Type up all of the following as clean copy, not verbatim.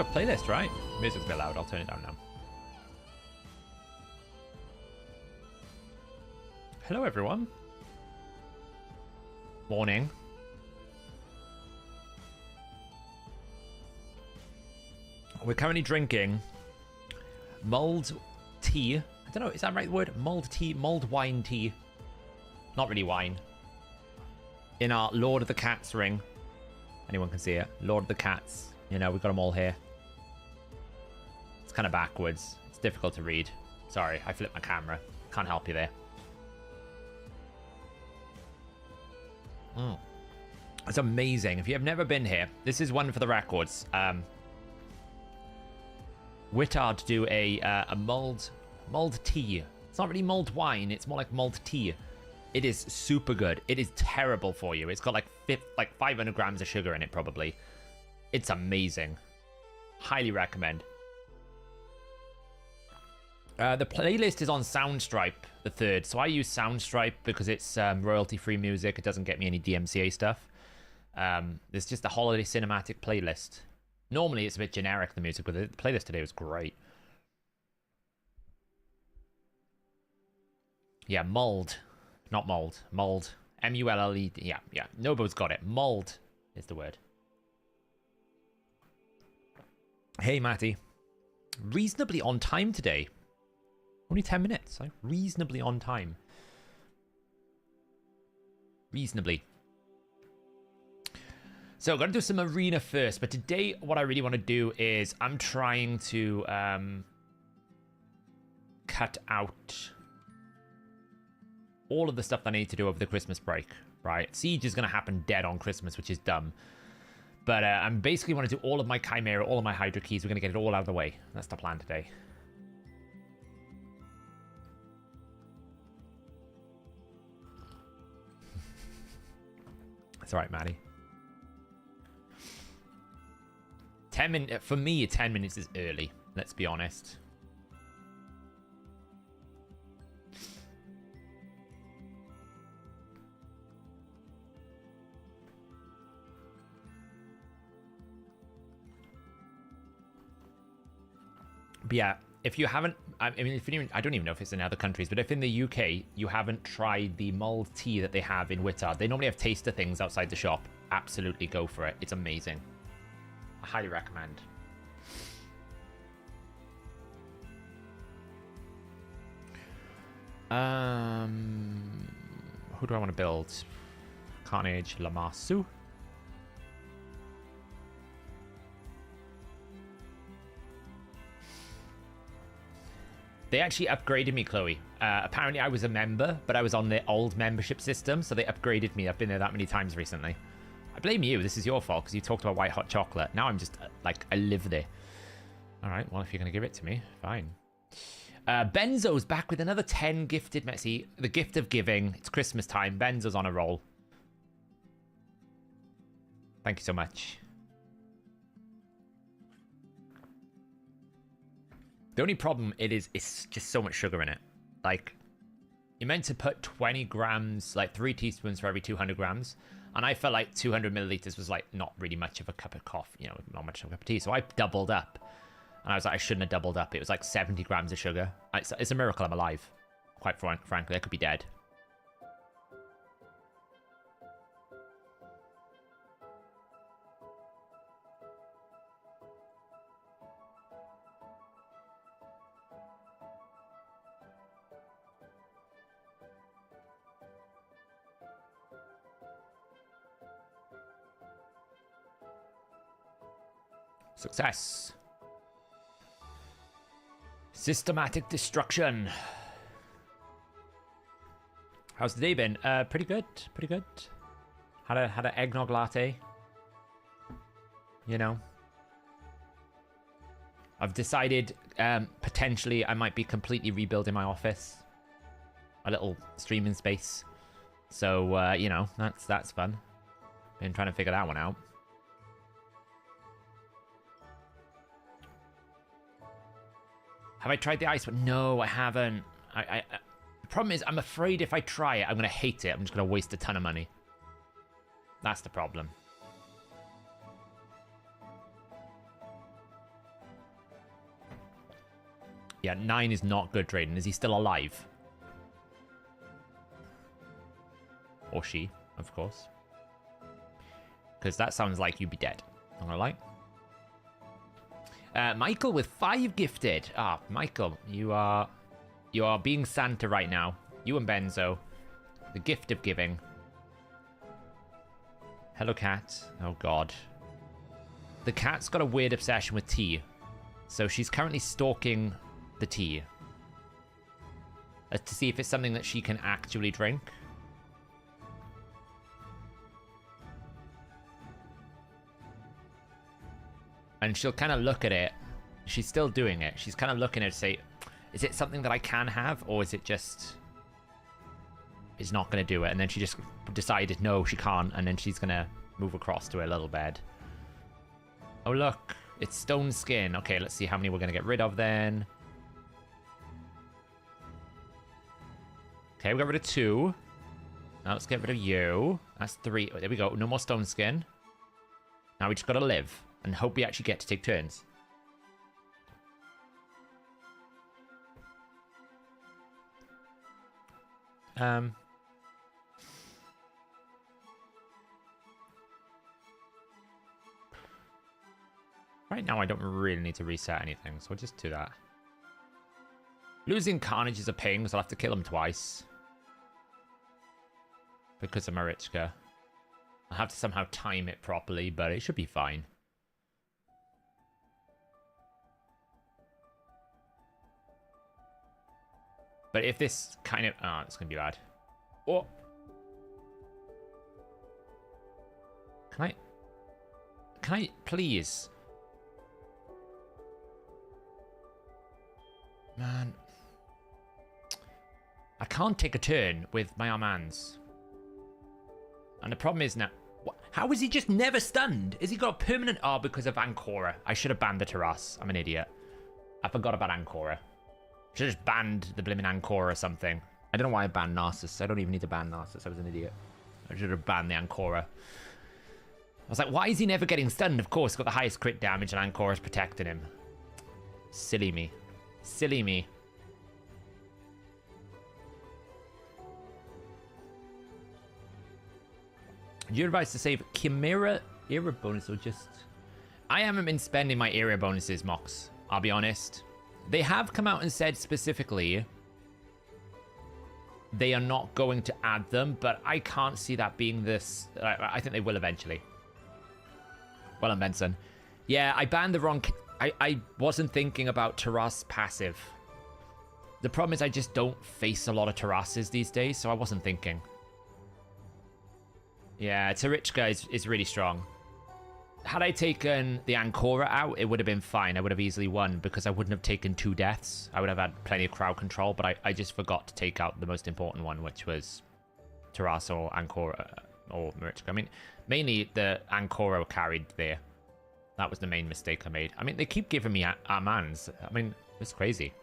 good playlist, right? Music's a bit loud. I'll turn it down now. Hello, everyone. Morning. We're currently drinking mulled tea. I don't know, is that the right word? Mulled tea, mulled wine tea. Not really wine. In our Lord of the Cats ring. Anyone can see it. Lord of the Cats. You know, we've got them all here. It's kind of backwards. It's difficult to read. Sorry, I flipped my camera. Can't help you there. It's amazing. If you have never been here, this is one for the records. Wittard do a mulled tea. It's not really mulled wine. It's more like mulled tea. It is super good. It is terrible for you. It's got like 500 grams of sugar in it, probably. It's amazing. Highly recommend. The playlist is on Soundstripe, the 3rd. So I use Soundstripe because it's royalty-free music. It doesn't get me any DMCA stuff. There's just a holiday cinematic playlist. Normally it's a bit generic, the music, but the playlist today was great. Yeah, mulled. Not mold. Mulled. M-U-L-L-E. Yeah. Nobo's got it. Mulled is the word. Hey, Matty. Reasonably on time today. Only 10 minutes. Like, reasonably on time. Reasonably. So, I'm going to do some arena first. But today, what I really want to do is I'm trying to cut out all of the stuff that I need to do over the Christmas break, right? Siege is going to happen dead on Christmas, which is dumb. But I'm basically want to do all of my Chimera, all of my Hydra keys. We're going to get it all out of the way. That's the plan today. That's all right, Maddie. 10 minutes, for me, 10 minutes is early. Let's be honest. But yeah, if you haven't, I mean, if you, I don't even know if it's in other countries, but if in the UK you haven't tried the mulled tea that they have in Wittard, they normally have taster things outside the shop. Absolutely go for it. It's amazing. I highly recommend. Who do I want to build? Carnage, Lamasu. They actually upgraded me, Chloe. Apparently I was a member, but I was on the old membership system, so they upgraded me. I've been there that many times recently. I blame you. This is your fault, because you talked about white hot chocolate. Now I'm just, like, I live there. All right, well, if you're going to give it to me, fine. Benzo's back with another 10 gifted. See, the gift of giving. It's Christmas time. Benzo's on a roll. Thank you so much. The only problem it's just so much sugar in it. Like, you're meant to put 20 grams, like 3 teaspoons for every 200 grams. And I felt like 200 milliliters was like not really much of a cup of coffee, you know, not much of a cup of tea. So I doubled up. And I was like, I shouldn't have doubled up. It was like 70 grams of sugar. It's a miracle I'm alive. Quite frankly, I could be dead. Success. Systematic destruction. How's the day been? Pretty good. Pretty good. Had an eggnog latte. You know. I've decided potentially I might be completely rebuilding my office. A little streaming space. So you know, that's fun. Been trying to figure that one out. Have I tried the ice one? No, I haven't. The problem is, I'm afraid if I try it, I'm going to hate it. I'm just going to waste a ton of money. That's the problem. Yeah, 9 is not good, Drayden. Is he still alive? Or she, of course. Because that sounds like you'd be dead. I'm gonna lie. Michael with 5 gifted. Ah, Michael, you are being Santa right now. You and Benzo. The gift of giving. Hello, cat. Oh, God. The cat's got a weird obsession with tea. So she's currently stalking the tea. To see if it's something that she can actually drink. And she'll kind of look at it. She's still doing it. She's kind of looking at it to say, is it something that I can have? Or is it just... It's not going to do it. And then she just decided, no, she can't. And then she's going to move across to her little bed. Oh, look. It's stone skin. Okay, let's see how many we're going to get rid of then. Okay, we got rid of 2. Now let's get rid of you. That's 3. Oh, there we go. No more stone skin. Now we just got to live. And hope we actually get to take turns. Right now I don't really need to reset anything, so we'll just do that. Losing Carnage is a pain, because I'll have to kill him twice. Because of Marichka. I'll have to somehow time it properly, but it should be fine. But if this kind of... Oh, it's going to be bad. Oh! Can I... Please? Man. I can't take a turn with my Armands. And the problem is now... How is he just never stunned? Is he got a permanent R because of Ancora? I should have banned the Terras. I'm an idiot. I forgot about Ancora. Should have just banned the blimmin' Ancora or something. I don't know why I banned Narcissus. I don't even need to ban Narcissus. I was an idiot. I should have banned the Ancora. I was like, why is he never getting stunned? Of course, got the highest crit damage and Ancora's protecting him. Silly me. Silly me. Do you advise to save Chimera era bonus or just... I haven't been spending my era bonuses, Mox. I'll be honest. They have come out and said specifically they are not going to add them, but I can't see that being this. I think they will eventually. Well, I'm Benson. Yeah, I banned the wrong... I wasn't thinking about Terras passive. The problem is I just don't face a lot of Terrasses these days, so I wasn't thinking. Yeah, Tarichka is really strong. Had I taken the Ancora out, it would have been fine. I would have easily won because I wouldn't have taken 2 deaths. I would have had plenty of crowd control, but I just forgot to take out the most important one, which was Terras or Ancora or Marichka. I mean, mainly the Ancora carried there. That was the main mistake I made. I mean, they keep giving me Armands. I mean, it's crazy.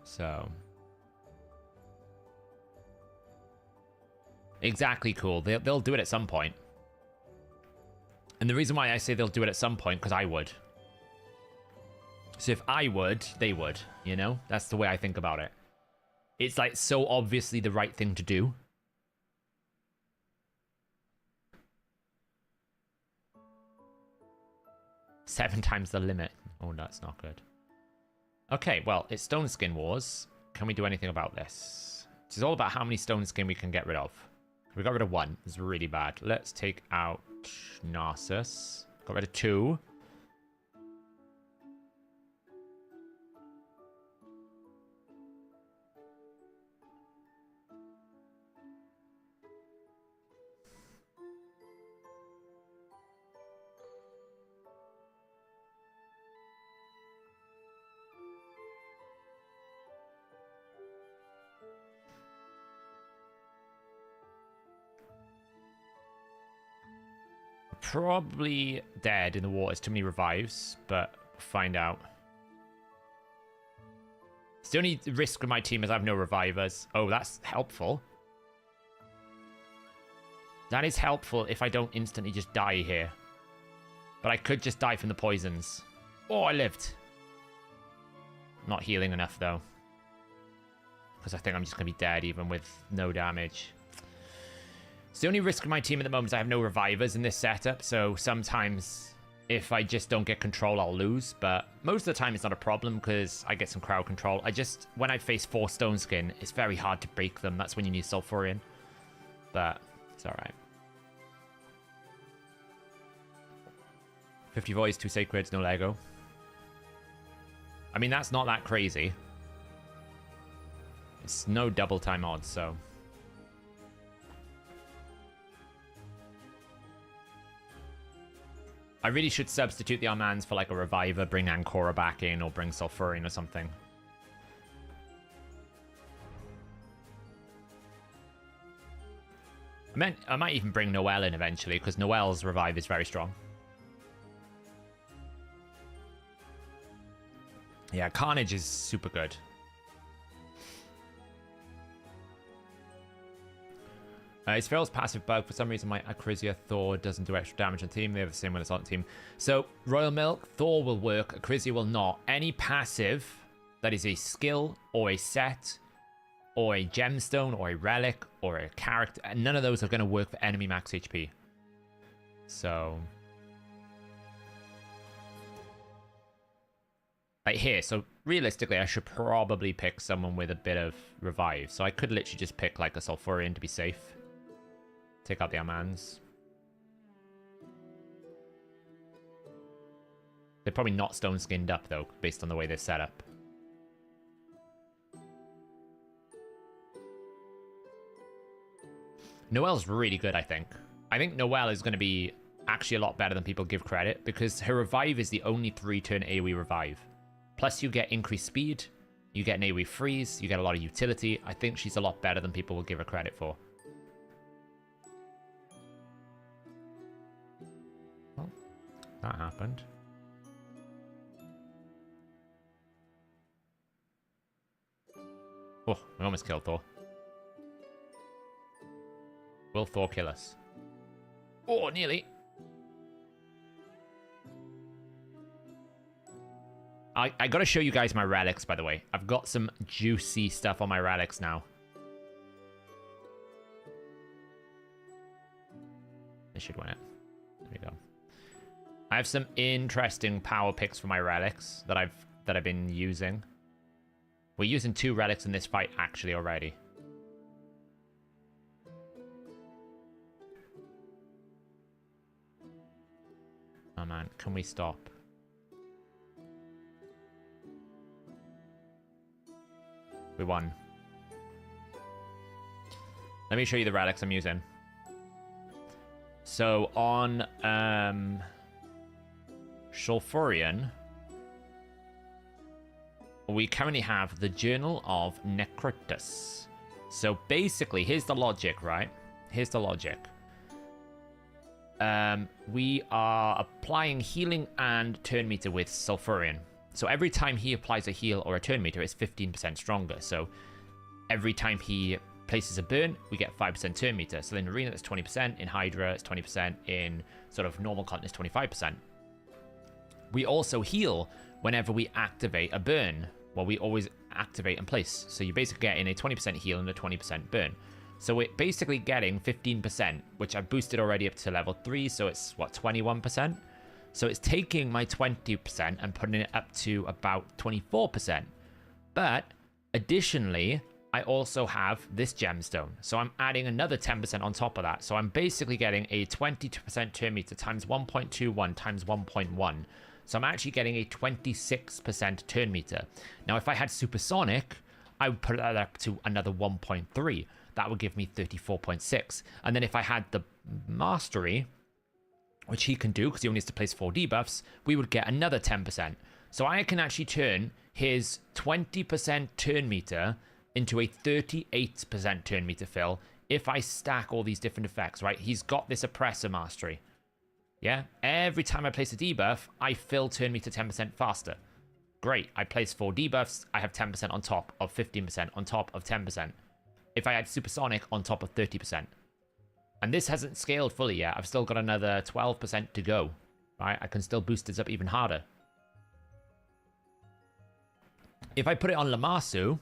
So... Exactly, cool. They'll do it at some point. And the reason why I say they'll do it at some point, because I would. So if I would, they would, you know? That's the way I think about it. It's like so obviously the right thing to do. Seven times the limit. Oh, that's not good. Okay, well, it's Stone Skin Wars. Can we do anything about this? It's all about how many Stone Skin we can get rid of. We got rid of 1. It's really bad. Let's take out Narcissus. Got rid of 2. Probably dead in the water. It's too many revives, but we'll find out. It's the only risk with my team is I have no revivers. Oh, that's helpful. That is helpful if I don't instantly just die here. But I could just die from the poisons. Oh, I lived. Not healing enough, though. Because I think I'm just going to be dead even with no damage. So the only risk of my team at the moment is I have no revivers in this setup. So sometimes if I just don't get control, I'll lose. But most of the time it's not a problem because I get some crowd control. When I face 4 stone skin, it's very hard to break them. That's when you need Sulfurion. But it's alright. 50 voids, 2 sacreds, no Lego. I mean, that's not that crazy. It's no double time odds, so... I really should substitute the Armands for like a Reviver, bring Ancora back in, or bring Sulfurion or something. I might even bring Noelle in eventually, because Noelle's Revive is very strong. Yeah, Carnage is super good. It's Feral's passive bug. For some reason, my Acrizia Thor doesn't do extra damage on team. They have the same when it's on team. So, Royal Milk, Thor will work. Acrizia will not. Any passive that is a skill or a set or a gemstone or a relic or a character, none of those are going to work for enemy max HP. So... like here, so realistically, I should probably pick someone with a bit of revive. So I could literally just pick like a Sulfurion to be safe. Take out the Armands. They're probably not stone skinned up though, based on the way they're set up. Noelle's really good, I think. I think Noelle is going to be actually a lot better than people give credit because her revive is the only 3-turn AoE revive. Plus, you get increased speed, you get an AoE freeze, you get a lot of utility. I think she's a lot better than people will give her credit for. Well, that happened. Oh, we almost killed Thor. Will Thor kill us? Oh, nearly. I gotta show you guys my relics, by the way. I've got some juicy stuff on my relics now. This should win it. There we go. I have some interesting power picks for my relics that I've been using. We're using 2 relics in this fight actually already. Oh man, can we stop? We won. Let me show you the relics I'm using. So on Sulfurion, we currently have the Journal of Necrotus. So basically, here's the logic, right? Here's the logic. We are applying healing and turn meter with Sulfurion. So every time he applies a heal or a turn meter, it's 15% stronger. So every time he places a burn, we get 5% turn meter. So in Arena, it's 20%. In Hydra, it's 20%. In sort of normal content, it's 25%. We also heal whenever we activate a burn. Well, we always activate and place. So you're basically getting a 20% heal and a 20% burn. So we're basically getting 15%, which I boosted already up to level 3. So it's, what, 21%? So it's taking my 20% and putting it up to about 24%. But additionally, I also have this gemstone. So I'm adding another 10% on top of that. So I'm basically getting a 22% turn meter times 1.21 times 1.1. So I'm actually getting a 26% turn meter. Now, if I had supersonic, I would put that up to another 1.3. That would give me 34.6. And then if I had the mastery, which he can do because he only needs to place 4 debuffs, we would get another 10%. So I can actually turn his 20% turn meter into a 38% turn meter fill if I stack all these different effects, right? He's got this oppressor mastery. Yeah? Every time I place a debuff, I fill turn meter 10% faster. Great. I place 4 debuffs, I have 10% on top of 15% on top of 10%. If I had supersonic on top of 30%. And this hasn't scaled fully yet. I've still got another 12% to go. Right? I can still boost this up even harder. if I put it on Lamasu,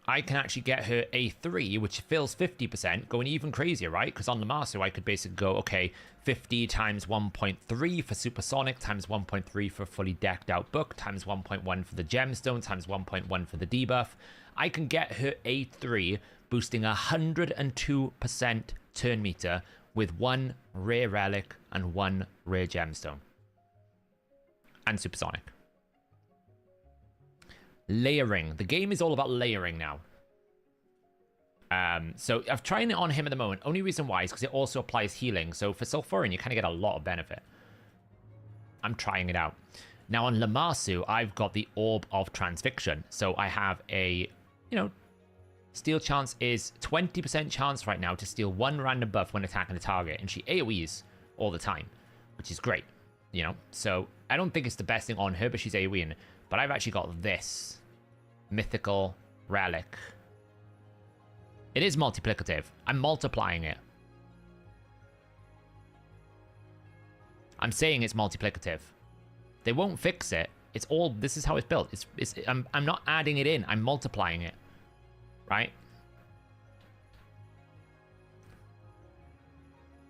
I can actually get her A3, which fills 50%, going even crazier, right? Because on Lamasu, I could basically go, okay, 50 times 1.3 for Supersonic, times 1.3 for fully decked out book, times 1.1 for the gemstone, times 1.1 for the debuff. I can get her A3 boosting 102% turn meter with 1 rare relic and 1 rare gemstone. And Supersonic. Layering. The game is all about layering now. So I've tried it on him at the moment. Only reason why is because it also applies healing. So for Sulfurin, you kind of get a lot of benefit. I'm trying it out. Now on Lamasu, I've got the Orb of Transfixion. So I have a, steal chance is 20% chance right now to steal 1 random buff when attacking the target. And she AoEs all the time, which is great, So I don't think it's the best thing on her, but she's AoEing. But I've actually got this mythical relic. It is multiplicative. I'm multiplying it. I'm saying it's multiplicative. They won't fix it. It's all, this is how it's built. I'm not adding it in. I'm multiplying it. Right?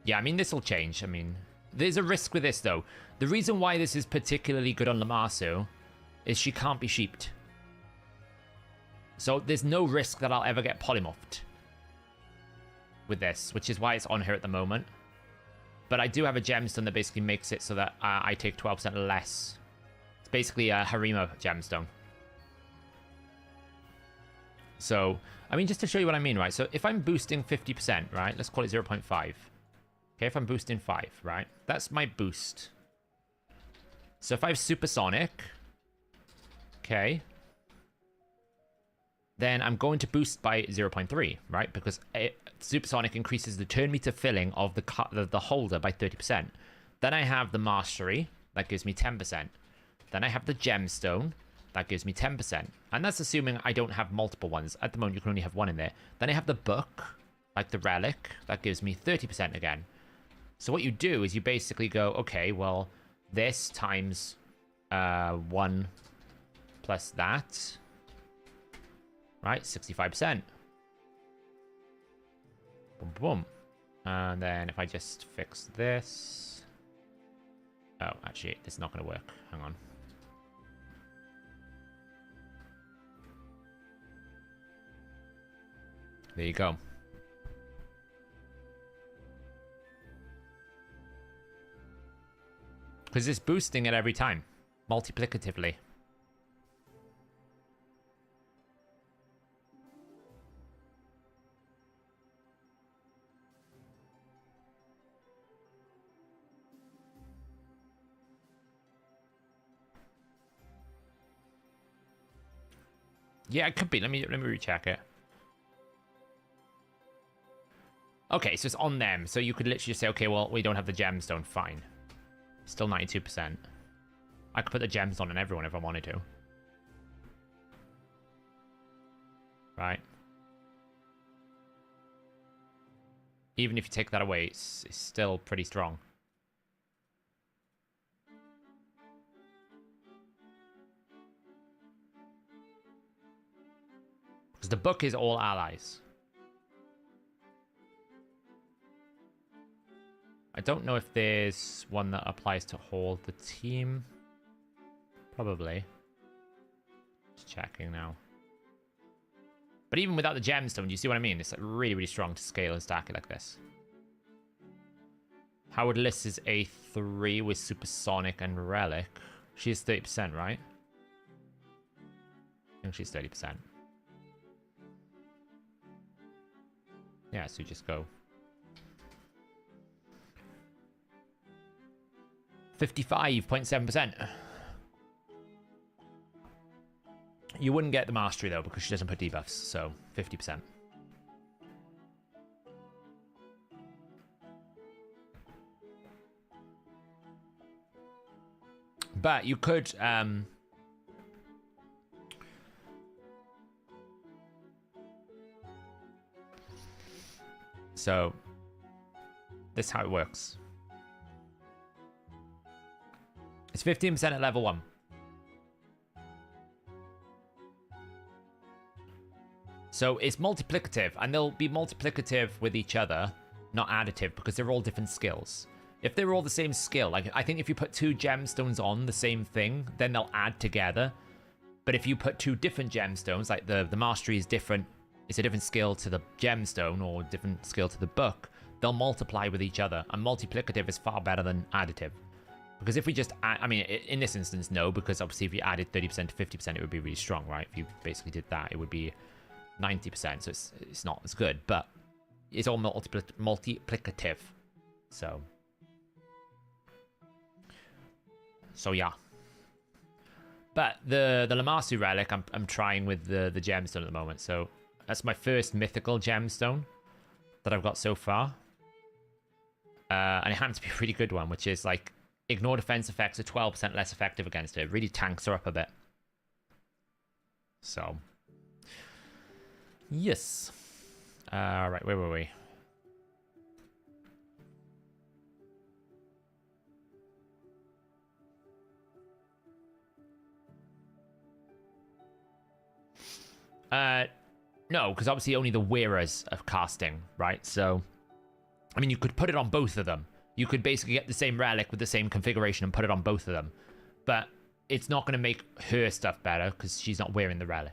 Yeah, I mean, this will change. I mean, there's a risk with this, though. The reason why this is particularly good on Lamasu is she can't be sheeped. So there's no risk that I'll ever get polymorphed with this, which is why it's on her at the moment. But I do have a gemstone that basically makes it so that I take 12% less. It's basically a Harima gemstone. So, I mean, just to show you what I mean, right? So if I'm boosting 50%, right? Let's call it 0.5. Okay, if I'm boosting 5, right? That's my boost. So if I have Supersonic, okay, then I'm going to boost by 0.3, right? Because Supersonic increases the turn meter filling of the holder by 30%. Then I have the Mastery, that gives me 10%. Then I have the Gemstone, that gives me 10%. And that's assuming I don't have multiple ones. At the moment, you can only have 1 in there. Then I have the Book, like the Relic, that gives me 30% again. So what you do is you basically go, okay, well, this times 1 plus that, right, 65%. Boom, boom. And then if I just fix this... Oh, actually, this is not going to work. Hang on. There you go. Because it's boosting it every time, multiplicatively. Yeah, it could be. Let me recheck it. Okay, so it's on them. So you could literally just say, okay, well, we don't have the gemstone. Fine. Still 92%. I could put the gemstone on everyone if I wanted to. Right. Even if you take that away, it's still pretty strong. Because the book is all allies. I don't know if there's one that applies to hold the team. Probably. Just checking now. But even without the gemstone, do you see what I mean? It's like really, really strong to scale and stack it like this. Howard Liss is A3 with Supersonic and Relic. She's 30%, right? I think she's 30%. Yeah, so you just go 55.7%. You wouldn't get the mastery though because she doesn't put debuffs, so 50%. But you could so this is how it works. It's 15% at level 1. So it's multiplicative, and they'll be multiplicative with each other, not additive, because they're all different skills. If they're all the same skill, like I think if you put 2 gemstones on the same thing, then they'll add together. But if you put 2 different gemstones, like the mastery is different, it's a different skill to the gemstone or different skill to the book, they'll multiply with each other. And multiplicative is far better than additive. Because if we just add, I mean, in this instance, no, because obviously if you added 30% to 50%, it would be really strong, right? If you basically did that, it would be 90%, so it's not as good, but it's all multiplicative. So yeah. But the Lamasu relic, I'm trying with the gemstone at the moment. So that's my first mythical gemstone that I've got so far. And it happens to be a really good one, which is like ignore defense effects are 12% less effective against it. It really tanks her up a bit. So yes. Right, where were we? No, because obviously only the wearers are casting, right? So, I mean, you could put it on both of them. You could basically get the same relic with the same configuration and put it on both of them. But it's not going to make her stuff better because she's not wearing the relic.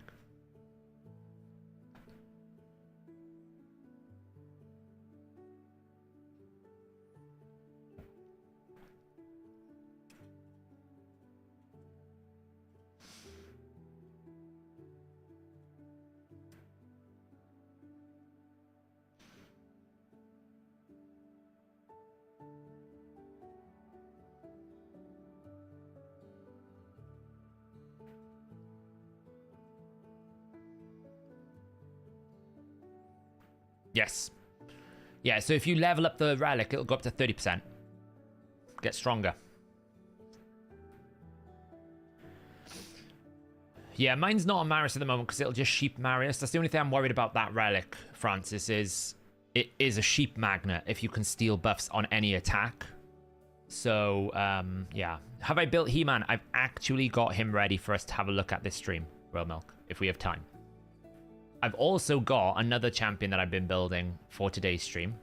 Yes. Yeah, so if you level up the relic, it'll go up to 30%. Get stronger. Yeah, mine's not on Marius at the moment because it'll just sheep Marius. That's the only thing I'm worried about that relic, Francis, is it is a sheep magnet if you can steal buffs on any attack. So, yeah. Have I built He-Man? I've actually got him ready for us to have a look at this stream, Royal Milk, if we have time. I've also got another champion that I've been building for today's stream,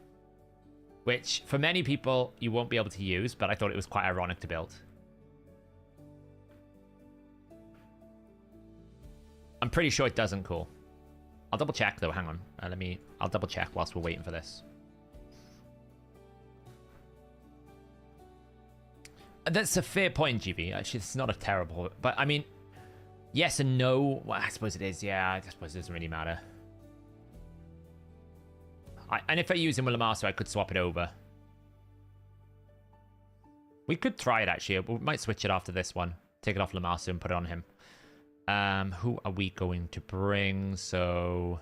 which for many people you won't be able to use, but I thought it was quite ironic to build. I'm pretty sure it doesn't, cool. I'll double check though, hang on. I'll double check whilst we're waiting for this. That's a fair point, GB. Actually, it's not a terrible, but I mean, yes and no. Well, I suppose it is. Yeah, I suppose it doesn't really matter. And if I use him with Lamasu, I could swap it over. We could try it, actually. We might switch it after this one. Take it off Lamasu and put it on him. Who are we going to bring? So,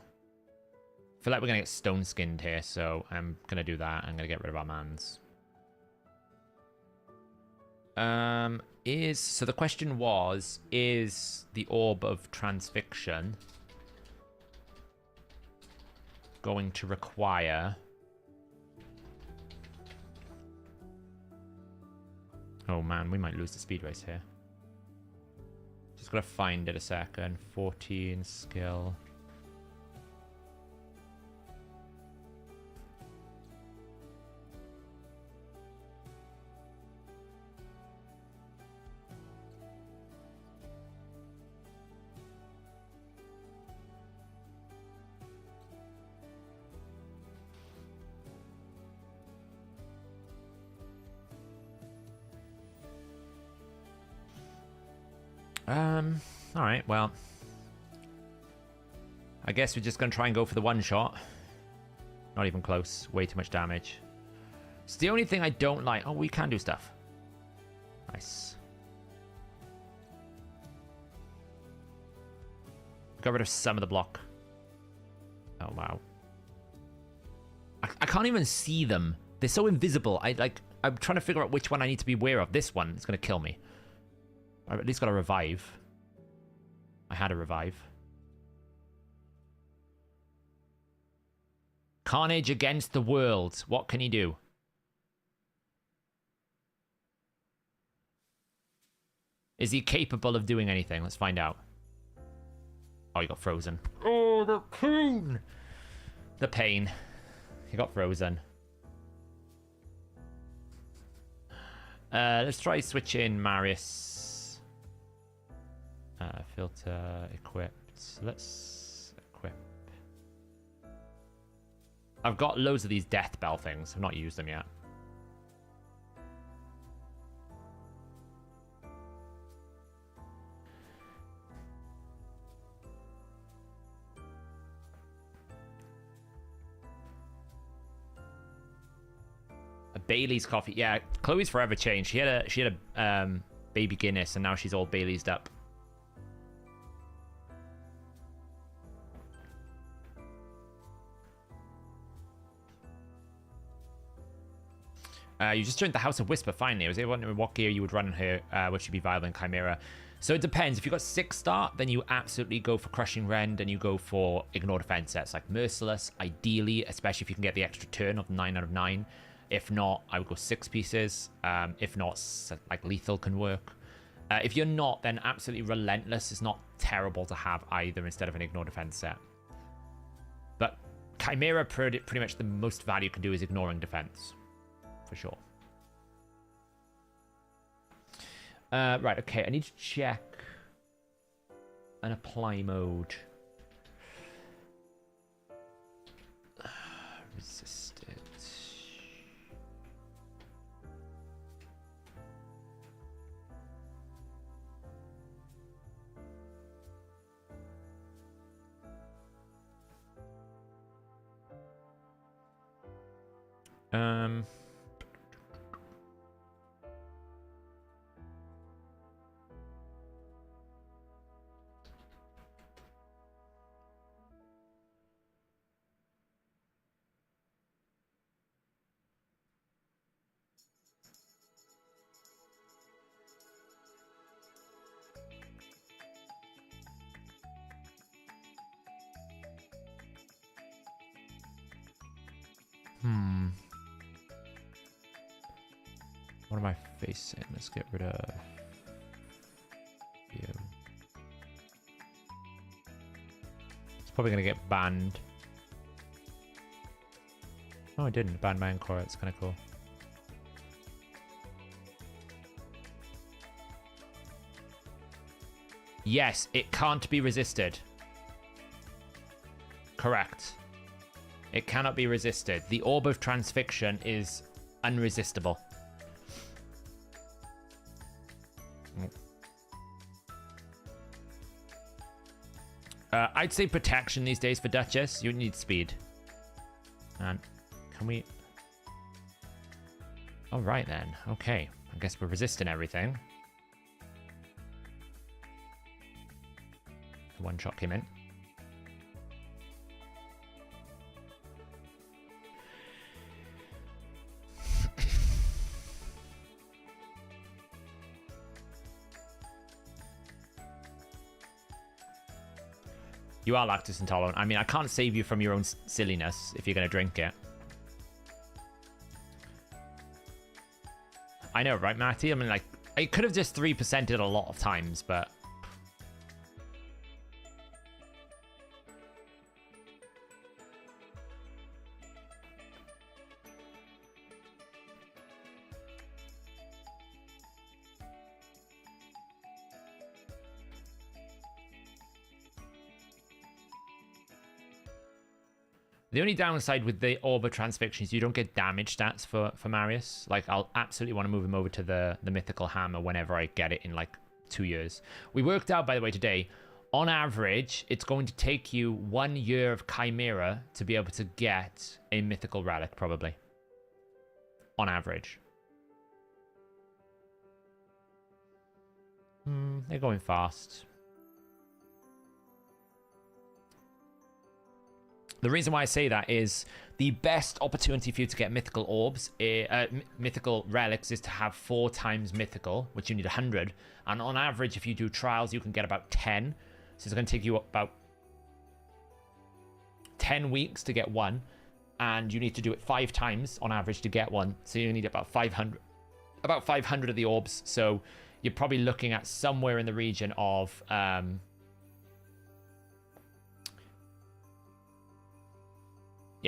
I feel like we're going to get stone-skinned here, so I'm going to do that. I'm going to get rid of our mans. So the question was, is the Orb of Transfixion going to require... Oh man, we might lose the speed race here. Just gotta find it a second. 14 skill. Alright, well. I guess we're just going to try and go for the one shot. Not even close. Way too much damage. It's the only thing I don't like. Oh, we can do stuff. Nice. Got rid of some of the block. Oh, wow. I can't even see them. They're so invisible. I'm trying to figure out which one I need to be aware of. This one is going to kill me. I've at least got a revive. I had a revive. Carnage against the world. What can he do? Is he capable of doing anything? Let's find out. Oh, he got frozen. Oh! Oh, the pain! The pain. He got frozen. Let's try switching Marius. Filter equipped. Let's equip. I've got loads of these death bell things. I've not used them yet. Bailey's coffee. Yeah, Chloe's forever changed. She had a baby Guinness, and now she's all Bailey'sed up. You just joined the House of Whisper finally. I was wondering what gear you would run her, which should be viable in Chimera. So it depends. If you've got 6-star, then you absolutely go for Crushing Rend, and you go for Ignore Defense sets like Merciless, ideally, especially if you can get the extra turn of 9 out of 9. If not, I would go 6 pieces. If not, like Lethal can work. If you're not, then absolutely Relentless is not terrible to have either instead of an Ignore Defense set. But Chimera, pretty much the most value you can do is ignoring defense. For sure. Right, okay. I need to check an apply mode. Resisted. What am I facing? Let's get rid of you. It's probably going to get banned. Oh, I didn't. Ban my Encore. It's kind of cool. Yes, it can't be resisted. Correct. It cannot be resisted. The Orb of Transfixion is unresistible. I'd say protection these days for Duchess. You need speed. And can we... All right then. Okay. I guess we're resisting everything. One shot came in. You are lactose intolerant. I mean, I can't save you from your own silliness if you're going to drink it. I know, right, Matty? I mean, like, I could have just 3%ed a lot of times, but... The only downside with the Orb of Transfixion is you don't get damage stats for Marius. Like, I'll absolutely want to move him over to the Mythical Hammer whenever I get it in, like, 2 years. We worked out, by the way, today, on average, it's going to take you 1 year of Chimera to be able to get a Mythical Relic, probably. On average. They're going fast. The reason why I say that is the best opportunity for you to get mythical orbs, mythical relics, is to have 4 times mythical, which you need 100. And on average, if you do trials, you can get about 10. So it's going to take you about 10 weeks to get one. And you need to do it 5 times on average to get one. So you need about 500 of the orbs. So you're probably looking at somewhere in the region of...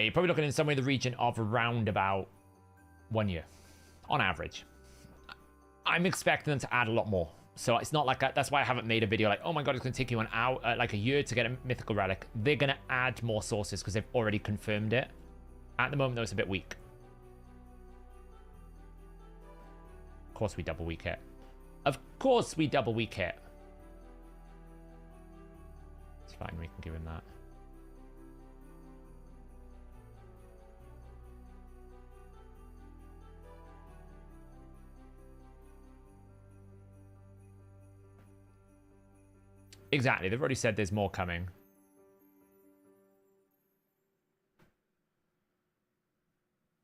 Yeah, you're probably looking in somewhere in the region of around about 1 year, on average. I'm expecting them to add a lot more. So it's not like that's why I haven't made a video like, oh my god, it's going to take you an hour, like a year to get a mythical relic. They're going to add more sources because they've already confirmed it. At the moment, though, it's a bit weak. Of course we double weak hit. Of course we double weak hit. It's fine, we can give him that. Exactly, they've already said there's more coming.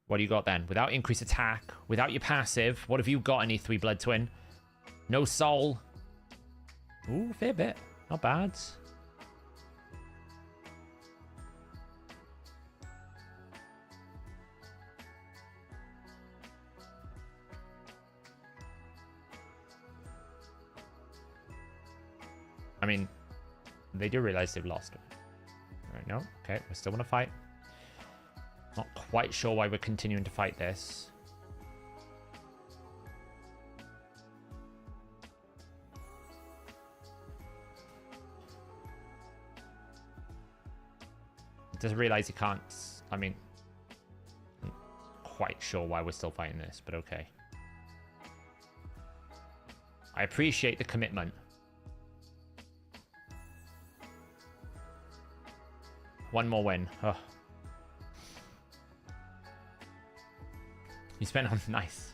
What do you got then? Without increased attack, without your passive, what have you got in E3 Blood Twin? No soul. Ooh, fair bit. Not bad. I mean, they do realize they've lost. Right, no? Okay, we still want to fight. Not quite sure why we're continuing to fight this. Doesn't realize he can't. I mean, I'm quite sure why we're still fighting this, but okay. I appreciate the commitment. One more win. Oh. You spent on nice.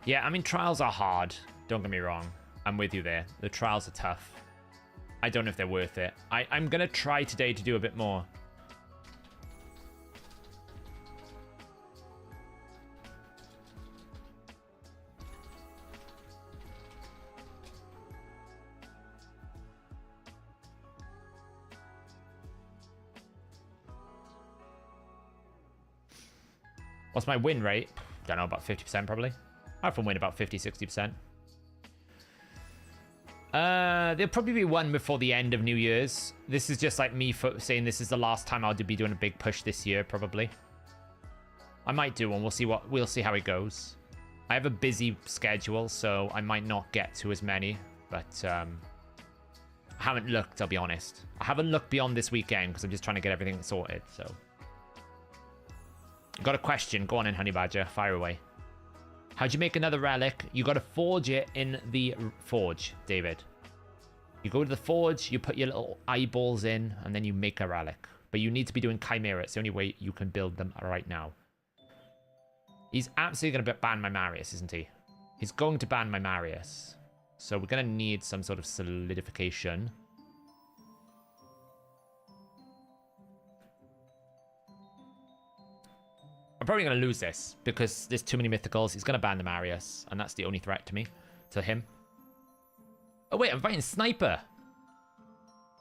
Yeah, I mean, trials are hard. Don't get me wrong. I'm with you there. The trials are tough. I don't know if they're worth it. I'm going to try today to do a bit more. What's my win rate? Don't know, about 50% probably. I often win about 50, 60%. There'll probably be one before the end of New Year's. This is just like me saying this is the last time I'll be doing a big push this year, probably. I might do one. We'll see how it goes. I have a busy schedule, so I might not get to as many, but I haven't looked, I'll be honest. I haven't looked beyond this weekend because I'm just trying to get everything sorted, so. Got a question. Go on in, Honey Badger. Fire away. How'd you make another relic? You got to forge it in the forge, David. You go to the forge, you put your little eyeballs in, and then you make a relic. But you need to be doing Chimera. It's the only way you can build them right now. He's absolutely going to ban my Marius, isn't he? He's going to ban my Marius. So we're going to need some sort of solidification. I'm probably going to lose this because there's too many mythicals. He's going to ban the Marius, and that's the only threat to me, to him. Oh, wait, I'm fighting Sniper.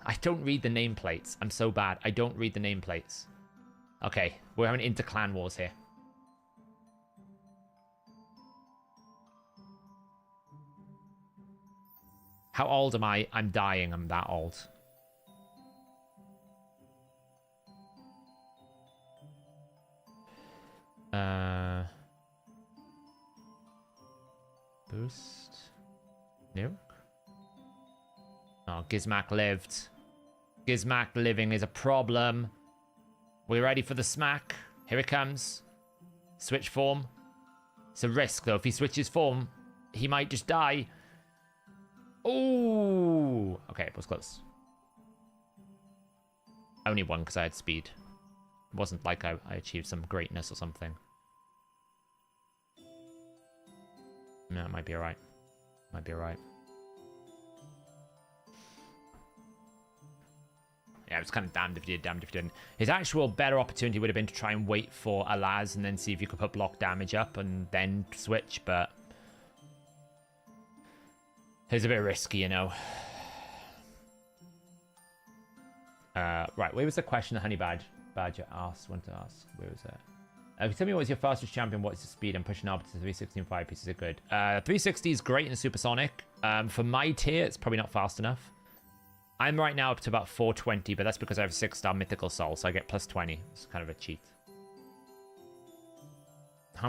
I don't read the nameplates. I'm so bad. I don't read the nameplates. Okay, we're having inter-clan wars here. How old am I? I'm dying. I'm that old. Boost. Nuke. Oh, Gizmac lived. Gizmac living is a problem. We ready for the smack? Here it comes. Switch form. It's a risk, though. If he switches form, he might just die. Oh, okay, it was close. Only one because I had speed. It wasn't like I achieved some greatness or something. No, it might be alright. Might be alright. Yeah, it was kind of damned if you did, damned if you didn't. His actual better opportunity would have been to try and wait for a Laz and then see if you could put block damage up and then switch, but it's a bit risky, you know. Right, where was the question that Honey Badger asked? Wanted to ask. Where was that? Tell me what was your fastest champion, what is the speed? I'm pushing up to 360 and 5 pieces are good. 360 is great in supersonic. For my tier, it's probably not fast enough. I'm right now up to about 420, but that's because I have a 6-star mythical soul, so I get plus 20. It's kind of a cheat. How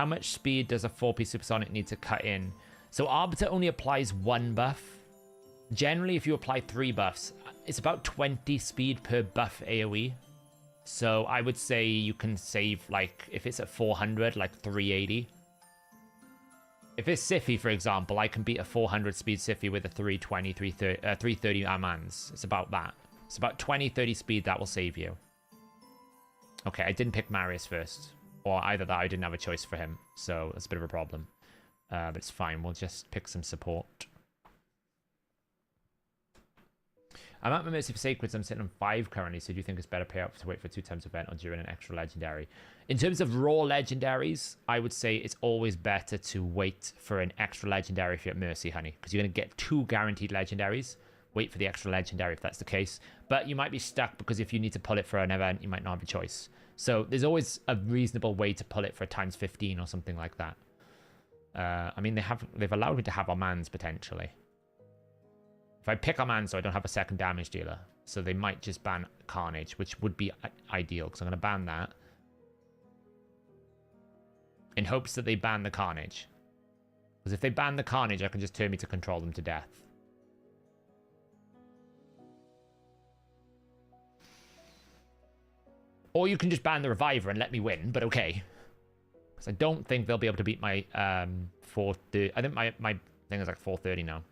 much speed does a 4-piece supersonic need to cut in? So Arbiter only applies 1 buff. Generally, if you apply 3 buffs, it's about 20 speed per buff AoE. So I would say you can save, like, if it's at 400, like 380. If it's Siphi, for example, I can beat a 400 speed Siphi with a 320, 330 Amans. It's about that. It's about 20, 30 speed that will save you. Okay, I didn't pick Marius first. Or either that, I didn't have a choice for him. So that's a bit of a problem. But it's fine. We'll just pick some support. I'm at my Mercy for Sacreds. I'm sitting on 5 currently. So do you think it's better payout to wait for a 2 times event or during an extra legendary? In terms of raw legendaries, I would say it's always better to wait for an extra legendary if you're at Mercy, honey. Because you're going to get 2 guaranteed legendaries. Wait for the extra legendary if that's the case. But you might be stuck because if you need to pull it for an event, you might not have a choice. So there's always a reasonable way to pull it for a times 15 or something like that. I mean, they've allowed me to have Armands potentially. If I pick Armand, so I don't have a second damage dealer. So they might just ban Carnage, which would be ideal, because I'm going to ban that. In hopes that they ban the Carnage. Because if they ban the Carnage, I can just turn me to control them to death. Or you can just ban the Reviver and let me win, but okay. Because I don't think they'll be able to beat my 430. I think my thing is like 430 now.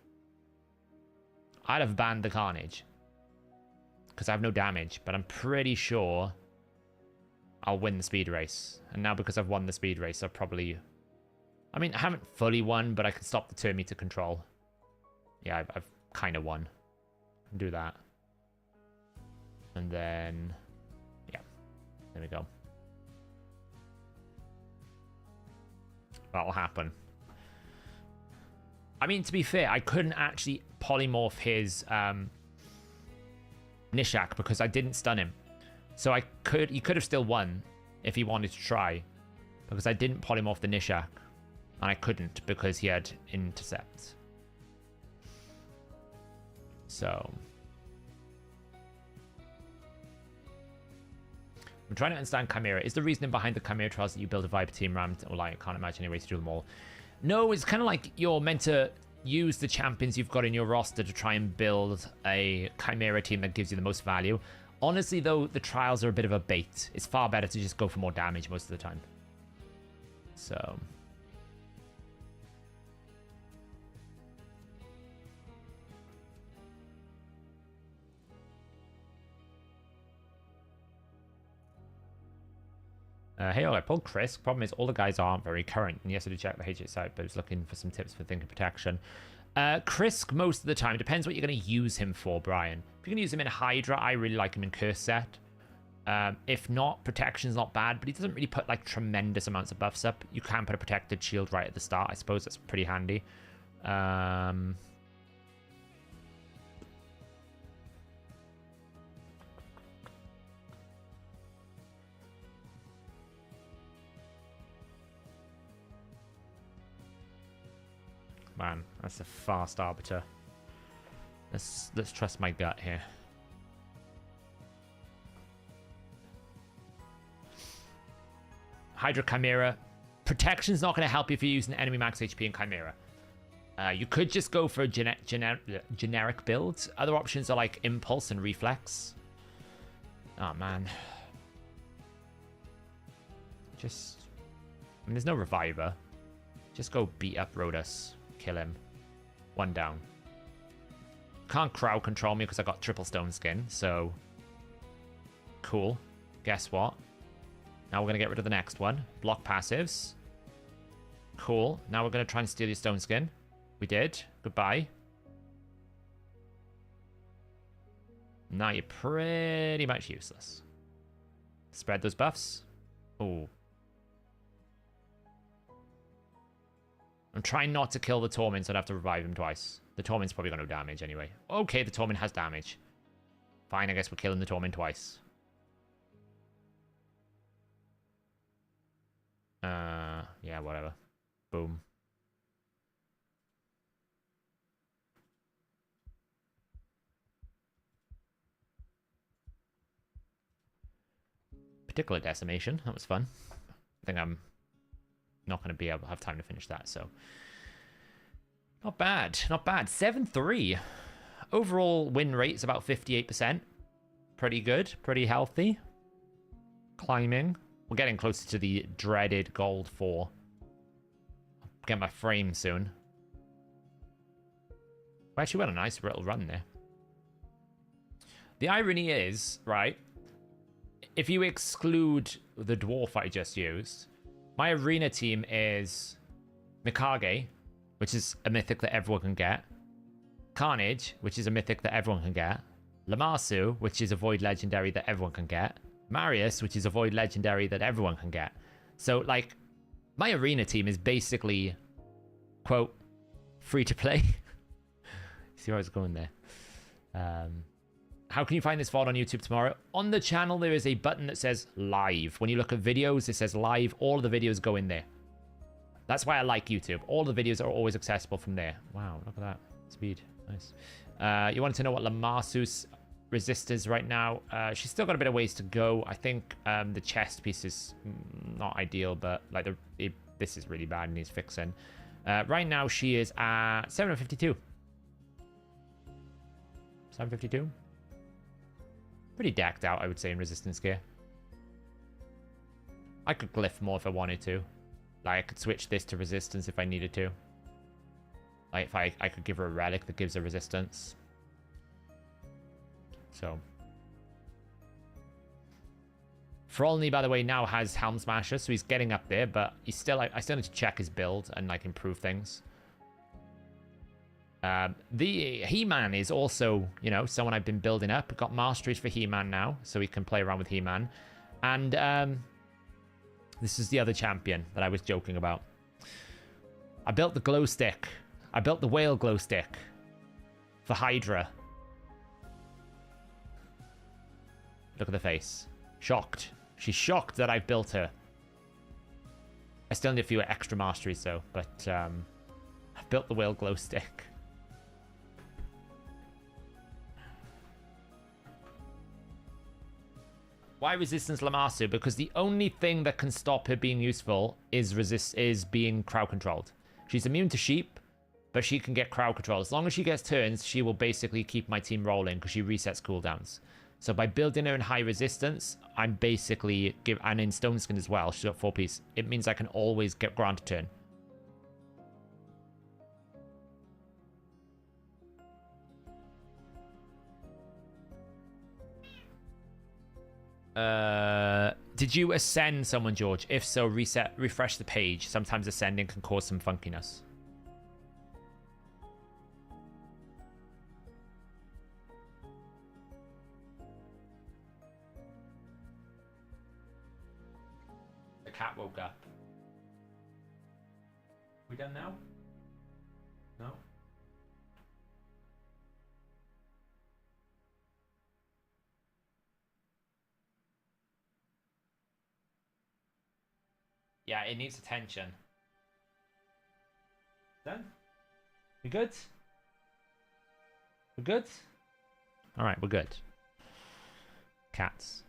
I'd have banned the Carnage. Because I have no damage, but I'm pretty sure I'll win the speed race. And now because I've won the speed race, I'll probably... I mean, I haven't fully won, but I can stop the turn meter control. Yeah, I've kind of won. Do that. And then... yeah. There we go. That'll happen. I mean, to be fair, I couldn't actually polymorph his Nishak because I didn't stun him. So he could have still won if he wanted to try. Because I didn't polymorph the Nishak. And I couldn't because he had intercept. So... I'm trying to understand Chimera. Is the reasoning behind the Chimera trials that you build a Viper team rammed? Or like, I can't imagine any way to do them all. No, it's kind of like you're meant to use the champions you've got in your roster to try and build a Chimera team that gives you the most value. Honestly, though, the trials are a bit of a bait. It's far better to just go for more damage most of the time. So... hey, I pulled Chris. Problem is, all the guys aren't very current. And yes, I did check the HH site, but I was looking for some tips for thinking protection. Chris, most of the time, depends what you're going to use him for, Brian. If you're going to use him in Hydra, I really like him in Curse set. If not, protection's not bad, but he doesn't really put like tremendous amounts of buffs up. You can put a protected shield right at the start. I suppose that's pretty handy. Man, that's a fast Arbiter. Let's trust my gut here. Hydra Chimera. Protection's not going to help you if you're using enemy max HP in Chimera. You could just go for a generic build. Other options are like Impulse and Reflex. Oh, man. Just... I mean, there's no Reviver. Just go beat up Rhodus. Kill him. 1 down. Can't crowd control me because I got triple stone skin, so... Cool. Guess what? Now we're going to get rid of the next one. Block passives. Cool. Now we're going to try and steal your stone skin. We did. Goodbye. Now you're pretty much useless. Spread those buffs. Ooh. I'm trying not to kill the Torment, so I'd have to revive him twice. The Torment's probably got no damage anyway. Okay, the Torment has damage. Fine, I guess we're killing the Torment twice. Yeah, whatever. Boom. particular decimation. That was fun. I think I'm not going to be able to have time to finish that, so... Not bad, not bad. 7-3. Overall win rate's about 58%. Pretty good, pretty healthy. Climbing. We're getting closer to the dreaded gold 4. I'll get my frame soon. We actually went a nice little run there. The irony is, right, if you exclude the dwarf I just used, my arena team is Mikage, which is a mythic that everyone can get. Carnage, which is a mythic that everyone can get. Lamassu, which is a void legendary that everyone can get. Marius, which is a void legendary that everyone can get. So, like, my arena team is basically, quote, free to play. See where I was going there. How can you find this VOD on YouTube tomorrow? On the channel, there is a button that says live. When you look at videos, it says live. All of the videos go in there. That's why I like YouTube. All the videos are always accessible from there. Wow, look at that. Speed. Nice. You wanted to know what Lamassu's resist is right now. She's still got a bit of ways to go. I think the chest piece is not ideal, but like this is really bad and needs fixing. Right now, she is at 752. 752? Pretty decked out, I would say, in resistance gear. I could glyph more if I wanted to. Like, I could switch this to resistance if I needed to. Like, if I could give her a relic that gives her resistance. So. Frolny, by the way, now has Helm Smasher, so he's getting up there, but he's still, I still need to check his build and, like, improve things. The He-Man is also, you know, someone I've been building up. Got masteries for He-Man now, so we can play around with He-Man. And this is the other champion that I was joking about. I built the glow stick. I built the whale glow stick for Hydra. Look at the face. Shocked. She's shocked that I've built her. I still need a few extra masteries though, but I've built the whale glow stick. Why resistance Lamassu? Because the only thing that can stop her being useful is being crowd controlled. She's immune to sheep, but she can get crowd control. As long as she gets turns, she will basically keep my team rolling because she resets cooldowns. So by building her in high resistance, I'm basically and in stone skin as well. She's got 4-piece. It means I can always grant a turn. Did you ascend someone, George? If so, refresh the page. Sometimes ascending can cause some funkiness. The cat woke up. We done now? No? Yeah, it needs attention. Done? We good? We're good? Alright, we're good. Cats.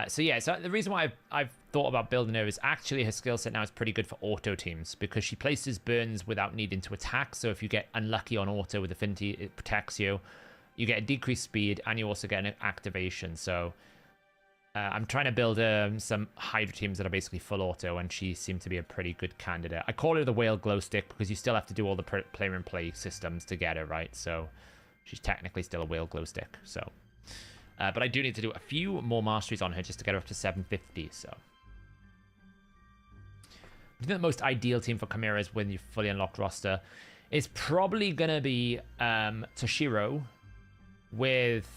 So yeah, so the reason why I've thought about building her is actually her skill set now is pretty good for auto teams because she places burns without needing to attack. So if you get unlucky on auto with affinity, it protects you. You get a decreased speed and you also get an activation. So I'm trying to build some Hydra teams that are basically full auto, and she seemed to be a pretty good candidate. I call her the whale glow stick because you still have to do all the play systems to get her, right? So she's technically still a whale glow stick. So, but I do need to do a few more masteries on her just to get her up to 750. So, I think the most ideal team for Chimeras when you fully unlocked roster is probably gonna be Toshiro with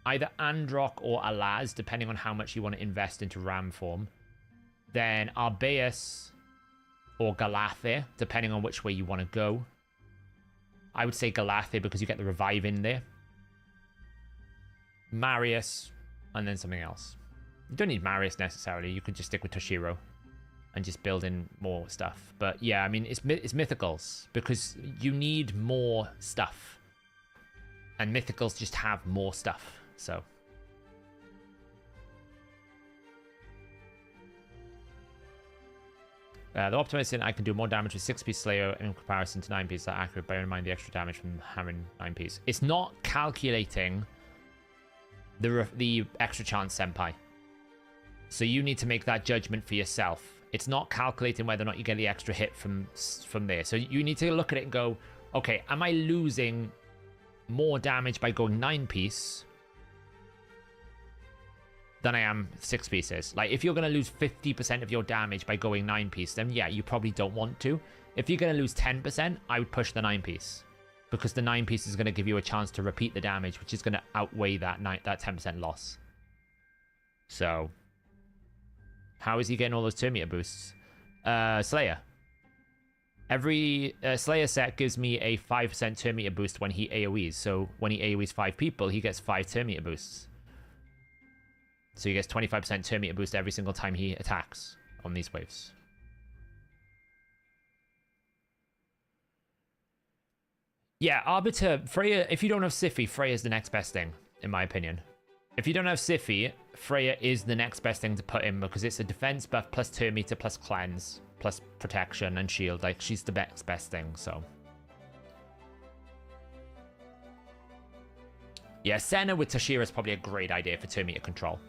either Androck or Alaz, depending on how much you want to invest into Ram form. Then Arbaeus or Galathe, depending on which way you want to go. I would say Galathe because you get the revive in there. Marius, and then something else. You don't need Marius necessarily. You could just stick with Toshiro and just build in more stuff. But yeah, I mean, it's mythicals because you need more stuff. And mythicals just have more stuff. So The optimization, I can do more damage with 6-piece Slayer in comparison to 9-piece. That accurate, bearing in mind the extra damage from hammering 9-piece. It's not calculating the extra chance senpai. So you need to make that judgment for yourself. It's not calculating whether or not you get the extra hit from there. So you need to look at it and go, okay, am I losing more damage by going 9-piece than I am 6 pieces? Like, if you're going to lose 50% of your damage by going 9-piece, then yeah, you probably don't want to. If you're going to lose 10%, I would push the 9-piece. Because the 9-piece is going to give you a chance to repeat the damage, which is going to outweigh that 10% loss. So, how is he getting all those turn meter boosts? Slayer. Every Slayer set gives me a 5% turn meter boost when he AoEs. So, when he AoEs 5 people, he gets 5 turn meter boosts. So he gets 25% turn meter boost every single time he attacks on these waves. Yeah, Arbiter, Freya, if you don't have Siphi, Freya is the next best thing, in my opinion. If you don't have Siphi, Freya is the next best thing to put in because it's a defense buff plus turn meter plus cleanse plus protection and shield. Like, she's the best thing, so. Yeah, Senna with Tashira is probably a great idea for turn meter control.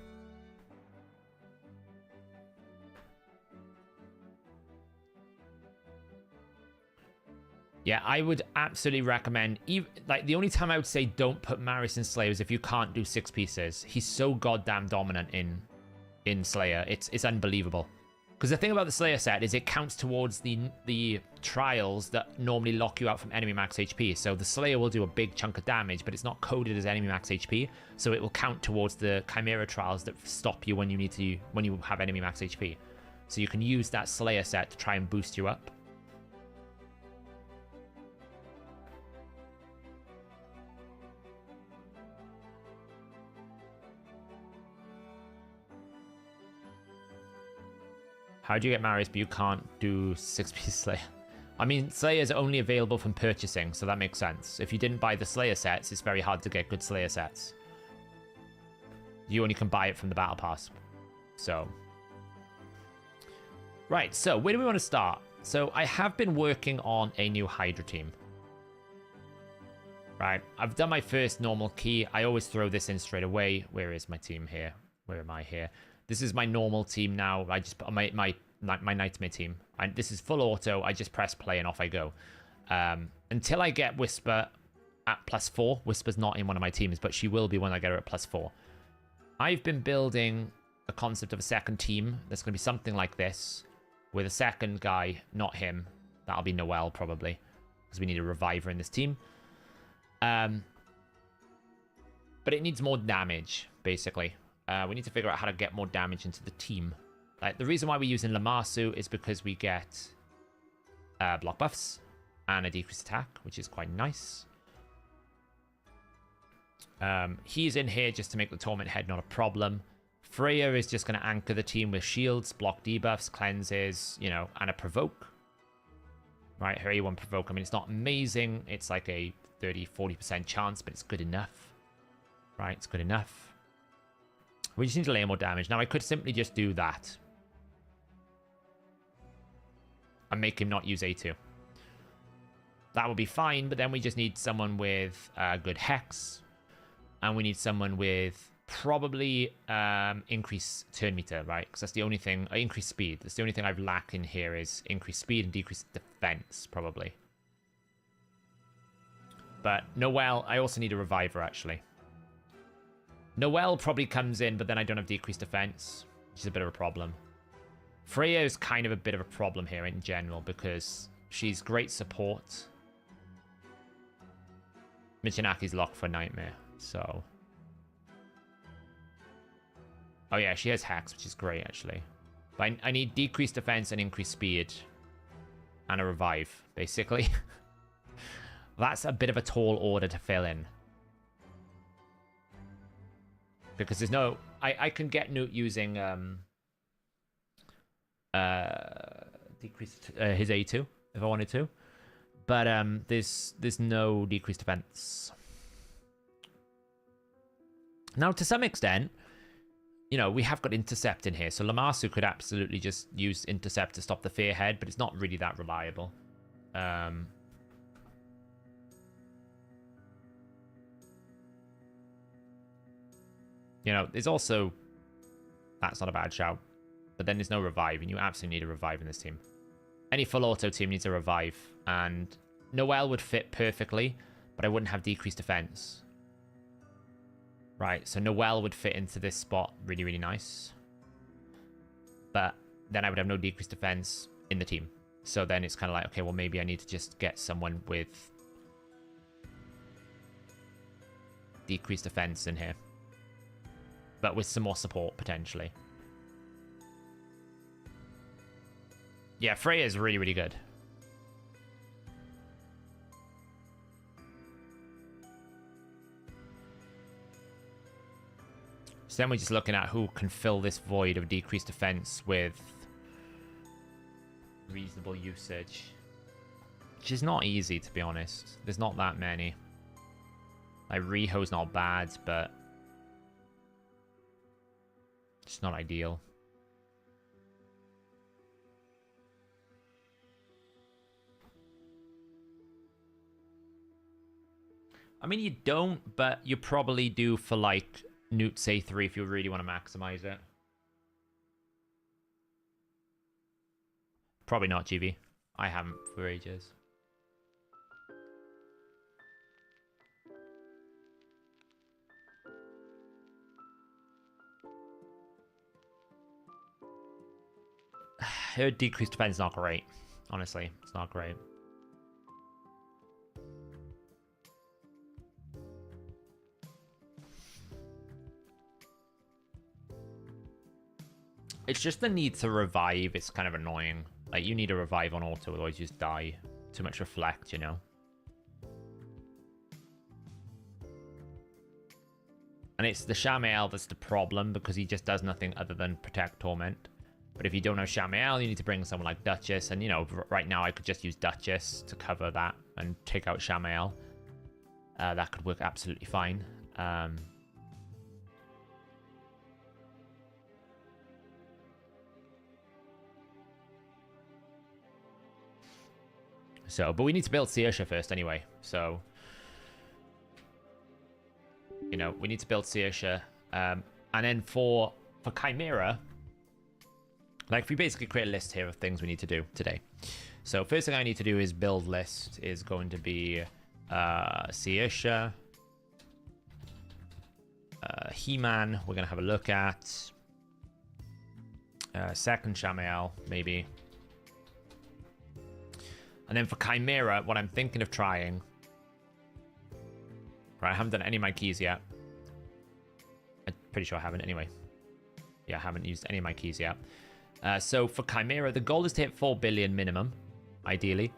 Yeah, I would absolutely recommend, like, the only time I would say don't put Maris in Slayer is if you can't do 6 pieces. He's so goddamn dominant in Slayer. It's unbelievable. Because the thing about the Slayer set is it counts towards the trials that normally lock you out from enemy max HP. So the Slayer will do a big chunk of damage, but it's not coded as enemy max HP. So it will count towards the Chimera trials that stop you when you have enemy max HP. So you can use that Slayer set to try and boost you up. How do you get Marius, but you can't do 6-piece Slayer? I mean, Slayer is only available from purchasing, so that makes sense. If you didn't buy the Slayer sets, it's very hard to get good Slayer sets. You only can buy it from the Battle Pass. So. Right, so where do we want to start? So I have been working on a new Hydra team. Right, I've done my first normal key. I always throw this in straight away. Where is my team here? Where am I here? This is my normal team now. I just put my nightmare team. This is full auto. I just press play and off I go. Until I get Whisper at +4. Whisper's not in one of my teams, but she will be when I get her at +4. I've been building a concept of a second team. That's going to be something like this. With a second guy, not him. That'll be Noel probably. Because we need a reviver in this team. But it needs more damage, basically. We need to figure out how to get more damage into the team. Like, the reason why we're using Lamasu is because we get block buffs and a decreased attack, which is quite nice. He's in here just to make the Torment Head not a problem. Freya is just going to anchor the team with shields, block debuffs, cleanses, you know, and a provoke. Right, her A1 provoke. I mean, it's not amazing. It's like a 30-40% chance, but it's good enough. Right, it's good enough. We just need to lay more damage. Now, I could simply just do that. And make him not use A2. That would be fine, but then we just need someone with good Hex. And we need someone with probably increased turn meter, right? Because that's the only thing... increased speed. That's the only thing I've lacked in here is increased speed and decreased defense, probably. But Noel, I also need a reviver, actually. Noel probably comes in, but then I don't have decreased defense, which is a bit of a problem. Freya is kind of a bit of a problem here in general because she's great support. Michinaki's locked for Nightmare, so... Oh yeah, she has hacks, which is great, actually. But I need decreased defense and increased speed. And a revive, basically. That's a bit of a tall order to fill in. Because there's no... I can get Newt using decreased his A2 if I wanted to. But there's no decreased defense. Now, to some extent, you know, we have got intercept in here. So Lamasu could absolutely just use intercept to stop the fear head, but it's not really that reliable. You know, there's also... That's not a bad shout. But then there's no revive, and you absolutely need a revive in this team. Any full auto team needs a revive, and Noelle would fit perfectly, but I wouldn't have decreased defense. Right, so Noelle would fit into this spot really, really nice. But then I would have no decreased defense in the team. So then it's kind of like, okay, well, maybe I need to just get someone with decreased defense in here. But with some more support, potentially. Yeah, Freya is really, really good. So then we're just looking at who can fill this void of decreased defense with reasonable usage. Which is not easy, to be honest. There's not that many. Like, Riho's not bad, but it's not ideal. I mean, you don't, but you probably do for, like, Newt's A3 if you really want to maximize it. Probably not, GV. I haven't for ages. Her decreased defense is not great. Honestly, it's not great. It's just the need to revive. It's kind of annoying. Like, you need a revive on auto, otherwise you just die. Too much reflect, you know? And it's the Shamael that's the problem, because he just does nothing other than protect Torment. But if you don't have Shamael, you need to bring someone like Duchess. And, you know, right now I could just use Duchess to cover that and take out Shamael. That could work absolutely fine. So, but we need to build Searsha first anyway. So, you know, we need to build Searsha. And then for Chimera, like, we basically create a list here of things we need to do today. So first thing I need to do is build list is going to be Searsha, He-Man, we're going to have a look at. Second Shamael, maybe. And then for Chimera, what I'm thinking of trying... Right, I haven't done any of my keys yet. I'm pretty sure I haven't anyway. Yeah, I haven't used any of my keys yet. So for Chimera, the goal is to hit 4 billion minimum, ideally.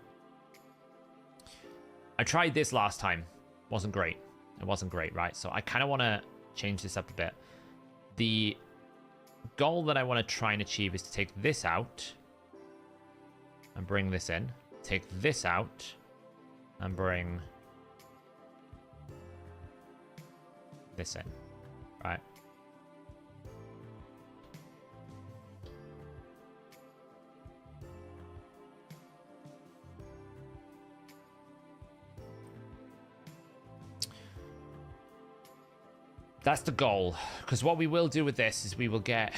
I tried this last time. Wasn't great. It wasn't great, right? So I kind of want to change this up a bit. The goal that I want to try and achieve is to take this out and bring this in. Take this out and bring this in, right? That's the goal, because what we will do with this is we will get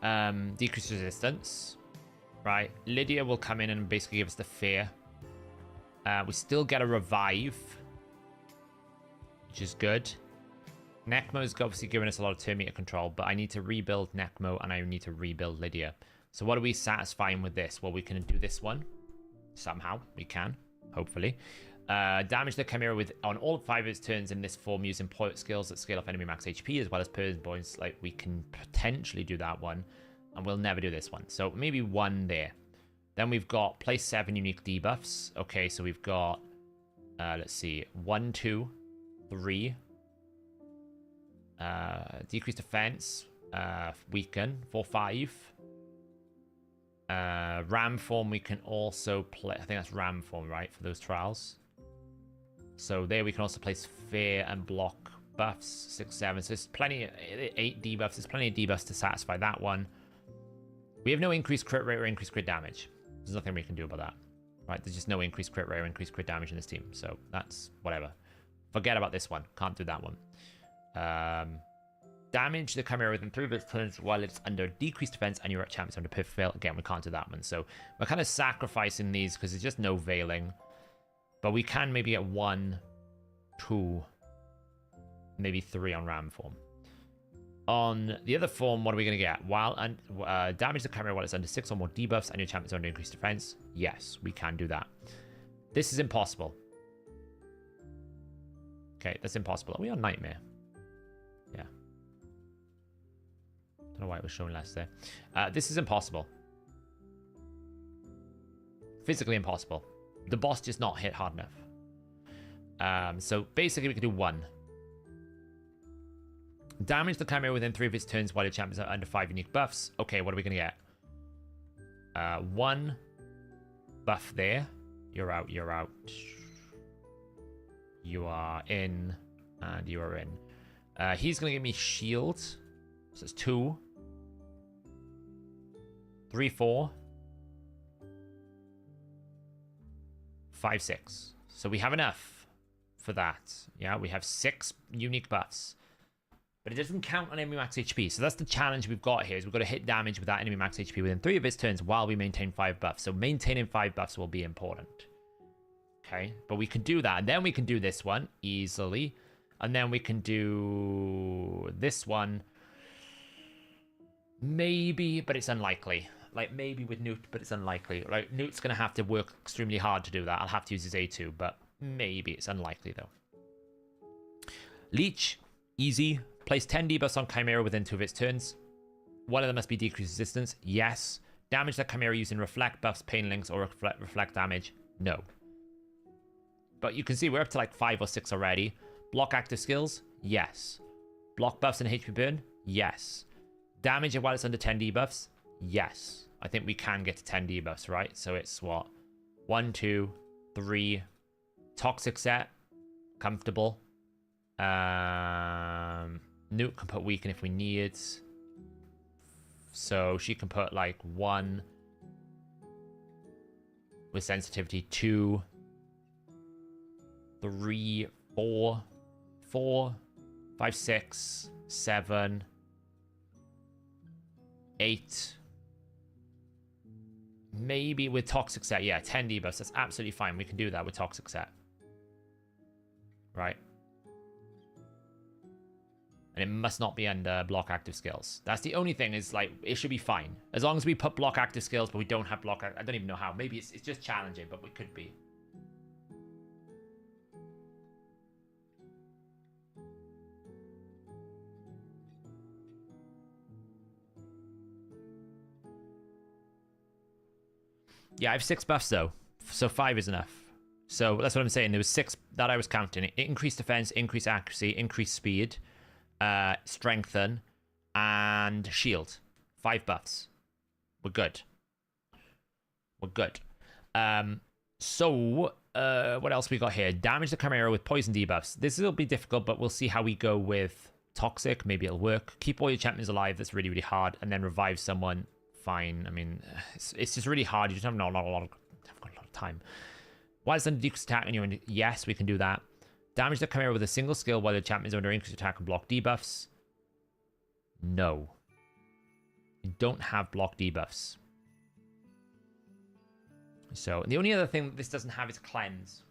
decreased resistance. Right, Lydia will come in and basically give us the fear. We still get a revive, which is good. Necmo's obviously given us a lot of turn meter control, but I need to rebuild Necmo and I need to rebuild Lydia. So what are we satisfying with this? Well, we can do this one. Somehow, we can, hopefully. Damage the Chimera with on all 5 of its turns in this form using point skills that scale off enemy max HP as well as person points. Like, we can potentially do that one. And we'll never do this one. So maybe 1 there. Then we've got place 7 unique debuffs. Okay, so we've got, let's see, 1, 2, 3. Decreased defense. Weaken. 4, 5. Ram form we can also play. I think that's Ram form, right? For those trials. So there we can also place fear and block buffs, 6, 7. So there's plenty, 8 debuffs. There's plenty of debuffs to satisfy that one. We have no increased crit rate or increased crit damage. There's nothing we can do about that. Right, there's just no increased crit rate or increased crit damage in this team. So that's whatever. Forget about this one. Can't do that one. Damage the Chimera within 3 of its turns while it's under decreased defense and you're at champions under perfect veil. Again, we can't do that one. So we're kind of sacrificing these because there's just no veiling. But we can maybe get 1, 2, maybe 3 on ram form. On the other form, what are we going to get? While damage the Chimera while it's under 6 or more debuffs and your champion's under increased defense. Yes, we can do that. This is impossible. Okay, that's impossible. Are we on Nightmare? Yeah. Don't know why it was showing less there. This is impossible. Physically impossible. The boss just not hit hard enough. So basically we can do 1. Damage the Chimera within 3 of its turns while your champions are under 5 unique buffs. Okay, what are we going to get? 1 buff there. You're out, you're out. You are in, and you are in. He's going to give me shield. So it's 2. 3, 4. 5, 6. So we have enough for that. Yeah, we have 6 unique buffs. But it doesn't count on enemy max HP. So that's the challenge we've got here, is we've got to hit damage with that enemy max HP within 3 of its turns while we maintain 5 buffs. So maintaining 5 buffs will be important. Okay, but we can do that. And then we can do this one easily. And then we can do this one. Maybe, but it's unlikely. Like, maybe with Newt, but it's unlikely. Like, Newt's going to have to work extremely hard to do that. I'll have to use his A2, but maybe it's unlikely, though. Leech, easy. Place 10 debuffs on Chimera within 2 of its turns. One of them must be decreased resistance. Yes. Damage that Chimera using reflect buffs, pain links, or reflect damage. No. But you can see we're up to like 5 or 6 already. Block active skills. Yes. Block buffs and HP burn. Yes. Damage while it's under 10 debuffs. Yes. I think we can get to 10 debuffs, right? So it's what? 1, 2, 3. Toxic set. Comfortable. Newt can put weaken if we need it. So she can put like 1 with sensitivity, 2, 3, 4, 4, 5, 6, 7, 8. Maybe with toxic set, yeah, 10 debuffs. That's absolutely fine. We can do that with toxic set. Right. And it must not be under block active skills. That's the only thing, is like, it should be fine. As long as we put block active skills, but we don't have block, I don't even know how. Maybe it's just challenging, but we could be. Yeah, I have 6 buffs though. So 5 is enough. So that's what I'm saying. There was 6 that I was counting. Increased defense, increased accuracy, increased speed. Strengthen, and shield. 5 buffs. We're good. We're good. So, what else we got here? Damage the Chimera with poison debuffs. This will be difficult, but we'll see how we go with toxic. Maybe it'll work. Keep all your champions alive. That's really, really hard. And then revive someone. Fine. I mean, it's just really hard. You just have got a lot of time. While it's under decreased attack and you're in, yes, we can do that. Damage the Chimera with a single skill while the champion is under increased attack and block debuffs. No. You don't have block debuffs. So, the only other thing this doesn't have is cleanse.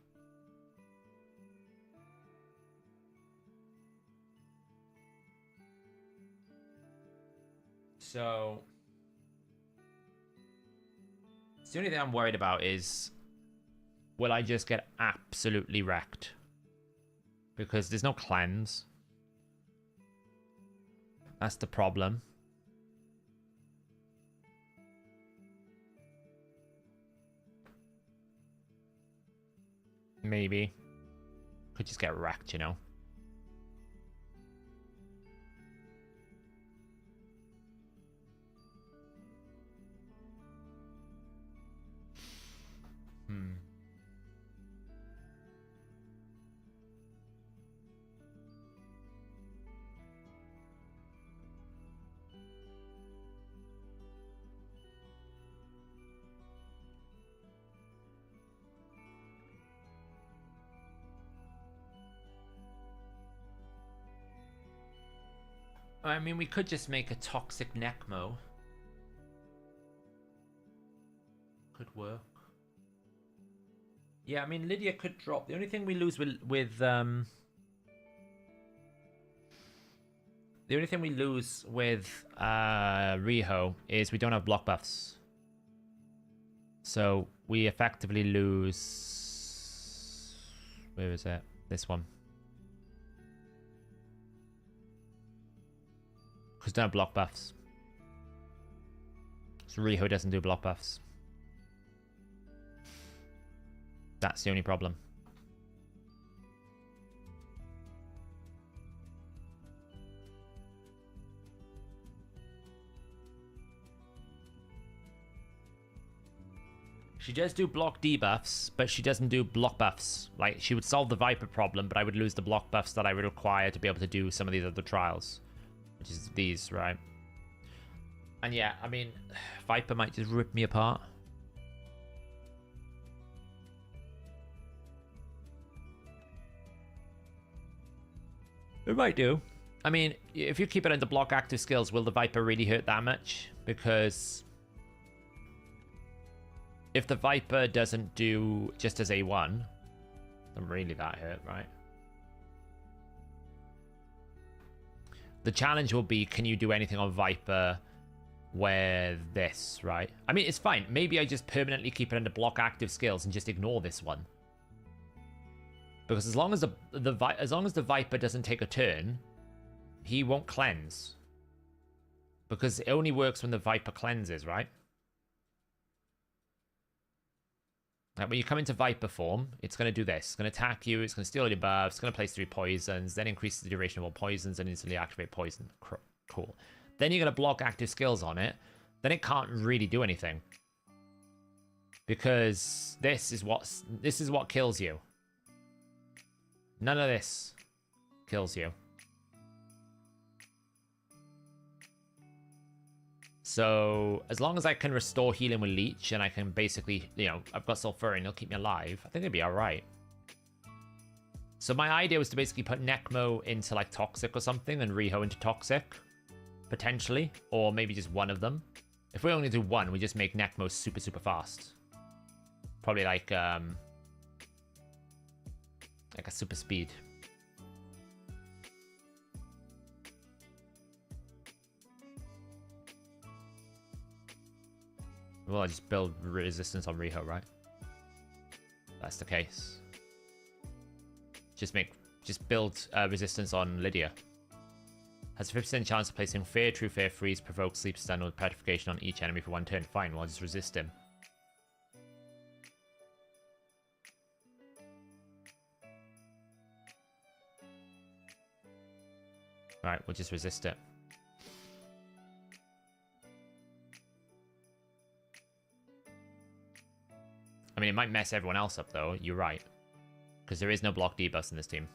So, the only thing I'm worried about is, will I just get absolutely wrecked? Because there's no cleanse. That's the problem. Maybe. Could just get wrecked, you know? I mean, we could just make a toxic Necmo. Could work. Yeah, I mean, Lydia could drop. The only thing we lose with the only thing we lose with Riho is we don't have block buffs. So we effectively lose... Where is it? This one. Because we don't have block buffs. So Riho doesn't do block buffs. That's the only problem. She does do block debuffs, but she doesn't do block buffs. Like, she would solve the Viper problem, but I would lose the block buffs that I would require to be able to do some of these other trials. Which is these, right? And yeah, I mean, Viper might just rip me apart. It might do. I mean, if you keep it under block active skills, will the Viper really hurt that much? Because if the Viper doesn't do just as A1, then really that hurt, right? The challenge will be, can you do anything on Viper with this, right? I mean, it's fine. Maybe I just permanently keep it under block active skills and just ignore this one. Because as long as the Viper doesn't take a turn, he won't cleanse. Because it only works when the Viper cleanses, right? Like when you come into Viper form, it's going to do this. It's going to attack you, it's going to steal all your buffs, it's going to place 3 poisons, then increase the duration of all poisons and instantly activate poison. Cool. Then you're going to block active skills on it. Then it can't really do anything. Because this is what kills you. None of this kills you. So, as long as I can restore healing with Leech, and I can basically, you know, I've got Sulfurin, it'll keep me alive, I think it'd be alright. So my idea was to basically put Necmo into, like, Toxic or something, and Riho into Toxic, potentially. Or maybe just one of them. If we only do one, we just make Necmo super, super fast. Probably like a super speed. Well, I just build resistance on Riho, right? That's the case. Just build resistance on Lydia. Has a 50% chance of placing Fear, True Fear, Freeze, Provoke, Sleep, Stun, or Petrification on each enemy for 1 turn. Fine, well, I'll just resist him. Right, we'll just resist it. I mean, it might mess everyone else up, though. You're right. Because there is no block debuffs in this team.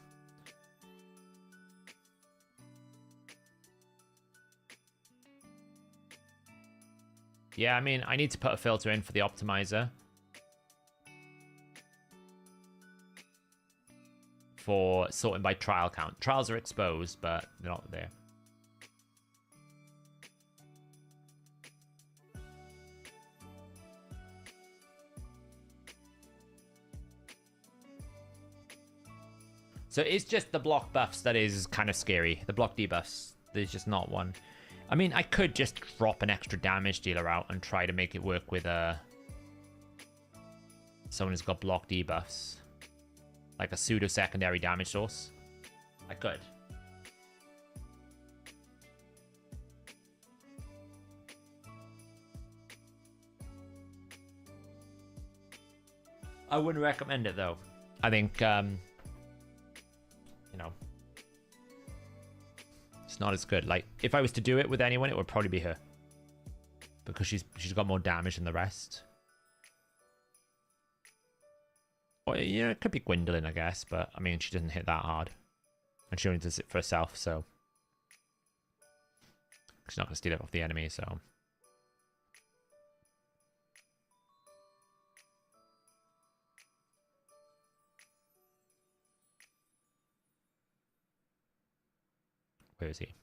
Yeah, I mean, I need to put a filter in for the optimizer. For sorting by trial count. Trials are exposed, but they're not there. So it's just the block buffs that is kind of scary. The block debuffs, there's just not one. I mean, I could just drop an extra damage dealer out and try to make it work with someone who's got block debuffs. Like a pseudo secondary damage source. I could. I wouldn't recommend it though. I think, you know, it's not as good. Like, if I was to do it with anyone, it would probably be her. Because she's got more damage than the rest. Or, yeah, it could be Gwendolyn, I guess, but I mean, she doesn't hit that hard. And she only does it for herself, so. She's not going to steal it off the enemy, so. Where is he?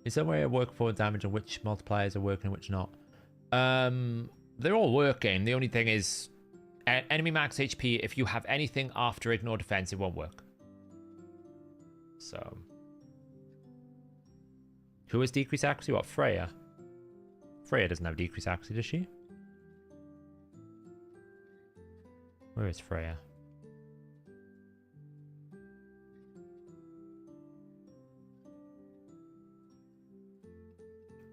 Is there a way to work for damage and which multipliers are working and which not? They're all working. The only thing is, at enemy max HP, if you have anything after ignore defense, it won't work. So, who has decreased accuracy? What, Freya? Freya doesn't have decreased accuracy, does she? Where is Freya?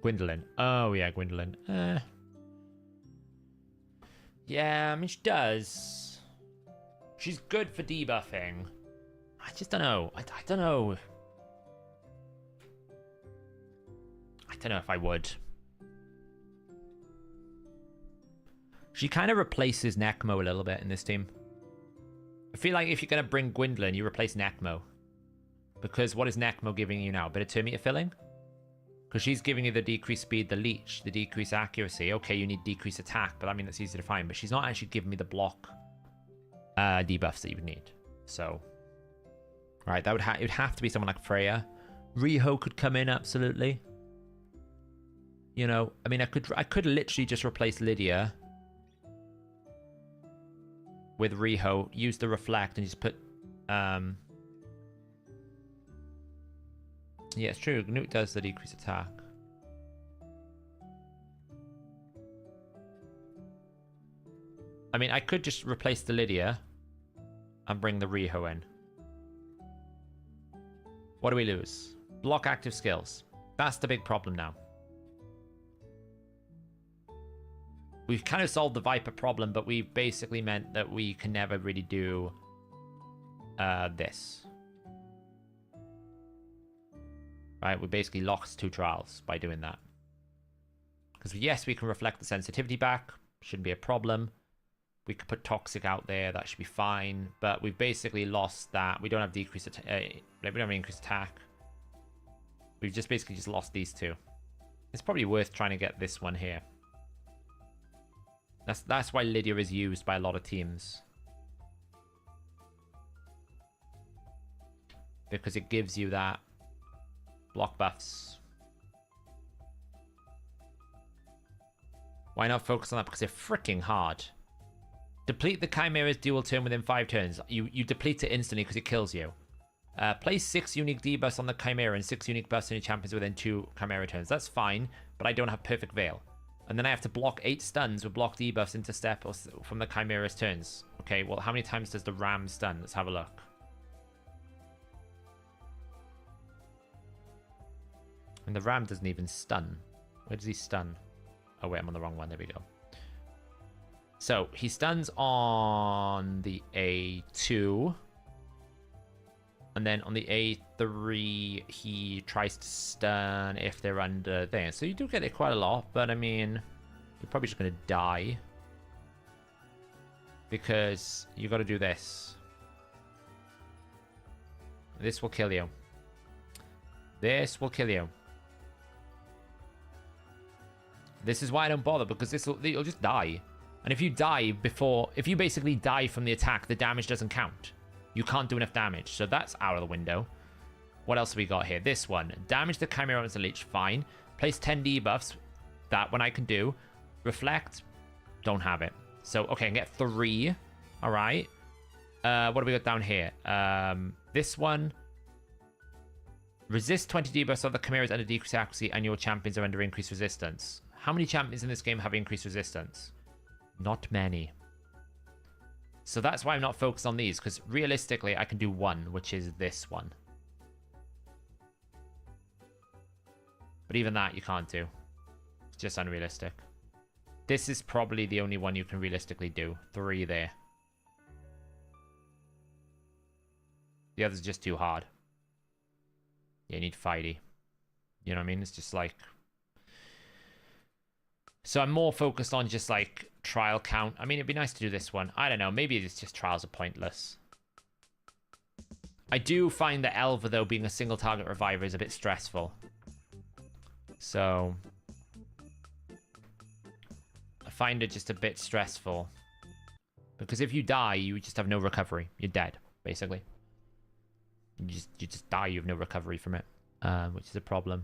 Gwendolyn. Oh, yeah, Gwendolyn. Yeah, I mean, she does. She's good for debuffing. I just don't know. I don't know. I don't know if I would. She kind of replaces Necmo a little bit in this team. I feel like if you're going to bring Gwendolyn, you replace Necmo. Because what is Necmo giving you now? A bit of turn meter filling? Because she's giving you the decreased speed, the leech, the decreased accuracy. Okay, you need decreased attack, but I mean, that's easy to find. But she's not actually giving me the block debuffs that you would need. So, right, that would it would have to be someone like Freya. Riho could come in, absolutely. You know, I mean, I could literally just replace Lydia with Riho, use the reflect, and just put yeah, it's true. Nuke does the decreased attack. I mean, I could just replace the Lydia and bring the Riho in. What do we lose? Block active skills. That's the big problem now. We've kind of solved the Viper problem, but we basically meant that we can never really do this. Right, we basically lost 2 trials by doing that. Because yes, we can reflect the sensitivity back. Shouldn't be a problem. We could put toxic out there. That should be fine. But we've basically lost that. We don't have decreased we don't have increased attack. We've just basically just lost these 2. It's probably worth trying to get this one here. That's why Lydia is used by a lot of teams. Because it gives you that block buffs. Why not focus on that? Because they're freaking hard. Deplete the Chimera's dual turn within 5 turns. You deplete it instantly because it kills you. Place 6 unique debuffs on the Chimera and 6 unique buffs on your champions within 2 Chimera turns. That's fine, but I don't have Perfect Veil. And then I have to block 8 stuns with block debuffs into step or from the Chimera's turns. Okay, well, how many times does the Ram stun? Let's have a look. And the Ram doesn't even stun. Where does he stun? Oh, wait, I'm on the wrong one. There we go. So, he stuns on the A2. And then on the A3, he tries to stun if they're under there. So you do get it quite a lot, but I mean, you're probably just going to die. Because you got to do this. This will kill you. This will kill you. This is why I don't bother, because you'll just die. And if you die before, if you basically die from the attack, the damage doesn't count. You can't do enough damage, so that's out of the window. What else have we got here? This one. Damage the Chimera and Leech, fine. Place 10 debuffs, that one I can do. Reflect, don't have it. So, okay, I can get 3. Alright. What do we got down here? This one. Resist 20 debuffs of the Chimera's under decreased accuracy and your champions are under increased resistance. How many champions in this game have increased resistance? Not many. So that's why I'm not focused on these, because realistically I can do one, which is this one. But even that you can't do. It's just unrealistic. This is probably the only one you can realistically do. 3 there. The others are just too hard. Yeah, you need Fighty. You know what I mean? It's just like... So I'm more focused on just like trial count. I mean, it'd be nice to do this one. I don't know. Maybe it's just trials are pointless. I do find that Elva, though, being a single target reviver is a bit stressful. So I find it just a bit stressful. Because if you die, you just have no recovery. You're dead, basically. You just die, you have no recovery from it. Which is a problem.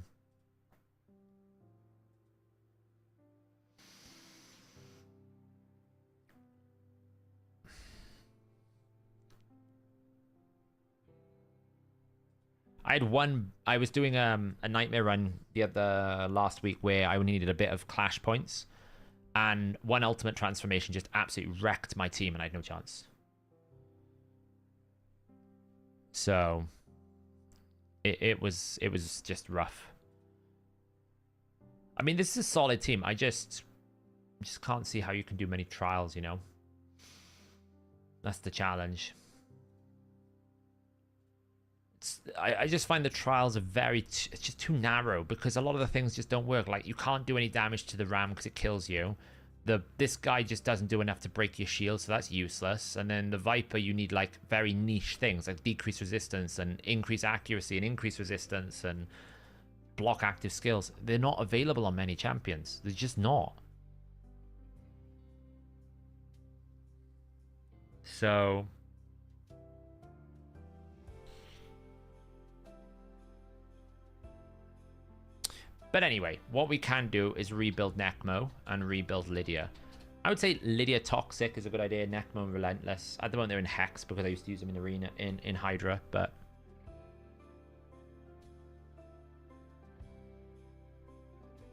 I was doing a nightmare run the other last week where I only needed a bit of clash points, and one ultimate transformation just absolutely wrecked my team, and I had no chance. So it was just rough. I mean, this is a solid team. I just can't see how you can do many trials, you know? That's the challenge. I just find the trials are it's just too narrow, because a lot of the things just don't work. Like, you can't do any damage to the ram because it kills you. This guy just doesn't do enough to break your shield, so that's useless. And then the Viper, you need like very niche things like decrease resistance and increase accuracy and increase resistance and block active skills. They're not available on many champions. They're just not. So but anyway, what we can do is rebuild Necmo and rebuild Lydia. I would say Lydia Toxic is a good idea. Necmo and Relentless. At the moment they're in Hex because I used to use them in Arena in Hydra, but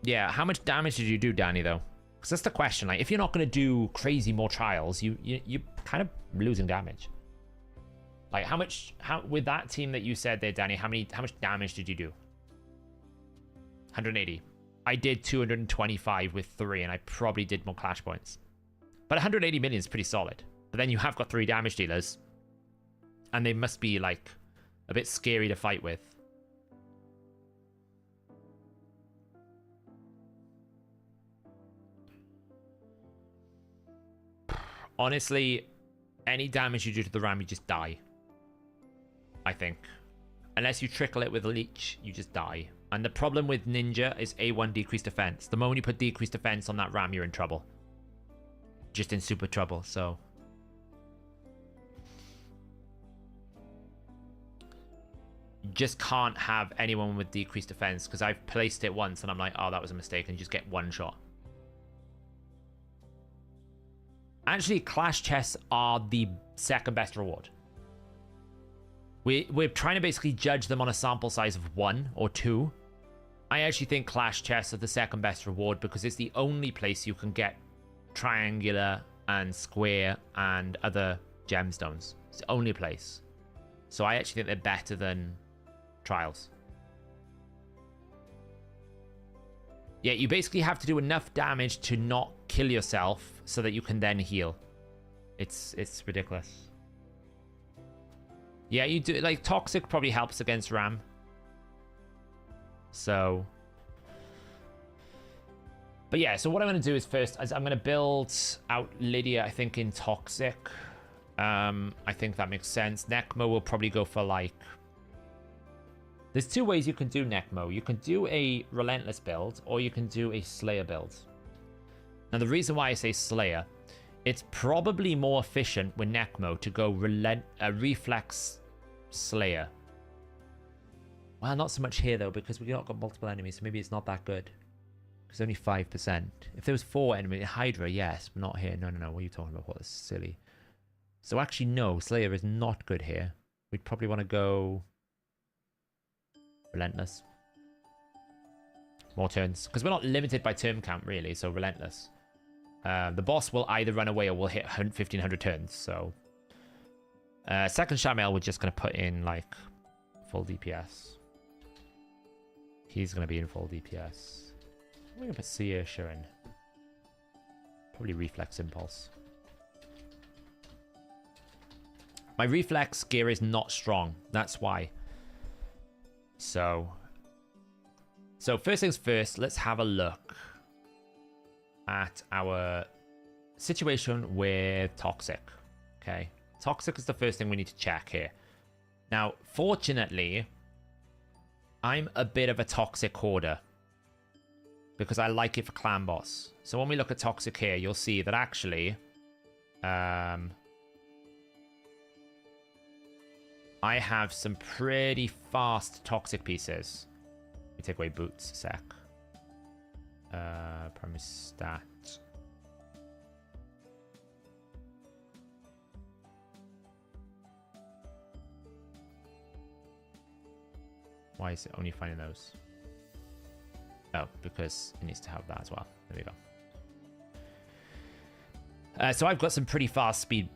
yeah, how much damage did you do, Danny, though? Because that's the question. Like, if you're not going to do crazy more trials, you're kind of losing damage. Like, how with that team that you said there, Danny, how much damage did you do? 180. I did 225 with 3, and I probably did more clash points. But 180 million is pretty solid. But then you have got 3 damage dealers, and they must be like a bit scary to fight with. Honestly, any damage you do to the ram, you just die. I think. Unless you trickle it with a leech, you just die. And the problem with Ninja is A1 decreased defense. The moment you put decreased defense on that ram, you're in trouble. Just in super trouble, so. You just can't have anyone with decreased defense, because I've placed it once and I'm like, oh, that was a mistake, and you just get one shot. Actually, clash chests are the second best reward. We're trying to basically judge them on a sample size of 1 or 2. I actually think clash chests are the second best reward because it's the only place you can get triangular and square and other gemstones. It's the only place. So I actually think they're better than trials. Yeah, you basically have to do enough damage to not kill yourself so that you can then heal. It's ridiculous. Yeah, you do, like, Toxic probably helps against Ram. So. But yeah, so what I'm going to do is first, I'm going to build out Lydia, I think, in Toxic. I think that makes sense. Necmo will probably go for, like... There's 2 ways you can do Necmo. You can do a Relentless build, or you can do a Slayer build. Now, the reason why I say Slayer... It's probably more efficient with Necmo to go Reflex Slayer. Well, not so much here, though, because we've not got multiple enemies, so maybe it's not that good. Because only 5%. If there was 4 enemies, Hydra, yes, but not here. No. What are you talking about? What is silly? So actually, no, Slayer is not good here. We'd probably want to go Relentless. More turns. Because we're not limited by turn count, really, so Relentless. The boss will either run away or will hit 1500 turns, so... second Shamel, we're just going to put in, like, full DPS. He's going to be in full DPS. I'm going to put Searsha in. Probably Reflex Impulse. My Reflex gear is not strong. That's why. So first things first, let's have a look at our situation with Toxic. Okay, Toxic is the first thing we need to check here. Now, fortunately, I'm a bit of a Toxic hoarder because I like it for clan boss. So when we look at Toxic here, you'll see that actually I have some pretty fast Toxic pieces. Let me take away boots a sec. Primary stat. Why is it only finding those? Oh, because it needs to have that as well. There we go. So I've got some pretty fast speed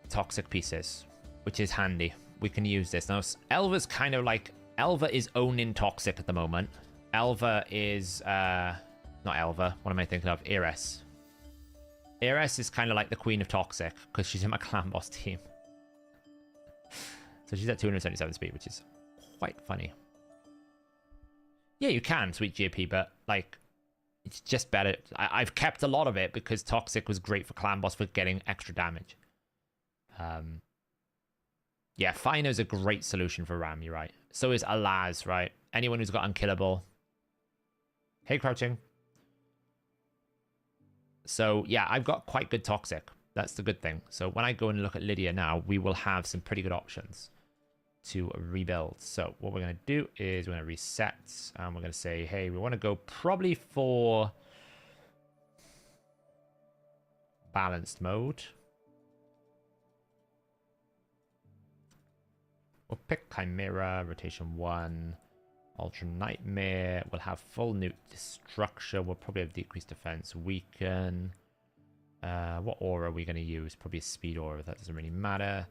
toxic pieces, which is handy. We can use this. Now, Elva's kind of like... Elva is owning toxic at the moment. Elva is... not Elva. What am I thinking of? Eris. Eris is kind of like the queen of toxic because she's in my clan boss team. So she's at 277 speed, which is quite funny. Yeah, you can, sweet GP, but like, it's just better. I've kept a lot of it because toxic was great for clan boss for getting extra damage. Yeah, Fino's a great solution for Ram, you're right. So is Alaz, right? Anyone who's got unkillable. Hey, crouching. So yeah, I've got quite good toxic. That's the good thing. So when I go and look at Lydia now, we will have some pretty good options to rebuild. So what we're going to do is we're going to reset. And we're going to say, hey, we want to go probably for balanced mode. We'll pick Chimera, rotation 1, Ultra Nightmare. We'll have full nuke destruction. We'll probably have decreased defense, weaken. What aura are we going to use? Probably a speed aura. That doesn't really matter.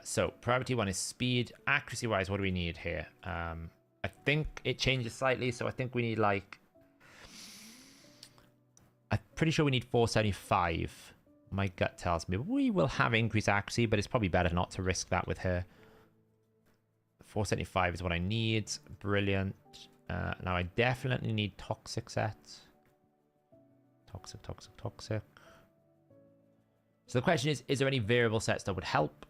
So priority 1 is speed. Accuracy wise, what do we need here? I think it changes slightly. So I think we need like... I'm pretty sure we need 475. My gut tells me we will have increased accuracy, but it's probably better not to risk that with her. 475 is what I need. Brilliant. Now I definitely need toxic set. Toxic. So the question is there any variable sets that would help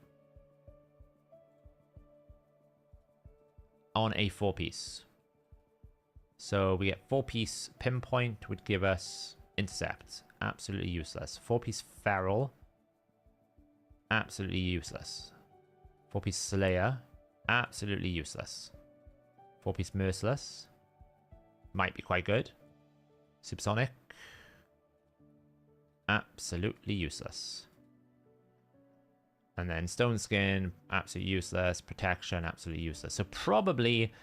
on a 4-piece? So we get 4-piece pinpoint would give us intercept. Absolutely useless. 4-piece feral. Absolutely useless. 4-piece slayer. Absolutely useless. 4-piece merciless. Might be quite good. Supersonic. Absolutely useless. And then stone skin, absolutely useless. Protection, absolutely useless. So probably,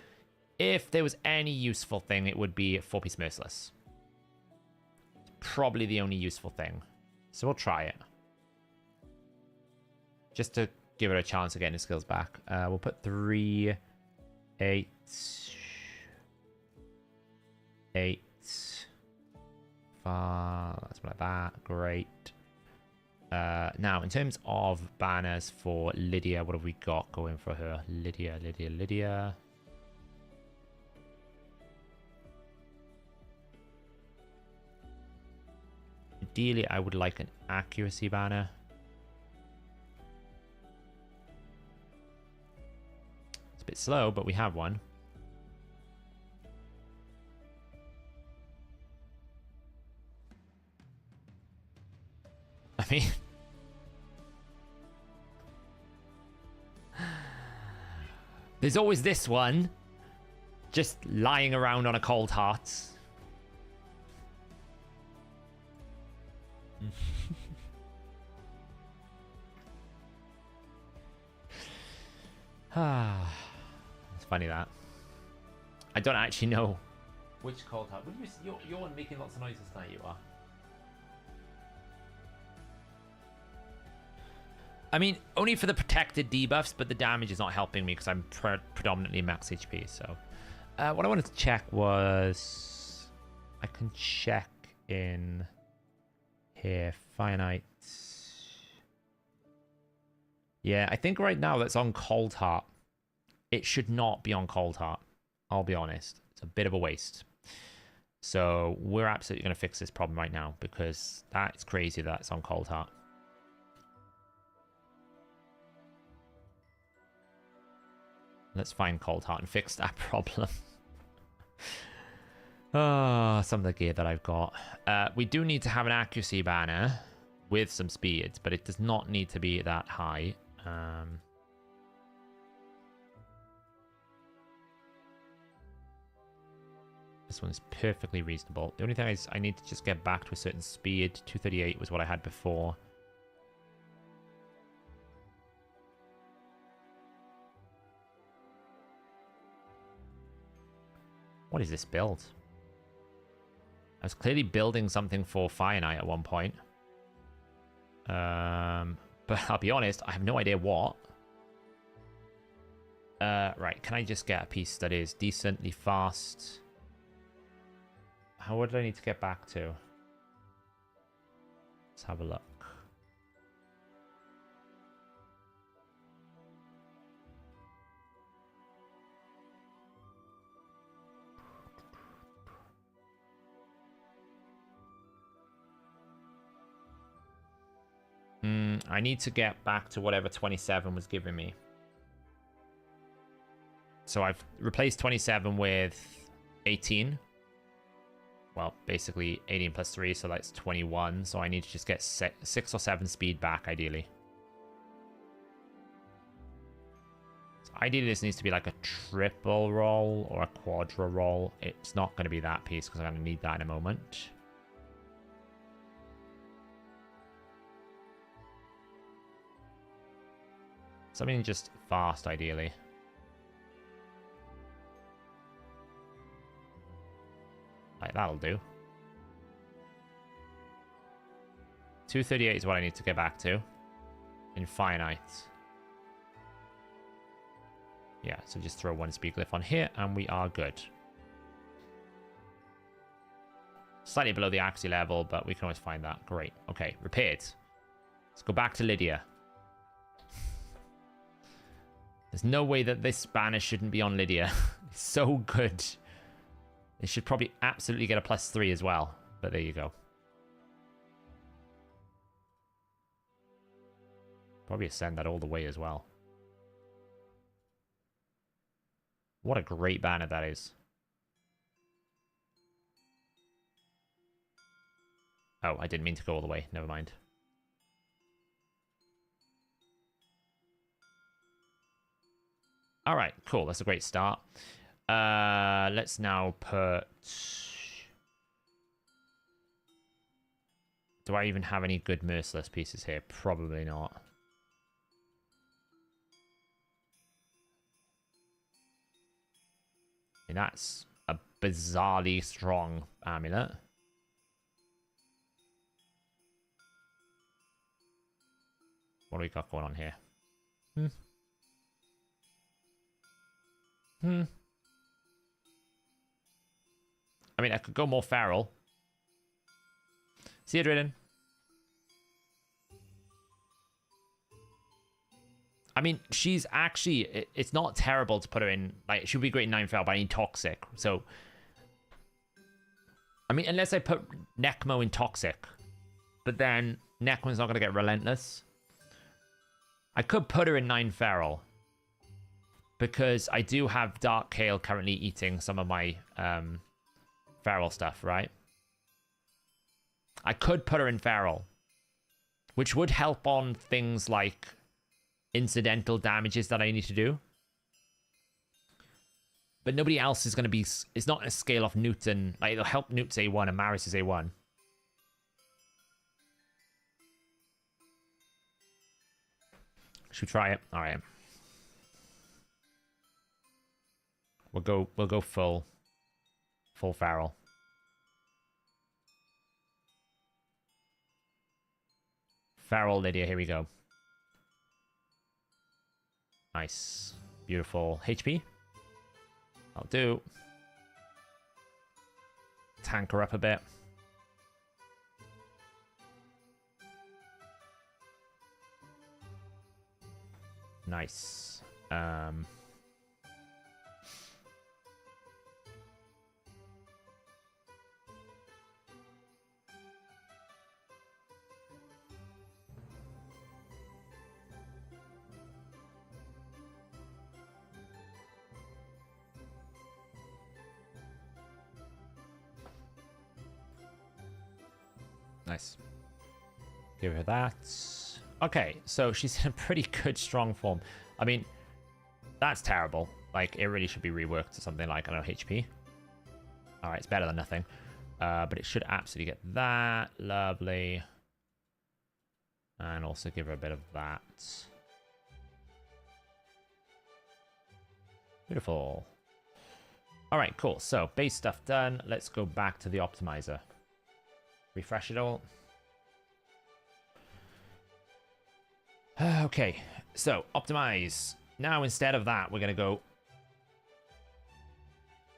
if there was any useful thing, it would be 4-piece merciless. Probably the only useful thing. So we'll try it. Just to give it a chance of getting his skills back. We'll put 3, 8, 8, 5. That's like that. Great. Now, in terms of banners for Lydia, what have we got going for her? Lydia. Ideally, I would like an accuracy banner. It's a bit slow, but we have one. I mean... there's always this one. Just lying around on a cold heart. It's funny that. I don't actually know which cold heart. You're one making lots of noises tonight, you are. I mean, only for the protected debuffs, but the damage is not helping me because I'm predominantly max HP. So, what I wanted to check was... I can check in here. Finite. Yeah, I think right now that's on Cold Heart. It should not be on Cold Heart. I'll be honest. It's a bit of a waste. So, we're absolutely going to fix this problem right now because that's crazy that it's on Cold Heart. Let's find Cold Heart and fix that problem. Some of the gear that I've got. We do need to have an accuracy banner with some speed, but it does not need to be that high. This one is perfectly reasonable. The only thing is I need to just get back to a certain speed. 238 was what I had before. What is this build? I was clearly building something for Fire Knight at one point. But I'll be honest, I have no idea what. Right, can I just get a piece that is decently fast? How would I need to get back to? Let's have a look. I need to get back to whatever 27 was giving me. So I've replaced 27 with 18. Well, basically 18 plus 3, so that's 21. So I need to just get 6 or 7 speed back, ideally. So ideally, this needs to be like a triple roll or a quadra roll. It's not going to be that piece because I'm going to need that in a moment. Something just fast, ideally. Like, that'll do. 238 is what I need to get back to. Infinite. Yeah, so just throw one speed glyph on here, and we are good. Slightly below the axi level, but we can always find that. Great. Okay, repaired. Let's go back to Lydia. There's no way that this banner shouldn't be on Lydia. It's so good. It should probably absolutely get a +3 as well. But there you go. Probably ascend that all the way as well. What a great banner that is. Oh, I didn't mean to go all the way. Never mind. All right, cool. That's a great start. Let's now put... Do I even have any good merciless pieces here? Probably not. I mean, that's a bizarrely strong amulet. What do we got going on here? I mean, I could go more feral. See you, Driden. I mean, she's actually... It's not terrible to put her in... Like, she'll be great in 9 feral, but I need Toxic. So... I mean, unless I put Necmo in Toxic. But then Necmo's not going to get Relentless. I could put her in 9 feral. Because I do have Dark Kale currently eating some of my feral stuff, right? I could put her in feral. Which would help on things like incidental damages that I need to do. But nobody else is going to be... It's not a scale of Newton. Like, it'll help Newt's A1 and Maris is A1. Should we try it? All right. We'll go full feral. Feral Lydia, here we go. Nice. Beautiful. HP? I'll do. Tank her up a bit. Nice. Nice. Give her that. Okay, so she's in a pretty good strong form. I mean, that's terrible. Like, it really should be reworked to something like, I don't know, HP. Alright, it's better than nothing. But it should absolutely get that. Lovely. And also give her a bit of that. Beautiful. All right, cool. So base stuff done. Let's go back to the optimizer. Refresh it all. Okay, so optimize. Now instead of that, we're going to go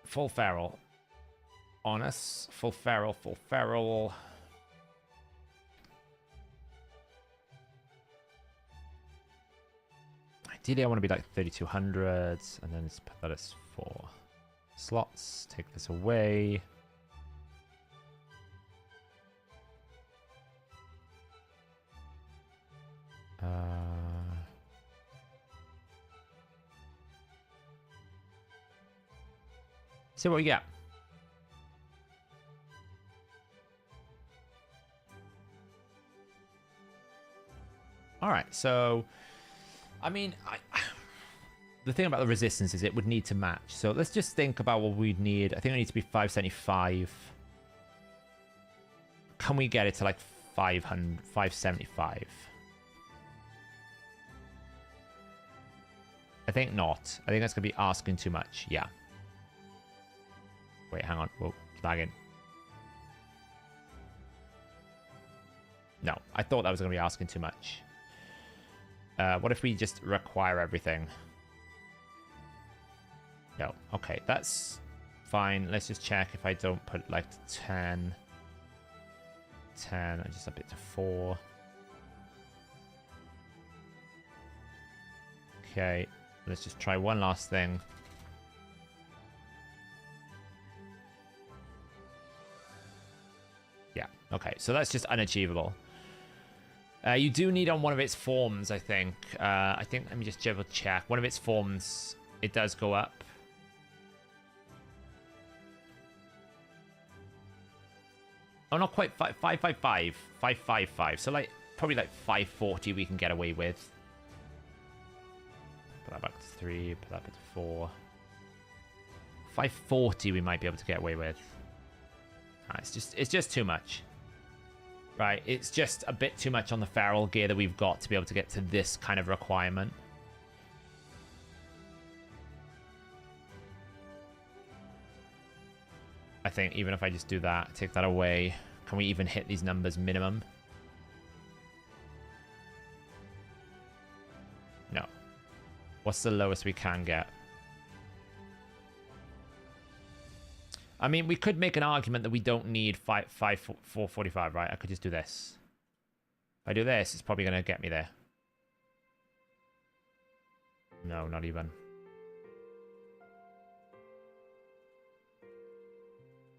full feral on us. Full feral, full feral. Ideally, I want to be like 3200s, and then let's put that as 4 slots. Take this away. See what we get. All right, so I mean, the thing about the resistance is it would need to match. So let's just think about what we'd need. I think it needs to be 575. Can we get it to like 500, 575? I think not. I think that's going to be asking too much. Yeah. Wait, hang on. Whoa, it's lagging. No, I thought that was going to be asking too much. What if we just require everything? No. Okay, that's fine. Let's just check if I don't put like 10. 10, I just up it to 4. Okay, let's just try one last thing. Yeah, okay, so that's just unachievable. You do need on one of its forms, I think. Let me just double check. One of its forms, it does go up. Oh, not quite 555. 555. So like probably like 540 we can get away with. Put that back to 3. Put that back to 4. 540 we might be able to get away with. It's just too much. Right, it's just a bit too much on the feral gear that we've got to be able to get to this kind of requirement. I think even if I just do that, take that away, can we even hit these numbers minimum? No. What's the lowest we can get? I mean, we could make an argument that we don't need 445, right? I could just do this. If I do this, it's probably going to get me there. No, not even.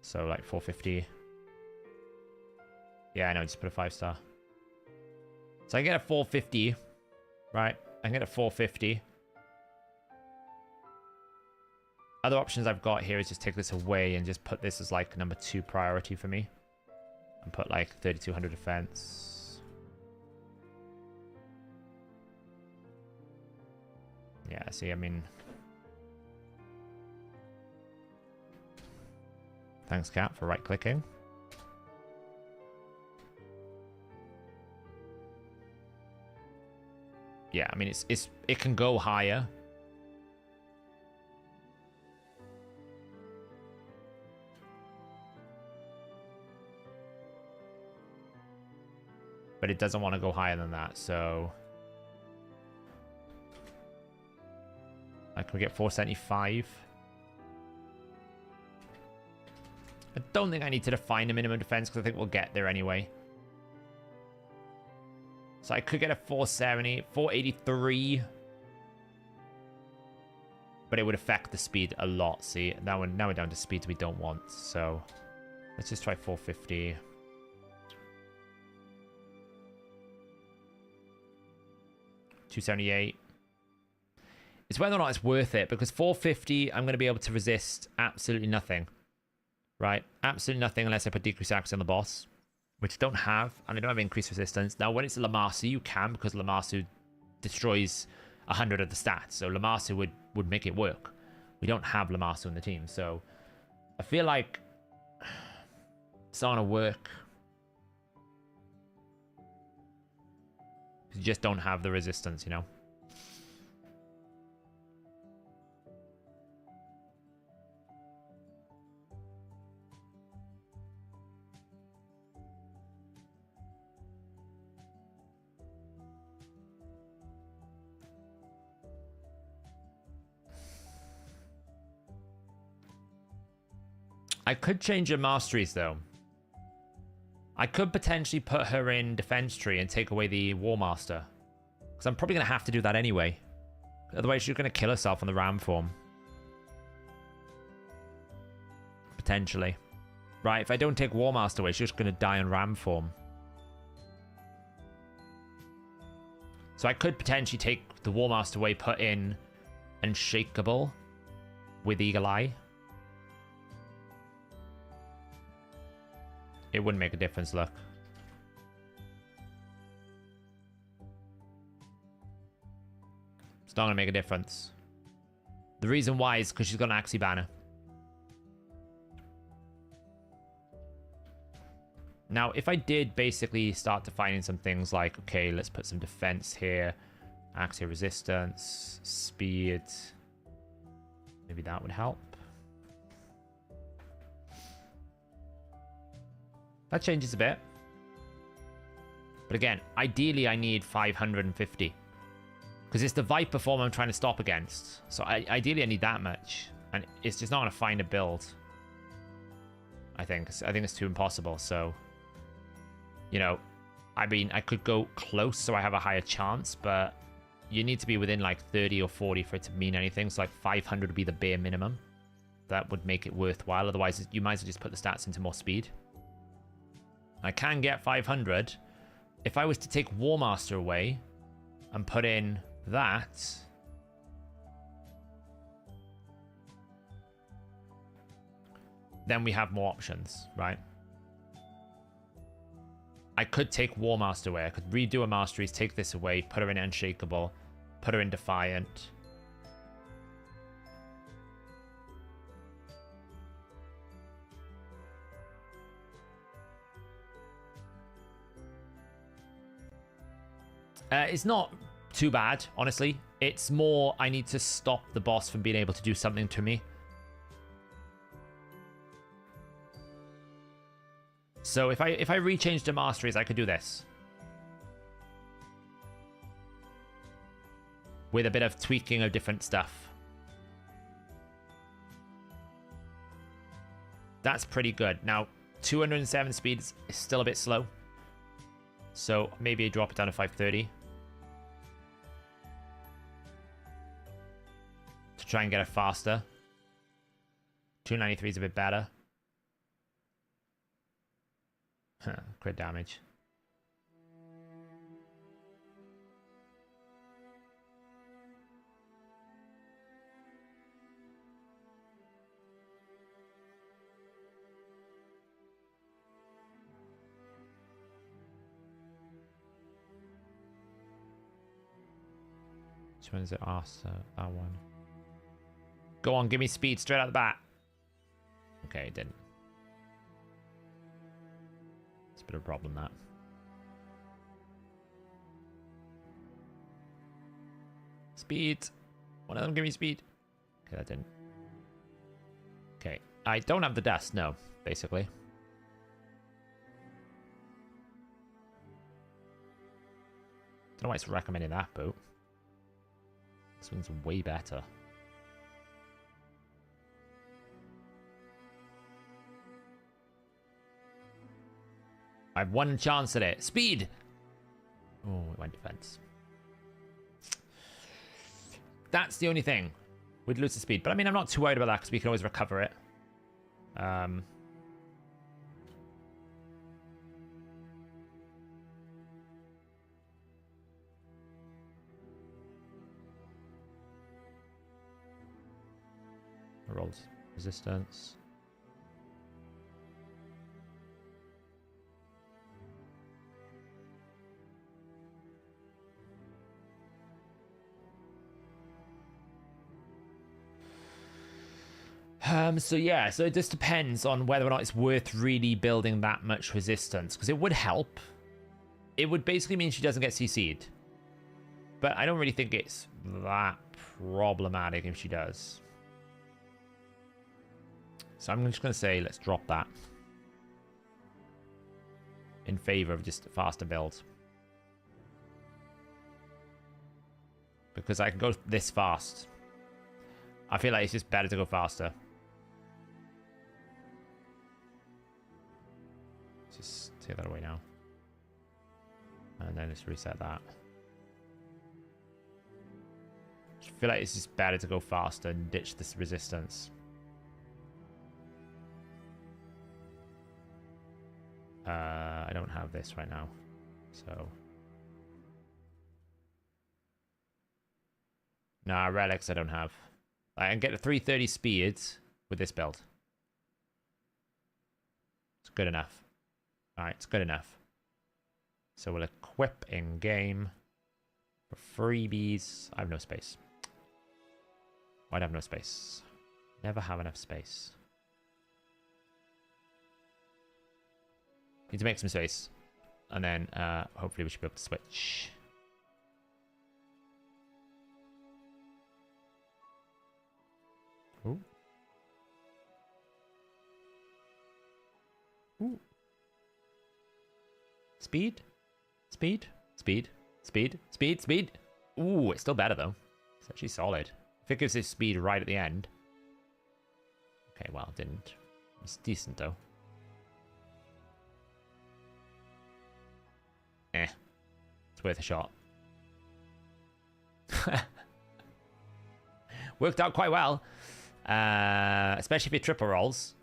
So, like, 450. Yeah, I know, just put a 5-star. So I get a 450, right? I can get a 450. Other options I've got here is just take this away and just put this as like number 2 priority for me. And put like 3200 defense. Yeah, see, I mean... Thanks, Cat, for right-clicking. Yeah, I mean, it can go higher. But it doesn't want to go higher than that, so... Can we get 475? I don't think I need to define a minimum defense, because I think we'll get there anyway. So I could get a 470, 483. But it would affect the speed a lot, see? Now we're down to speeds we don't want, so... Let's just try 450. $278. It's whether or not it's worth it, because 450, I'm going to be able to resist absolutely nothing. Right? Absolutely nothing unless I put decreased accuracy on the boss, which I don't have, and I don't have increased resistance. Now, when it's Lamasu, you can, because Lamasu destroys 100 of the stats, so Lamasu would make it work. We don't have Lamasu in the team, so I feel like it's not going to work. You just don't have the resistance, you know? I could change her masteries, though. I could potentially put her in defense tree and take away the War Master. Because I'm probably going to have to do that anyway. Otherwise, she's going to kill herself on the ram form. Potentially. Right, if I don't take War Master away, she's just going to die in ram form. So I could potentially take the War Master away, put in Unshakable with Eagle Eye. It wouldn't make a difference, look. It's not going to make a difference. The reason why is because she's got an Axie Banner. Now, if I did basically start defining some things like, okay, let's put some defense here, Axie resistance, speed, maybe that would help. That changes a bit. But again, ideally I need 550. Because it's the Viper form I'm trying to stop against. So ideally I need that much. And it's just not going to find a build. I think it's too impossible. So, you know, I mean, I could go close so I have a higher chance. But you need to be within like 30 or 40 for it to mean anything. So like 500 would be the bare minimum. That would make it worthwhile. Otherwise, you might as well just put the stats into more speed. I can get 500. If I was to take War Master away and put in that, then we have more options, right? I could take War Master away. I could redo a Masteries, take this away, put her in Unshakable, put her in Defiant. It's not too bad, honestly. It's more I need to stop the boss from being able to do something to me. So if I rechange the Masteries, I could do this. With a bit of tweaking of different stuff. That's pretty good. Now, 207 speed is still a bit slow. So maybe I drop it down to 530. To try and get it faster. 293 is a bit better. Crit damage. Which one is it? Oh, so that one. Go on, give me speed straight out the bat. Okay, it didn't. It's a bit of a problem, that. Speed. One of them give me speed. Okay, that didn't. Okay, I don't have the dust, no, basically. Don't know why it's recommending that boot. This one's way better. I have one chance at it. Speed! Oh, it went defense. That's the only thing. We'd lose the speed. But I mean, I'm not too worried about that because we can always recover it. Rolled resistance. So yeah, so it just depends on whether or not it's worth really building that much resistance, because it would help. It would basically mean she doesn't get CC'd. But I don't really think it's that problematic if she does. So I'm just going to say let's drop that. In favor of just a faster build. Because I can go this fast. I feel like it's just better to go faster. Just take that away now. And then let's reset that. I feel like it's just better to go faster and ditch this resistance. I don't have this right now, so... Nah, relics I don't have. I can get a 330 speed with this build. It's good enough. Alright, it's good enough. So we'll equip in game for freebies. I have no space. Why'd I have no space? Never have enough space. Need to make some space. And then hopefully we should be able to switch. Ooh. Ooh. Speed? Speed? Speed? Speed? Speed? Speed? Ooh, it's still better though. It's actually solid. If it gives this speed right at the end. Okay, well, it didn't. It's decent though. Eh. It's worth a shot. Worked out quite well. Especially if you triple rolls.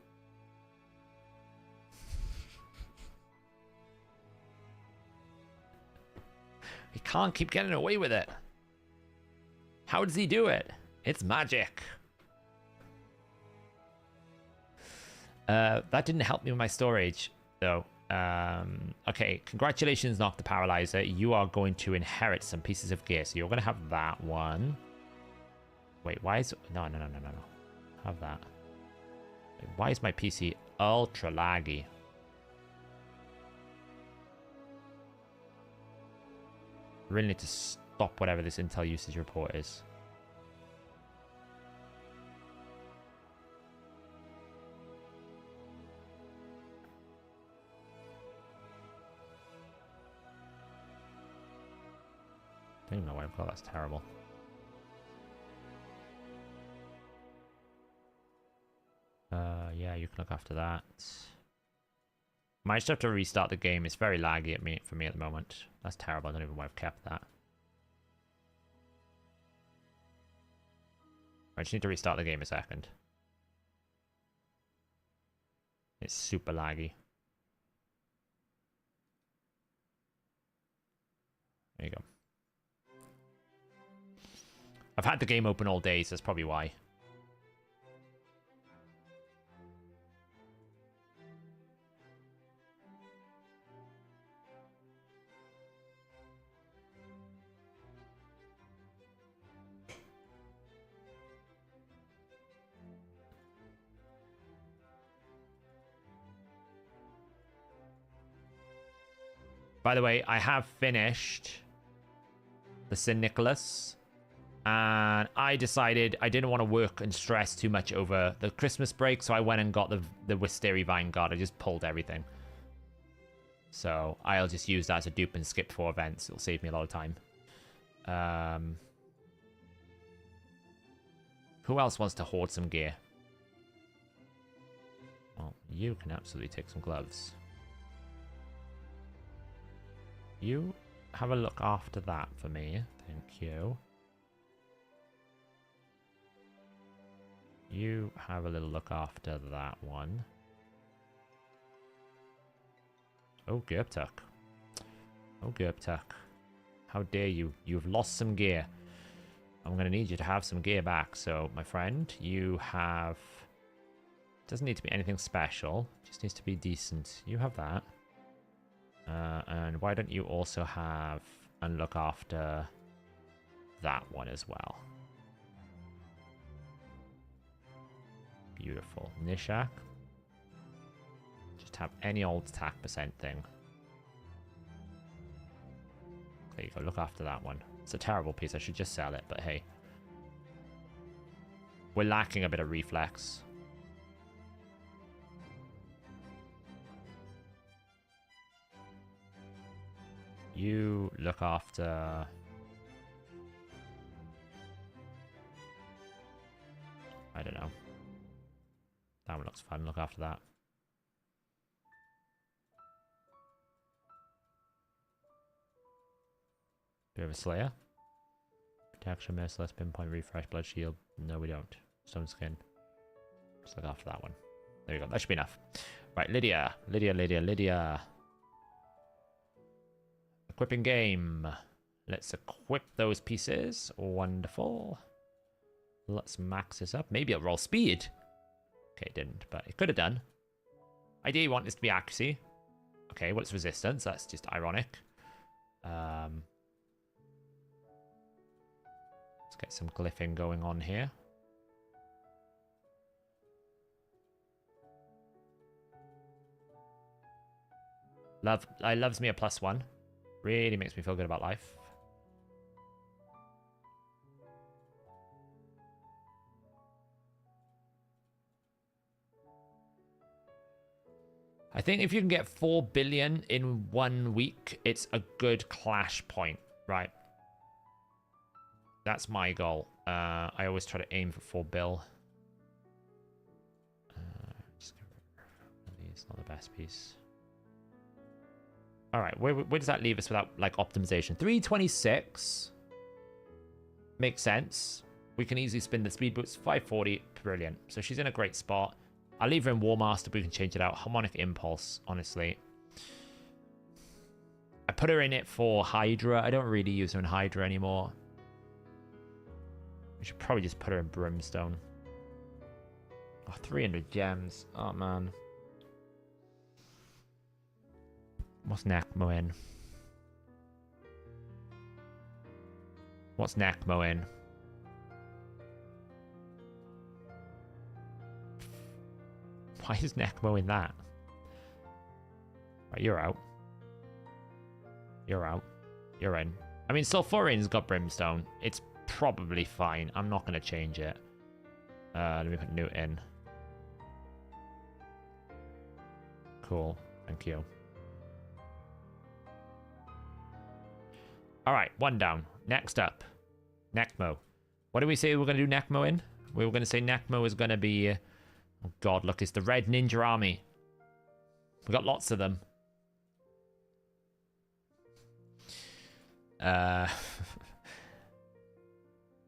He can't keep getting away with it. How does he do it? It's magic. That didn't help me with my storage, though. Okay, congratulations, Knock the Paralyzer. You are going to inherit some pieces of gear. So you're going to have that one. Wait, why is... No. Have that. Wait, why is my PC ultra laggy? I really need to stop whatever this Intel usage report is. I don't even know why I've got that's terrible. Yeah, you can look after that. Might just have to restart the game. It's very laggy for me at the moment. That's terrible. I don't even know why I've kept that. I just need to restart the game a second. It's super laggy. There you go. I've had the game open all day, so that's probably why. By the way, I have finished the St. Nicholas, and I decided I didn't want to work and stress too much over the Christmas break, so I went and got the Wisteria Vanguard. I just pulled everything. So I'll just use that as a dupe and skip 4 events. It'll save me a lot of time. Who else wants to hoard some gear? Well, you can absolutely take some gloves. You have a look after that for me. Thank you. You have a little look after that one. Oh, Gerptuck. Oh, Gerptuck. How dare you. You've lost some gear. I'm going to need you to have some gear back. So, my friend, you have... Doesn't need to be anything special. Just needs to be decent. You have that. And why don't you also have and look after that one as well? Beautiful. Nishak. Just have any old attack percent thing. There you go. Look after that one. It's a terrible piece. I should just sell it, but hey. We're lacking a bit of reflex. You look after... I don't know. That one looks fun. Look after that. Do we have a Slayer? Protection, Merciless, Pinpoint, Refresh, Blood Shield. No, we don't. Stone Skin. Just look after that one. There you go. That should be enough. Right, Lydia. Lydia. Equipping game. Let's equip those pieces. Wonderful. Let's max this up. Maybe it'll roll speed. Okay, it didn't, but it could have done. Ideally, you want this to be accuracy. Okay, well, it's resistance. That's just ironic. Let's get some glyphing going on here. Loves me a +1. Really makes me feel good about life. I think if you can get 4 billion in 1 week, it's a good clash point, right? That's my goal. I always try to aim for 4 bill. It's not the best piece. All right, where does that leave us without like optimization? 326 makes sense. We can easily spin the speed boots. 540, brilliant. So she's in a great spot. I'll leave her in War Master, but we can change it out. Harmonic Impulse, honestly. I put her in it for Hydra. I don't really use her in Hydra anymore. We should probably just put her in Brimstone. Oh, 300 gems. Oh, man. What's Necmo in? What's Necmo in? Why is Necmo in that? Right, you're out. You're out. You're in. I mean, Sulfurian's got Brimstone. It's probably fine. I'm not going to change it. Let me put Newt in. Cool. Thank you. All right, one down. Next up, Necmo. What did we say we were going to do Necmo in? We were going to say Necmo is going to be... oh, God, look, it's the Red Ninja Army. We got lots of them.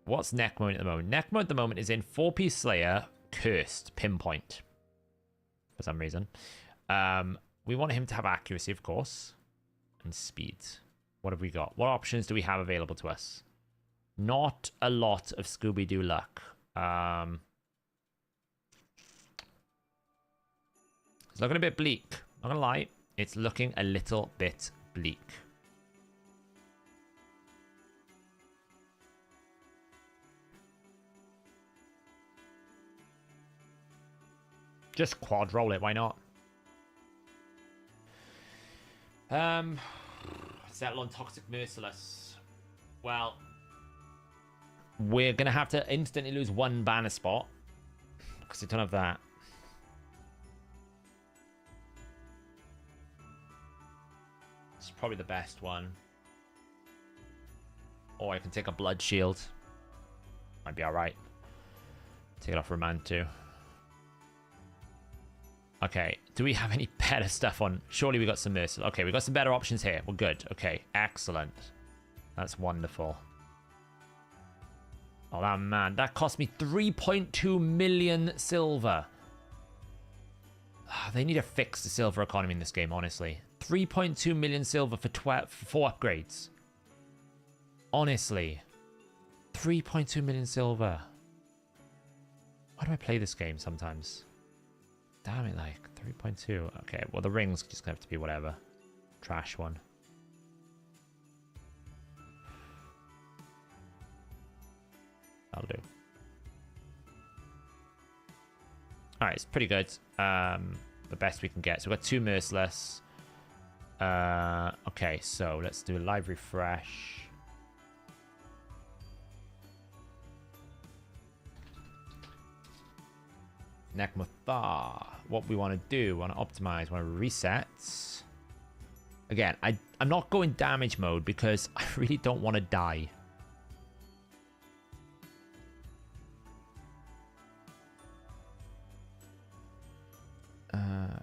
What's Necmo in at the moment? Necmo at the moment is in 4-piece Slayer, Cursed, Pinpoint. For some reason. We want him to have accuracy, of course. And speed. What have we got? What options do we have available to us? Not a lot of Scooby-Doo luck. It's looking a bit bleak. Not gonna lie. It's looking a little bit bleak. Just quad roll it, why not? Settle on Toxic Merciless. Well, we're gonna have to instantly lose 1 banner spot because we don't have that. It's probably the best one. Or I can take a Blood Shield. Might be alright. Take it off Remand too. Okay, do we have any better stuff on? Surely we got some Merciless. Okay, we got some better options here. We're good. Okay, excellent. That's wonderful. Oh, man, that cost me 3.2 million silver. They need to fix the silver economy in this game, honestly. 3.2 million silver for 4 upgrades. Honestly. 3.2 million silver. Why do I play this game sometimes? Damn it, like 3.2. Okay, well the rings just gonna have to be whatever. Trash one. That'll do. Alright, it's pretty good. The best we can get. So we've got 2 Merciless. Okay, so let's do a live refresh. Nekmuthar. What we want to do, want to optimize, want to reset. Again, I'm not going damage mode because I really don't want to die.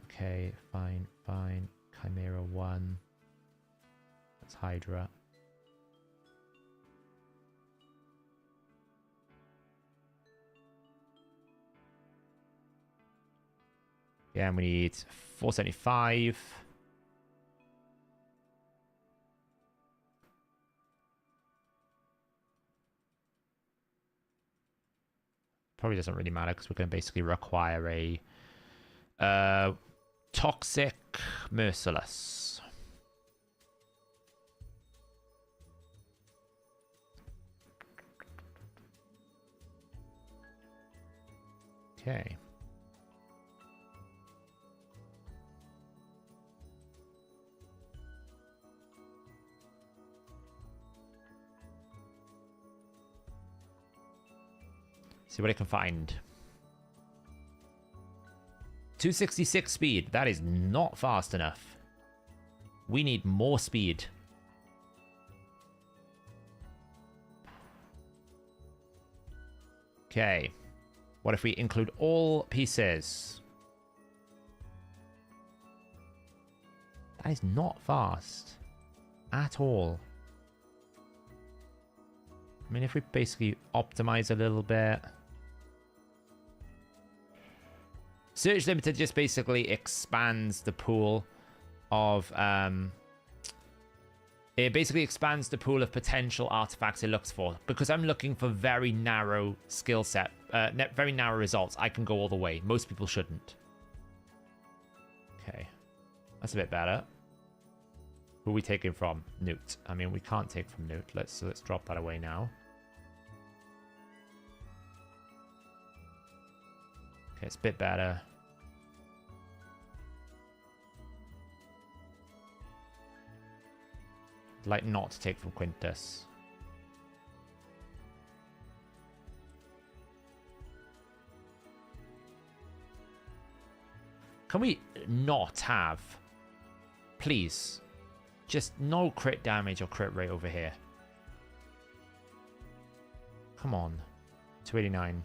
Okay, fine. Chimera 1. That's Hydra. Again, we need 475. Probably doesn't really matter because we're going to basically require a toxic merciless. Okay. See what I can find. 266 speed. That is not fast enough. We need more speed. Okay. What if we include all pieces? That is not fast. At all. I mean, if we basically optimize a little bit. Search Limited just basically expands the pool of... it basically expands the pool of potential artifacts it looks for. Because I'm looking for very narrow skill set, very narrow results, I can go all the way. Most people shouldn't. Okay. That's a bit better. Who are we taking from? Newt. I mean, we can't take from Newt. Let's drop that away now. Okay, it's a bit better. I'd like not to take from Quintus. Can we not have, please, just no crit damage or crit rate over here? Come on. 289.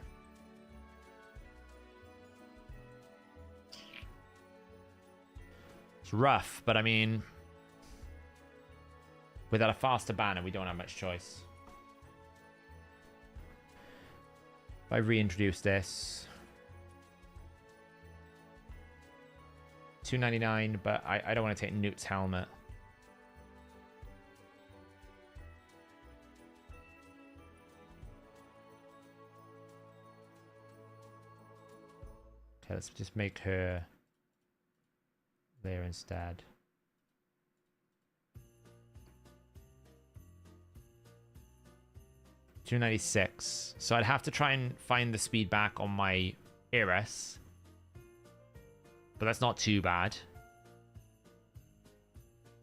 It's rough, but I mean, without a faster banner, we don't have much choice. If I reintroduce this, 299, but I don't want to take Newt's helmet. Okay, let's just make her there instead. $296. So I'd have to try and find the speed back on my Eris. But that's not too bad.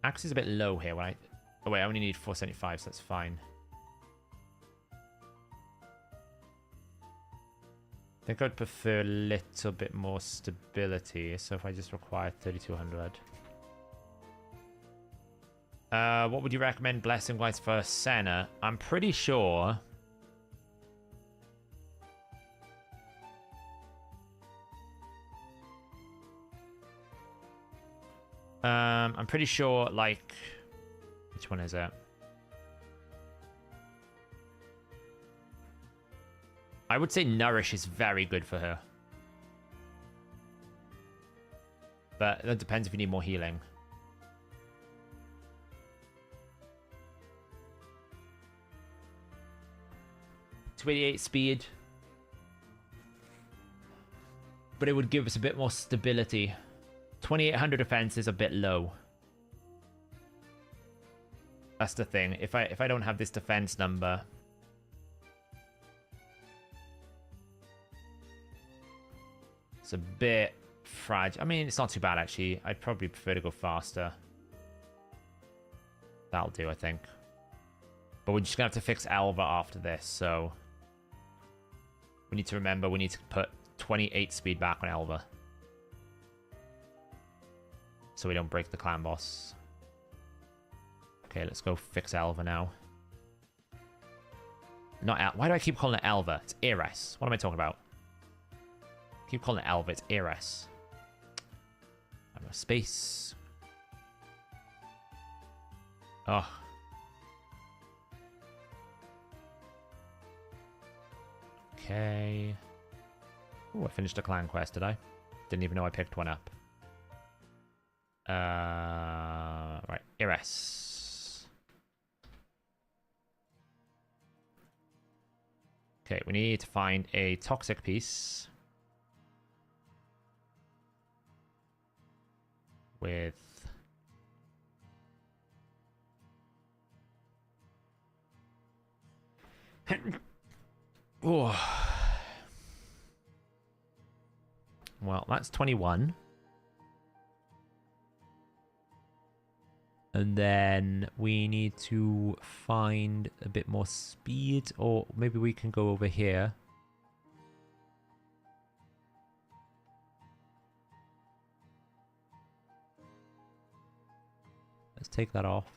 Axe is a bit low here. When oh wait, I only need 475, so that's fine. I think I'd prefer a little bit more stability. So if I just require 3200. What would you recommend blessing-wise for Senna? I'm pretty sure... I'm pretty sure, like... Which one is it? I would say Nourish is very good for her. But that depends if you need more healing. .28 speed. But it would give us a bit more stability. 2800 defense is a bit low. That's the thing. If I don't have this defense number, it's a bit fragile. I mean, it's not too bad actually. I'd probably prefer to go faster. That'll do, I think. But we're just gonna have to fix Elva after this, so we need to remember we need to put 28 speed back on Elva. So we don't break the clan boss. Okay, let's go fix Elva now. Not El. Why do I keep calling it Elva? It's Eris. What am I talking about? Keep calling it Elva. It's Eris. I have no space. Oh. Okay. Oh, I finished a clan quest, did I? Didn't even know I picked one up. Right, Iris. Okay, we need to find a toxic piece with oh. Well, that's 21. And then we need to find a bit more speed, or maybe we can go over here. Let's take that off.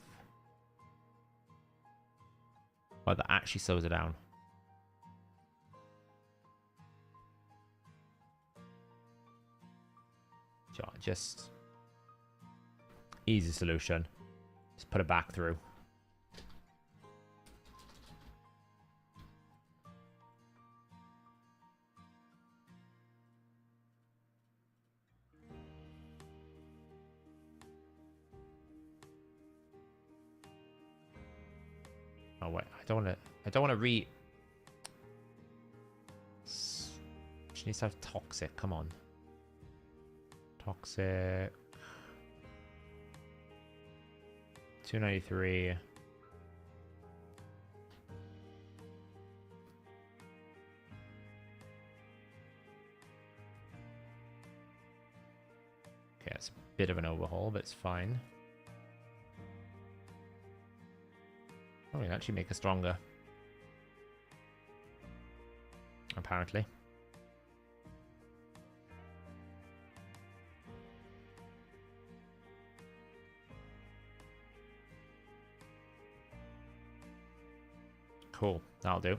Oh, that actually slows it down. Just easy solution. Just put it back through. Oh wait, I don't want to re. She needs to have toxic. Come on. Toxic. 293. Okay, it's a bit of an overhaul, but it's fine. Oh, we can actually make her stronger. Apparently. Cool, that'll do.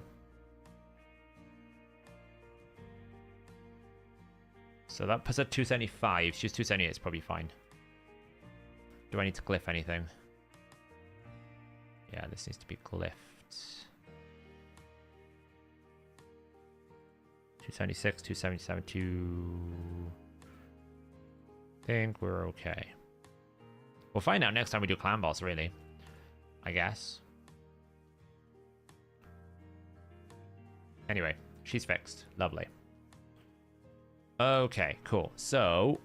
So that puts her 275. She's 278, it's probably fine. Do I need to glyph anything? Yeah, this needs to be glyphed. 276, 277, 2... think we're okay. We'll find out next time we do clan boss, really. I guess. Anyway, she's fixed. Lovely. Okay, cool. So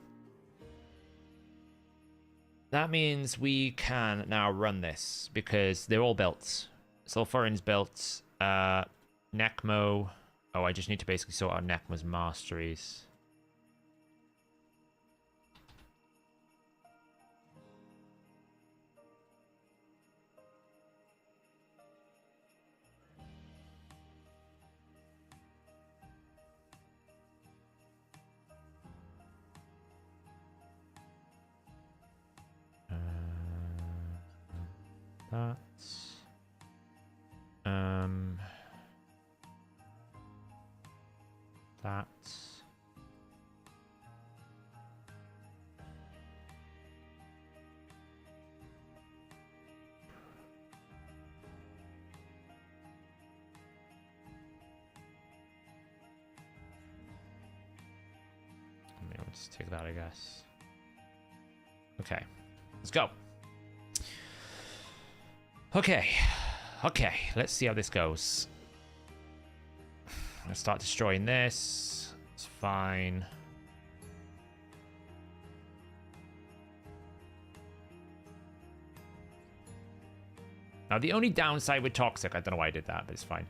that means we can now run this because they're all built. Sulfurin's built. Necmo. Oh, I just need to basically sort out Necmo's masteries. That's that's I'll just take that, I guess. Okay, let's go. Okay, let's see how this goes. Let's start destroying this. It's fine. Now, the only downside with Toxic, I don't know why I did that, but it's fine.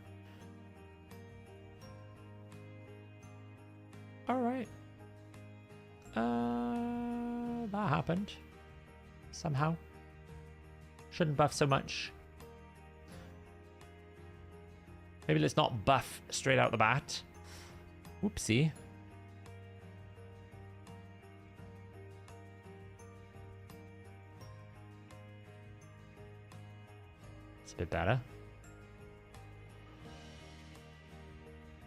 Alright. That happened. Somehow. Shouldn't buff so much. Maybe let's not buff straight out the bat. Whoopsie. It's a bit better.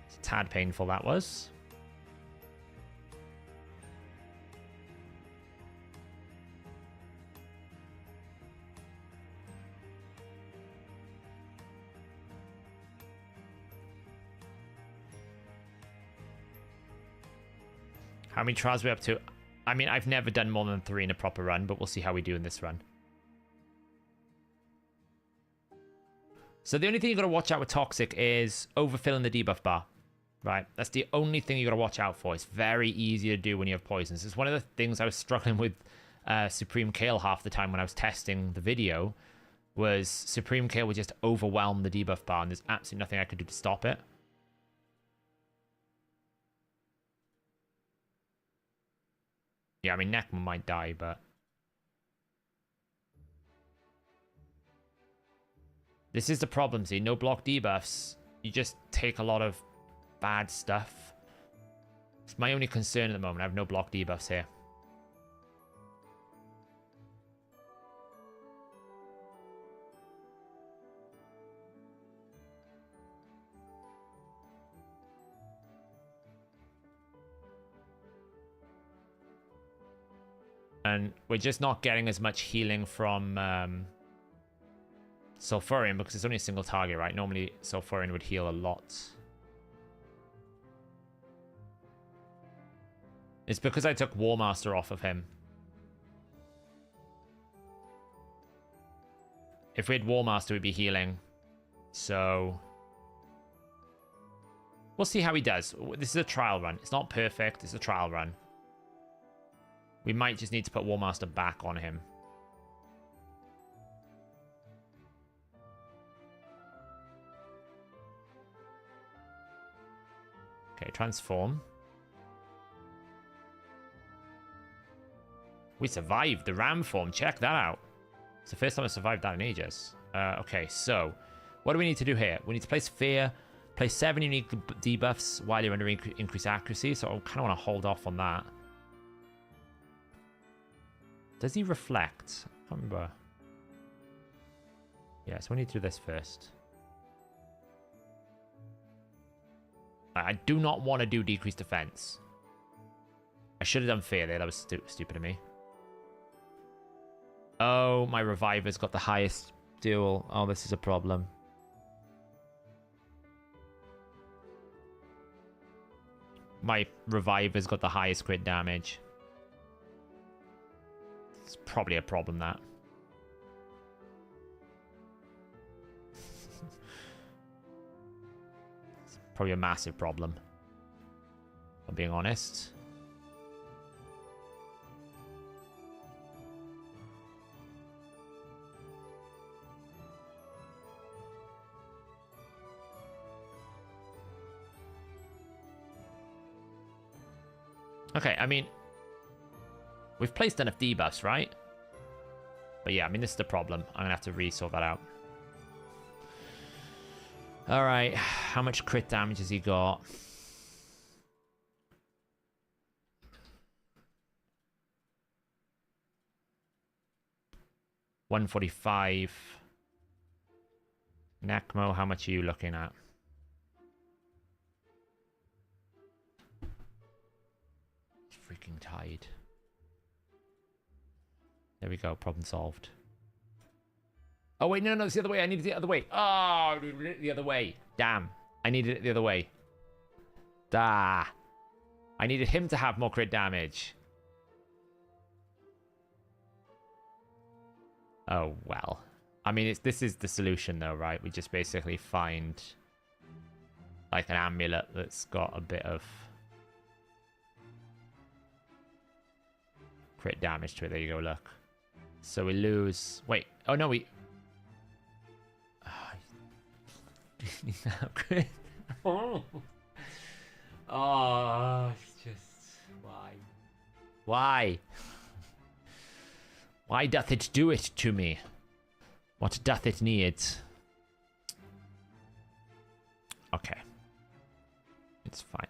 It's a tad painful, that was. How many trials are we up to? I mean, I've never done more than 3 in a proper run, but we'll see how we do in this run. So the only thing you got to watch out with Toxic is overfilling the debuff bar. Right? That's the only thing you got to watch out for. It's very easy to do when you have poisons. It's one of the things I was struggling with Supreme Kale half the time when I was testing the video, was Supreme Kale would just overwhelm the debuff bar, and there's absolutely nothing I could do to stop it. Yeah, I mean, Nekma might die, but... This is the problem, see? No block debuffs. You just take a lot of bad stuff. It's my only concern at the moment. I have no block debuffs here. And we're just not getting as much healing from Sulfurion because it's only a single target, right? Normally Sulfurion would heal a lot. It's because I took War Master off of him. If we had War Master, we'd be healing. So... we'll see how he does. This is a trial run. It's not perfect. It's a trial run. We might just need to put War Master back on him. Okay, transform. We survived the ram form. Check that out. It's the first time I survived that in ages. Okay, so what do we need to do here? We need to place Fear, place 7 unique debuffs while you're under increased accuracy. So I kind of want to hold off on that. Does he reflect? I can't remember. Yeah, so we need to do this first. I do not want to do decreased defense. I should have done Fear there. That was stupid of me. Oh, my Reviver's got the highest duel. Oh, this is a problem. My Reviver's got the highest crit damage. It's probably a problem, that. It's probably a massive problem, if I'm being honest. Okay, I mean, we've placed enough debuffs, right? But yeah, I mean, this is the problem. I'm going to have to re-sort that out. Alright, how much crit damage has he got? $145. Nekmo, how much are you looking at? Freaking tied. There we go. Problem solved. Oh, wait. No, it's the other way. I needed it the other way. Oh, I needed it the other way. Damn. I needed it the other way. I needed him to have more crit damage. Oh, well. I mean, this is the solution, though, right? We just basically find, like, an amulet that's got a bit of crit damage to it. There you go, look. So we lose... wait. Oh, no, we... oh, it's just... why? Why? Why doth it do it to me? What doth it need? Okay. It's fine.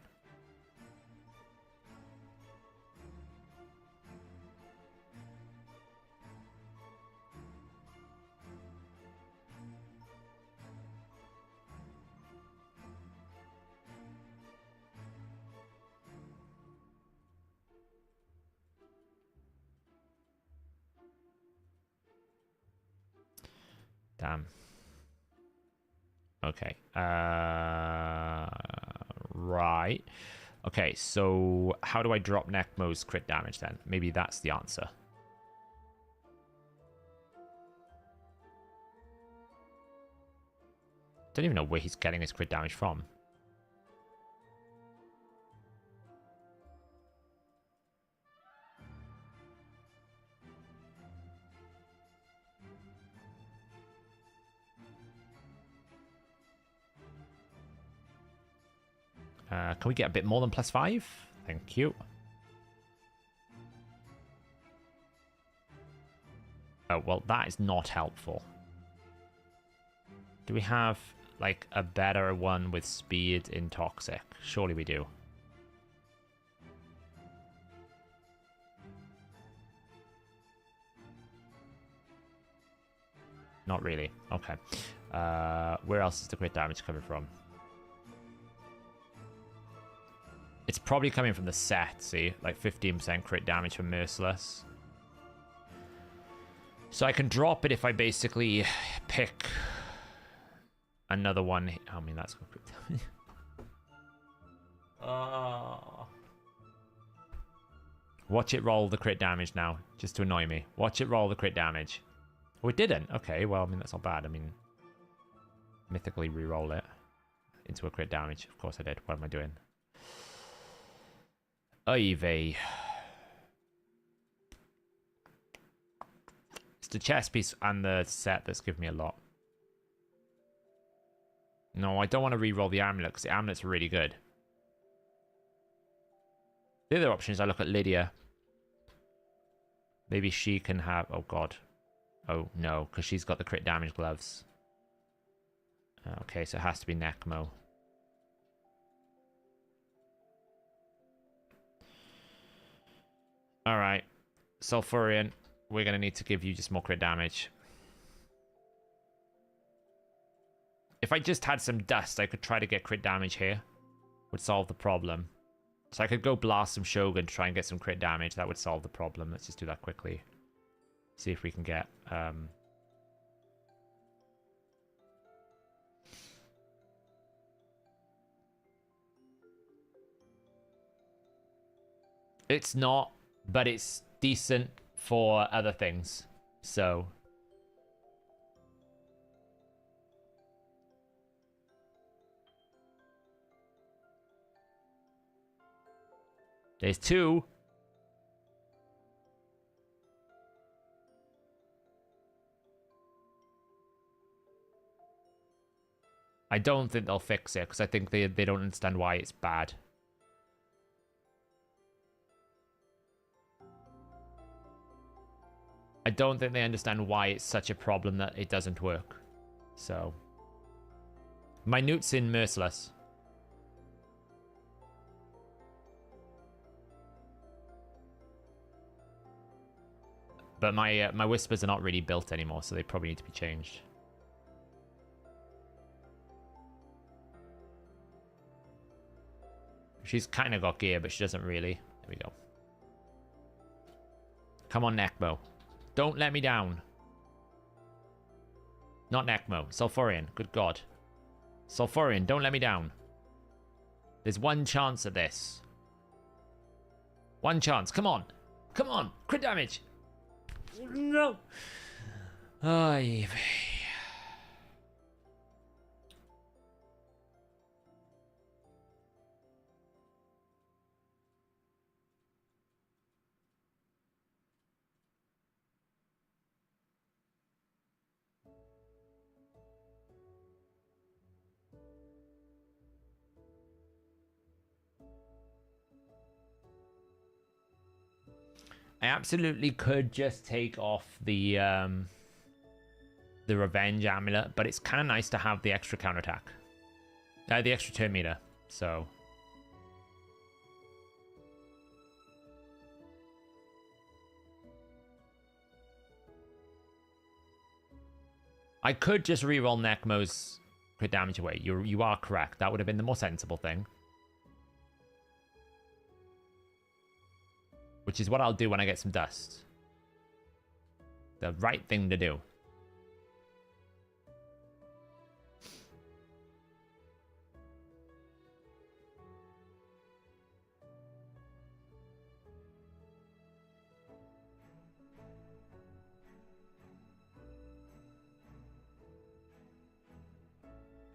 Damn. Okay. Right. Okay, so how do I drop Necmo's crit damage then? Maybe that's the answer. Don't even know where he's getting his crit damage from. Can we get a bit more than +5? Thank you. Oh, well, that is not helpful. Do we have, like, a better one with speed in Toxic? Surely we do. Not really. Okay. Where else is the crit damage coming from? It's probably coming from the set, see? Like 15% crit damage from Merciless. So I can drop it if I basically pick another one. I mean, that's got crit damage. Watch it roll the crit damage now, just to annoy me. Watch it roll the crit damage. Oh, it didn't. Okay, well, I mean, that's not bad. I mean, mythically re-roll it into a crit damage. Of course I did. What am I doing? Oy vey. It's the chess piece and the set that's given me a lot. No, I don't want to re-roll the amulet because the amulet's really good. The other option is I look at Lydia. Maybe she can have... Oh, God. Oh, no, because she's got the crit damage gloves. Okay, so it has to be Necmo. Alright. Sulfurion, we're going to need to give you just more crit damage. If I just had some dust, I could try to get crit damage here. Would solve the problem. So I could go blast some Shogun to try and get some crit damage. That would solve the problem. Let's just do that quickly. See if we can get... It's not, but it's decent for other things. So... There's 2. I don't think they'll fix it, because I think they don't understand why it's bad. I don't think they understand why it's such a problem that it doesn't work. So... Minute's in Merciless. But my Whispers are not really built anymore, so they probably need to be changed. She's kind of got gear, but she doesn't really. There we go. Come on, Necmo. Don't let me down. Not Necmo. Sulfurion. Good God. Sulfurion, don't let me down. There's one chance at this. One chance. Come on. Come on. Crit damage. No. Ay, I absolutely could just take off the Revenge Amulet, but it's kind of nice to have the extra counterattack. The extra turn meter, so... I could just reroll Necmo's crit damage away. You are correct. That would have been the more sensible thing. Which is what I'll do when I get some dust. The right thing to do.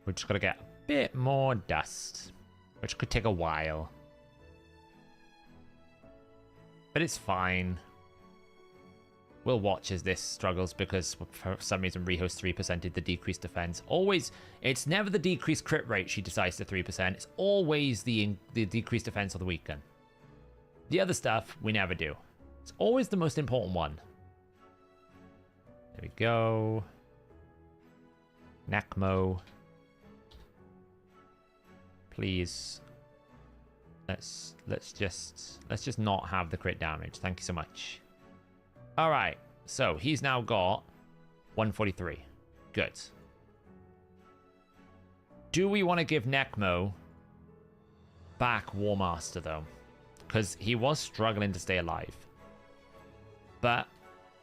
We're just gonna get a bit more dust, which could take a while. But it's fine. We'll watch as this struggles because for some reason Rehost 3%ed the decreased defense. Always, it's never the decreased crit rate she decides to 3%. It's always the decreased defense of the weekend. The other stuff, we never do. It's always the most important one. There we go. Necmo. Please. Let's just not have the crit damage. Thank you so much. All right. So he's now got 143. Good. Do we want to give Necmo back War Master though? Because he was struggling to stay alive. But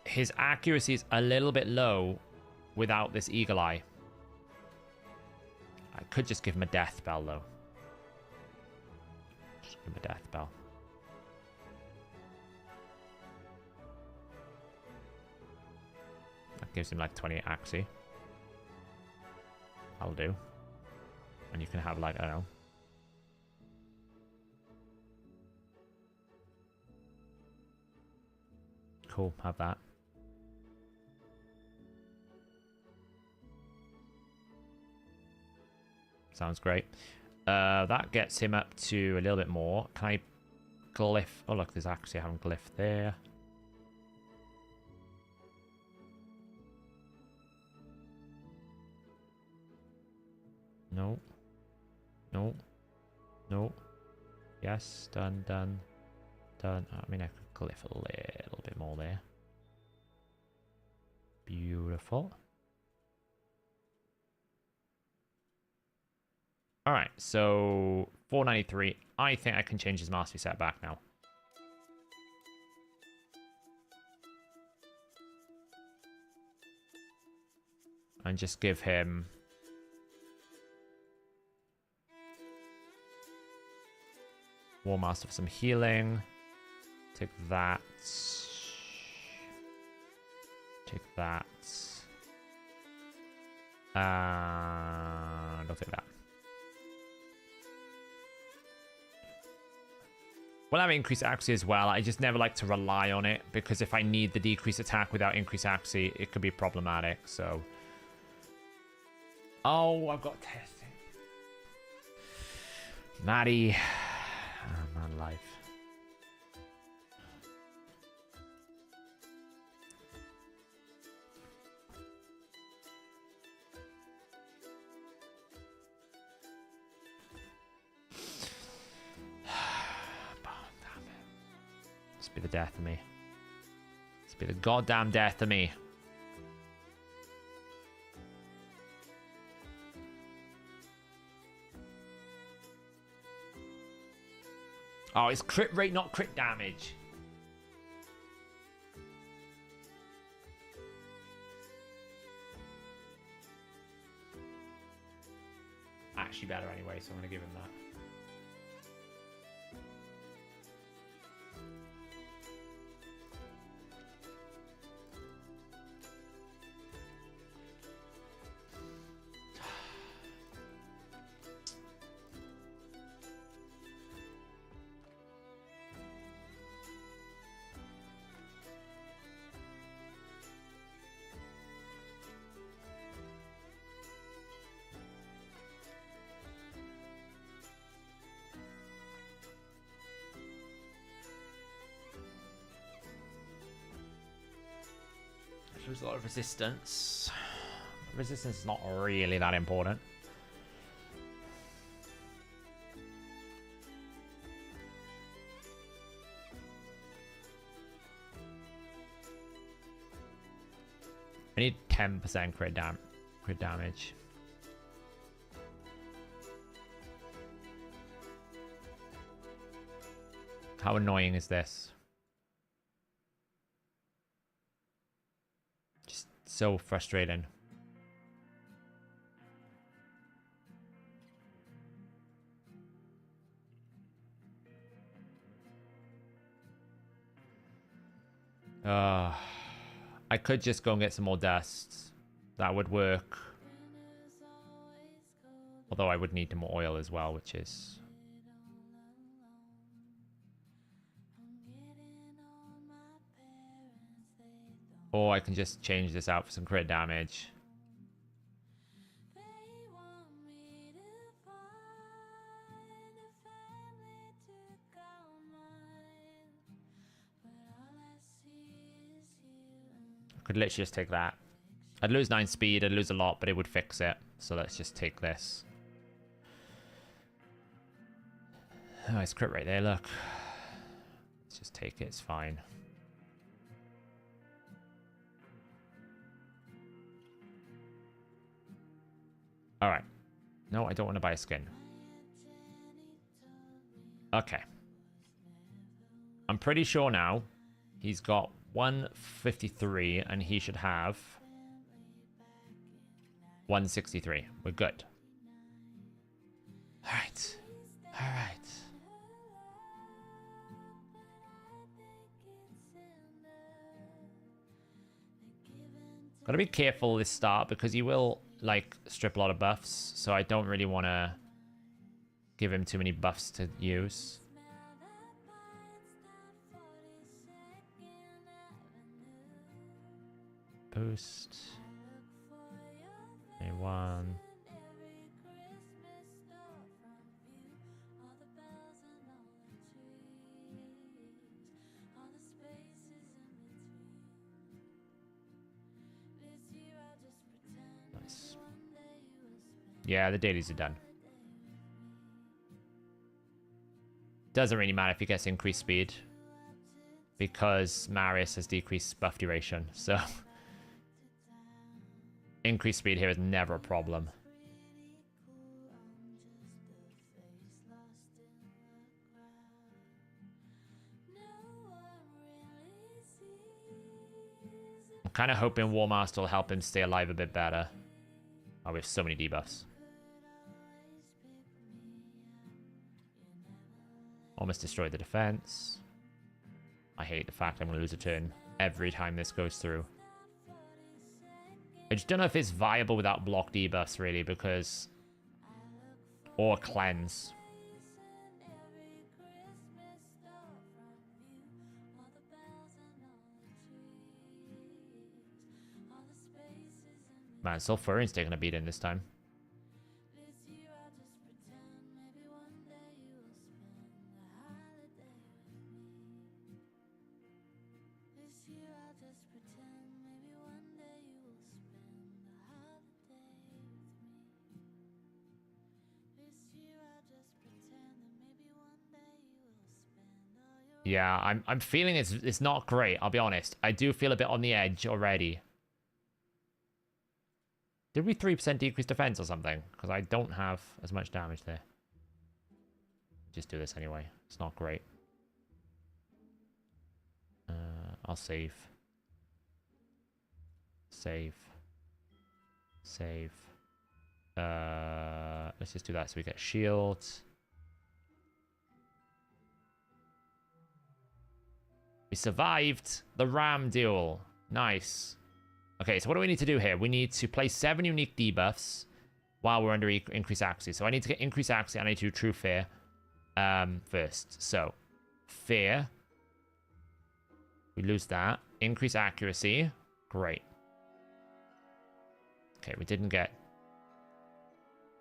his accuracy is a little bit low without this Eagle Eye. I could just give him a Death Bell though. Just give him a Death Bell. That gives him like 28 accuracy. I'll do. And you can have like, I don't know. Cool, have that. Sounds great. That gets him up to a little bit more. Can I glyph? Oh look, there's actually a glyph there. No. No. No. Yes, done, done, done. I mean, I could glyph a little bit more there. Beautiful. All right, so 493. I think I can change his mastery set back now. And just give him War Master for some healing. Take that. Take that. Don't take that. We'll have increased accuracy as well. I just never like to rely on it because if I need the decreased attack without increased accuracy, it could be problematic. So, oh, I've got testing. Maddie, oh, man, life. Be the death of me. Let's be the goddamn death of me. Oh, it's crit rate, not crit damage. Actually better anyway, so I'm going to give him that. There's a lot of resistance. Resistance is not really that important. I need 10% crit damage. How annoying is this? So frustrating. I could just go and get some more dust. That would work. Although I would need more oil as well, which is... Or I can just change this out for some crit damage. I could literally just take that. I'd lose 9 speed, I'd lose a lot, but it would fix it. So let's just take this. Oh, it's crit right there, look. Let's just take it, it's fine. Alright. No, I don't want to buy a skin. Okay. I'm pretty sure now he's got 153 and he should have 163. We're good. Alright. Alright. Gotta be careful this start because he will, like, strip a lot of buffs. So I don't really want to give him too many buffs to use. Boost. A1. Nice. Yeah, the dailies are done. Doesn't really matter if he gets increased speed, because Marius has decreased buff duration, so increased speed here is never a problem. I'm kind of hoping War Master will help him stay alive a bit better. Oh, we have so many debuffs. Almost destroyed the defense. I hate the fact I'm going to lose a turn every time this goes through. I just don't know if it's viable without block debuffs, really, because... Or cleanse. Man, Sulfurian's taking a beating this time. Yeah, I'm feeling it's not great, I'll be honest. I do feel a bit on the edge already. Did we 3% decrease defense or something? Because I don't have as much damage there. Just do this anyway. It's not great. I'll save. Save. Save. Let's just do that so we get shields. We survived the ram duel. Nice. Okay, so what do we need to do here? We need to place 7 unique debuffs while we're under increased accuracy. So I need to get increased accuracy and I need to do true fear first. So, fear. We lose that. Increase accuracy. Great. Okay, we didn't get...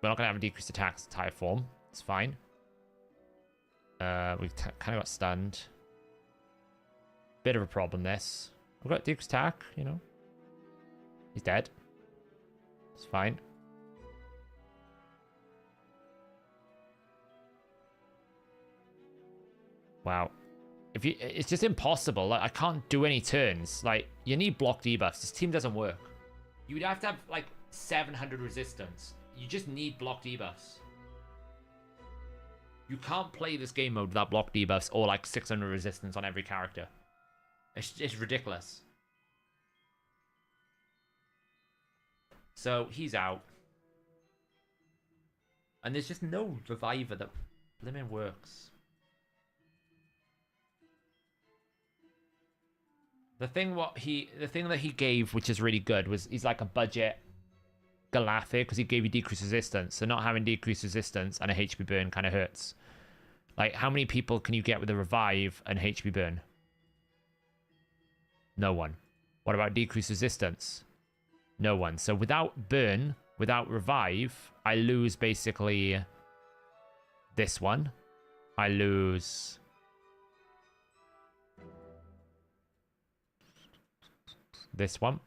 We're not going to have a decreased attack type form. It's fine. We kind of got stunned. Bit of a problem, this. We've got decreased attack, you know. He's dead. It's fine. Wow. If you, it's just impossible. Like, I can't do any turns. Like, you need block debuffs. This team doesn't work. You would have to have like 700 resistance. You just need block debuffs. You can't play this game mode without block debuffs or like 600 resistance on every character. It's ridiculous. So he's out. And there's just no reviver that blimmin' works. The thing that he gave, which is really good, was he's like a budget Galathir because he gave you decreased resistance. So not having decreased resistance and a HP burn kind of hurts. Like, how many people can you get with a revive and HP burn? No one. What about decreased resistance? No one. So without burn, without revive, I lose basically this one. I lose this one.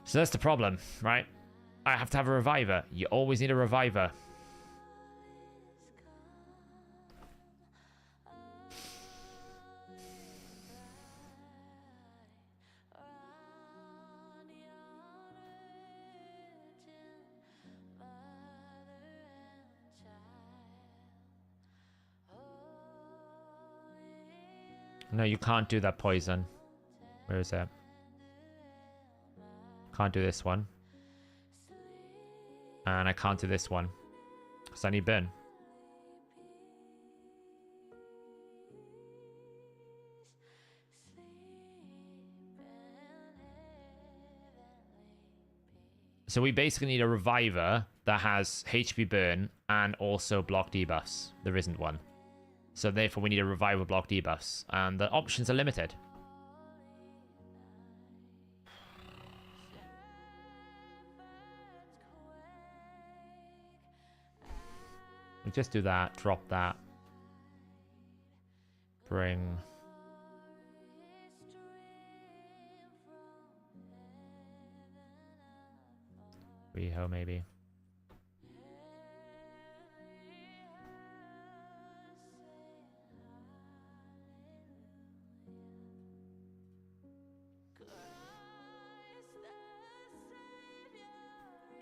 So that's the problem, right? I have to have a reviver. You always need a reviver. No, you can't do that poison. Where is it? Can't do this one. And I can't do this one. Because I need burn. So we basically need a reviver that has HP burn and also block debuffs. There isn't one. So therefore we need a reviver block debuffs. And the options are limited. We just do that, drop that. Bring... Reho maybe.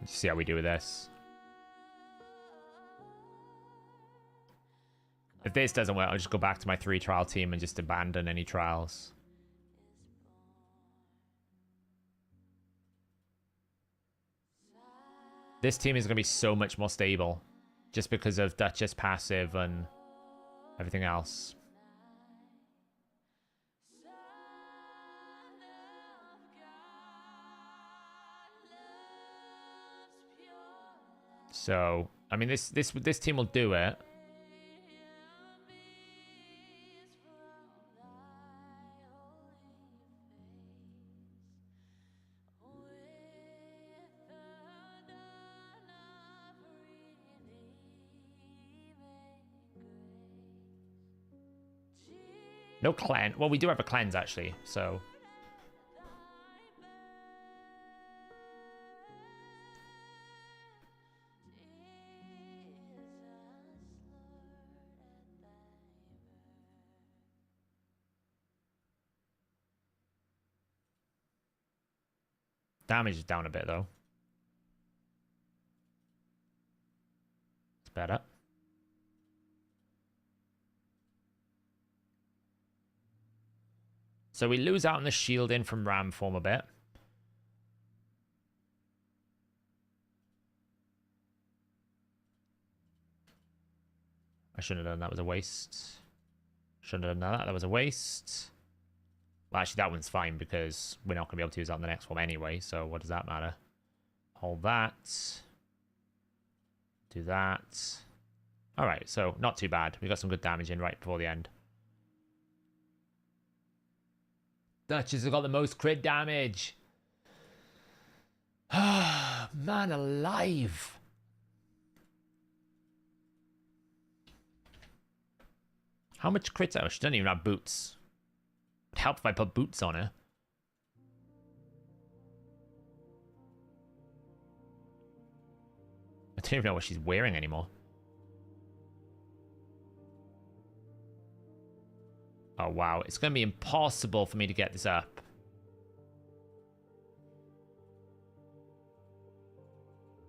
Let's see how we do with this. If this doesn't work, I'll just go back to my 3-trial team and just abandon any trials. This team is going to be so much more stable. Just because of Duchess passive and everything else. So, I mean, this team will do it. No cleanse. Well, we do have a cleanse, actually, so... Damage is down a bit, though. It's better. So we lose out on the shielding from Ram form a bit. I shouldn't have done that. That was a waste. Shouldn't have done that. That was a waste. Well, actually, that one's fine because we're not going to be able to use that on the next form anyway. So what does that matter? Hold that. Do that. All right, so not too bad. We got some good damage in right before the end. Duchess have got the most crit damage. Man alive. How much crits? Oh, she doesn't even have boots. It'd help if I put boots on her. I don't even know what she's wearing anymore. Oh, wow. It's going to be impossible for me to get this up.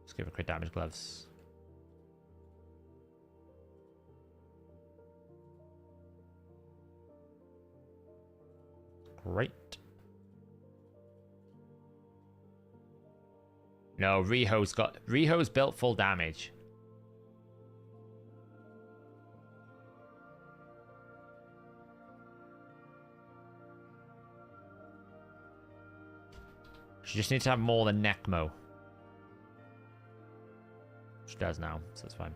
Let's give her crit damage gloves. Great. No, Riho's built full damage. She just needs to have more than Necmo. She does now, so it's fine.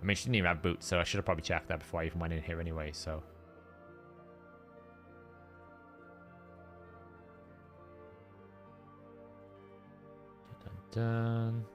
I mean, she didn't even have boots, so I should have probably checked that before I even went in here anyway, so... Dun, dun.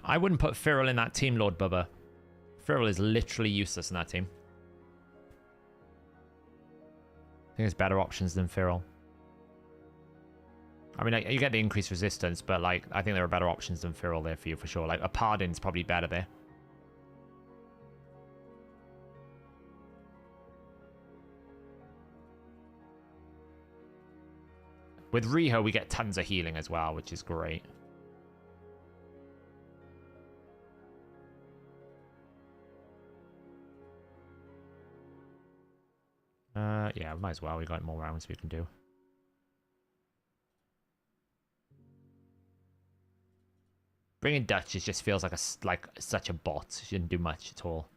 I wouldn't put Firil in that team, Lord Bubba. Firil is literally useless in that team. I think there's better options than Firil. I mean, you get the increased resistance, but like, I think there are better options than Firil there for you for sure. Like, a Pardon's probably better there. With Riho, we get tons of healing as well, which is great. Yeah, might as well. We got more rounds we can do. Bringing Duchess just feels like such a bot. She didn't do much at all.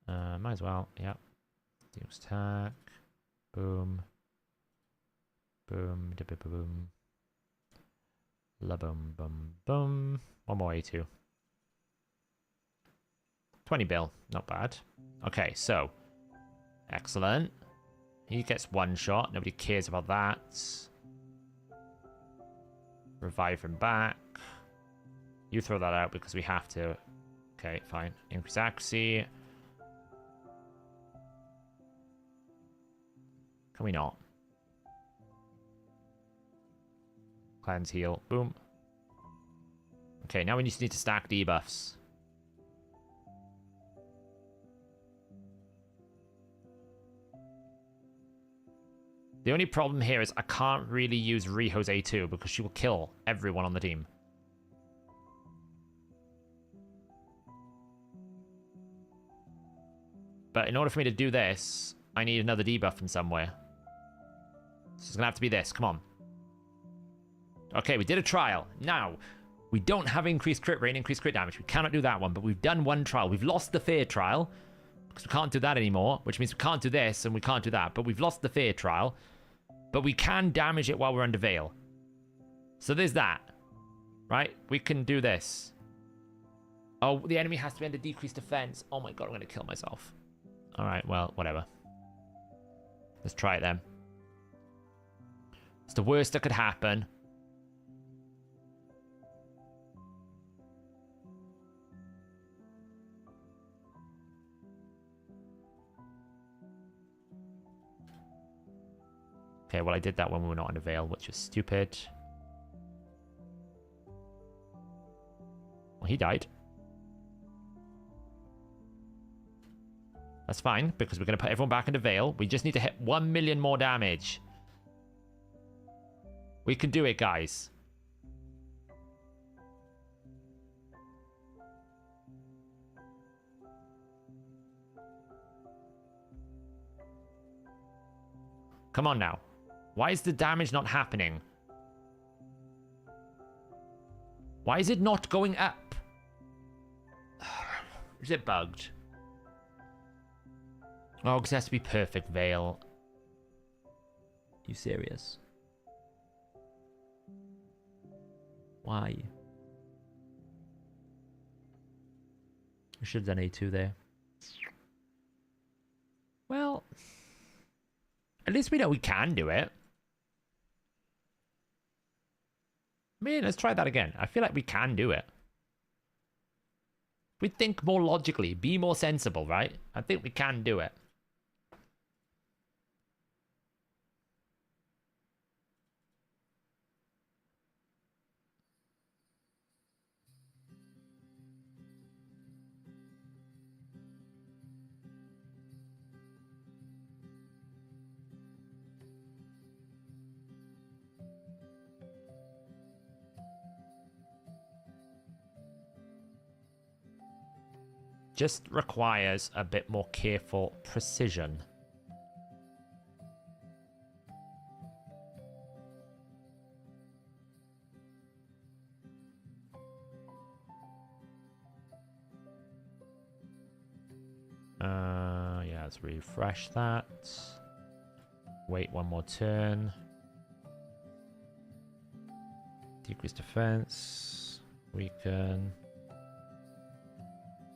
Might as well. Yep. Deals attack. Boom. Boom. Da -ba -ba boom. La boom boom boom. One more A2. 20 bill. Not bad. Okay, so. Excellent. He gets one shot. Nobody cares about that. Revive him back. You throw that out because we have to. Okay, fine. Increase accuracy. Can we not? Cleanse, heal. Boom. Okay, now we just need to stack debuffs. The only problem here is I can't really use Riho's A2 because she will kill everyone on the team. But in order for me to do this, I need another debuff from somewhere. So it's going to have to be this. Come on. Okay, we did a trial. Now, we don't have increased crit rate, increased crit damage. We cannot do that one, but we've done one trial. We've lost the fear trial because we can't do that anymore, which means we can't do this and we can't do that. But we've lost the fear trial. But we can damage it while we're under veil. So there's that. Right? We can do this. Oh, the enemy has to be under decreased defense. Oh my god, I'm going to kill myself. Alright, well, whatever. Let's try it then. It's the worst that could happen. Okay, well, I did that when we were not under veil, which was stupid. Well, he died. That's fine, because we're going to put everyone back into veil. We just need to hit 1 million more damage. We can do it, guys. Come on now. Why is the damage not happening? Why is it not going up? Is it bugged? Oh, because it has to be perfect veil. You serious? Why? I should have done A2 there. Well, at least we know we can do it. I mean, let's try that again. I feel like we can do it. We think more logically, be more sensible, right? I think we can do it. Just requires a bit more careful precision. Yeah, let's refresh that. Wait one more turn. Decrease defense. Weaken.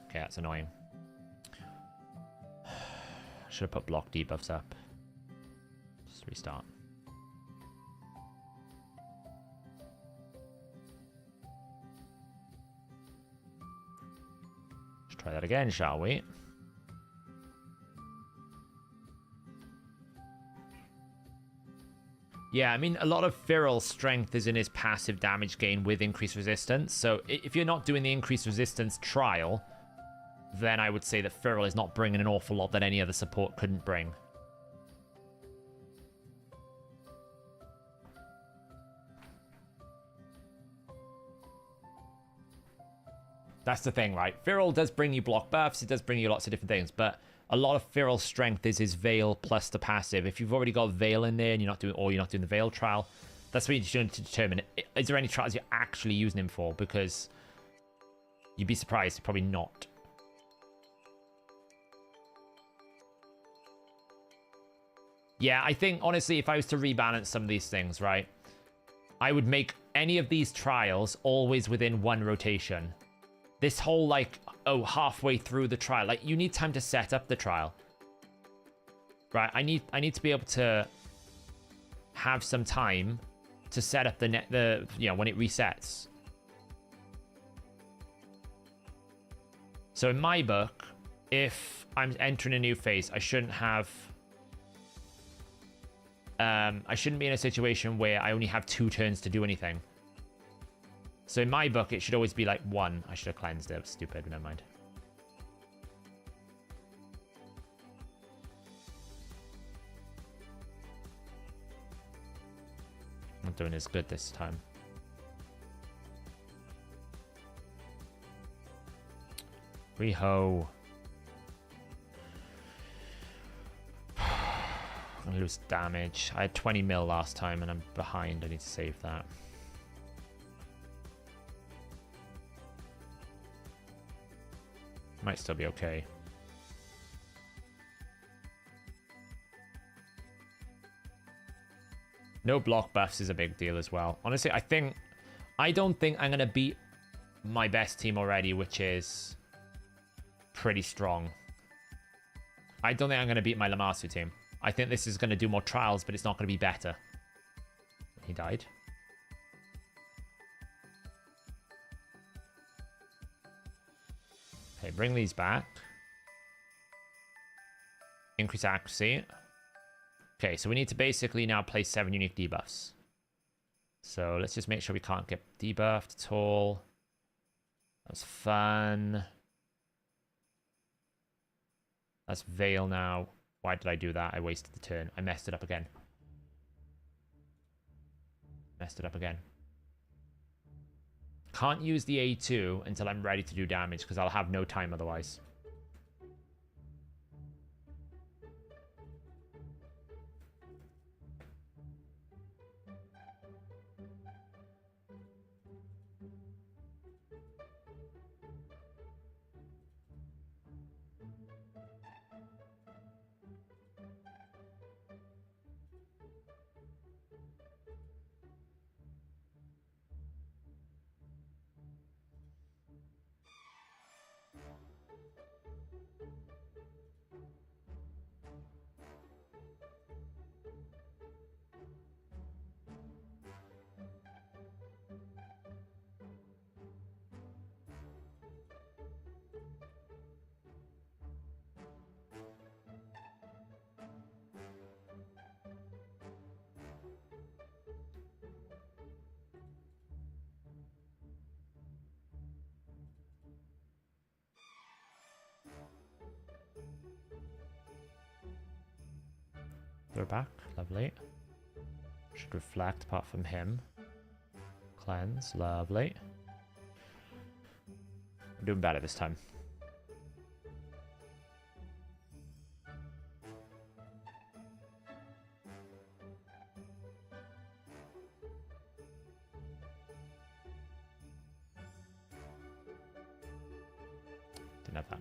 Okay, that's annoying. Should have put block debuffs up. Just restart. Let's try that again, shall we? Yeah, I mean, a lot of Firal's strength is in his passive damage gain with increased resistance. So if you're not doing the increased resistance trial, then I would say that Firal is not bringing an awful lot that any other support couldn't bring. That's the thing, right? Firal does bring you block buffs, it does bring you lots of different things, but a lot of Firal's strength is his Veil plus the passive. If you've already got Veil in there and you're not doing the Veil trial, that's what you're doing to determine, is there any trials you're actually using him for? Because you'd be surprised, probably not. Yeah, I think, honestly, if I was to rebalance some of these things, right, I would make any of these trials always within one rotation. This whole, like, oh, halfway through the trial, like, you need time to set up the trial. Right, I need to be able to have some time to set up the you know, when it resets. So in my book, if I'm entering a new phase, I shouldn't have... I shouldn't be in a situation where I only have 2 turns to do anything. So in my book, it should always be like 1. I should have cleansed it. Stupid. Never mind. I'm not doing as good this time. Reho. I'm gonna lose damage. I had 20 mil last time and I'm behind. I need to save that. Might still be okay. No block buffs is a big deal as well. Honestly, I don't think I'm gonna beat my best team already, which is pretty strong. I don't think I'm gonna beat my Lamasu team. I think this is gonna do more trials, but it's not gonna be better. He died. Okay, bring these back. Increase accuracy. Okay, so we need to basically now place 7 unique debuffs. So let's just make sure we can't get debuffed at all. That was fun. That's Veil now. Why did I do that? I wasted the turn. I messed it up again. Messed it up again. Can't use the A2 until I'm ready to do damage, because I'll have no time otherwise. They're back. Lovely. Should reflect apart from him. Cleanse. Lovely. I'm doing better this time. Shouldn't have that.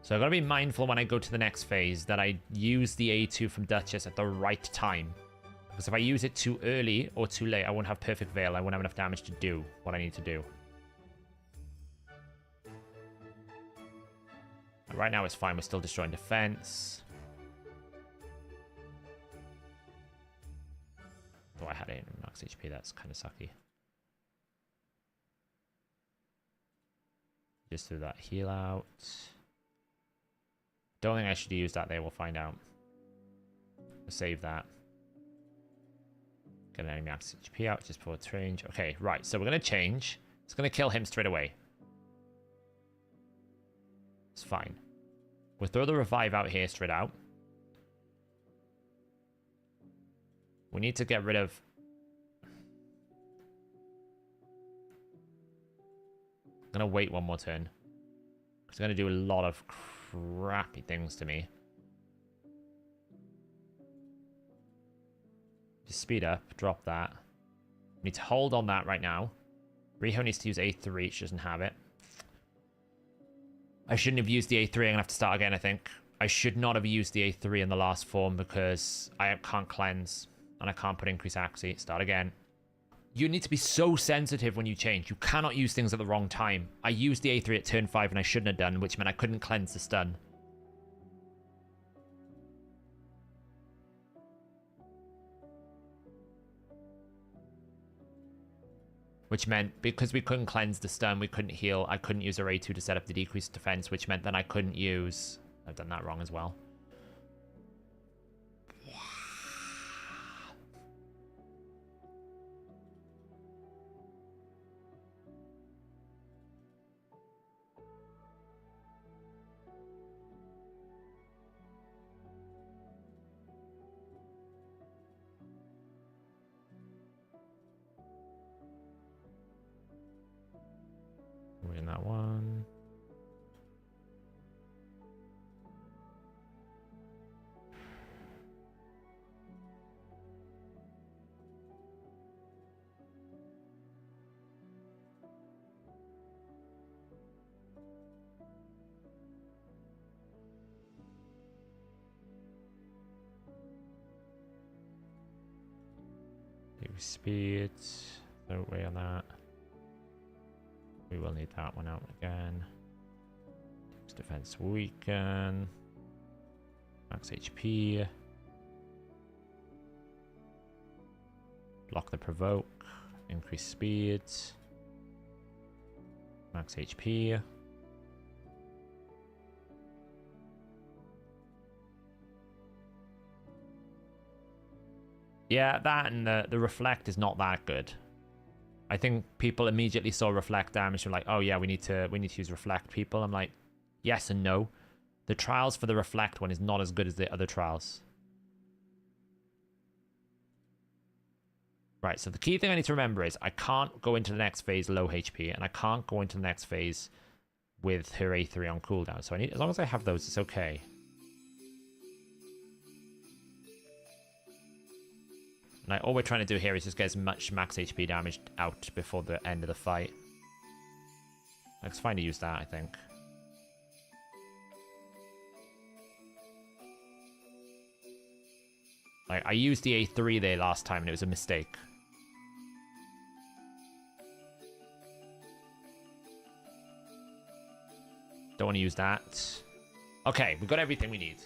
So I've got to be mindful when I go to the next phase that I use the A2 from Duchess at the right time. Because if I use it too early or too late, I won't have perfect veil. I won't have enough damage to do what I need to do. Right now it's fine. We're still destroying defense. Though I had it in max HP. That's kind of sucky. Just threw that heal out. Don't think I should use that there. We'll find out. We'll save that. Get any max HP out just for its range. Okay, right. So we're going to change. It's going to kill him straight away. It's fine. We'll throw the revive out here straight out. We need to get rid of... I'm going to wait one more turn. It's going to do a lot of crappy things to me. Just speed up, drop that. We need to hold on that right now. Riho needs to use A3, she doesn't have it. I shouldn't have used the A3, I'm going to have to start again, I think. I should not have used the A3 in the last form because I can't cleanse and I can't put increase accuracy. Start again. You need to be so sensitive when you change. You cannot use things at the wrong time. I used the A3 at turn 5 and I shouldn't have done, which meant I couldn't cleanse the stun. Which meant, because we couldn't cleanse the stun, we couldn't heal, I couldn't use our A2 to set up the decreased defense, which meant that I couldn't use... I've done that wrong as well. We're in that one. Speed, no way on that. We will need that one out again. Defense weaken. Max HP. Block the provoke. Increase speed. Max HP. Yeah, that and the reflect is not that good. I think people immediately saw reflect damage and were like, oh yeah, we need to use reflect, people. I'm like, yes and no. The trials for the reflect one is not as good as the other trials. Right, so the key thing I need to remember is I can't go into the next phase low HP, and I can't go into the next phase with her A3 on cooldown. So I need, as long as I have those, it's okay. And all we're trying to do here is just get as much max HP damage out before the end of the fight. It's fine to use that, I think. Like, I used the A3 there last time and it was a mistake. Don't want to use that. Okay, we've got everything we need.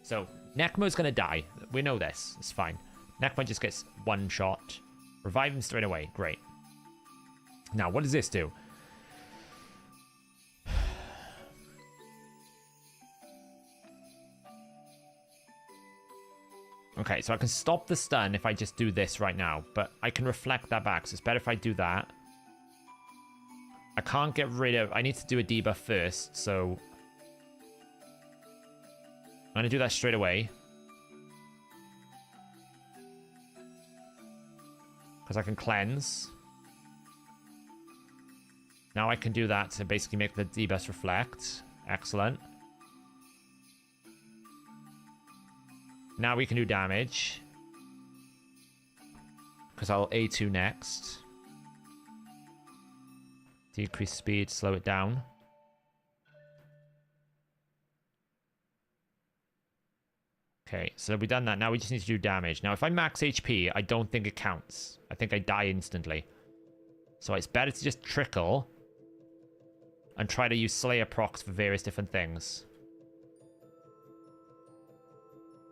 So, Nekmo's going to die. We know this. It's fine. Nekmo just gets one shot. Revive him straight away. Great. Now, what does this do? Okay, so I can stop the stun if I just do this right now, but I can reflect that back, so it's better if I do that. I can't get rid of... I need to do a debuff first, so... I'm going to do that straight away. Because I can cleanse. Now I can do that to basically make the debuff reflect. Excellent. Now we can do damage. Because I'll A2 next. Decrease speed, slow it down. Okay, so we've done that. Now we just need to do damage. Now, if I max HP, I don't think it counts. I think I die instantly. So it's better to just trickle and try to use Slayer procs for various different things.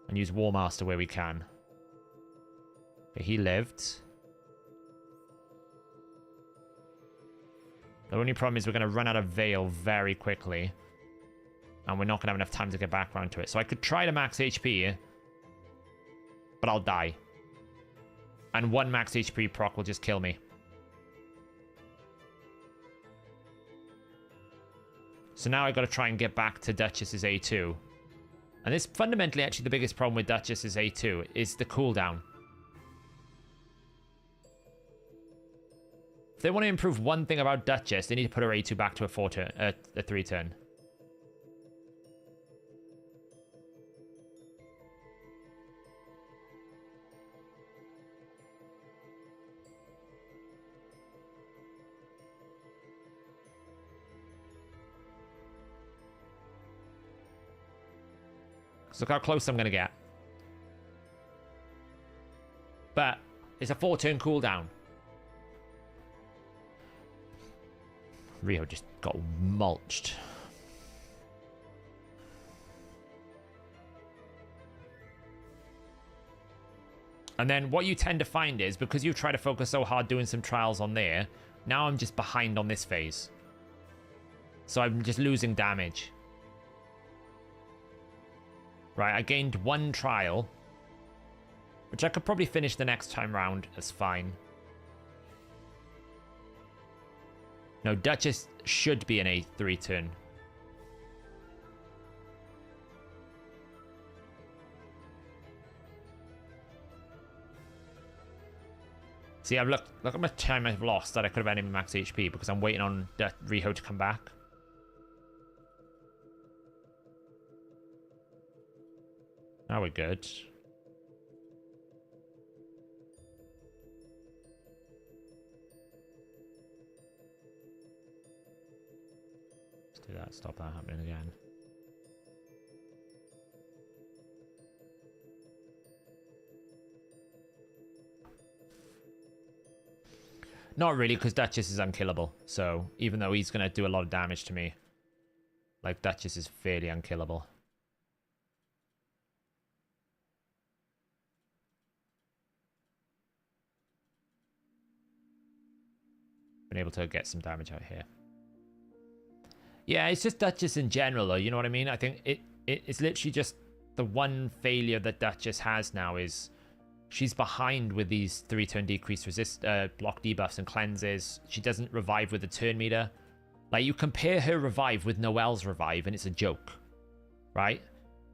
And use War Master where we can. Okay, he lived. The only problem is we're going to run out of Veil very quickly. And we're not going to have enough time to get back around to it. So I could try to max HP, but I'll die. And one max HP proc will just kill me. So now I've got to try and get back to Duchess's A2. And this fundamentally actually the biggest problem with Duchess's A2 is the cooldown. If they want to improve one thing about Duchess, they need to put her A2 back to a 3-turn. So look how close I'm going to get. But it's a 4-turn cooldown. Rio just got mulched. And then what you tend to find is, because you try to focus so hard doing some trials on there, now I'm just behind on this phase. So I'm just losing damage. Right, I gained 1 trial, which I could probably finish the next time round as fine. No, Duchess should be an A3 turn. See, look how much time I've lost that I could have had him max HP because I'm waiting on Riho to come back. Now we're good. Let's do that, stop that happening again. Not really, because Duchess is unkillable. So even though he's going to do a lot of damage to me, like, Duchess is fairly unkillable. Been able to get some damage out here. Yeah, it's just Duchess in general, though. You know what I mean? I think it's literally just the one failure that Duchess has now is she's behind with these 3-turn decrease resist block debuffs and cleanses. She doesn't revive with the turn meter. Like, you compare her revive with Noelle's revive, and it's a joke, right?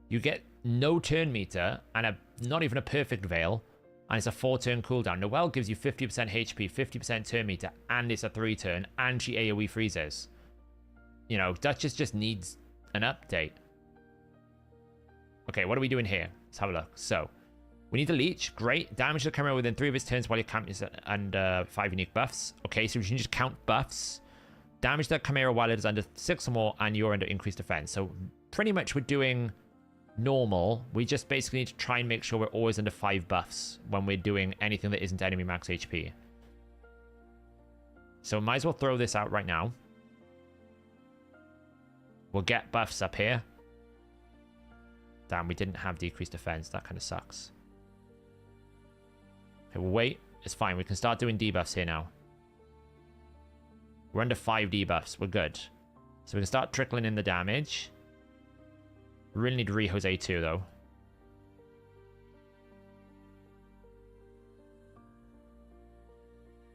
You get no turn meter and not even a perfect veil. And it's a 4-turn cooldown. Noelle gives you 50% HP, 50% turn meter, and it's a 3-turn, and she AoE freezes. You know, Duchess just needs an update. Okay, what are we doing here? Let's have a look. So, we need to leech. Great. Damage the Chimera within 3 of his turns while you count and 5 unique buffs. Okay, so we can just count buffs. Damage the Chimera while it is under 6 or more, and you're under increased defense. So, pretty much we're doing normal. We just basically need to try and make sure we're always under 5 buffs when we're doing anything that isn't enemy max HP. So might as well throw this out right now. We'll get buffs up here. Damn, we didn't have decreased defense. That kind of sucks. Okay, we'll wait. It's fine. We can start doing debuffs here now. We're under 5 debuffs. We're good. So we can start trickling in the damage. Really need Riho's A2 though.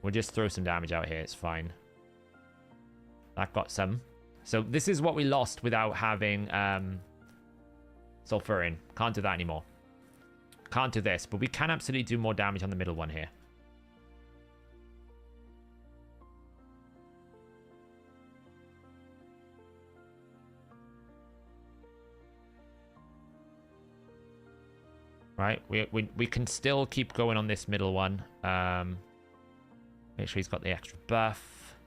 We'll just throw some damage out here. It's fine. That got some. So this is what we lost without having Sulfurin. Can't do that anymore. Can't do this, but we can absolutely do more damage on the middle one here. Right, we can still keep going on this middle one. Make sure he's got the extra buff.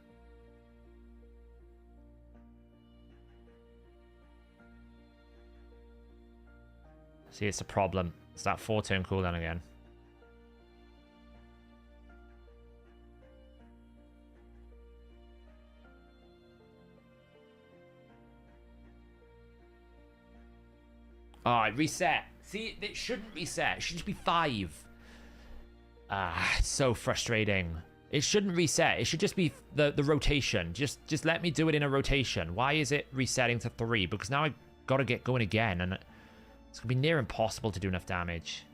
See, it's a problem. It's that 4-turn cooldown again. Oh, it reset. See, it shouldn't reset. It should just be 5. Ah, it's so frustrating. It shouldn't reset. It should just be the rotation. Just let me do it in a rotation. Why is it resetting to 3? Because now I've got to get going again, and it's going to be near impossible to do enough damage.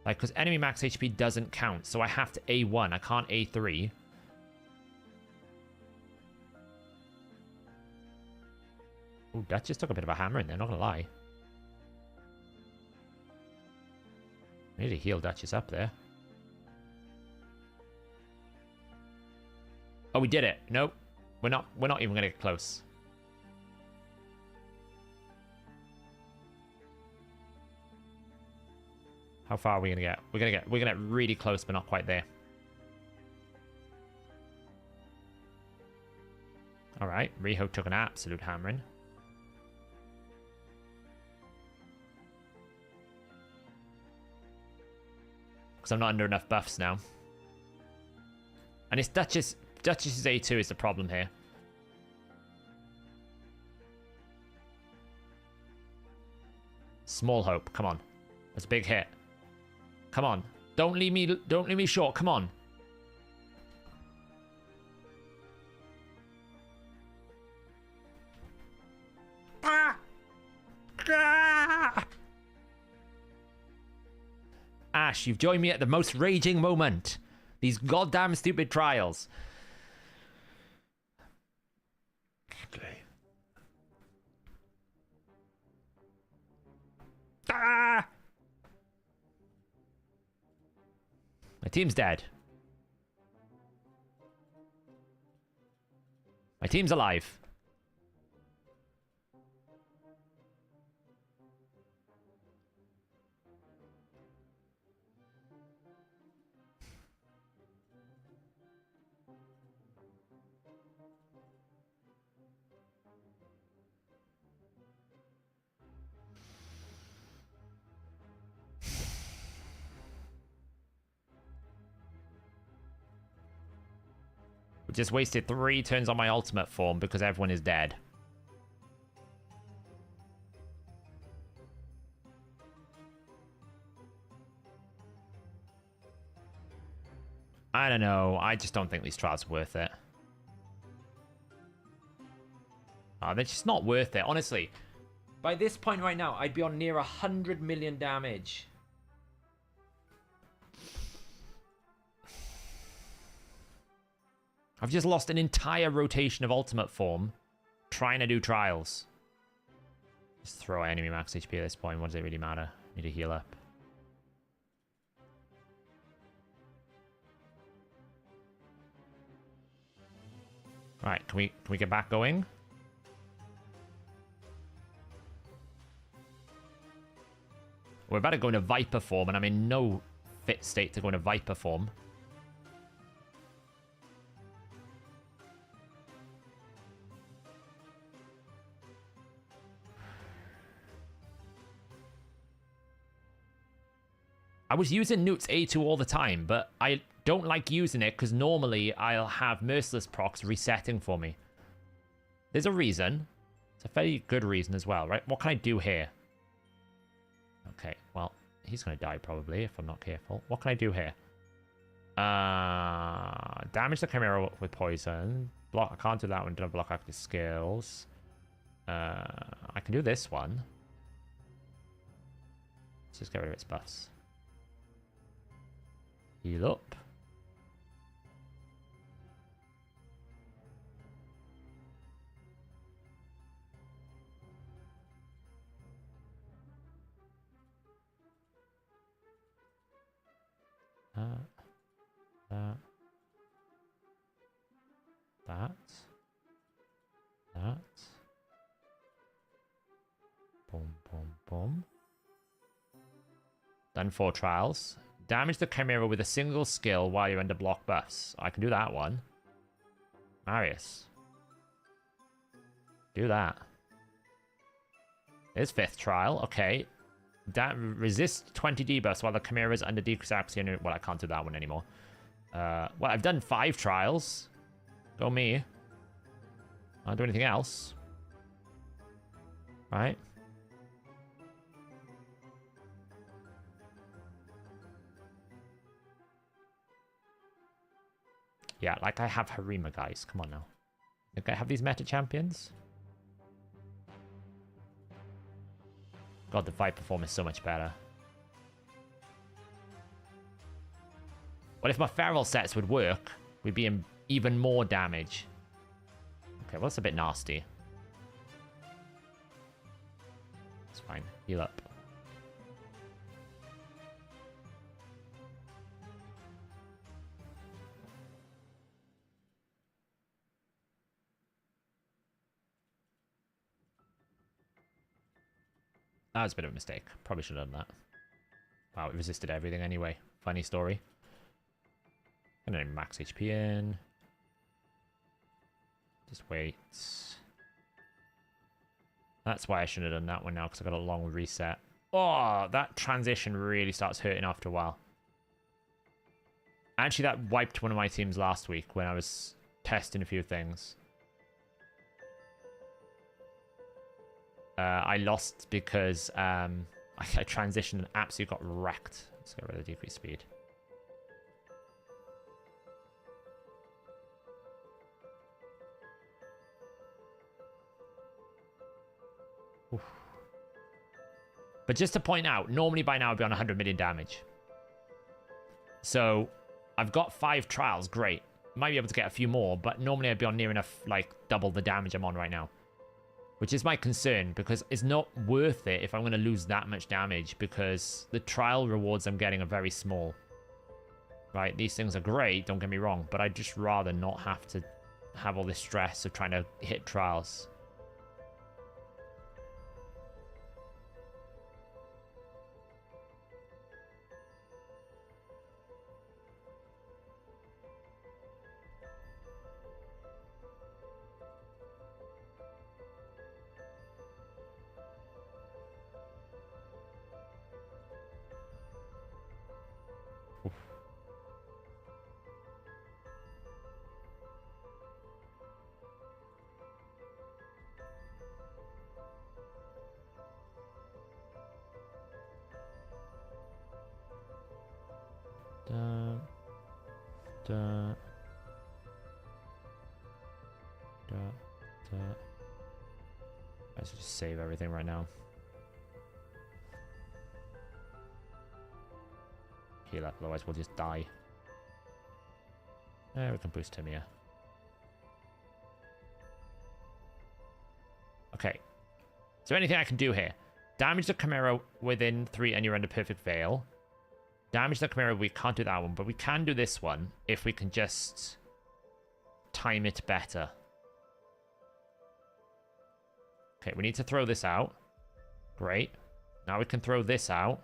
Like, because enemy max HP doesn't count, so I have to A1. I can't A3. Ooh, that just took a bit of a hammer in there, not going to lie. I need to heal Duchess up there. Oh, we did it. Nope. We're not even gonna get close. How far are we gonna get? We're gonna get really close, but not quite there. Alright, Riho took an absolute hammering. Because I'm not under enough buffs now. And it's Duchess's A2 is the problem here. Small hope, come on. That's a big hit. Come on. Don't leave me short, come on. Ah! Ah! Ash, you've joined me at the most raging moment. These goddamn stupid trials. Okay. Ah! My team's dead. My team's alive. Just wasted 3 turns on my ultimate form because everyone is dead. I don't know. I just don't think these trials are worth it. Oh, they're just not worth it. Honestly, by this point right now, I'd be on near 100 million damage. I've just lost an entire rotation of ultimate form trying to do trials. Just throw enemy max HP at this point. What does it really matter? Need to heal up. Alright, can we get back going? We're about to go into Viper form, and I'm in no fit state to go into Viper form. I was using Newt's A2 all the time, but I don't like using it because normally I'll have Merciless procs resetting for me. There's a reason. It's a very good reason as well, right? What can I do here? Okay, well, he's going to die probably if I'm not careful. What can I do here? Damage the Chimera with poison. Block. I can't do that one. Don't block active skills. I can do this one. Let's just get rid of its buffs. Heal up. That. Boom, boom, boom. Done 4 trials. Damage the Chimera with a single skill while you're under block buffs. I can do that one. Marius. Do that. There's 5th trial. Okay. Resist 20 debuffs while the Chimera is under decreased accuracy. Well, I can't do that one anymore. Well, I've done 5 trials. Go me. I don't do anything else. Right? Yeah, like I have Harima, guys. Come on now. Think I have these meta champions? God, the fight performance is so much better. But if my feral sets would work, we'd be in even more damage. Okay, well, that's a bit nasty. It's fine. Heal up. That was a bit of a mistake. Probably should have done that. Wow, it resisted everything anyway. Funny story. And then max HP in. Just wait. That's why I shouldn't have done that one now, because I got a long reset. Oh, that transition really starts hurting after a while. Actually, that wiped one of my teams last week when I was testing a few things. I lost because I transitioned and absolutely got wrecked. Let's get rid of the decreased speed. Oof. But just to point out, normally by now I'd be on 100 million damage. So I've got 5 trials, great. Might be able to get a few more, but normally I'd be on near enough, like, double the damage I'm on right now. Which is my concern, because it's not worth it if I'm going to lose that much damage, because the trial rewards I'm getting are very small. Right, these things are great, don't get me wrong, but I'd just rather not have to have all this stress of trying to hit trials. Let's just save everything right now. Heal up, otherwise we'll just die. We can boost him here. Okay. Is there anything I can do here? Damage the Chimera within 3 and you're under perfect veil. Damage the Chimera, we can't do that one, but we can do this one if we can just time it better. Okay, we need to throw this out. Great. Now we can throw this out.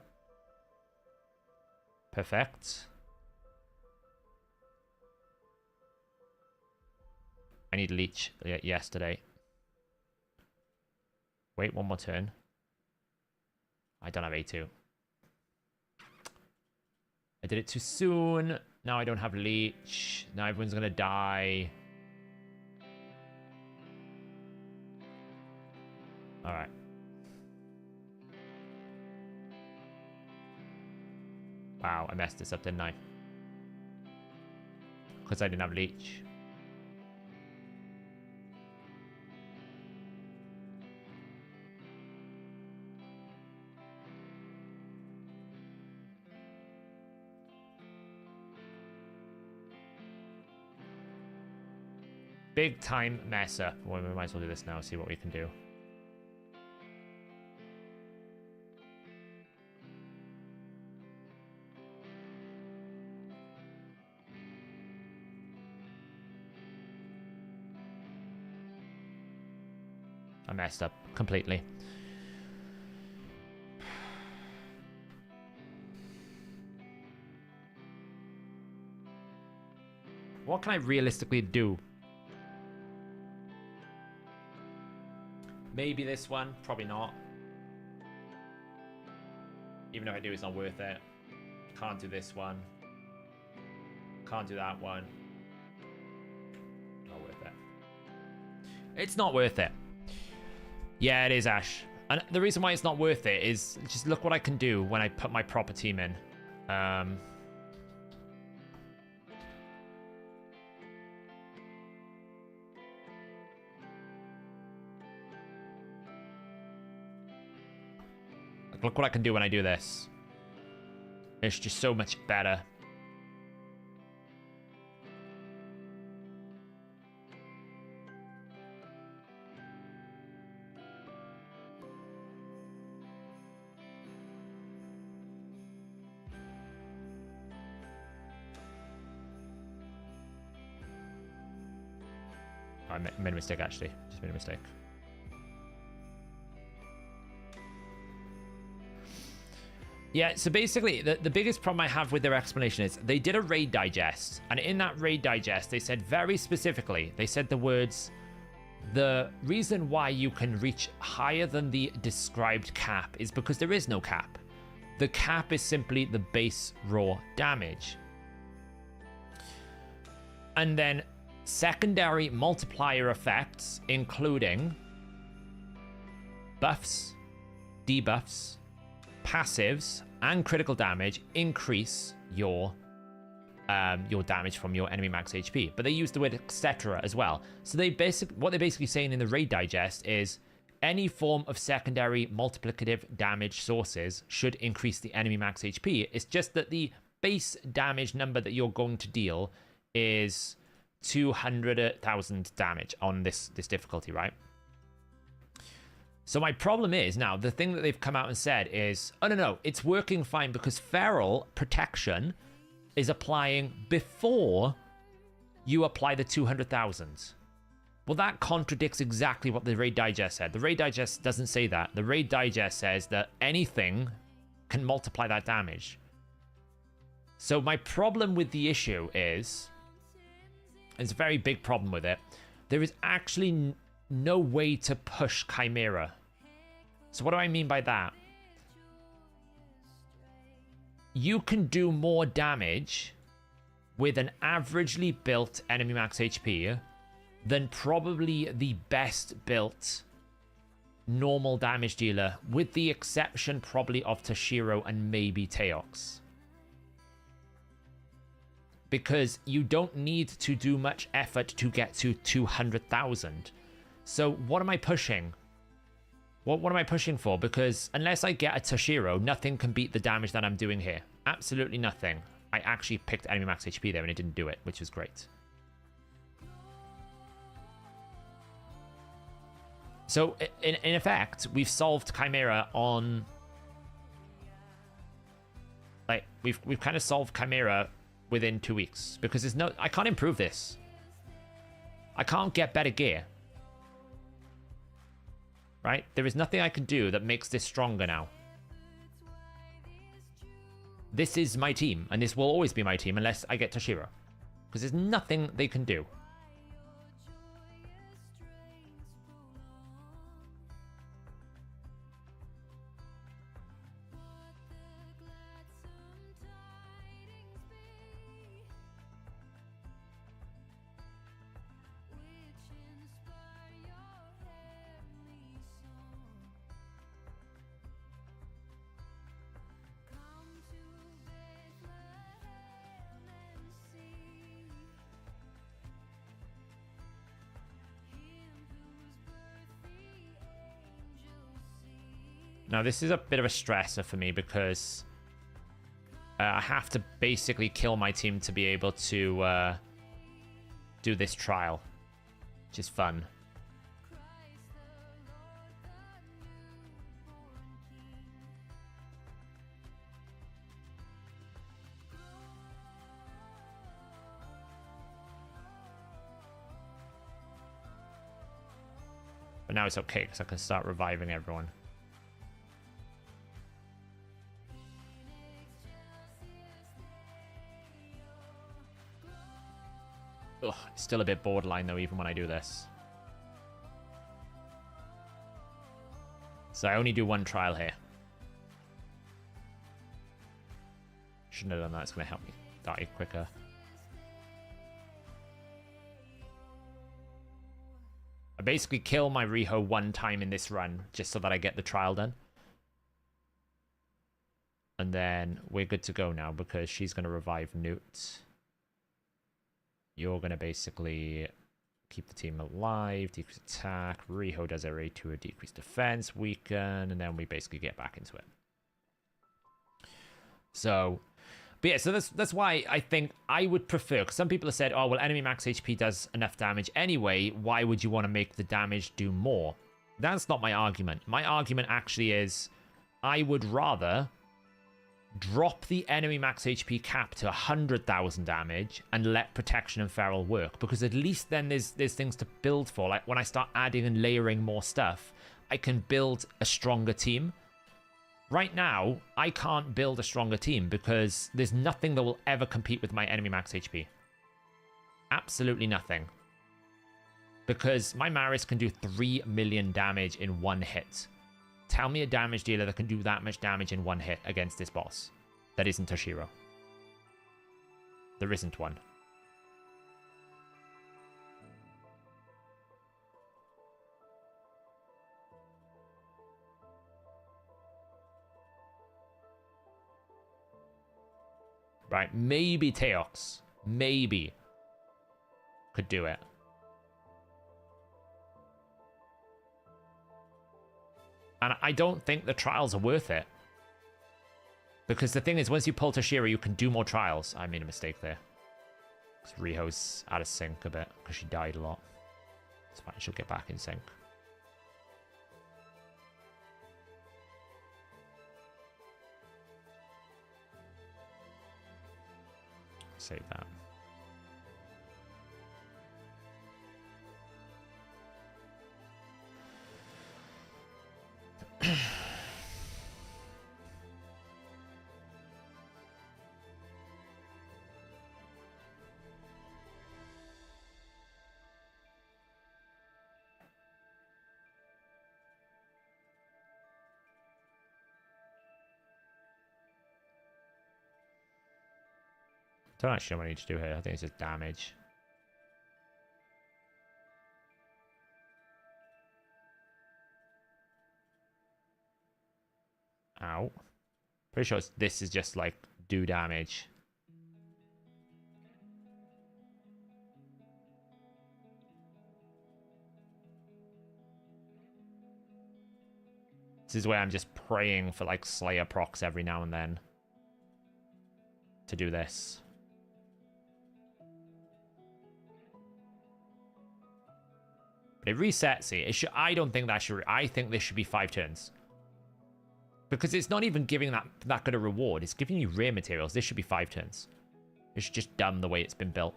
Perfect. I need leech yesterday. Wait, one more turn. I don't have A2. I did it too soon. Now I don't have leech. Now everyone's gonna die. Alright. Wow, I messed this up, didn't I? Because I didn't have leech. Big time mess up. Well, we might as well do this now, see what we can do. I messed up completely. What can I realistically do? Maybe this one, probably not. Even if I do, it's not worth it. Can't do this one. Can't do that one. Not worth it. It's not worth it. Yeah, it is, Ash. And the reason why it's not worth it is just look what I can do when I put my proper team in. Look what I can do when I do this. It's just so much better. I made a mistake, actually. Just made a mistake. Yeah, so basically, the biggest problem I have with their explanation is they did a raid digest, and in that raid digest, they said very specifically, they said the words, the reason why you can reach higher than the described cap is because there is no cap. The cap is simply the base raw damage. And then secondary multiplier effects, including buffs, debuffs, passives, and critical damage, increase your damage from your enemy max HP. But they use the word etc. as well. So what they're basically saying in the raid digest is any form of secondary multiplicative damage sources should increase the enemy max HP. It's just that the base damage number that you're going to deal is 200,000 damage on this difficulty, right? So my problem is now, the thing that they've come out and said is, oh no, it's working fine because feral protection is applying before you apply the 200,000. Well, that contradicts exactly what the Raid Digest said. The Raid Digest doesn't say that. The Raid Digest says that anything can multiply that damage. So my problem with the issue is, it's a very big problem with it, there is actually no way to push Chimera. So what do I mean by that? You can do more damage with an averagely built enemy max HP than probably the best built normal damage dealer, with the exception probably of Toshiro and maybe Teox. Because you don't need to do much effort to get to 200,000. So what am I pushing? What am I pushing for? Because unless I get a Toshiro, nothing can beat the damage that I'm doing here. Absolutely nothing. I actually picked enemy max HP there and it didn't do it, which was great. So in effect, we've solved Chimera on... Like, we've kind of solved Chimera within 2 weeks. Because there's no... I can't improve this. I can't get better gear. Right? There is nothing I can do that makes this stronger now. This is my team, and this will always be my team unless I get Toshiro. Because there's nothing they can do. Now, this is a bit of a stressor for me because I have to basically kill my team to be able to do this trial, which is fun. But now it's okay because I can start reviving everyone. Ugh, it's still a bit borderline though, even when I do this. So I only do one trial here. Shouldn't have done that. It's going to help me die quicker. I basically kill my Riho one time in this run, just so that I get the trial done. And then we're good to go now, because she's going to revive Newt. You're going to basically keep the team alive, decrease attack. Riho does a raid to a decrease defense, weaken, and then we basically get back into it. So, but yeah, so that's why I think I would prefer, because some people have said, oh, well, enemy max HP does enough damage anyway. Why would you want to make the damage do more? That's not my argument. My argument actually is I would rather drop the enemy max HP cap to 100,000 damage and let protection and feral work, because at least then there's things to build for. Like when I start adding and layering more stuff, I can build a stronger team. Right now, I can't build a stronger team because there's nothing that will ever compete with my enemy max HP. Absolutely nothing. Because my Maris can do 3 million damage in one hit. Tell me a damage dealer that can do that much damage in one hit against this boss. That isn't Toshiro. There isn't one. Right, maybe Teox. Maybe. Could do it. And I don't think the trials are worth it. Because the thing is, once you pull Toshiro, you can do more trials. I made a mistake there. Because Riho's out of sync a bit, because she died a lot. It's fine, she'll get back in sync. Save that. Don't actually know what I need to do here. I think it's just damage. Ow. Pretty sure this is just like do damage. This is where I'm just praying for like Slayer procs every now and then to do this. But it resets it. I don't think that should. I think this should be 5 turns. Because it's not even giving that good a reward. It's giving you rare materials. This should be 5 turns. It's just dumb the way it's been built.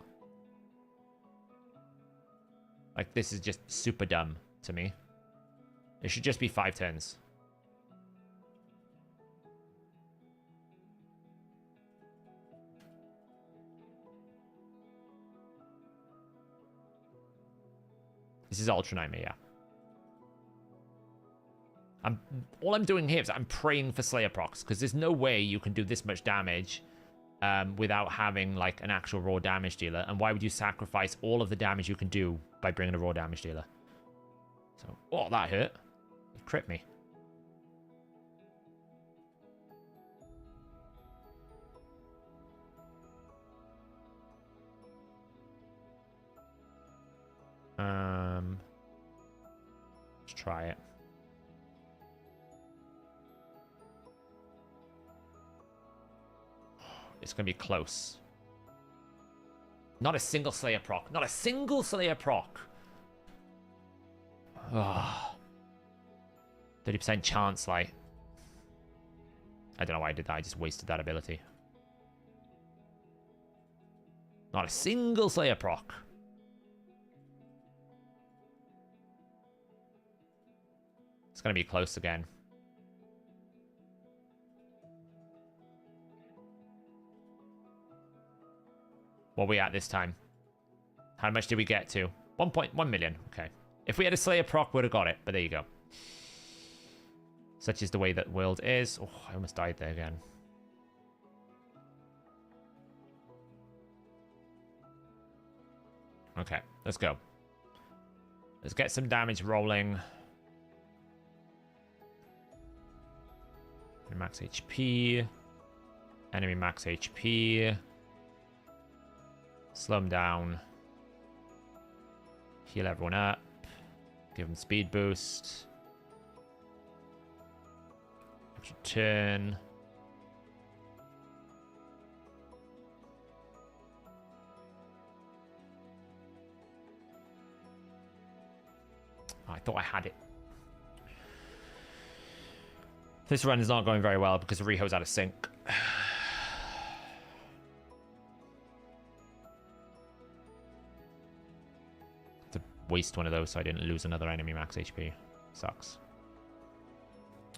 Like, this is just super dumb to me. It should just be 5 turns. This is Ultra Nightmare, yeah. All I'm doing here is I'm praying for Slayer procs, because there's no way you can do this much damage without having like an actual raw damage dealer. And why would you sacrifice all of the damage you can do by bringing a raw damage dealer? So, oh, that hurt. It crit me. Let's try it. It's going to be close. Not a single Slayer proc. Not a single Slayer proc. Oh. 30% chance, like. I don't know why I did that. I just wasted that ability. Not a single Slayer proc. It's going to be close again. What are we at this time? How much did we get to? 1.1 million. Okay. If we had a Slayer proc, we would have got it. But there you go. Such is the way that world is. Oh, I almost died there again. Okay, let's go. Let's get some damage rolling. Max HP. Enemy max HP. Slow them down. Heal everyone up. Give them speed boost. Turn. Oh, I thought I had it. This run is not going very well because Riho's out of sync. To waste one of those so I didn't lose another enemy max HP. Sucks.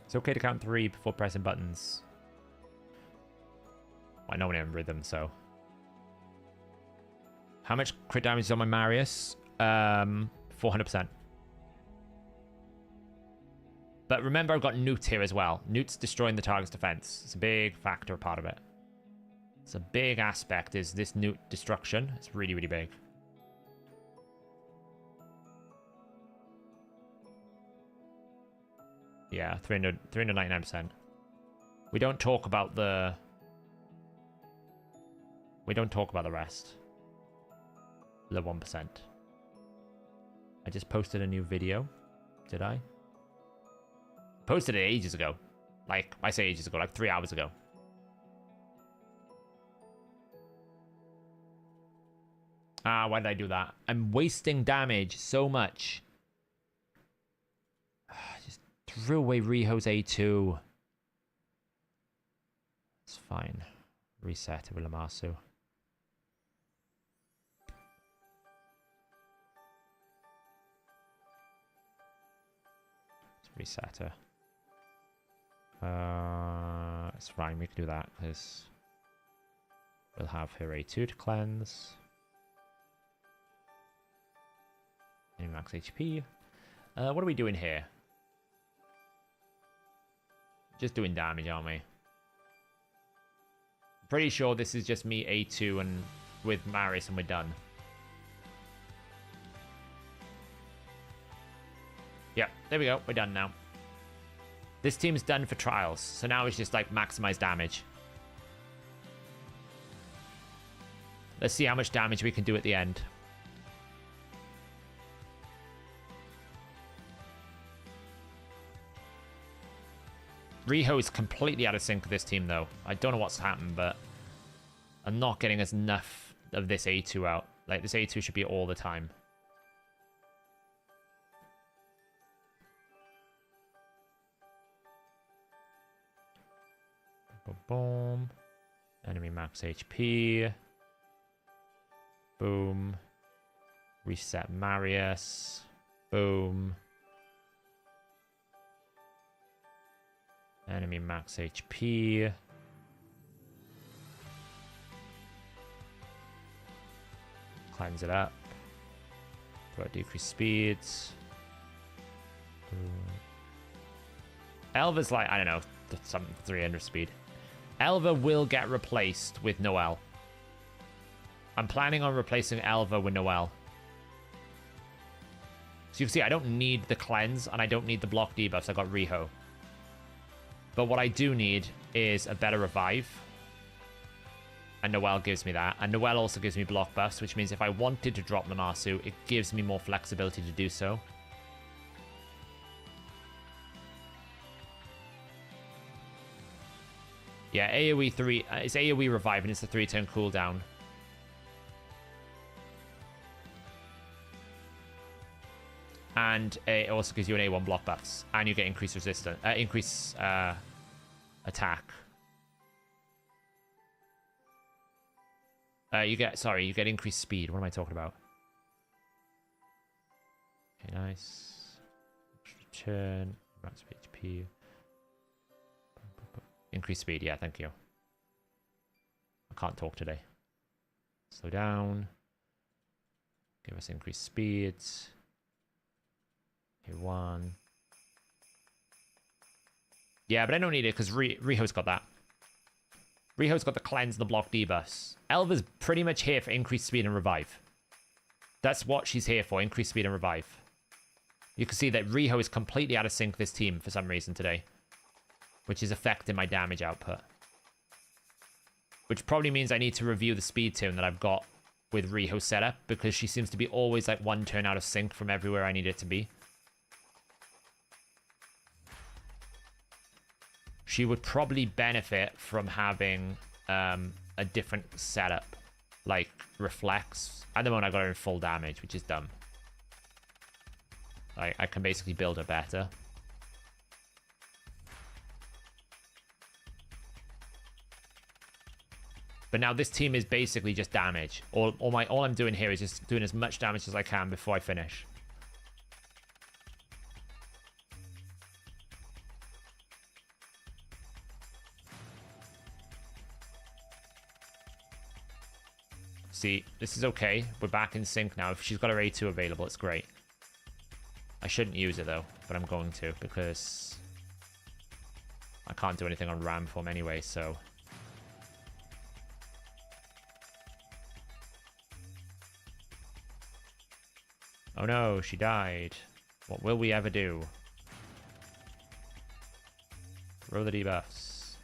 It's okay to count 3 before pressing buttons. I know when I'm in rhythm, so. How much crit damage is on my Marius? 400%. But remember, I've got Newt here as well. Newt's destroying the target's defense. It's a big factor, part of it. It's a big aspect, is this Newt destruction. It's really, really big. Yeah, 399%. We don't talk about the... We don't talk about the rest. The 1%. I just posted a new video. Did I? Posted it ages ago. Like, I say ages ago, like 3 hours ago. Ah, why did I do that? I'm wasting damage so much. Just threw away Riho's A2. It's fine. Reset it with Lamasu. Let's reset her. It's fine, we can do that. We'll have her A2 to cleanse. Any max HP. What are we doing here? Just doing damage, aren't we? Pretty sure this is just me A2 and with Maris and we're done. Yep, there we go. We're done now. This team's done for trials, so now it's just like maximize damage. Let's see how much damage we can do at the end. Riho is completely out of sync with this team, though. I don't know what's happened, but I'm not getting enough of this A2 out. Like, this A2 should be all the time. Boom. Enemy max HP. Boom. Reset Marius. Boom. Enemy max HP. Cleanse it up. Throw out decreased speeds. Elva's like, I don't know, some 300 speed. Elva will get replaced with Noelle. I'm planning on replacing Elva with Noelle. So you can see I don't need the cleanse and I don't need the block debuffs. I got Riho. But what I do need is a better revive. And Noelle gives me that. And Noelle also gives me block buffs, which means if I wanted to drop Namasu, it gives me more flexibility to do so. Yeah, AoE 3. It's AoE revive and it's a 3-turn cooldown. And it also gives you an A1 block buffs. And you get increased resistance. Increased attack. You get increased speed. What am I talking about? Okay, nice. Return. Max HP. Increased speed, yeah, thank you. I can't talk today. Slow down. Give us increased speeds. Okay, 1. Yeah, but I don't need it because Riho's got that. Riho's got the cleanse and the block debuffs. Elva's pretty much here for increased speed and revive. That's what she's here for, increase speed and revive. You can see that Riho is completely out of sync this team for some reason today, which is affecting my damage output. Which probably means I need to review the speed tune that I've got with Riho setup, because she seems to be always like one turn out of sync from everywhere I need it to be. She would probably benefit from having a different setup, like Reflex. At the moment, I got her in full damage, which is dumb. I can basically build her better. But now this team is basically just damage. All I'm doing here is just doing as much damage as I can before I finish. See, this is okay. We're back in sync now. If she's got her A2 available, it's great. I shouldn't use it though, but I'm going to because I can't do anything on ram form anyway, so. Oh no, she died. What will we ever do? Throw the debuffs.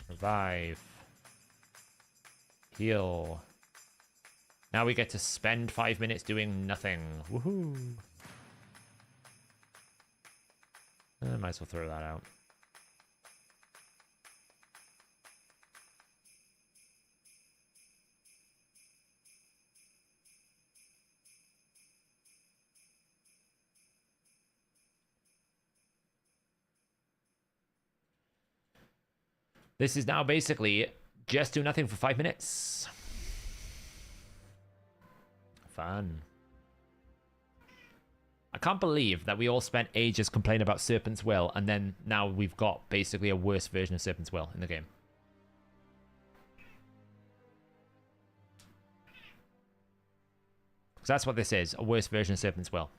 Revive. Heal. Now we get to spend 5 minutes doing nothing. Woohoo! I might as well throw that out. This is now basically just do nothing for 5 minutes. Fun. I can't believe that we all spent ages complaining about Serpent's Will, and then now we've got basically a worse version of Serpent's Will in the game. Because that's what this is, a worse version of Serpent's Will.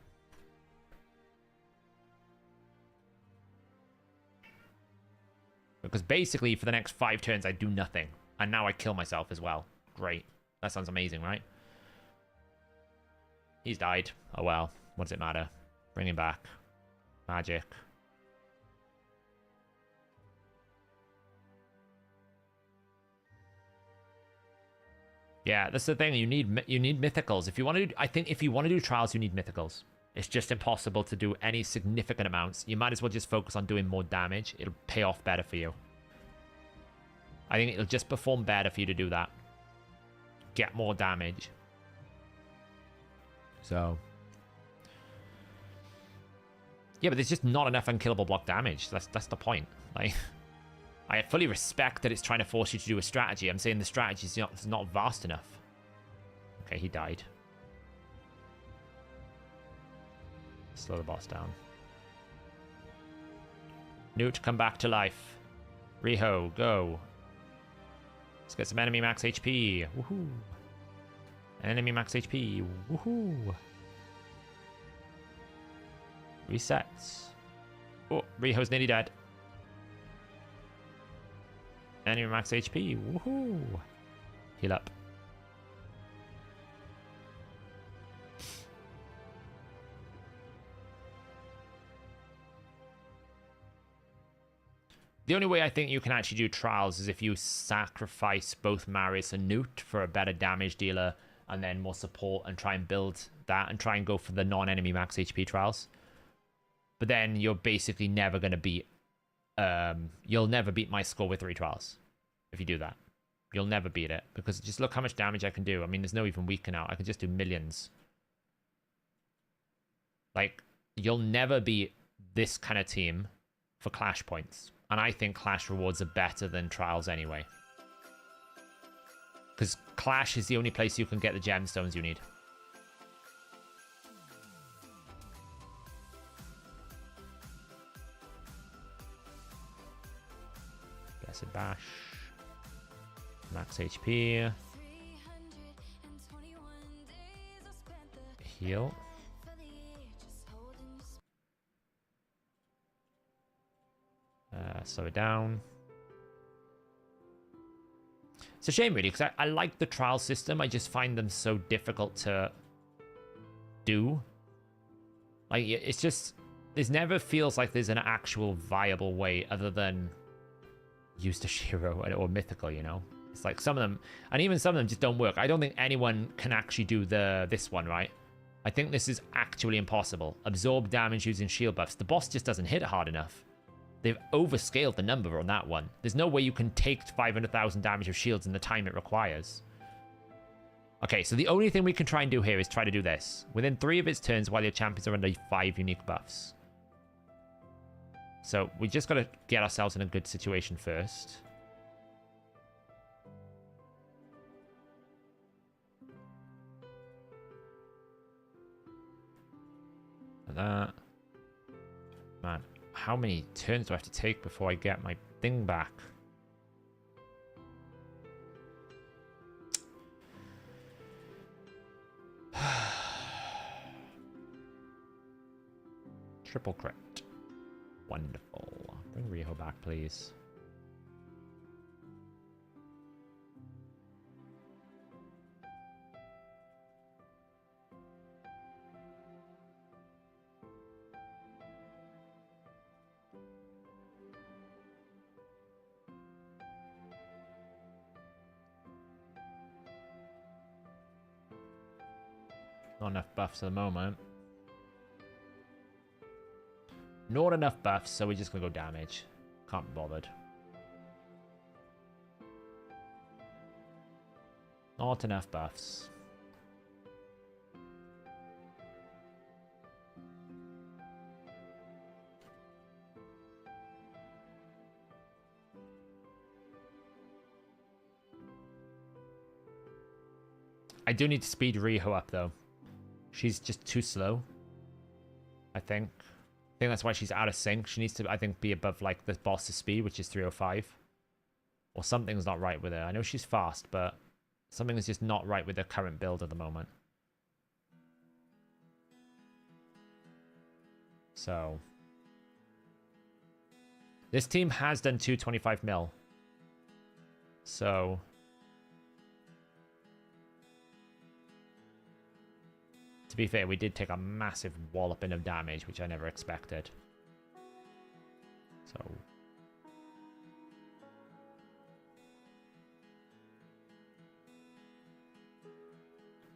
Because basically, for the next 5 turns, I do nothing. And now I kill myself as well. Great. That sounds amazing, right? He's died. Oh well. What does it matter? Bring him back. Magic. Yeah, that's the thing. You need mythicals. If you want to do, I think if you want to do trials, you need mythicals. It's just impossible to do any significant amounts. You might as well just focus on doing more damage. It'll pay off better for you. I think it'll just perform better for you to do that. Get more damage. So. Yeah, but there's just not enough unkillable block damage. That's the point. Like, I fully respect that it's trying to force you to do a strategy. I'm saying the strategy is not vast enough. Okay, he died. Slow the boss down. Newt, come back to life. Riho, go. Let's get some enemy max HP. Woohoo. Enemy max HP. Woohoo. Resets. Oh, Riho's nearly dead. Enemy max HP. Woohoo. Heal up. The only way I think you can actually do trials is if you sacrifice both Marius and Newt for a better damage dealer and then more support and try and build that and try and go for the non-enemy max HP trials. But then you're basically never going to beat... you'll never beat my score with 3 trials if you do that. You'll never beat it because just look how much damage I can do. I mean, there's no even weaken out. I can just do millions. Like, you'll never beat this kind of team for Clash points. And I think Clash rewards are better than Trials anyway. Because Clash is the only place you can get the gemstones you need. Blessed Bash. Max HP. Heal. Slow it down. It's a shame, really, because I like the trial system. I just find them so difficult to do. Like, it's just... This never feels like there's an actual viable way other than use the Shiro or Mythical, you know? It's like some of them... And even some of them just don't work. I don't think anyone can actually do this one, right? I think this is actually impossible. Absorb damage using shield buffs. The boss just doesn't hit it hard enough. They've overscaled the number on that one. There's no way you can take 500,000 damage of shields in the time it requires. Okay, so the only thing we can try and do here is try to do this. Within 3 of its turns while your champions are under 5 unique buffs. So we just got to get ourselves in a good situation first. Like that. Man, how many turns do I have to take before I get my thing back? Triple crit. Wonderful. Bring Riho back, please. Not enough buffs at the moment. Not enough buffs, so we're just gonna go damage. Can't be bothered. Not enough buffs. I do need to speed Riho up though. She's just too slow, I think. I think that's why she's out of sync. She needs to, I think, be above like the boss's speed, which is 305. Or something's not right with her. I know she's fast, but something is just not right with her current build at the moment. So this team has done 225 mil. So to be fair, we did take a massive walloping of damage, which I never expected. So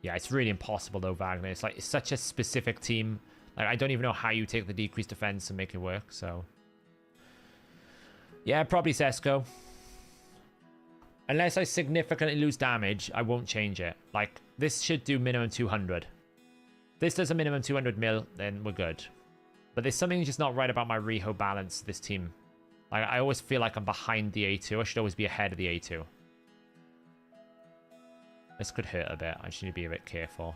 yeah, it's really impossible though, Wagner. It's like, it's such a specific team. Like, I don't even know how you take the decreased defense and make it work, so yeah, probably Sesko. Unless I significantly lose damage, I won't change it. Like, this should do minimum 200. This does a minimum 200 mil, then we're good. But there's something just not right about my Riho balance, this team. Like, I always feel like I'm behind the A2. I should always be ahead of the A2. This could hurt a bit. I just need to be a bit careful.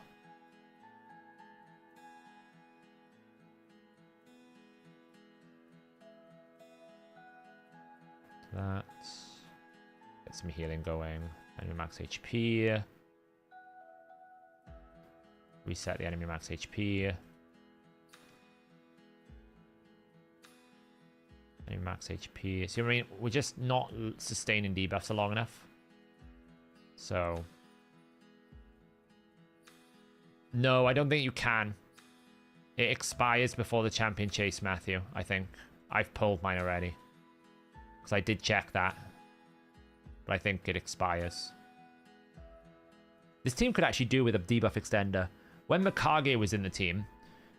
That. Get some healing going. Enemy max HP. Reset the enemy max HP. Enemy max HP. So, I mean, we're just not sustaining debuffs long enough. So. No, I don't think you can. It expires before the champion chase, Matthew, I think. I've pulled mine already. Because I did check that. But I think it expires. This team could actually do with a debuff extender. When Mikage was in the team,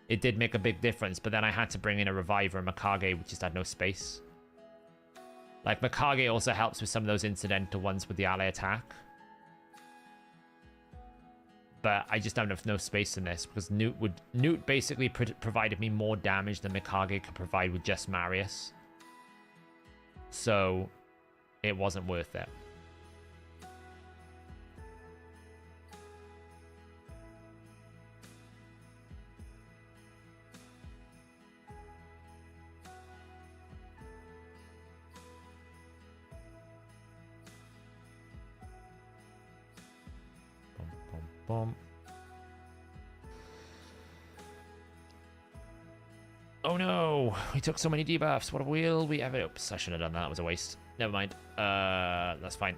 it did make a big difference, but then I had to bring in a reviver, and Mikage just had no space. Like, Mikage also helps with some of those incidental ones with the ally attack. But I just don't have no space in this, because Newt basically provided me more damage than Mikage could provide with just Marius. So, it wasn't worth it. Boom. Oh no, we took so many debuffs. What will we ever? Oops, I shouldn't have done that. That was a waste. Never mind. That's fine.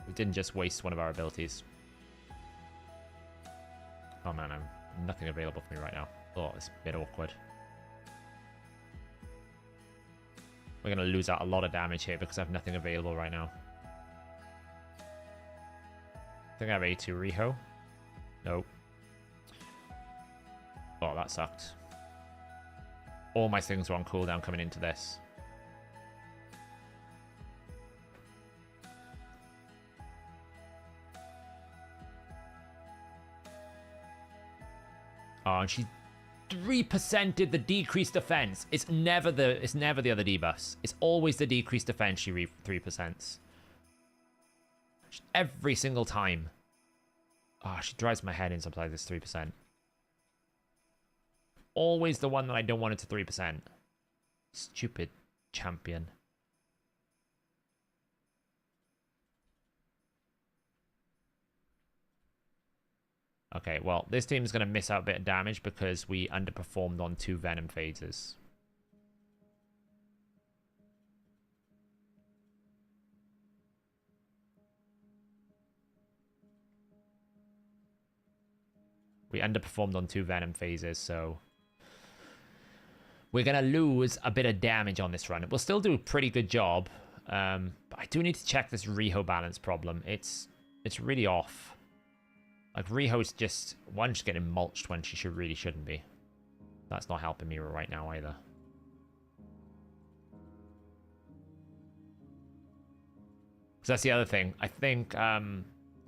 We didn't just waste one of our abilities. Oh man, I'm nothing available for me right now. Oh, it's a bit awkward. We're going to lose out a lot of damage here because I have nothing available right now. I think I have A2 Riho. Nope. Oh, that sucked. All my things were on cooldown coming into this. Oh, and she 3%ed the decreased defense. It's never the other debuffs. It's always the decreased defense she 3%. Every single time. Oh, she drives my head in sometimes this 3%. Always the one that I don't want it to 3%. Stupid champion. Okay, well, this team's going to miss out a bit of damage because we underperformed on 2 Venom phases. We underperformed on 2 Venom phases, so we're going to lose a bit of damage on this run. We'll still do a pretty good job, but I do need to check this Riho balance problem. It's really off. Like, Riho's just getting mulched when she really shouldn't be. That's not helping me right now either. Because that's the other thing. I think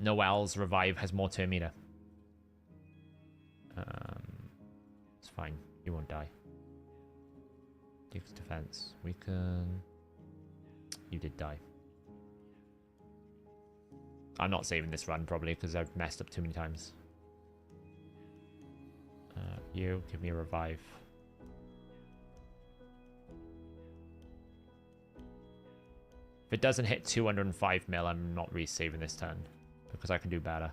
Noelle's revive has more turn meter. It's fine. You won't die. Duke's defense. Weaken. You did die. I'm not saving this run, probably, because I've messed up too many times. You, give me a revive. If it doesn't hit 205 mil, I'm not resaving this turn, because I can do better.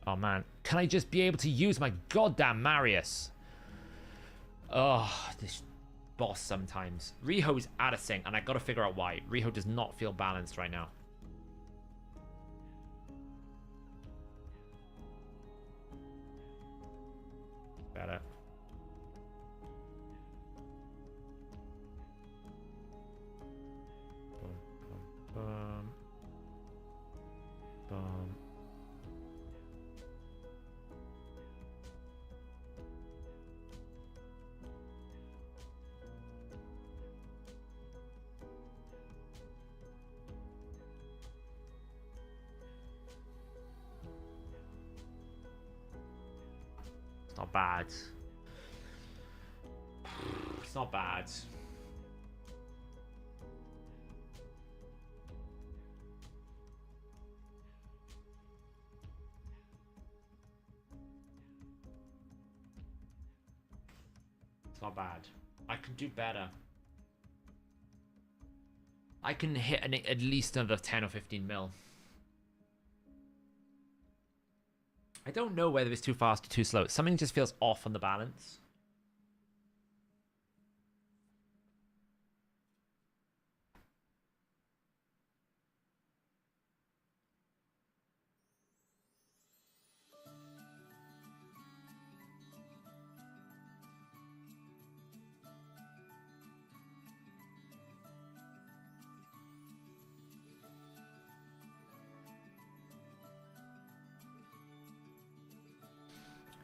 Oh, man. Can I just be able to use my goddamn Marius? Oh, this boss sometimes. Riho is out of sync, and I gotta figure out why. Riho does not feel balanced right now. Better. Boom, boom, boom. Boom. Not bad. It's not bad. It's not bad. I can do better. I can hit at least another 10 or 15 mil. I don't know whether it's too fast or too slow. Something just feels off on the balance.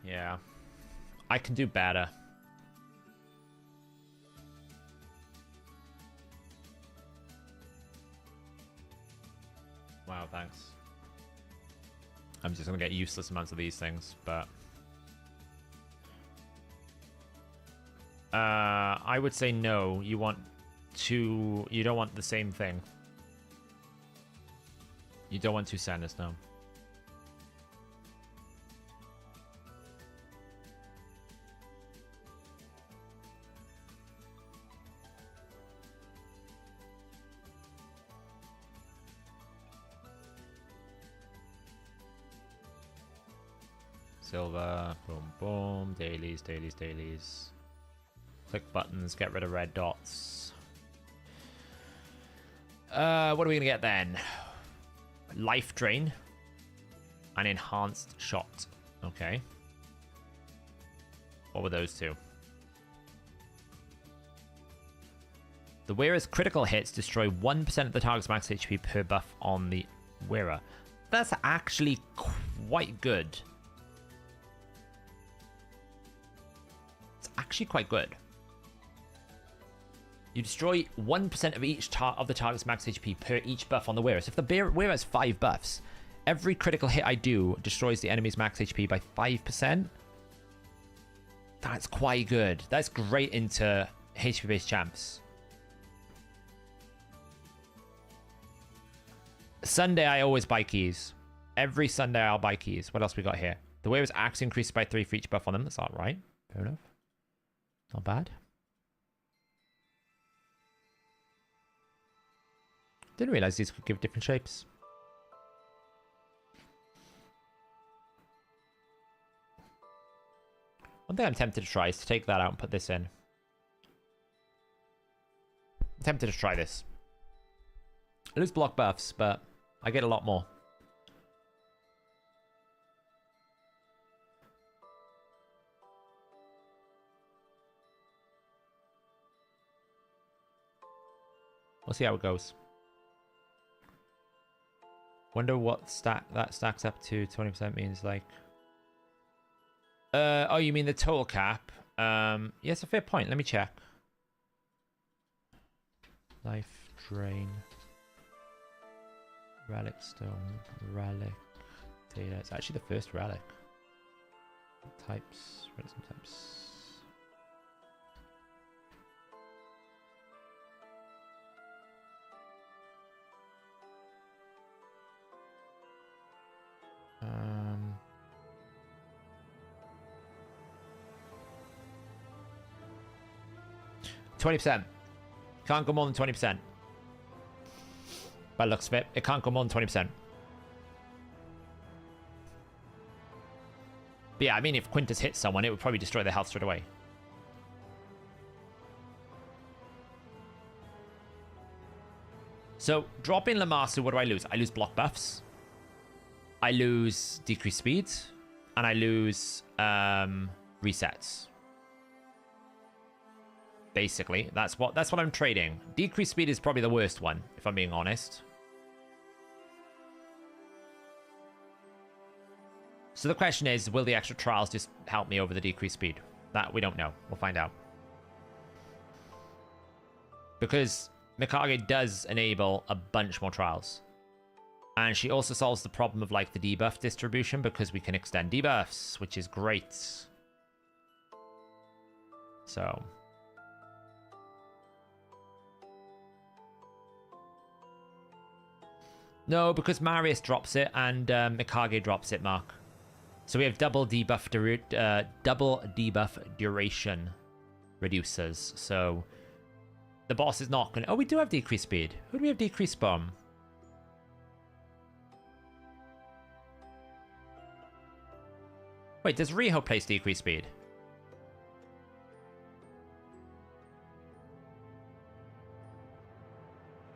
Yeah. I can do better. Wow, thanks. I'm just gonna get useless amounts of these things, but... I would say no. You don't want the same thing. You don't want 2 Sanders, no. Silver, boom, boom, dailies, dailies, dailies. Click buttons, get rid of red dots. What are we gonna get then? life drain and enhanced shot. Okay. What were those two? The wearer's critical hits destroy 1% of the target's max HP per buff on the wearer. That's actually quite good. It's actually quite good. You destroy 1% of each of the target's max HP per each buff on the wearer. So if the wearer has 5 buffs, every critical hit I do destroys the enemy's max HP by 5%. That's quite good. That's great into HP-based champs. Sunday, I always buy keys. Every Sunday, I'll buy keys. What else we got here? The wearer's axe increases by 3 for each buff on them. That's all right. Fair enough. Not bad. Didn't realize these could give different shapes. One thing I'm tempted to try is to take that out and put this in. I'm tempted to try this. I lose block buffs, but I get a lot more. We'll see how it goes. Wonder what that stacks up to 20% means, like... oh, you mean the total cap? Yeah, it's a fair point. Let me check. Life drain. Relic stone. Relic data. It's actually the first relic. Types. What are some types? Um... 20%. Can't go more than 20%. By looks of it, it can't go more than 20%. But yeah, I mean, if Quintus hits someone, it would probably destroy their health straight away. So, dropping Lamasu, what do I lose? I lose block buffs. I lose decreased speed. And I lose resets. Basically, that's what I'm trading. Decreased speed is probably the worst one, if I'm being honest. So the question is, will the extra trials just help me over the decreased speed? That we don't know. We'll find out. Because Mikage does enable a bunch more trials. And she also solves the problem of like the debuff distribution because we can extend debuffs, which is great. So... No, because Marius drops it and Mikage drops it, Mark. So we have double debuff duration reducers. So the boss is not going to... Oh, we do have decreased speed. Who do we have decreased bomb? Wait, does Riho place decreased speed?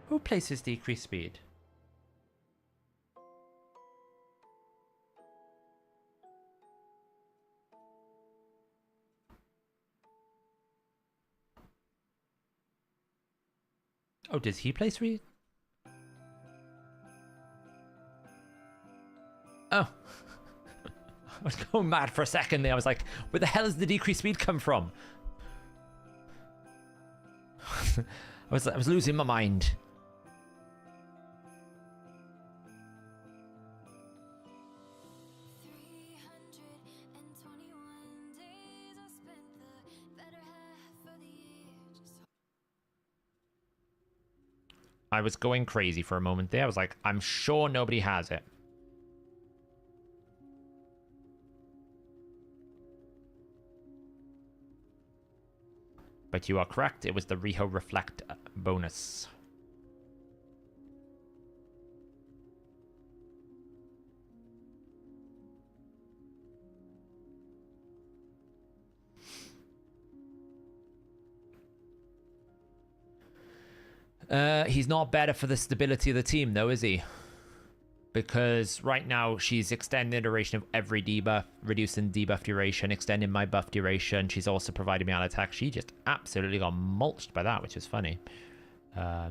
Who places decreased speed? Oh, does he place re... Oh. I was going mad for a second there. I was like, where the hell does the decreased speed come from? I was losing my mind. I was going crazy for a moment there. I was like, I'm sure nobody has it. But you are correct. It was the Riho Reflect bonus. He's not better for the stability of the team, though, is he? Because right now she's extending the duration of every debuff, reducing debuff duration, extending my buff duration. She's also providing me an attack. She just absolutely got mulched by that, which is funny. I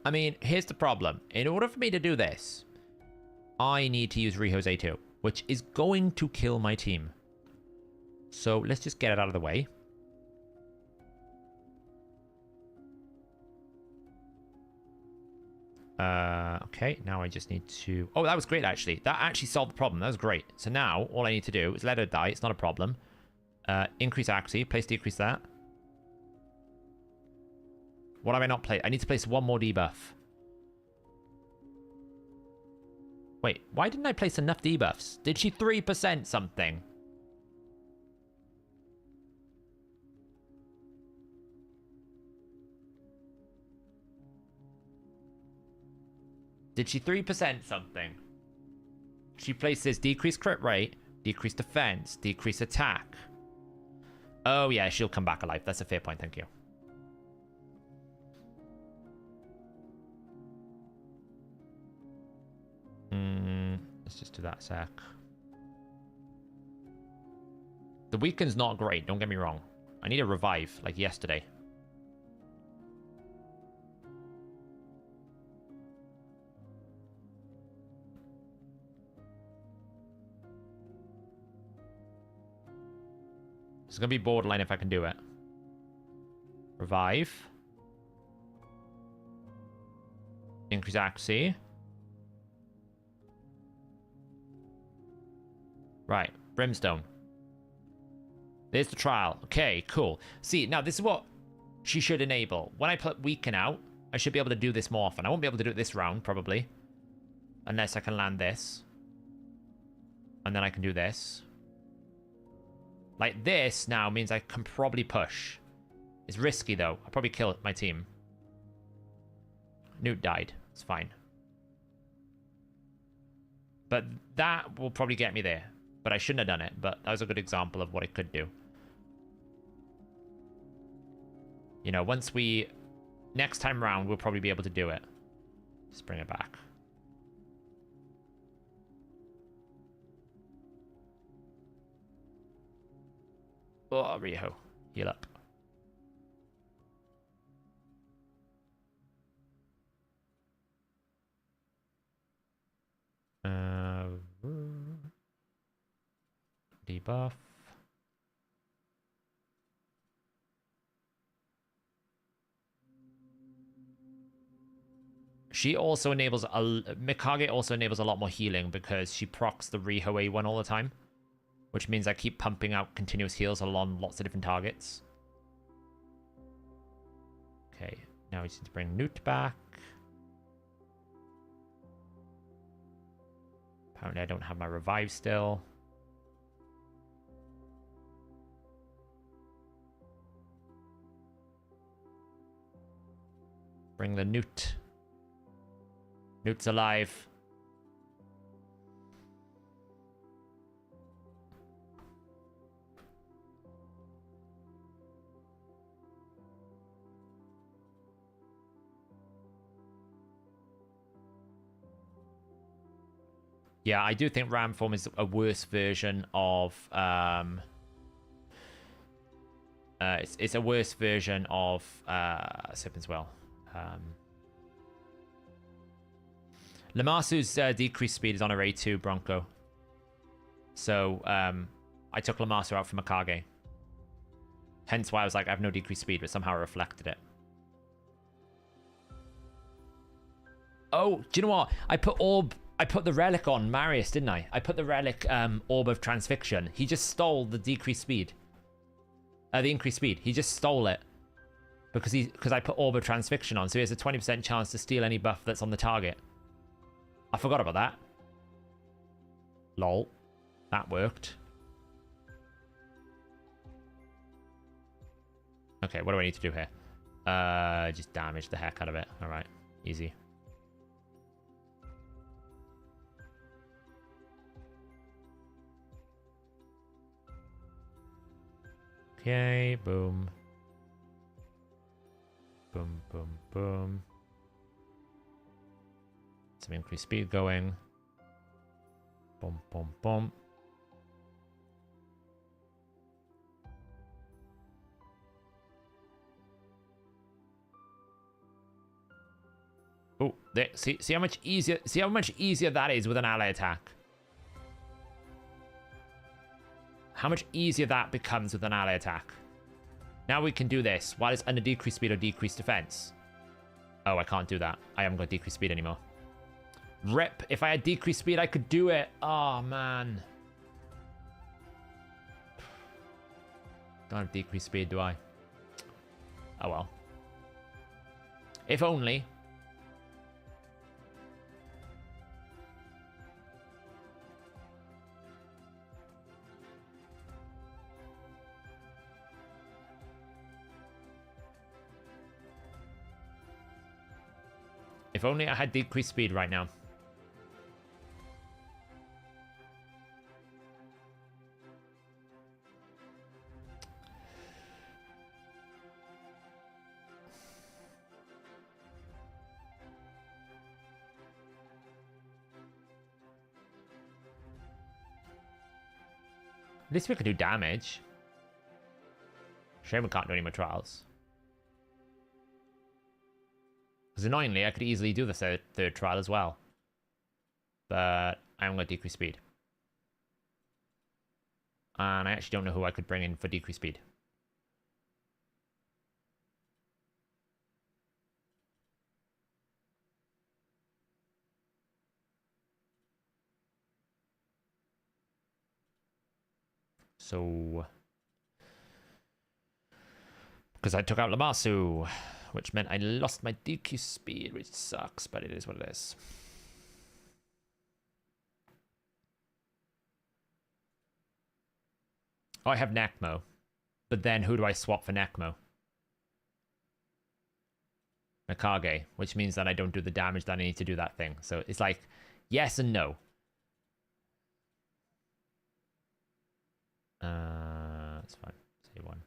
mean, here's the problem. In order for me to do this, I need to use Riho's A2, which is going to kill my team. So let's just get it out of the way. Okay, now I just need to... Oh, that was great, actually. That actually solved the problem. That was great. So now, all I need to do is let her die. It's not a problem. Increase accuracy. Place decrease that. What have I not played? I need to place one more debuff. Wait, why didn't I place enough debuffs? Did she 3% something? Did she 3% something? She places decreased crit rate, decreased defense, decreased attack. Oh yeah, she'll come back alive. That's a fair point, thank you. Let's just do that sec. The weekend's not great, don't get me wrong. I need a revive, like yesterday. It's gonna be borderline if I can do it. Revive. Increase accuracy. Right, brimstone. There's the trial. Okay, cool. See, now this is what she should enable. When I put weaken out, I should be able to do this more often. I won't be able to do it this round, probably. Unless I can land this. And then I can do this. Like this now means I can probably push. It's risky though. I'll probably kill my team. Newt died. It's fine. But that will probably get me there. But I shouldn't have done it. But that was a good example of what it could do. You know, once we... Next time round, we'll probably be able to do it. Just bring it back. Oh, Riho. Heal up. Debuff. She also enables... Mikage also enables a lot more healing because she procs the Riho A1 all the time. Which means I keep pumping out continuous heals along lots of different targets. Okay, now we just need to bring Newt back. Apparently I don't have my revive still. Bring the Newt. Newt's alive. Yeah, I do think Ramform is a worse version of... it's a worse version of Serpent's Well. Lamasu's decreased speed is on her A2 Bronco. So I took Lamasu out from Mikage. Hence why I was like, I have no decreased speed, but somehow I reflected it. Oh, do you know what? I put the Relic on Marius, didn't I? I put the Relic Orb of Transfixion. He just stole the decreased speed. The increased speed. He just stole it. Because I put Orb of Transfixion on, so he has a 20% chance to steal any buff that's on the target. I forgot about that. Lol. That worked. Okay, what do I need to do here? Just damage the heck out of it. Alright, easy. Okay, boom. Boom, boom, boom. Some increased speed going. Boom, boom, boom. Oh, there, see how much easier that is with an ally attack. How much easier that becomes with an ally attack. Now we can do this while it's under decreased speed or decreased defense. Oh, I can't do that. I haven't got decreased speed anymore. Rip. If I had decreased speed, I could do it. Oh, man. Don't have decreased speed, do I? Oh, well. If only. If only I had decreased speed right now. At least we can do damage. Shame we can't do any more trials. Because annoyingly, I could easily do the third trial as well. But I'm going to decrease speed. And I actually don't know who I could bring in for decreased speed. So... because I took out Lamasu, which meant I lost my DQ speed, which sucks, but it is what it is. Oh, I have Necmo. But then who do I swap for Necmo? Mikage, which means that I don't do the damage that I need to do that thing. So it's like, yes and no. That's fine. Say one.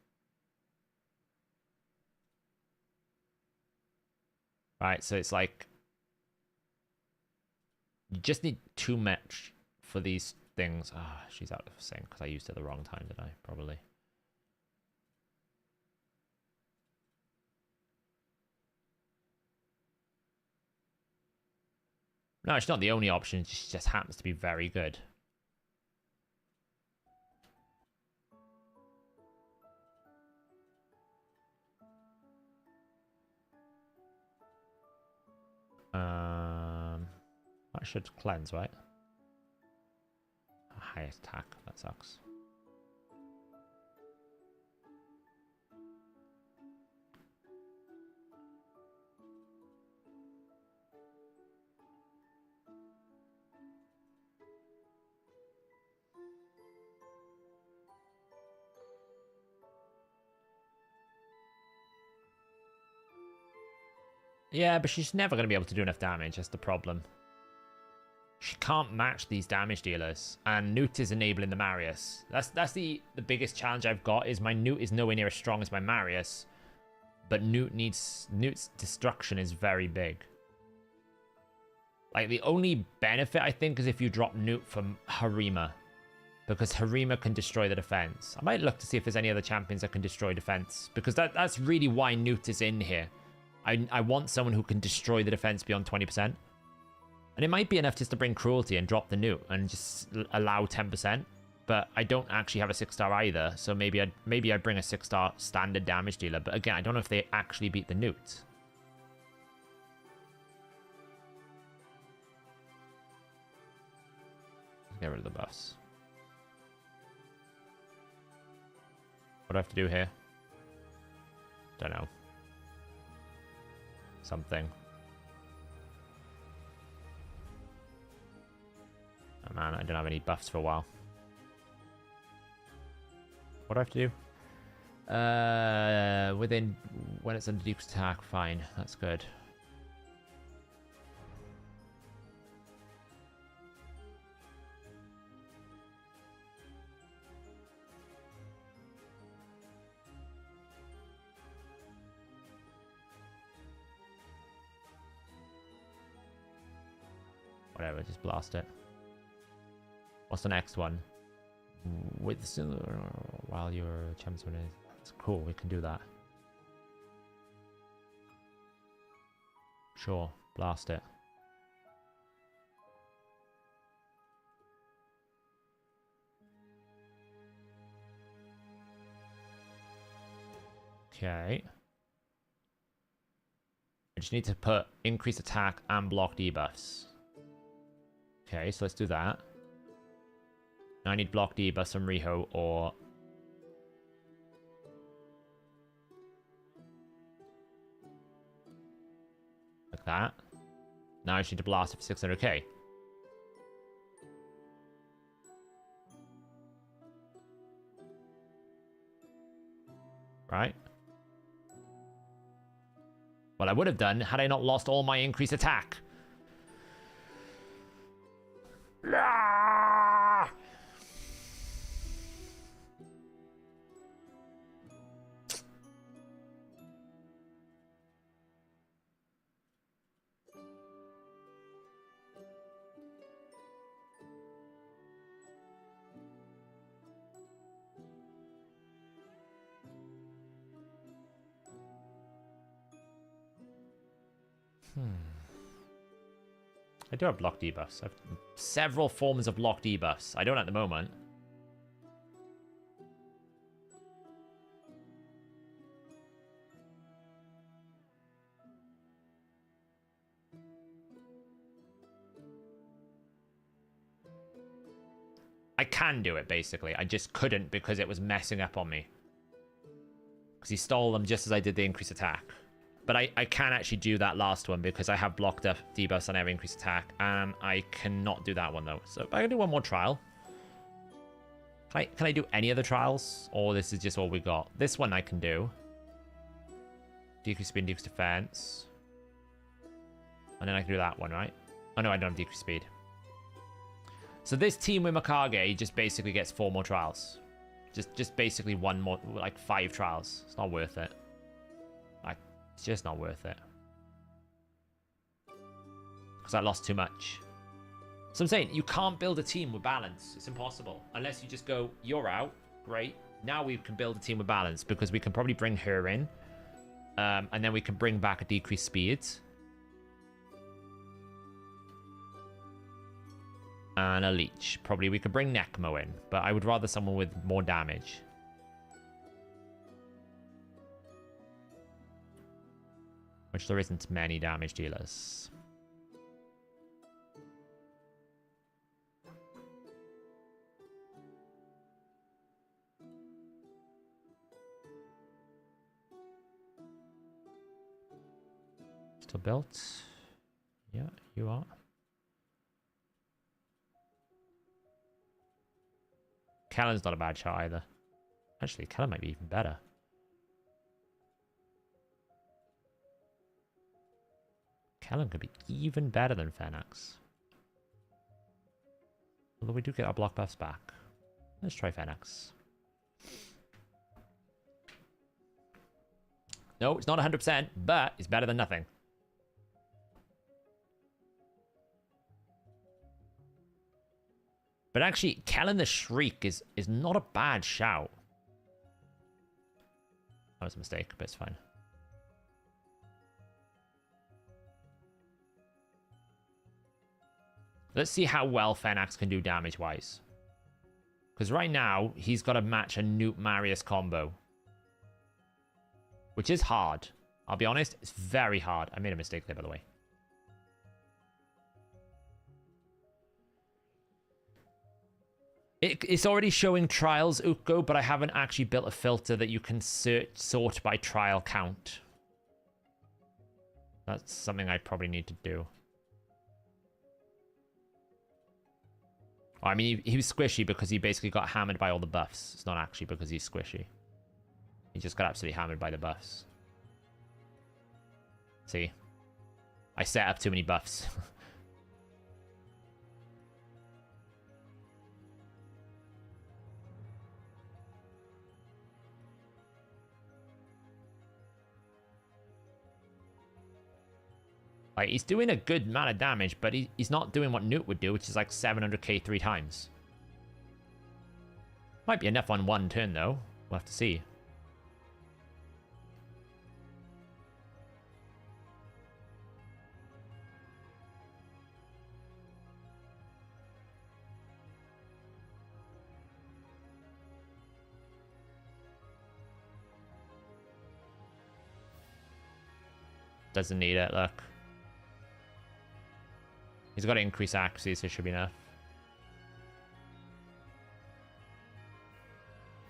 Alright, so it's like... you just need too much for these things. Ah, she's out of sync because I used it at the wrong time, did I? Probably. No, it's not the only option. She just happens to be very good. That should cleanse, right? A high attack. That sucks. Yeah, but she's never going to be able to do enough damage. That's the problem. She can't match these damage dealers, and Newt is enabling the Marius. That's the biggest challenge I've got. Is my Newt is nowhere near as strong as my Marius, but Newt's destruction is very big. Like the only benefit I think is if you drop Newt from Harima, because Harima can destroy the defense. I might look to see if there's any other champions that can destroy defense, because that's really why Newt is in here. I want someone who can destroy the defense beyond 20%. And it might be enough just to bring Cruelty and drop the Newt and just allow 10%. But I don't actually have a 6-star either, so maybe I'd bring a 6-star standard damage dealer. But again, I don't know if they actually beat the Newt. Get rid of the buffs. What do I have to do here? Don't know. Something. Oh man, I don't have any buffs for a while. What do I have to do? Within... when it's under Duke's attack, fine. That's good. Whatever, just blast it. What's the next one? With while your gemstone is... It's cool, we can do that. Sure, blast it. Okay. I just need to put increased attack and block debuffs. Okay, so let's do that. Now I need block debuffs from Riho or... like that. Now I just need to blast it for 600k. Right? Well, I would have done had I not lost all my increased attack. I do have block debuffs. I have several forms of block debuffs. I don't at the moment. I can do it, basically. I just couldn't because it was messing up on me. Because he stole them just as I did the increased attack. But I can actually do that last one because I have blocked up debuffs on every increased attack. And I cannot do that one, though. So I can do one more trial. Can I do any other trials? Or this is just all we got? This one I can do. Decrease speed, decrease defense. And then I can do that one, right? Oh, no, I don't have decrease speed. So this team with Mikage just basically gets 4 more trials. Just basically 1 more, like 5 trials. It's not worth it. It's just not worth it. Because I lost too much. So I'm saying, you can't build a team with balance. It's impossible. Unless you just go, you're out. Great. Now we can build a team with balance. Because we can probably bring her in. And then we can bring back a decreased speed. And a leech. Probably we could bring Nekmo in. But I would rather someone with more damage. Which there isn't many damage dealers. Still built? Yeah, you are. Kellen's not a bad shot either. Actually, Kellen might be even better. Kellen could be even better than Phoenix. Although we do get our block buffs back. Let's try Phoenix. No, it's not 100%, but it's better than nothing. But actually, Kellen the Shriek is not a bad shout. That was a mistake, but it's fine. Let's see how well Phoenix can do damage-wise. Because right now, he's got to match a Newt Marius combo. Which is hard. I'll be honest, it's very hard. I made a mistake there, by the way. It's already showing trials, Ukko, but I haven't actually built a filter that you can sort by trial count. That's something I probably need to do. I mean, he was squishy because he basically got hammered by all the buffs. It's not actually because he's squishy. He just got absolutely hammered by the buffs. See? I set up too many buffs. Like, he's doing a good amount of damage, but he's not doing what Newt would do, which is like 700k 3 times. Might be enough on one turn, though. We'll have to see. Doesn't need it, look. He's got to increase accuracy, so it should be enough.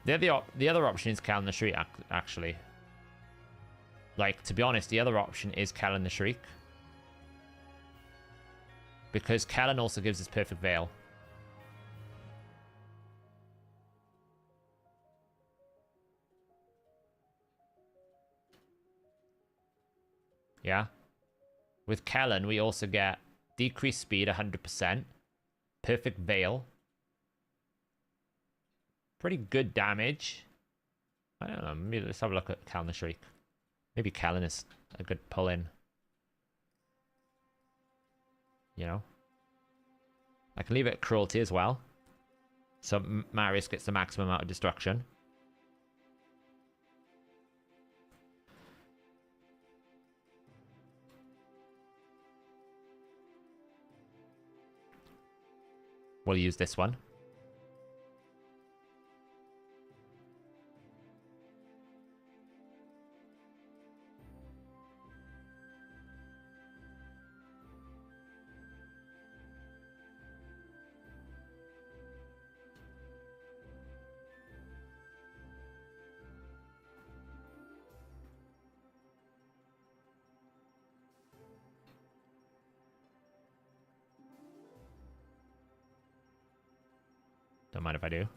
The other option is Cal in the Shriek, actually. Like, to be honest, the other option is Cal in the Shriek. Because Kellen also gives us Perfect Veil. Yeah. With Kellen, we also get decreased speed 100%. Perfect Veil. Pretty good damage. I don't know. Maybe let's have a look at Kellen the Shriek. Maybe Kellen is a good pull-in. You know? I can leave it at Cruelty as well. So Marius gets the maximum amount of destruction. We'll use this one. Don't mind if I do.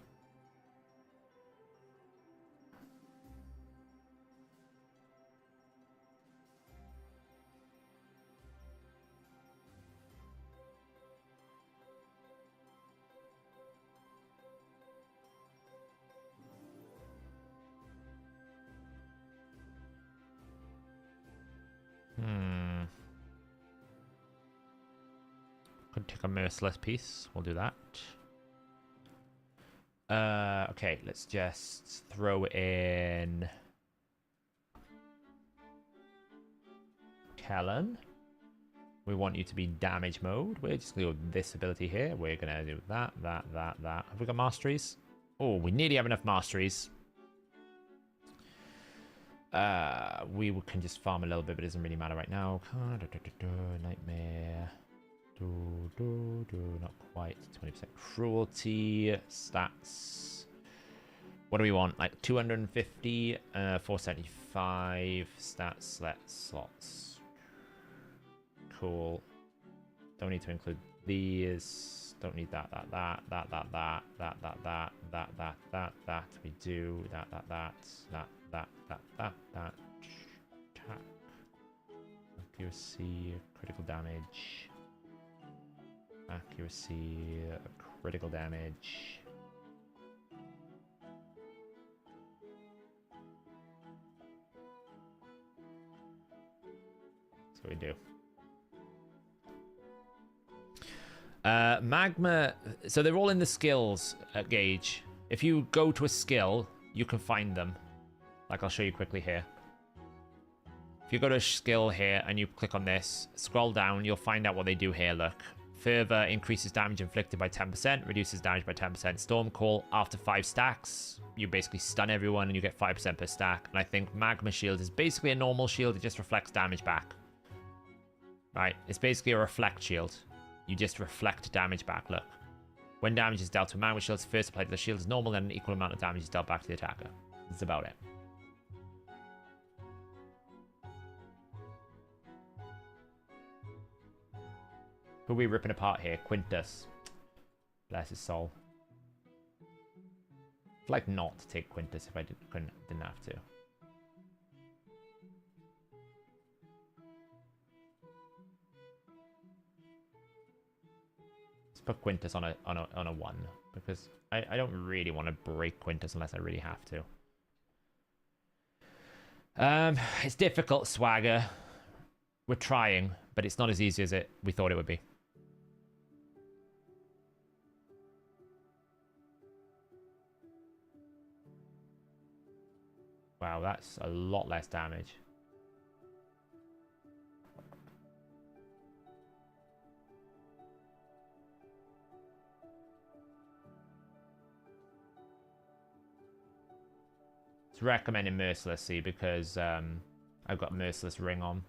Could take a merciless piece. We'll do that. Okay, let's just throw in Kellen. We want you to be damage mode. We're just gonna go with this ability here. We're gonna do that. Have we got masteries? Oh, we nearly have enough masteries. We can just farm a little bit, but it doesn't really matter right now. Nightmare. Not quite. 20% cruelty. Stats. What do we want? Like 250, 475 stats, slots. Cool. Don't need to include these. Don't need that. We do that. Attack. Accuracy, critical damage. Accuracy, critical damage. That's what we do. Magma. So they're all in the skills gauge. If you go to a skill, you can find them. Like I'll show you quickly here. If you go to a skill here and you click on this, scroll down, you'll find out what they do here. Look. Further increases damage inflicted by 10%, reduces damage by 10%. Storm Call, after 5 stacks, you basically stun everyone and you get 5% per stack. And I think Magma Shield is basically a normal shield, it just reflects damage back. Right, it's basically a reflect shield. You just reflect damage back, look. When damage is dealt to Magma Shield, first applied to the shield is normal, then an equal amount of damage is dealt back to the attacker. That's about it. Who are we ripping apart here? Quintus. Bless his soul. I'd like not to take Quintus if I didn't have to. Let's put Quintus on a 1 because I don't really want to break Quintus unless I really have to. It's difficult, Swagger. We're trying, but it's not as easy as we thought it would be. Wow, that's a lot less damage. It's recommending Merciless, see, because I've got Merciless Ring on.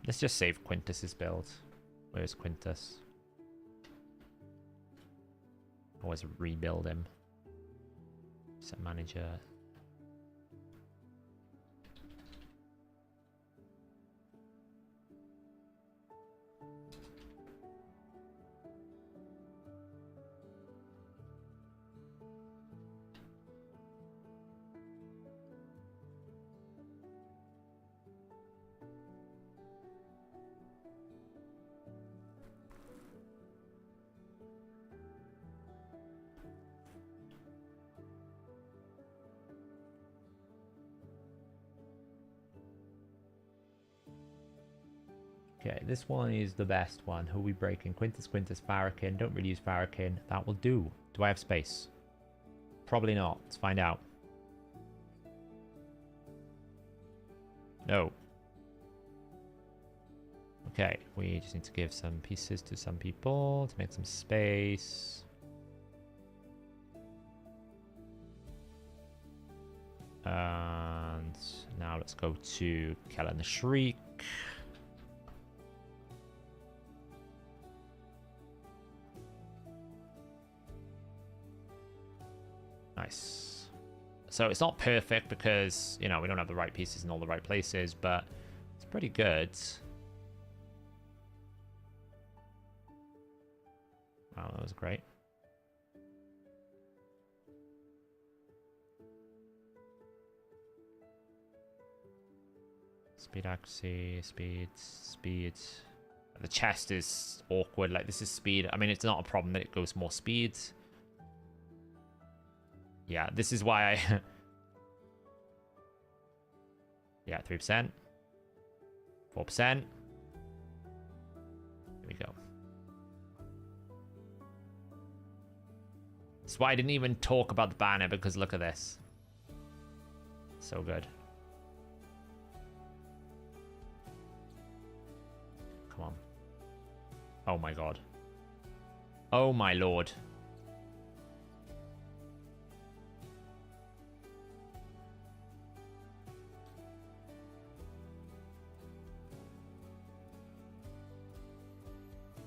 Let's just save Quintus's build. Where's Quintus? Always rebuild him. Set manager. Okay, this one is the best one. Who are we breaking? Quintus, Farrakhan. Don't really use Farrakhan. That will do. Do I have space? Probably not. Let's find out. No. Okay, we just need to give some pieces to some people to make some space. And now let's go to Kellen the Shriek. Nice. So it's not perfect because, you know, we don't have the right pieces in all the right places, but it's pretty good. Wow, that was great. Speed, accuracy, speed. The chest is awkward. Like, this is speed. I mean, it's not a problem that it goes more speed. Yeah, this is why I... yeah, 3%. 4%. Here we go. That's why I didn't even talk about the banner, because look at this. So good. Come on. Oh my god. Oh my lord.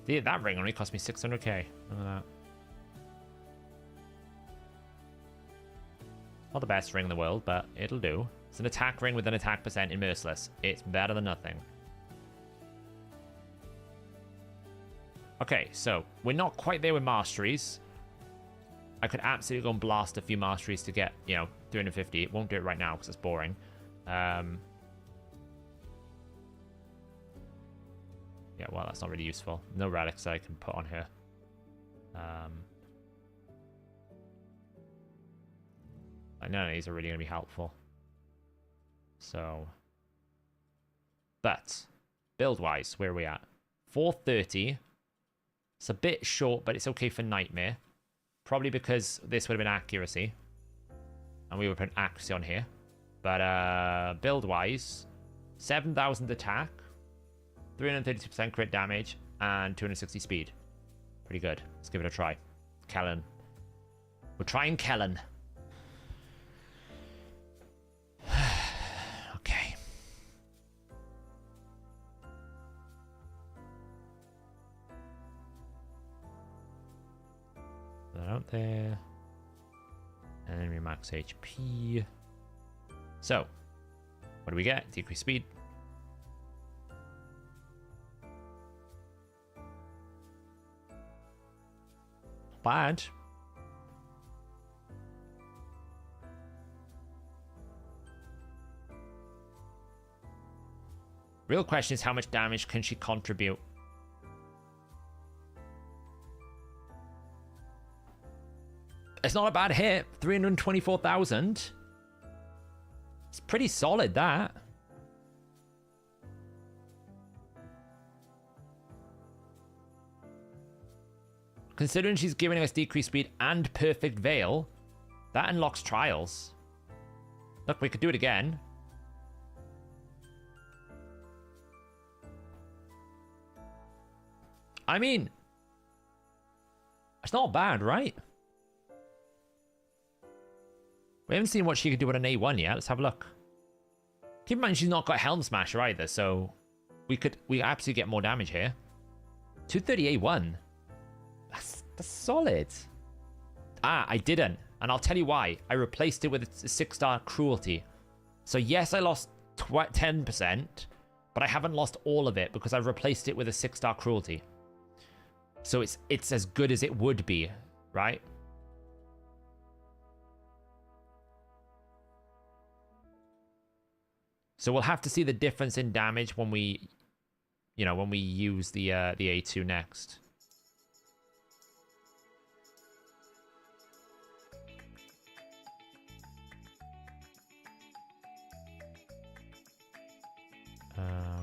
Dude, that ring only cost me 600k. Look at that. Not the best ring in the world, but it'll do. It's an attack ring with an attack percent in Merciless. It's better than nothing. Okay, so we're not quite there with masteries. I could absolutely go and blast a few masteries to get, you know, 350. It won't do it right now because it's boring. Yeah, well, that's not really useful. No relics that I can put on here. None of these are really going to be helpful. So, but build-wise, where are we at? 430. It's a bit short, but it's okay for Nightmare. Probably because this would have been accuracy. And we would put accuracy on here. But build-wise, 7,000 attack. 332% crit damage and 260 speed. Pretty good. Let's give it a try. Kellen. We're trying Kellen. Okay. Put that out there. And then we max HP. So, what do we get? Decrease speed. Bad. Real question is how much damage can she contribute? It's not a bad hit. 324,000. It's pretty solid, that. Considering she's giving us decreased speed and perfect veil, that unlocks trials. Look, we could do it again. I mean, it's not bad, right? We haven't seen what she could do with an A1 yet. Let's have a look. Keep in mind she's not got Helm Smasher either, so we absolutely get more damage here. 230 A1. That's solid. Ah, I didn't. And I'll tell you why. I replaced it with a 6-star cruelty. So yes, I lost 10%, but I haven't lost all of it because I've replaced it with a 6-star cruelty. So it's as good as it would be, right? So we'll have to see the difference in damage when we, when we use the A2 next.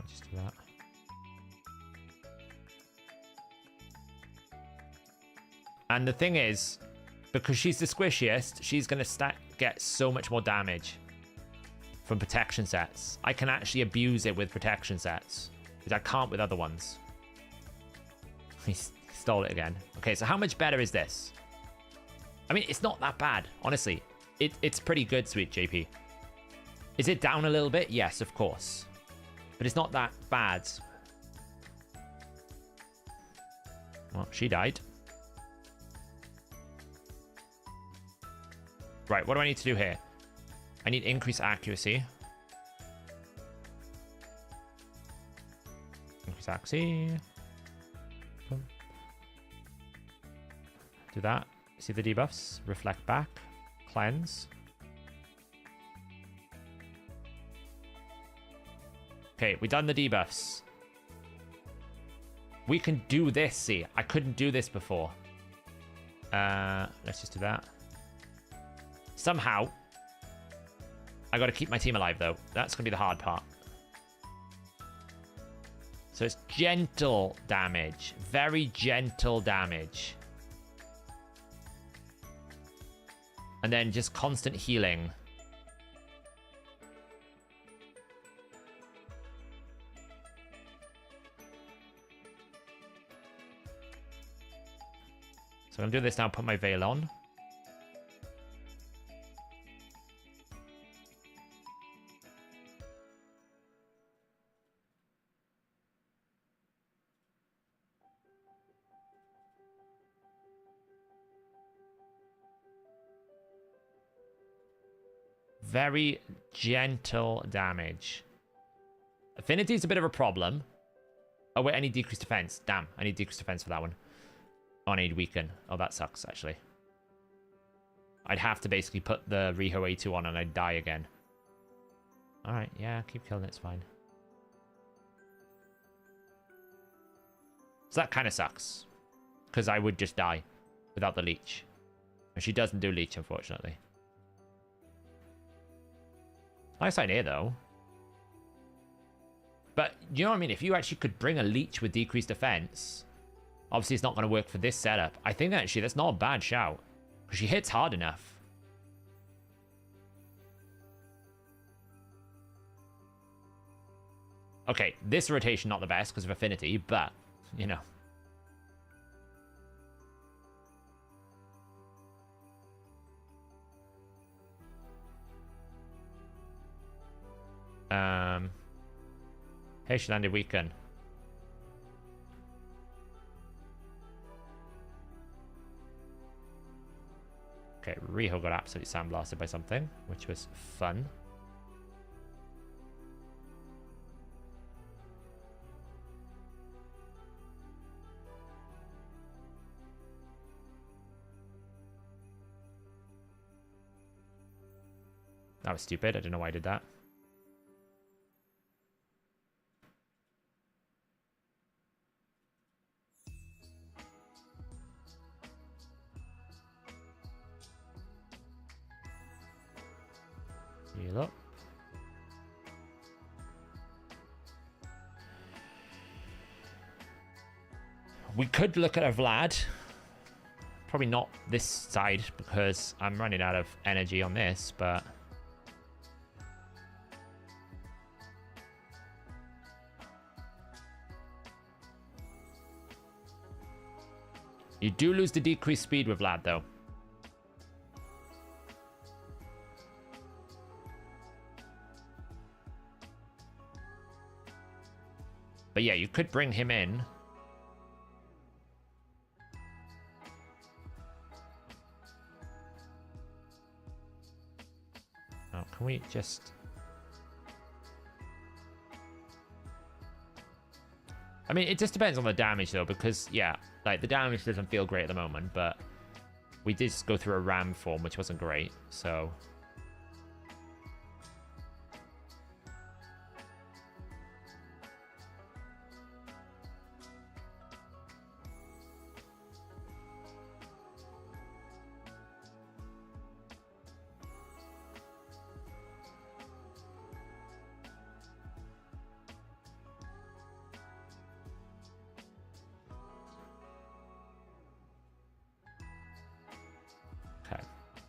Just do that. And the thing is, because she's the squishiest, she's going to get so much more damage from protection sets. I can actually abuse it with protection sets, which I can't with other ones. He stole it again. Okay, so how much better is this? I mean, it's not that bad, honestly. It's pretty good, sweet JP. Is it down a little bit? Yes, of course. But it's not that bad. Well, she died. Right, what do I need to do here? I need increased accuracy. Increase accuracy. Boom. Do that. See the debuffs? Reflect back. Cleanse. Okay, we done the debuffs. We can do this, see. I couldn't do this before. Let's just do that. Somehow, I got to keep my team alive, though. That's going to be the hard part. So it's gentle damage. Very gentle damage. And then just constant healing. So I'm going to do this now, put my veil on. Very gentle damage. Affinity is a bit of a problem. Oh, wait, I need decreased defense. Damn, I need decreased defense for that one. Oh, I need weaken. Oh, that sucks, actually. I'd have to basically put the Riho A2 on and I'd die again. Alright, yeah, keep killing it, it's fine. So that kind of sucks. Because I would just die without the leech. And she doesn't do leech, unfortunately. Nice idea, though. But, you know what I mean? If you actually could bring a leech with decreased defense... Obviously, it's not going to work for this setup. I think, actually, that's not a bad shout. Because she hits hard enough. Okay, this rotation not the best because of affinity, but, you know. Hey, she landed weaken. Okay, Riho got absolutely sandblasted by something, which was fun. That was stupid. I don't know why I did that. Heal up. We could look at a Vlad. Probably not this side because I'm running out of energy on this, but... You do lose the decreased speed with Vlad, though. But yeah, you could bring him in. Oh, can we just... I mean, it just depends on the damage, though, because, yeah, like, the damage doesn't feel great at the moment, but we did go through a ram form, which wasn't great, so...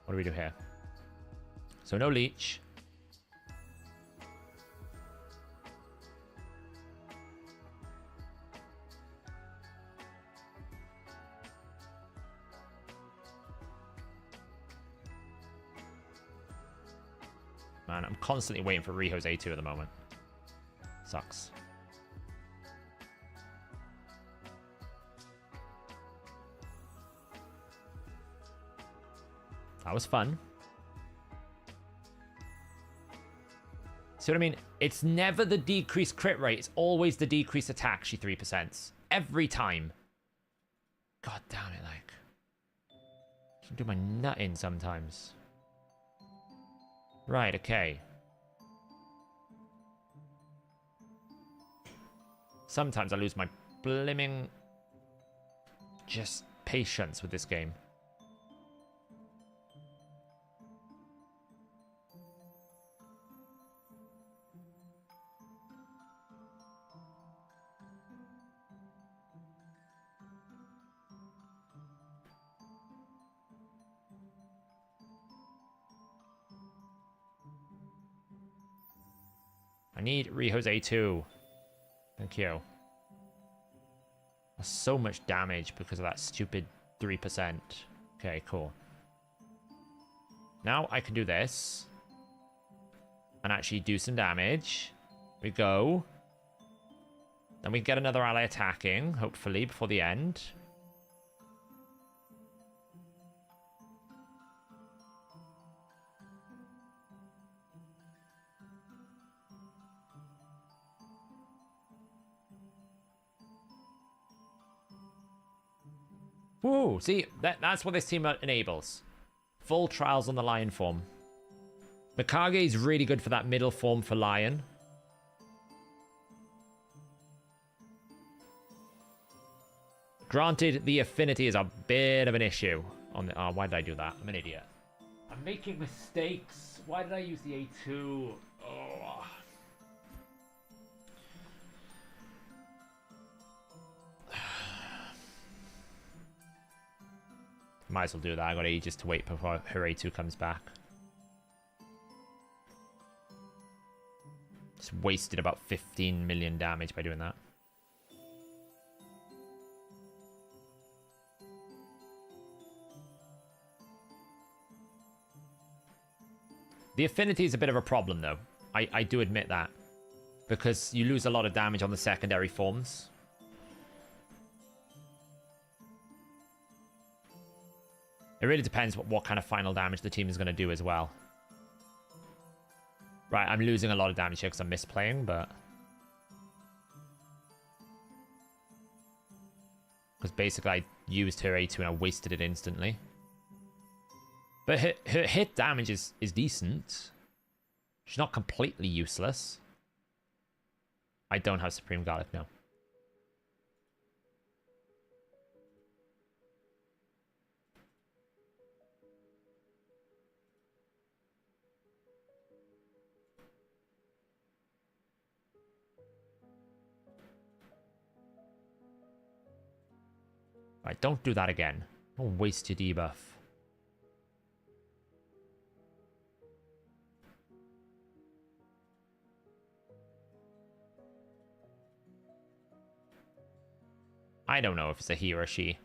What do we do here? So no leech. Man, I'm constantly waiting for Riho's A2 at the moment. Sucks. That was fun. See what I mean? It's never the decreased crit rate. It's always the decreased attack she 3%. Every time. God damn it, like. I can do my nut in sometimes. Right, okay. Sometimes I lose my blimming... just patience with this game. I need Riho's A2. Thank you. That's so much damage because of that stupid 3%. Okay, cool. Now I can do this. And actually do some damage. We go. Then we get another ally attacking, hopefully, before the end. Whoa, see, that's what this team enables. Full trials on the lion form. Mikage is really good for that middle form for lion. Granted, the affinity is a bit of an issue. On the, why did I do that? I'm an idiot. I'm making mistakes. Why did I use the A2? Oh. Might as well do that. I got ages to wait before her A2 comes back. Just wasted about 15 million damage by doing that. The affinity is a bit of a problem, though. I do admit that. Because you lose a lot of damage on the secondary forms. It really depends what kind of final damage the team is going to do as well. Right, I'm losing a lot of damage here because I'm misplaying, but... Because basically I used her A2 and I wasted it instantly. But her hit damage is decent. She's not completely useless. I don't have Supreme Garlic, no. Right, don't do that again. Don't waste your debuff. I don't know if it's a he or a she.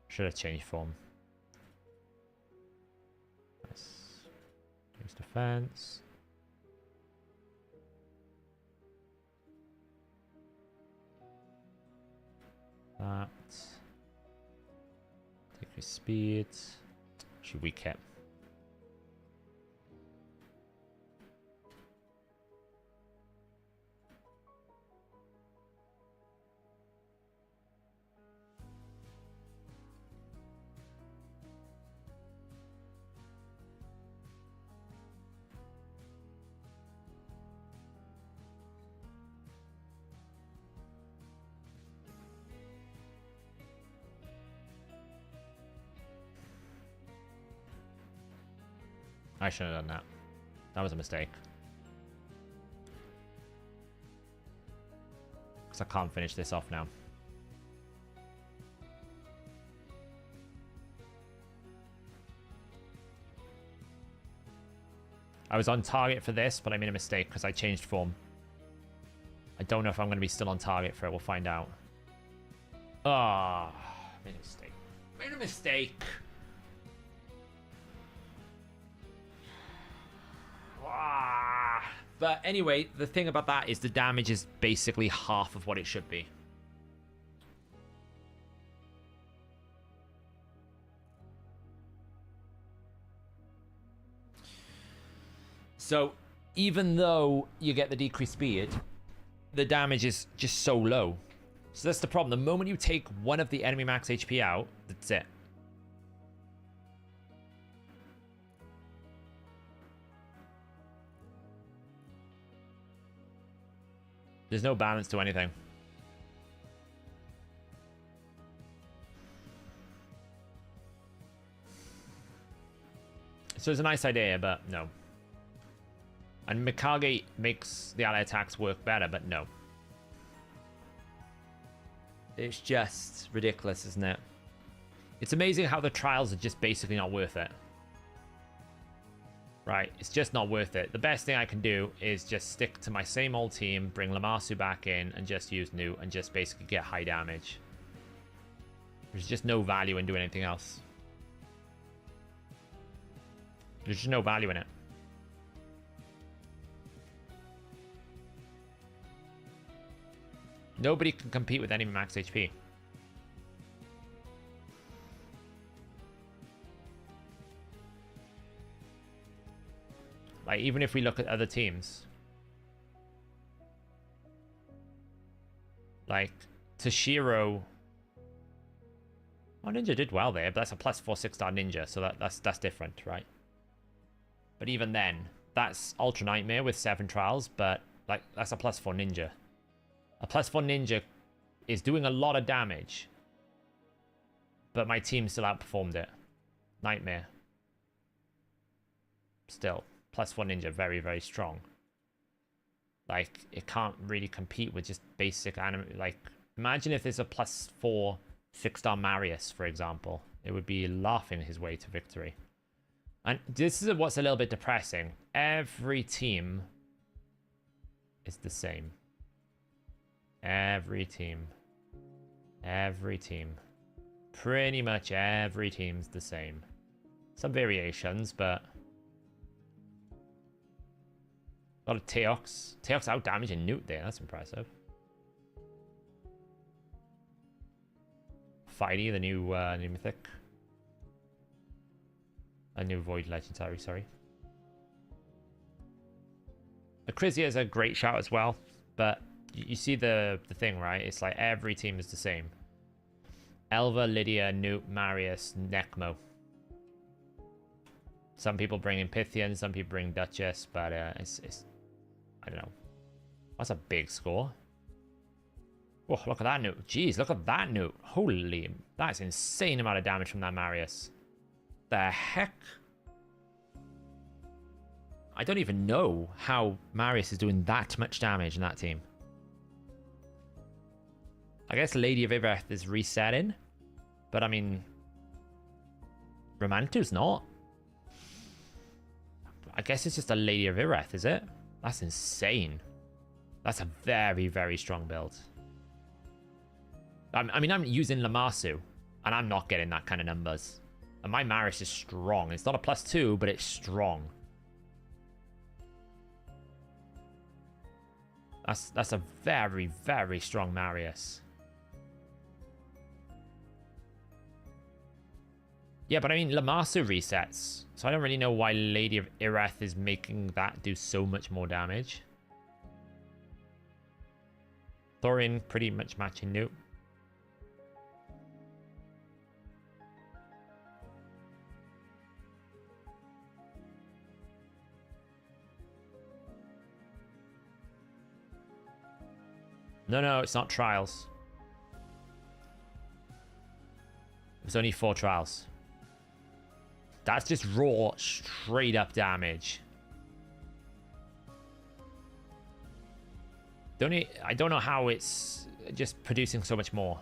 Should have changed form. Nice. Use defense. That. Decrease speed. Should we keep? I shouldn't have done that. That was a mistake. Because I can't finish this off now. I was on target for this, but I made a mistake because I changed form. I don't know if I'm going to be still on target for it. We'll find out. Ah, made a mistake. Made a mistake. But anyway, the thing about that is the damage is basically half of what it should be. So even though you get the decreased speed, the damage is just so low. So that's the problem. The moment you take one of the enemy max HP out, that's it. There's no balance to anything. So it's a nice idea, but no. And Mikage makes the ally attacks work better, but no. It's just ridiculous, isn't it? It's amazing how the trials are just basically not worth it. Right, it's just not worth it. The best thing I can do is just stick to my same old team, bring Lammasu back in, and just use Nu, and just basically get high damage. There's just no value in doing anything else. There's just no value in it. Nobody can compete with enemy max HP. Like, even if we look at other teams. Like, Toshiro. Oh, Ninja did well there, but that's a +4 6-star Ninja, so that's different, right? But even then, that's Ultra Nightmare with 7 trials, but like that's a +4 Ninja. A +4 Ninja is doing a lot of damage, but my team still outperformed it. Nightmare. Still. +4 Ninja, very, very strong. Like, it can't really compete with just basic anime. Like, imagine if there's a +4 6-star Marius, for example. It would be laughing his way to victory. And this is what's a little bit depressing. Every team is the same. Every team. Every team. Pretty much every team's the same. Some variations, but... a lot of Teox. Teox out damaging Newt there. That's impressive. Fighty, the new mythic. A new Void Legendary, sorry. Acrizia is a great shout as well, but you see the thing, right? It's like every team is the same. Elva, Lydia, Newt, Marius, Necmo. Some people bring in Pythian, some people bring Duchess, but it's I don't know. That's a big score. Oh, look at that note. Jeez, look at that note. Holy, that's insane amount of damage from that Marius. The heck? I don't even know how Marius is doing that much damage in that team. I guess Lady of Ibreth is resetting, but I mean, Romantu's not. I guess it's just a Lady of Ibreth, is it? That's insane. That's a very, very strong build. I mean, I'm using Lamassu, and I'm not getting that kind of numbers. And my Marius is strong. It's not a +2, but it's strong. That's a very, very strong Marius. Yeah, but I mean, Lamassu resets, so I don't really know why Lady of Ibreth is making that do so much more damage. Thorin pretty much matching Newt. No, it's not trials. It's only 4 trials. That's just raw, straight up damage. I don't know how it's just producing so much more.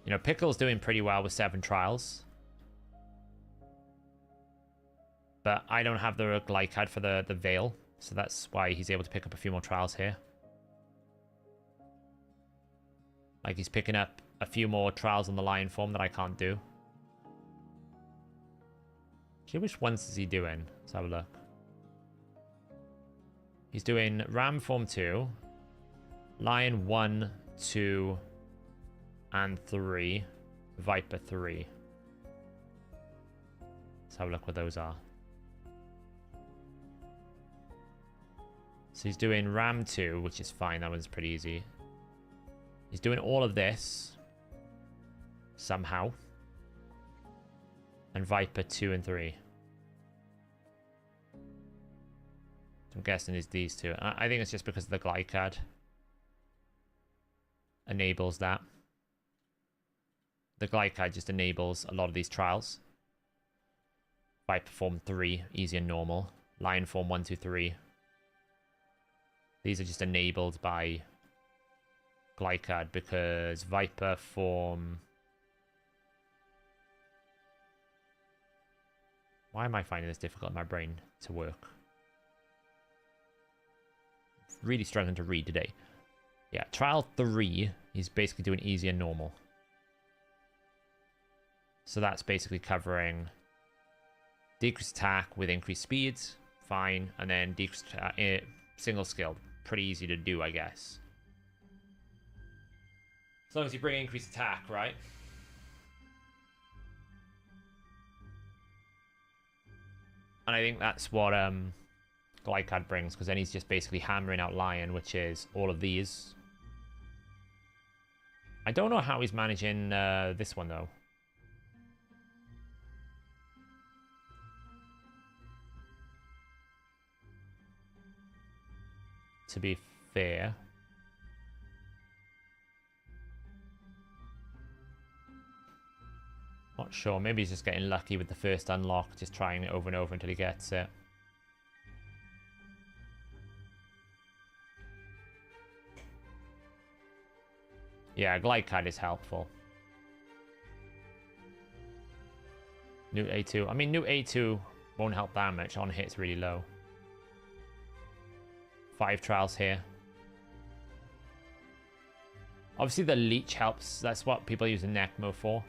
You know, Pickle's doing pretty well with 7 trials. But I don't have the Glycad for the Veil. So that's why he's able to pick up a few more trials here. Like he's picking up a few more trials on the Lion form that I can't do. Actually, which ones is he doing? Let's have a look. He's doing Ram form 2, Lion 1, 2, and 3, Viper 3. Let's have a look what those are. So he's doing Ram 2, which is fine. That one's pretty easy. He's doing all of this. Somehow. And Viper 2 and 3. I'm guessing it's these two. I think it's just because the Glycad enables that. The Glycad just enables a lot of these trials. Viper form 3, easy and normal. Lion form 1, 2, 3. These are just enabled by Glycad because Viper form... Why am I finding this difficult in my brain to work? Really struggling to read today. Yeah, trial 3 is basically doing easy and normal. So that's basically covering decreased attack with increased speeds, fine, and then decreased single skill. Pretty easy to do, I guess. As long as you bring increased attack, right? And I think that's what Glycad brings, because then he's just basically hammering out Lion, which is all of these. I don't know how he's managing this one, though. To be fair. Not sure. Maybe he's just getting lucky with the first unlock, just trying it over and over until he gets it. Yeah, Glycad is helpful. New A2. I mean, new A2 won't help that much. On hit's really low. 5 trials here. Obviously, the leech helps. That's what people use the Necmo for.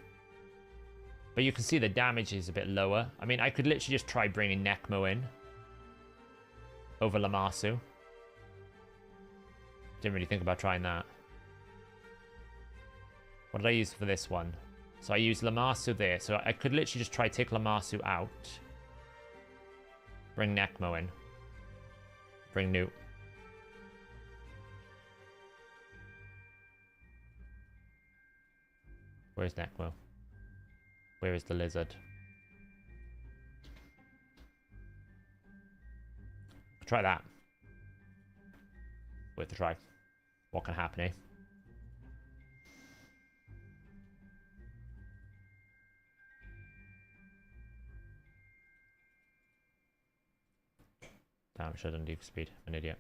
But you can see the damage is a bit lower. I mean, I could literally just try bringing Necmo in over Lamassu. Didn't really think about trying that. What did I use for this one? So I used Lamassu there. So I could literally just try take Lamassu out. Bring Necmo in. Bring Newt. Where's Necmo? Where is the lizard? Try that. Worth a try. what can happen, eh? Damn, I should have done deep speed. An idiot.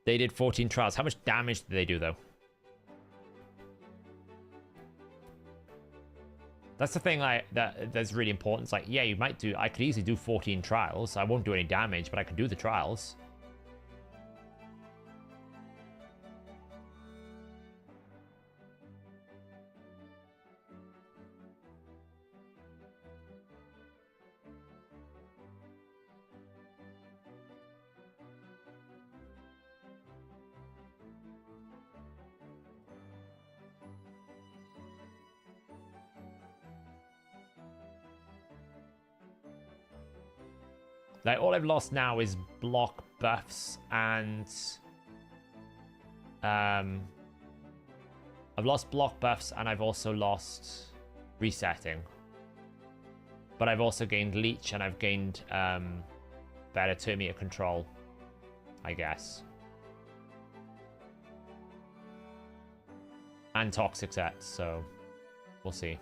They did 14 trials. How much damage did they do, though? That's the thing that's really important. It's like, yeah, you might do... I could easily do 14 trials. I won't do any damage, but I can do the trials. Like, all I've lost now is block buffs and... I've lost block buffs and I've also lost resetting. But I've also gained leech and I've gained better turn meter control, I guess. And toxic sets, so we'll see.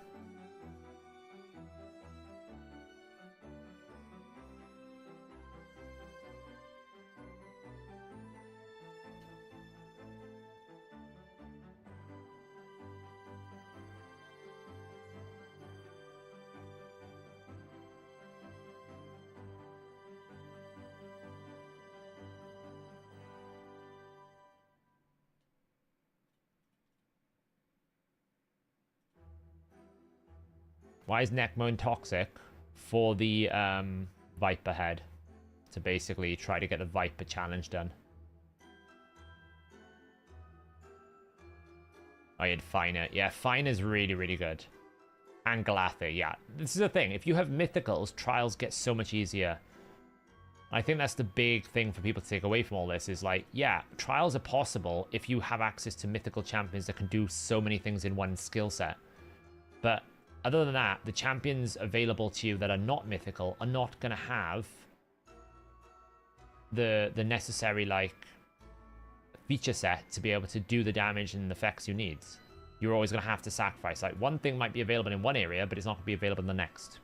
Why is Necmo toxic? For the Viper head. To basically try to get the Viper challenge done. Oh, you had Finer. Yeah, Finer's really, really good. And Galather, yeah. This is the thing. If you have mythicals, trials get so much easier. I think that's the big thing for people to take away from all this is like, yeah, trials are possible if you have access to mythical champions that can do so many things in one skill set. But other than that, the champions available to you that are not mythical are not going to have the necessary, like, feature set to be able to do the damage and effects you need. You're always going to have to sacrifice. Like, one thing might be available in one area, but it's not going to be available in the next.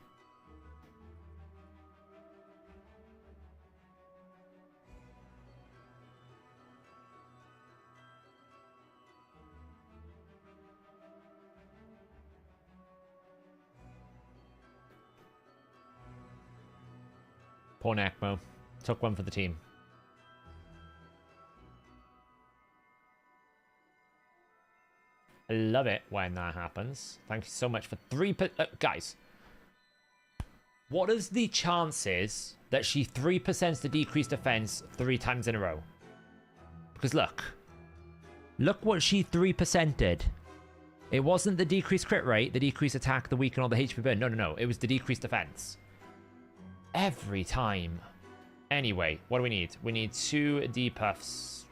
Poor Necmo. Took one for the team. I love it when that happens. Thank you so much for 3... guys. What is the chances that she 3% the decreased defense 3 times in a row? Because look. Look what she 3% did. It wasn't the decreased crit rate, the decreased attack, the weaken, or the HP burn. No, no, no. It was the decreased defense. Every time. Anyway, what do we need? We need 2 debuffs.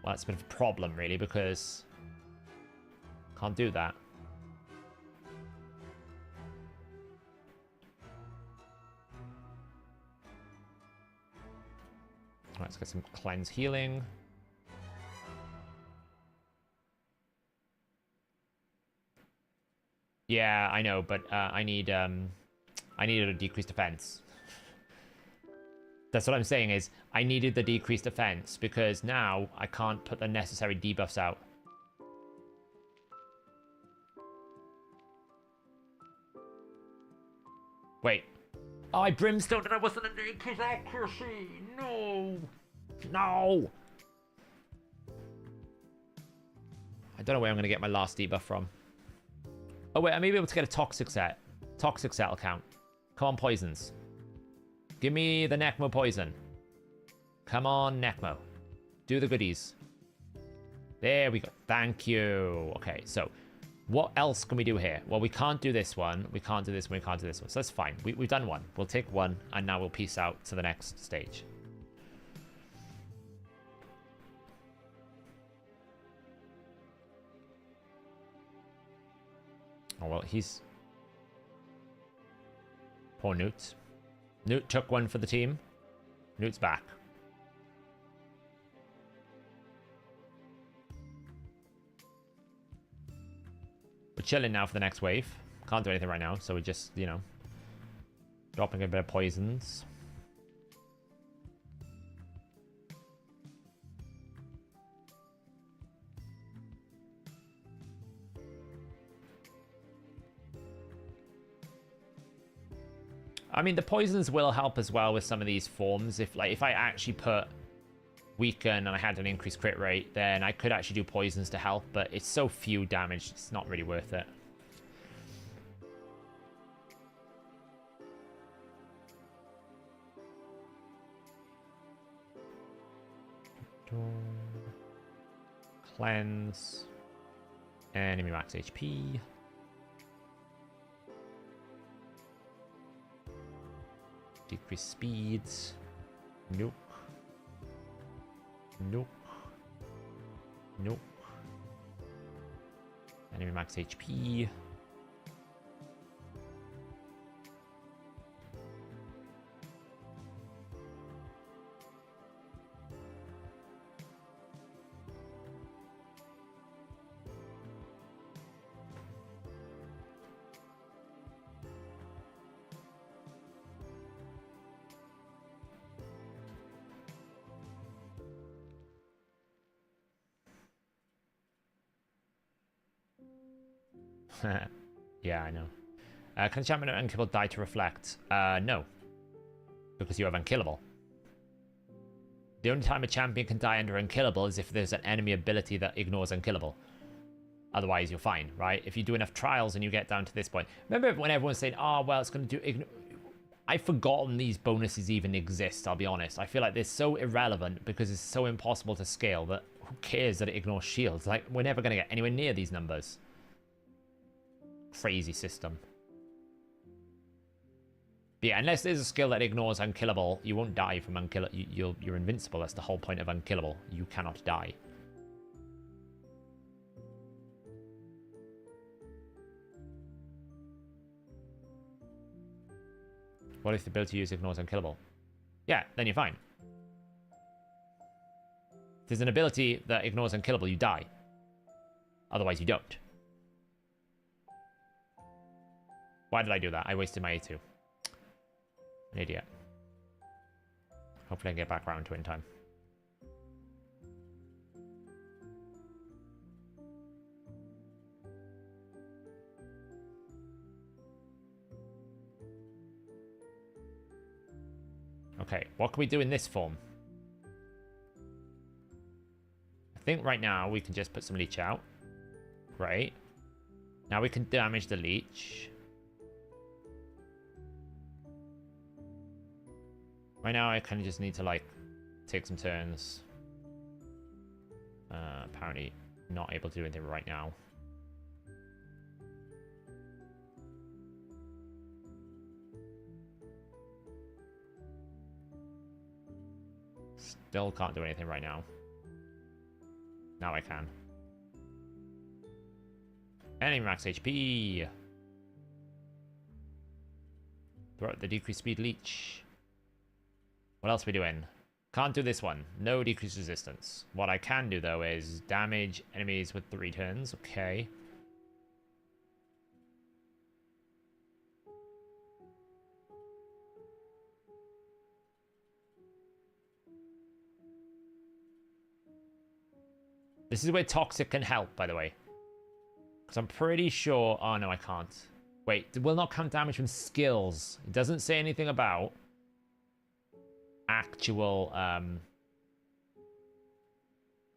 Well, that's a bit of a problem, really, because... Can't do that. Alright, let's get some cleanse healing. Yeah, I know, but I needed a decreased defense. That's what I'm saying is, I needed the decreased defense, because now I can't put the necessary debuffs out. Wait. Oh, I brimstoned and I wasn't an increased accuracy! No! No! I don't know where I'm going to get my last debuff from. Oh wait, I may be able to get a toxic set. Toxic set will count. Come on, poisons. Give me the Necmo poison. Come on, Necmo. Do the goodies. There we go. Thank you. Okay, so what else can we do here? Well, we can't do this one. We can't do this one. We can't do this one. So that's fine. We've done one. We'll take one, and now we'll peace out to the next stage. Oh, well, he's... Poor Newt. Newt took one for the team. Newt's back. chilling now for the next wave. Can't do anything right now, so we're just, you know, dropping a bit of poisons. I mean, the poisons will help as well with some of these forms. If I actually put weaken and I had an increased crit rate, then I could actually do poisons to help, but it's so few damage, it's not really worth it. Cleanse. Enemy max HP. Decrease speeds. Nope. Nope. Nope. Enemy max HP. Yeah, I know. Can champion and unkillable die to reflect? No. Because you have unkillable. The only time a champion can die under unkillable is if there's an enemy ability that ignores unkillable. Otherwise, you're fine, right? If you do enough trials and you get down to this point. Remember when everyone's saying, oh, well, it's going to do... I've forgotten these bonuses even exist, I'll be honest. I feel like they're so irrelevant because it's so impossible to scale that who cares that it ignores shields? Like, we're never going to get anywhere near these numbers. Crazy system. But yeah, unless there's a skill that ignores unkillable, you won't die from unkillable. You're invincible. That's the whole point of unkillable. You cannot die. What if the ability used ignores unkillable? Yeah, then you're fine. If there's an ability that ignores unkillable, you die. Otherwise, you don't. Why did I do that? I wasted my A2. An idiot. Hopefully I can get back around to it in time. Okay, what can we do in this form? I think right now we can just put some leech out. Great. Now we can damage the leech. Right now, I kind of just need to, like, take some turns. Apparently not able to do anything right now. Still can't do anything right now. Now I can. Enemy max HP. Throw out the decreased speed leech. What else are we doing? Can't do this one. No decreased resistance. What I can do, though, is damage enemies with 3 turns. Okay. This is where Toxic can help, by the way. Because I'm pretty sure... Oh, no, I can't. Wait, it will not count damage from skills. It doesn't say anything about... actual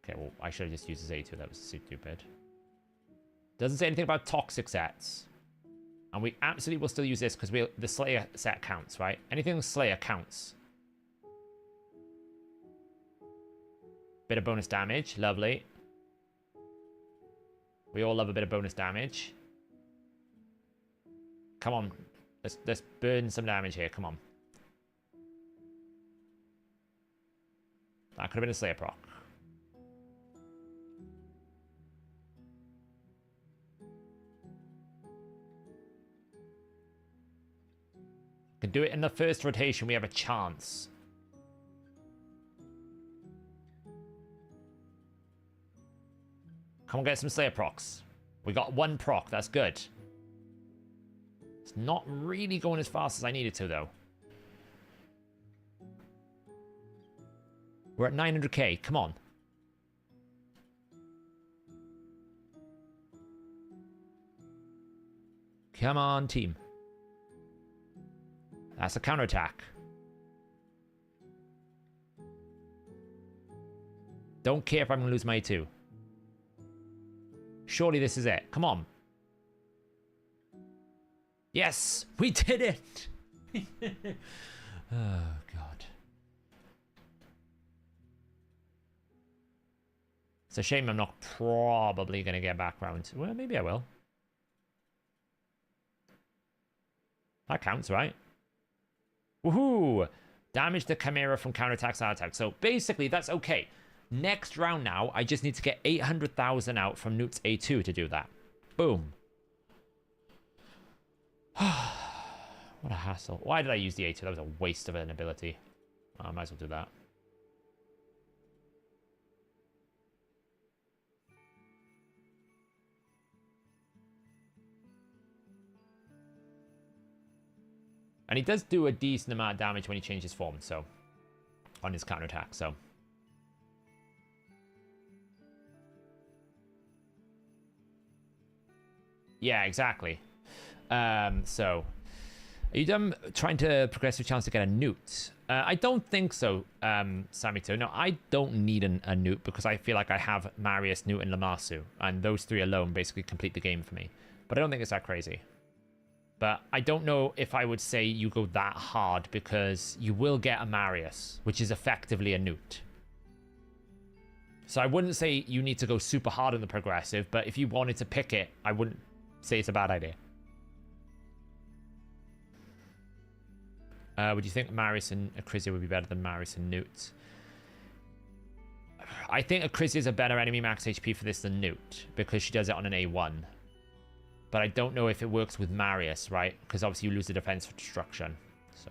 okay, well, I should have just used his A2. That was stupid. Doesn't say anything about toxic sets, and we absolutely will still use this because the Slayer set counts, right? Anything Slayer counts. Bit of bonus damage, lovely. We all love a bit of bonus damage. Come on, let's burn some damage here. Come on. That could have been a Slayer proc. Can do it in the first rotation. We have a chance. Come on, get some Slayer procs. We got 1 proc. That's good. It's not really going as fast as I needed to, though. We're at 900k. Come on. Come on, team. That's a counterattack. Don't care if I'm going to lose my A2. Surely this is it. Come on. Yes, we did it. Oh, God. It's a shame I'm not probably going to get back round. Well, maybe I will. That counts, right? Woohoo! Damage the Chimera from counterattacks and attacks. So basically, that's okay. Next round now, I just need to get 800,000 out from Newt's A2 to do that. Boom. What a hassle. Why did I use the A2? That was a waste of an ability. I might as well do that. And he does do a decent amount of damage when he changes form, so... on his counterattack, so... yeah, exactly. So... are you done trying to progress your chance to get a Newt? I don't think so, Samito. No, I don't need a Newt because I feel like I have Marius, Newt, and Lamassu. And those 3 alone basically complete the game for me. But I don't think it's that crazy. But I don't know if I would say you go that hard because you will get a Marius, which is effectively a Newt. So I wouldn't say you need to go super hard on the progressive, but if you wanted to pick it, I wouldn't say it's a bad idea. Would you think Marius and Acrisia would be better than Marius and Newt? I think Acrisia is a better enemy max HP for this than Newt because she does it on an A1. But I don't know if it works with Marius, right? Because obviously you lose the defense for destruction. So.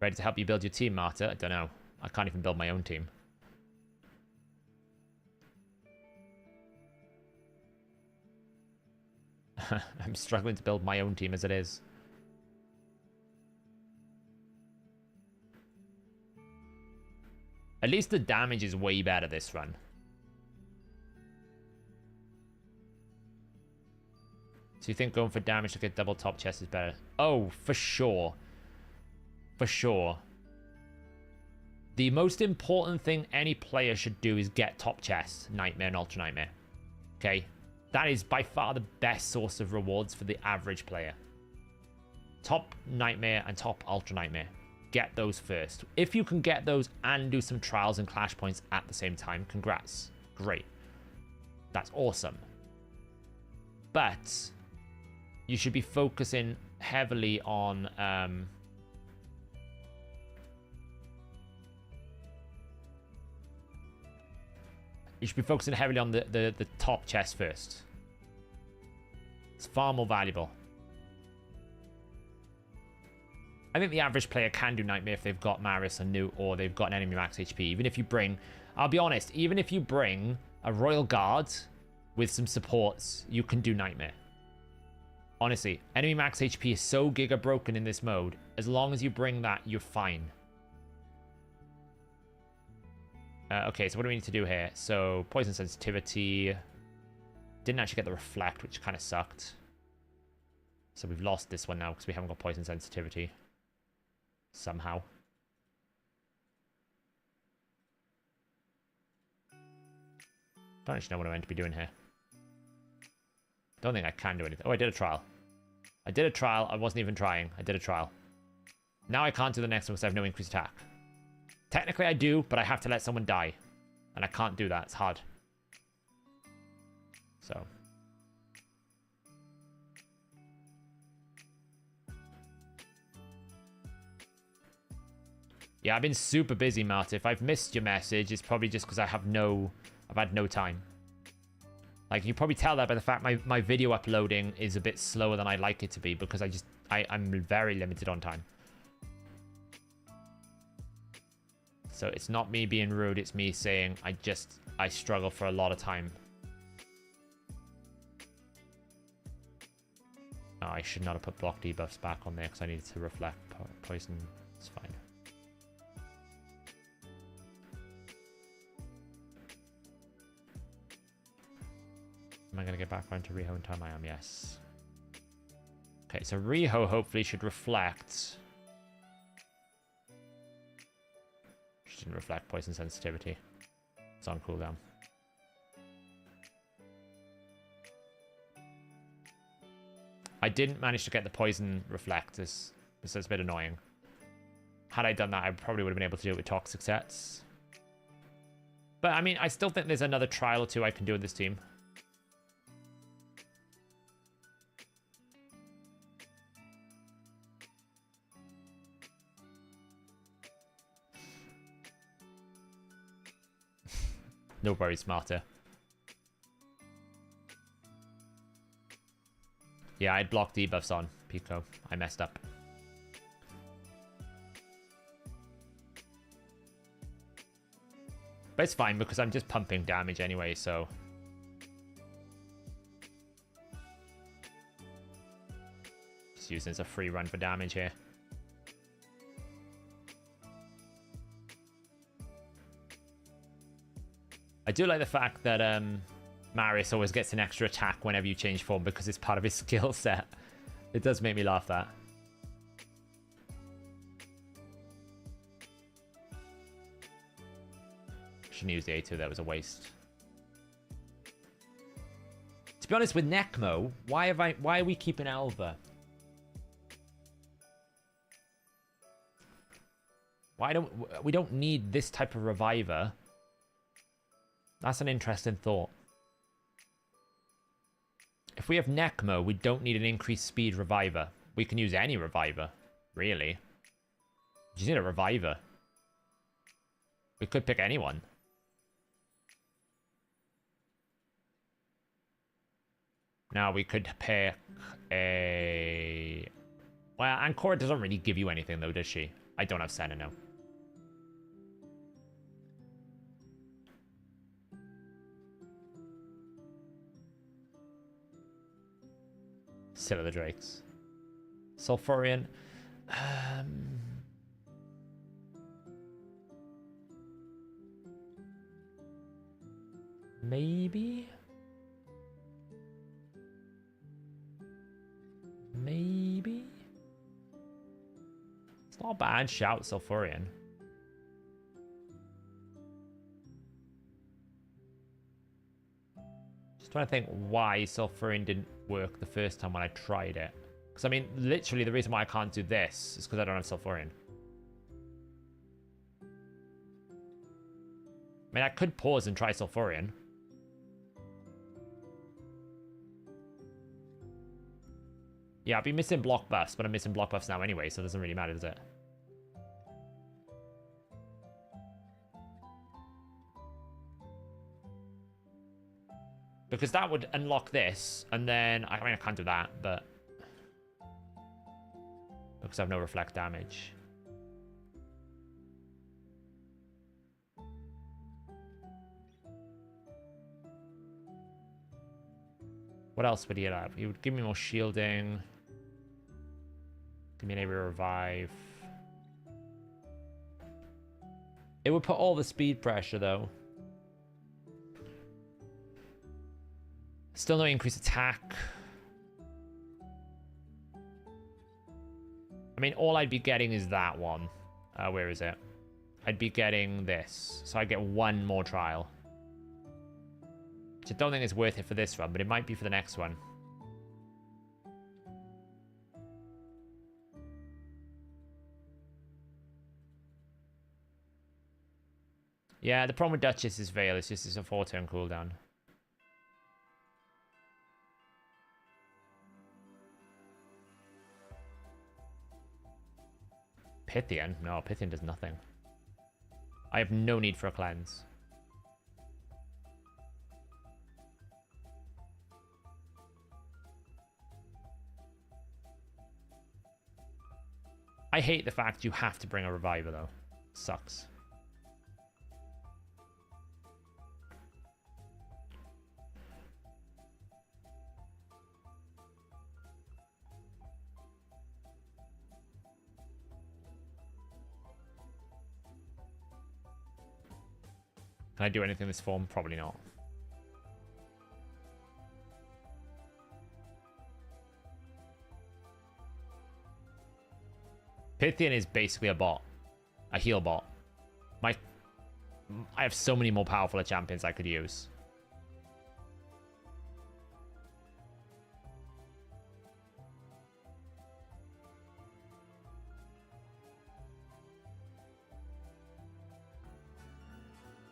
Ready to help you build your team, Marta? I don't know. I can't even build my own team. I'm struggling to build my own team as it is. At least the damage is way better this run. So you think going for damage to get double top chest is better? Oh, for sure. For sure. The most important thing any player should do is get top chest, Nightmare and Ultra Nightmare. Okay? That is by far the best source of rewards for the average player. Top Nightmare and top Ultra Nightmare. Get those first. If you can get those and do some trials and clash points at the same time, congrats. Great. That's awesome. But you should be focusing heavily on you should be focusing heavily on the top chest first. It's far more valuable. I think the average player can do Nightmare if they've got Marius and Newt or they've got an enemy max HP. Even if you bring, I'll be honest, even if you bring a Royal Guard with some supports, you can do Nightmare. Honestly, enemy max HP is so giga broken in this mode. As long as you bring that, you're fine. Okay, so what do we need to do here? So, poison sensitivity. Didn't actually get the reflect, which kind of sucked. So we've lost this one now because we haven't got poison sensitivity. Somehow. Don't actually know what I'm meant to be doing here. Don't think I can do anything. Oh, I did a trial. I did a trial. I wasn't even trying. I did a trial. Now I can't do the next one because I have no increased attack. Technically I do, but I have to let someone die. And I can't do that. It's hard. So. Yeah, I've been super busy, Marta. If I've missed your message, it's probably just because I've had no time. Like, you probably tell that by the fact my video uploading is a bit slower than I'd like it to be, because I'm very limited on time. So it's not me being rude, it's me saying I struggle for a lot of time. Oh, I should not have put block debuffs back on there because I needed to reflect poison. It's fine. Am I going to get back around to Riho in time? I am, yes. Okay, so Riho hopefully should reflect. She didn't reflect poison sensitivity. It's on cooldown. I didn't manage to get the poison reflect. This is a bit annoying. Had I done that, I probably would have been able to do it with toxic sets. But I mean, I still think there's another trial or two I can do with this team. Nobody's smarter. Yeah, I'd block debuffs on Pico. I messed up. But it's fine because I'm just pumping damage anyway, so... Just using it as a free run for damage here. I do like the fact that Marius always gets an extra attack whenever you change form because it's part of his skill set. It does make me laugh, that. Shouldn't use the A2, that was a waste. To be honest, with Necmo, why are we keeping Alva? We don't need this type of reviver. That's an interesting thought. If we have Necmo, we don't need an increased speed reviver. We can use any reviver, really. We just need a reviver. We could pick anyone. Now we could pick a... Well, Ancora doesn't really give you anything though, does she? I don't have Senna, no. Scylla the Drakes. Sulfurion. Maybe? Maybe? It's not a bad shout, Sulfurion. Just trying to think why Sulfurion didn't work the first time when I tried it. Because, I mean, literally the reason why I can't do this is because I don't have Sulfurion. I mean, I could pause and try Sulfurion. Yeah, I'll be missing block buffs, but I'm missing block buffs now anyway, so it doesn't really matter, does it? Because that would unlock this, and then... I mean, I can't do that, but... Because I have no reflect damage. What else would he have? He would give me more shielding. Give me an area revive. It would put all the speed pressure, though. Still no increased attack. I mean, all I'd be getting is that one. Where is it? I'd be getting this. So I'd get one more trial. Which I don't think it's worth it for this run, but it might be for the next one. Yeah, the problem with Duchess is Veil. It's just it's a 4-turn cooldown. Pythian? No, Pythian does nothing. I have no need for a cleanse. I hate the fact you have to bring a reviver, though. Sucks. Can I do anything in this form? Probably not. Pythian is basically a bot. A heal bot. I have so many more powerful champions I could use.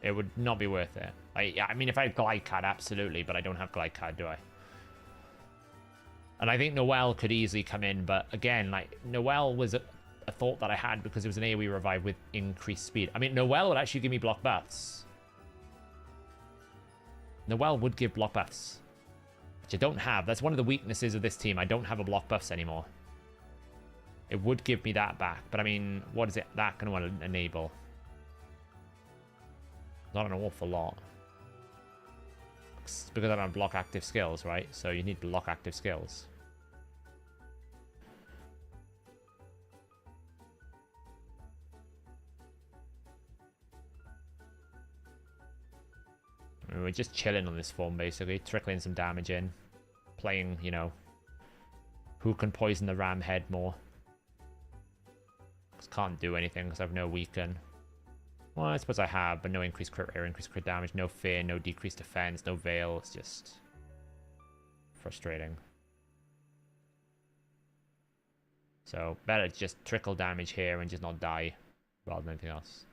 It would not be worth it. I mean, if I had Glide Card, absolutely, but I don't have Glide Card, do I? And I think Noelle could easily come in, but again, like, Noelle was a thought that I had because it was an AoE revive with increased speed. I mean, Noelle would actually give me block buffs. Noelle would give block buffs, which I don't have. That's one of the weaknesses of this team. I don't have a block buffs anymore. It would give me that back, but I mean, what is it that going to enable? Not an awful lot. It's because I don't have block active skills, right? So you need block active skills. I mean, we're just chilling on this form, basically. Trickling some damage in. Playing, you know, who can poison the ram head more. Just can't do anything because I have no weaken. Well, I suppose I have, but no increased crit rate or increased crit damage, no fear, no decreased defense, no veil. It's just frustrating. So better just trickle damage here and just not die rather than anything else.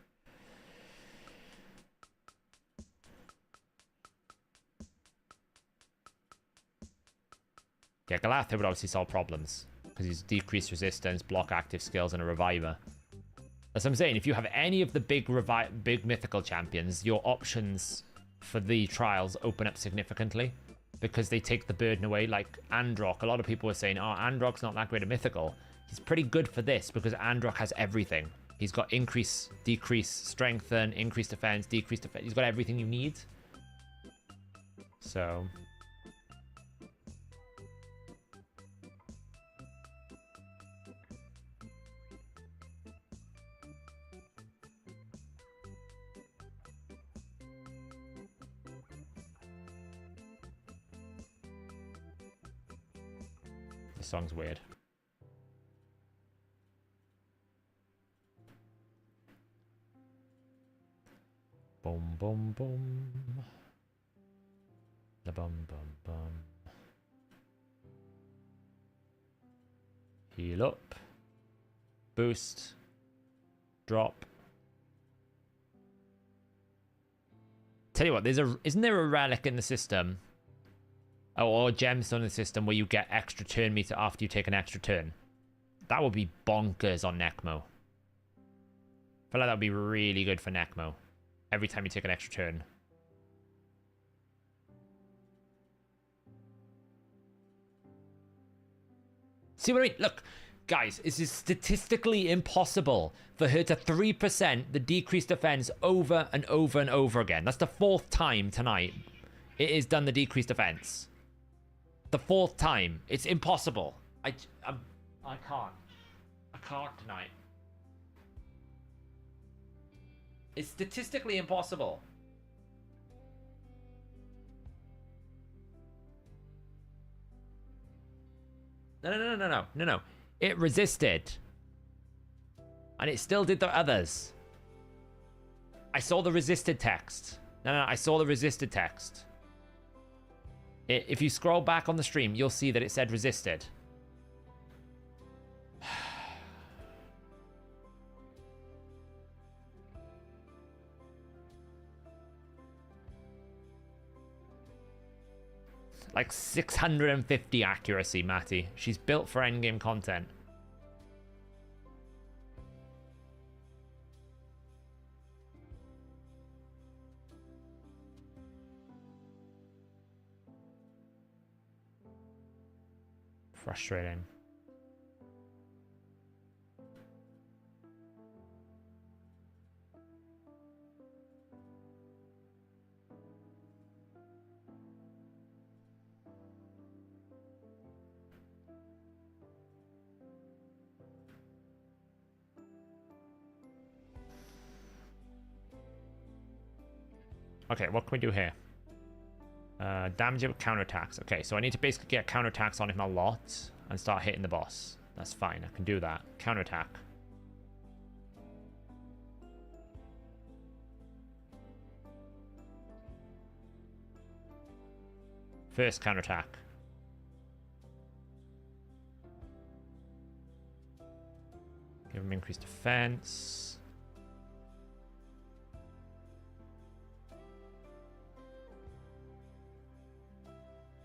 Yeah, Galatha would obviously solve problems because he's decreased resistance, block active skills, and a reviver. As I'm saying, if you have any of the big mythical champions, your options for the trials open up significantly because they take the burden away. Like Androck, a lot of people were saying, oh, Androck's not that great at mythical. He's pretty good for this because Androck has everything. He's got increase, decrease, strengthen, increase defense, decrease defense. He's got everything you need. So... This song's weird. Boom, boom, boom. Da bum, bum, bum. Heal up. Boost. Drop. Tell you what, isn't there a relic in the system? Or a gemstone in the system where you get extra turn meter after you take an extra turn. That would be bonkers on Necmo. I feel like that would be really good for Necmo. Every time you take an extra turn. See what I mean? Look, guys, it is statistically impossible for her to 3% the decreased defense over and over and over again. That's the 4th time tonight it has done the decreased defense. The 4th time. It's impossible. I can't. I can't tonight. It's statistically impossible. No. It resisted. And it still did the others. I saw the resisted text. No, I saw the resisted text. If you scroll back on the stream, you'll see that it said resisted. Like 650 accuracy, Matty. She's built for endgame content. Frustrating. Okay, what can we do here? Damage it with counterattacks. Okay, so I need to basically get counterattacks on him a lot and start hitting the boss. That's fine, I can do that. Counterattack. First counterattack. Give him increased defense.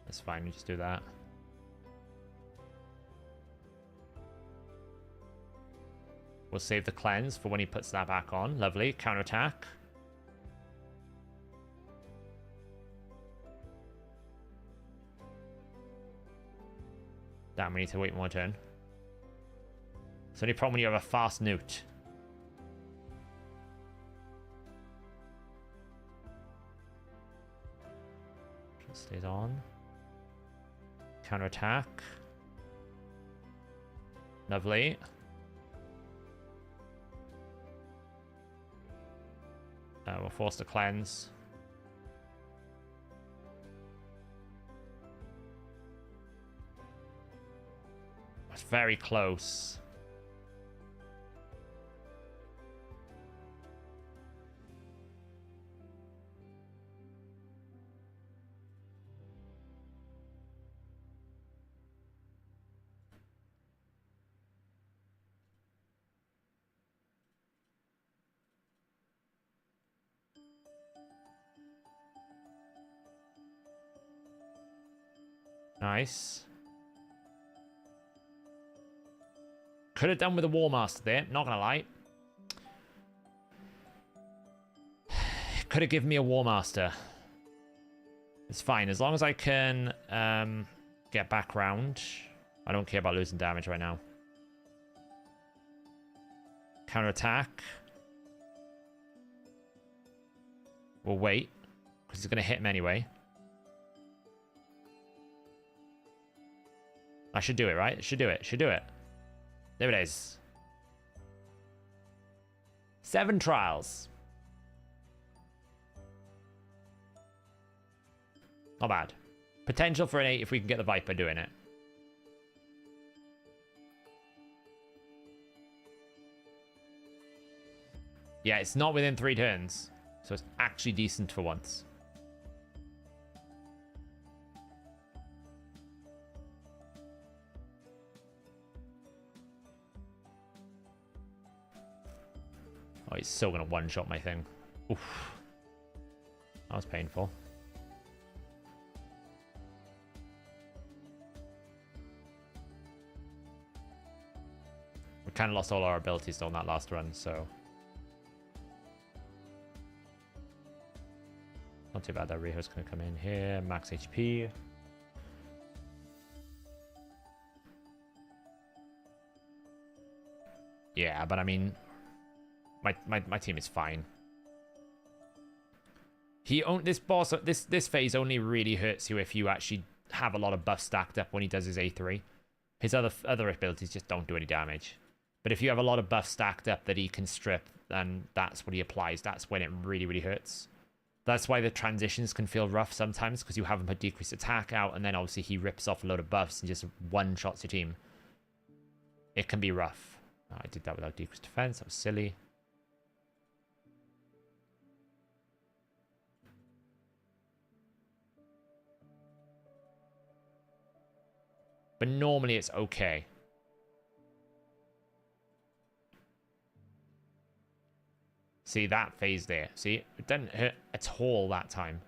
That's fine, we just do that. We'll save the cleanse for when he puts that back on. Lovely. Counterattack. Damn, we need to wait one more turn. It's the only problem when you have a fast newt. Stays on. Counterattack. Lovely. We'll force the cleanse. It's very close. Nice. Could have done with a War Master there, not gonna lie. Could have given me a War Master. It's fine, as long as I can get back round. I don't care about losing damage right now. Counterattack. We'll wait, because he's gonna hit him anyway. I should do it, right? Should do it. Should do it. There it is. 7 trials. Not bad. Potential for an 8 if we can get the Viper doing it. Yeah, it's not within 3 turns. So it's actually decent for once. Oh, he's still going to one-shot my thing. Oof. That was painful. We kind of lost all our abilities on that last run, so... Not too bad that Riho's going to come in here. Max HP. Yeah, but I mean... My team is fine. This phase only really hurts you if you actually have a lot of buffs stacked up when he does his A3. His other abilities just don't do any damage. But if you have a lot of buffs stacked up that he can strip, then that's what he applies. That's when it really, really hurts. That's why the transitions can feel rough sometimes, because you have him put decreased attack out, and then obviously he rips off a load of buffs and just one-shots your team. It can be rough. Oh, I did that without decreased defense. That was silly. But normally it's okay. See that phase there? See? It didn't hurt at all that time.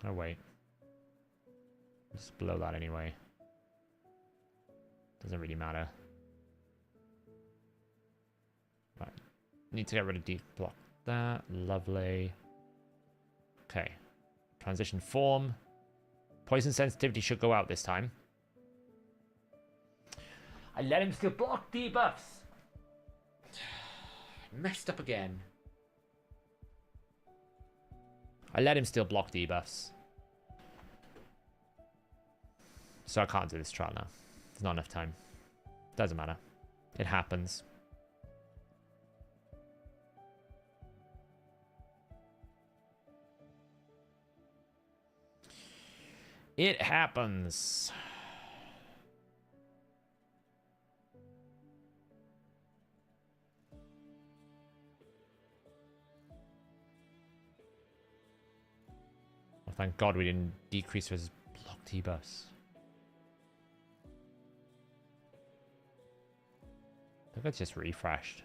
Oh, wait. Just below that anyway. Doesn't really matter. Right. Need to get rid of deep block that. Lovely. Okay. Transition form. Poison sensitivity should go out this time. I let him still block debuffs. Messed up again. I let him still block debuffs. So I can't do this trial now. There's not enough time. Doesn't matter. It happens. It happens. Well, thank God we didn't decrease his block debuffs. I think it's just refreshed.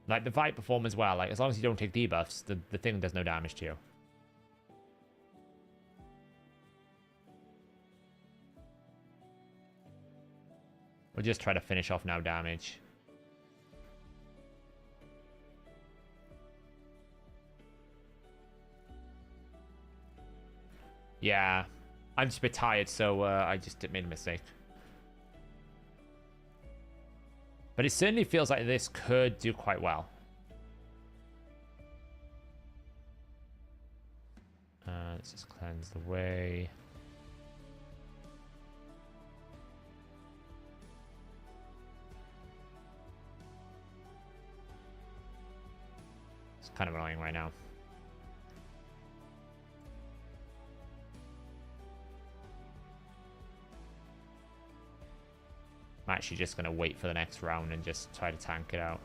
Like, the Viper form as well. Like, as long as you don't take debuffs, the thing does no damage to you. We'll just try to finish off now damage. Yeah. I'm just a bit tired, so I just made a mistake. But it certainly feels like this could do quite well. Let's just cleanse the way. It's kind of annoying right now. I'm actually just going to wait for the next round and just try to tank it out.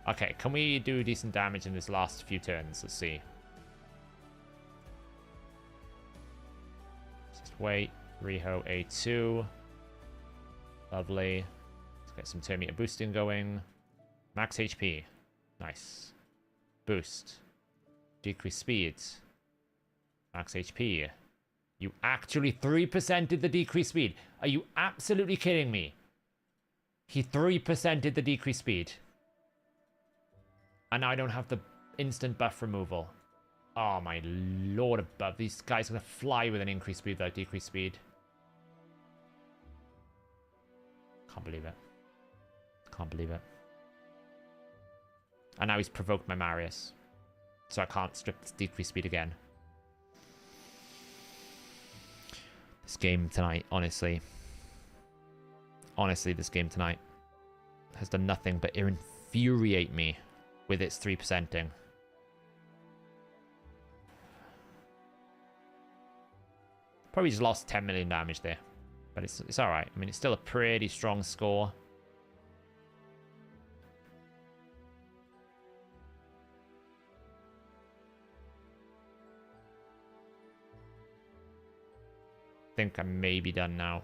Okay, can we do decent damage in this last few turns? Let's see. Just wait. Reho A2. Lovely. Let's get some turn meter boosting going. Max HP. Nice. Boost. Decrease speed. Max HP. You actually 3%ed the decrease speed. Are you absolutely kidding me? He 3%ed the decrease speed. And now I don't have the instant buff removal. Oh my lord above. These guys are going to fly with an increased speed without decreased speed. Can't believe it. Can't believe it. And now he's provoked my Marius. So I can't strip this decreased speed again. This game tonight, honestly. Honestly, this game tonight has done nothing but infuriate me with its 3%ing. Probably just lost 10 million damage there. But it's alright. I mean, it's still a pretty strong score. I think I may be done now.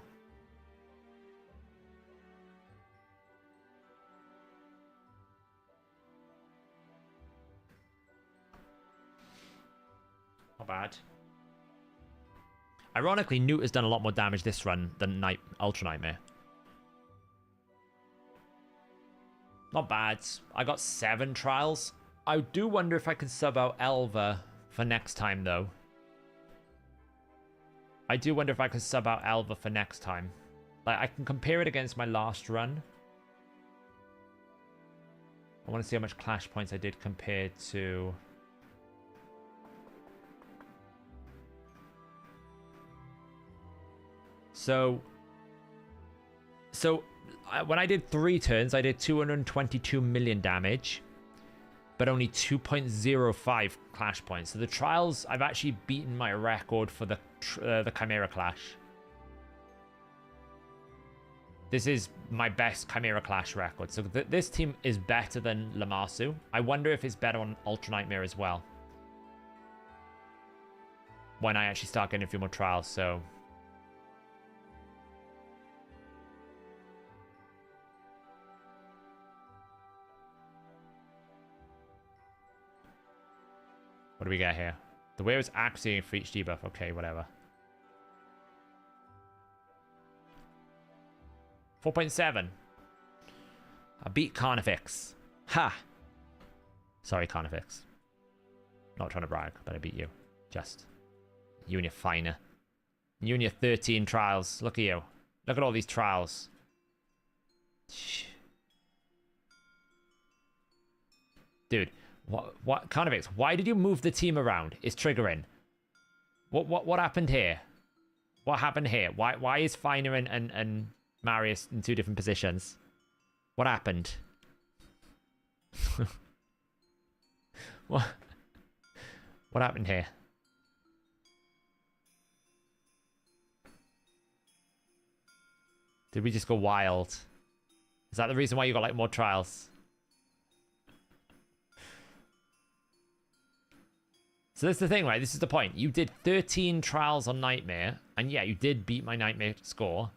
Not bad. Ironically, Newt has done a lot more damage this run than Ultra Nightmare. Not bad. I got 7 trials. I do wonder if I can sub out Elva for next time, though. I do wonder if I can sub out Elva for next time. Like, I can compare it against my last run. I want to see how much clash points I did compared to... So when I did 3 turns, I did 222 million damage, but only 2.05 clash points. So the trials, I've actually beaten my record for the Chimera Clash. This is my best Chimera Clash record. So this team is better than Lamassu. I wonder if it's better on Ultra Nightmare as well. When I actually start getting a few more trials, so... What do we get here? The wear is acting for each debuff. Okay, whatever. 4.7. I beat Carnifex. Ha! Sorry, Carnifex. Not trying to brag, but I beat you. Just. You and your finer. You and your 13 trials. Look at you. Look at all these trials. Dude, what Carnivix, why did you move the team around? It's triggering. What happened here? What happened here? Why is Finer and Marius in 2 different positions? What happened? What happened here? Did we just go wild? Is that the reason why you got like more trials? So that's the thing, right? This is the point. You did 13 trials on Nightmare, and yeah, you did beat my Nightmare score.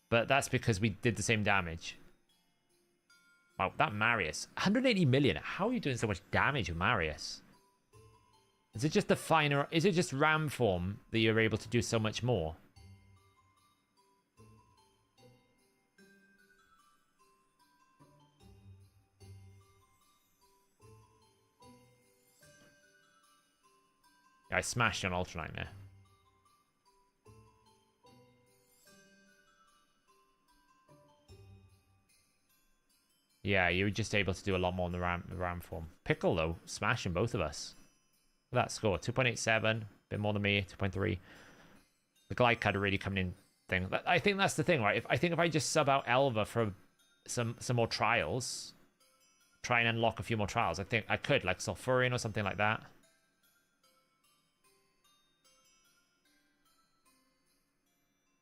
But that's because we did the same damage. Wow, that Marius. 180 million. How are you doing so much damage with Marius? Is it just the finer... Is it just Ram form that you're able to do so much more? I smashed you on Ultra Nightmare. Yeah, you were just able to do a lot more in the ram form. Pickle, though, smashing both of us. Look at that score, 2.87, a bit more than me, 2.3. The glide card really coming in thing. I think that's the thing, right? I think if I just sub out Elva for some more trials, try and unlock a few more trials, I think I could, like Sulfurion or something like that.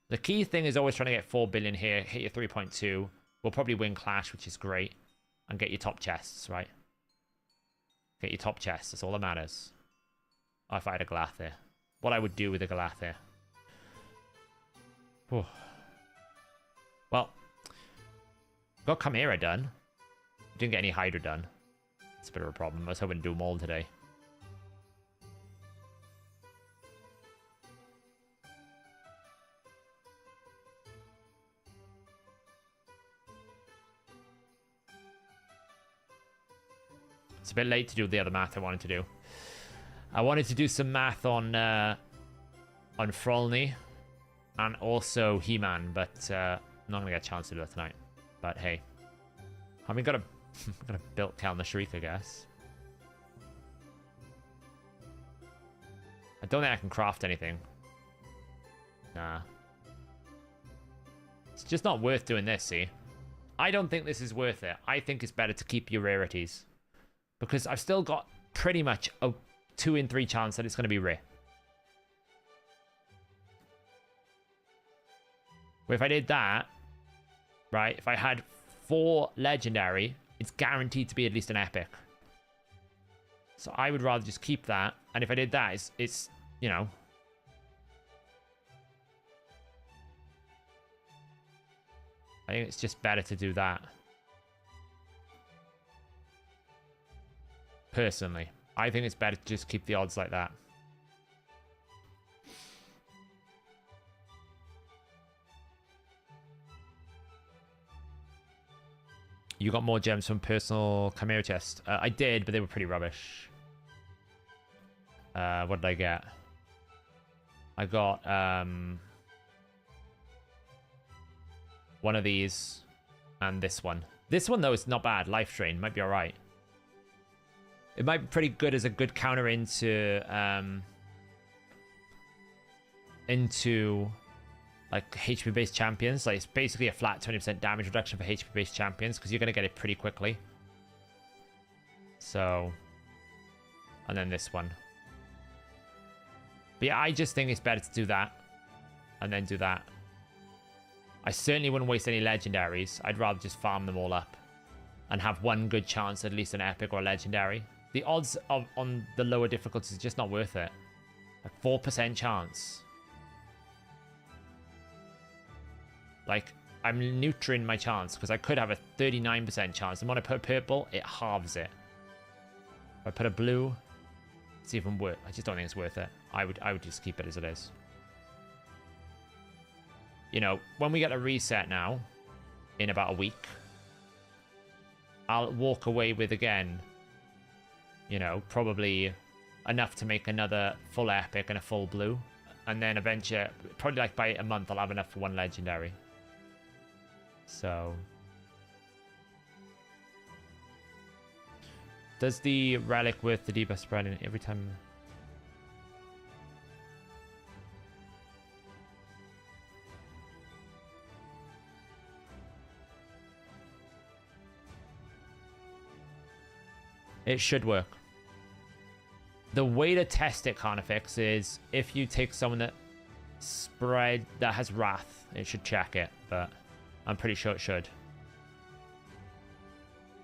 The key thing is always trying to get 4 billion here, hit your 3.2. We'll probably win Clash, which is great. And get your top chests, right? Get your top chests, that's all that matters. Oh, if I had a Galath here. What I would do with a Galath here. Whew. Well, got Chimera done. Didn't get any Hydra done. It's a bit of a problem. I was hoping to do them all today. It's a bit late to do the other math I wanted to do. I wanted to do some math on Frolny and also He-Man, but I'm not gonna get a chance to do that tonight. But hey, I mean, got a built Cal the Shriek, I guess. I don't think I can craft anything. Nah, it's just not worth doing this. See, I don't think this is worth it. I think it's better to keep your rarities. Because I've still got pretty much a 2 in 3 chance that it's going to be rare. Where if I did that, right, if I had 4 legendary, it's guaranteed to be at least an epic. So I would rather just keep that. And if I did that, it's you know. I think it's just better to do that. Personally, I think it's better to just keep the odds like that. You got more gems from personal Chimera chest. I did, but they were pretty rubbish. What did I get? I got one of these and this one. This one, though, is not bad. Life Drain might be all right. It might be pretty good as a good counter into like HP based champions. Like it's basically a flat 20% damage reduction for HP based champions because you're gonna get it pretty quickly. So, and then this one. But yeah, I just think it's better to do that and then do that. I certainly wouldn't waste any legendaries. I'd rather just farm them all up and have one good chance at least an epic or a legendary. The odds on the lower difficulties is just not worth it. Like 4% chance. Like, I'm neutering my chance because I could have a 39% chance. And when I put purple, it halves it. If I put a blue, it's even worth. I just don't think it's worth it. I would just keep it as it is. You know, when we get a reset now, in about a week, I'll walk away with, again, you know, probably enough to make another full epic and a full blue. And then eventually, probably like by a month, I'll have enough for one legendary. So... Does the relic with the debuff spread in every time... It should work. The way to test it, Carnifex, is if you take someone that has Wrath, it should check it, but I'm pretty sure it should.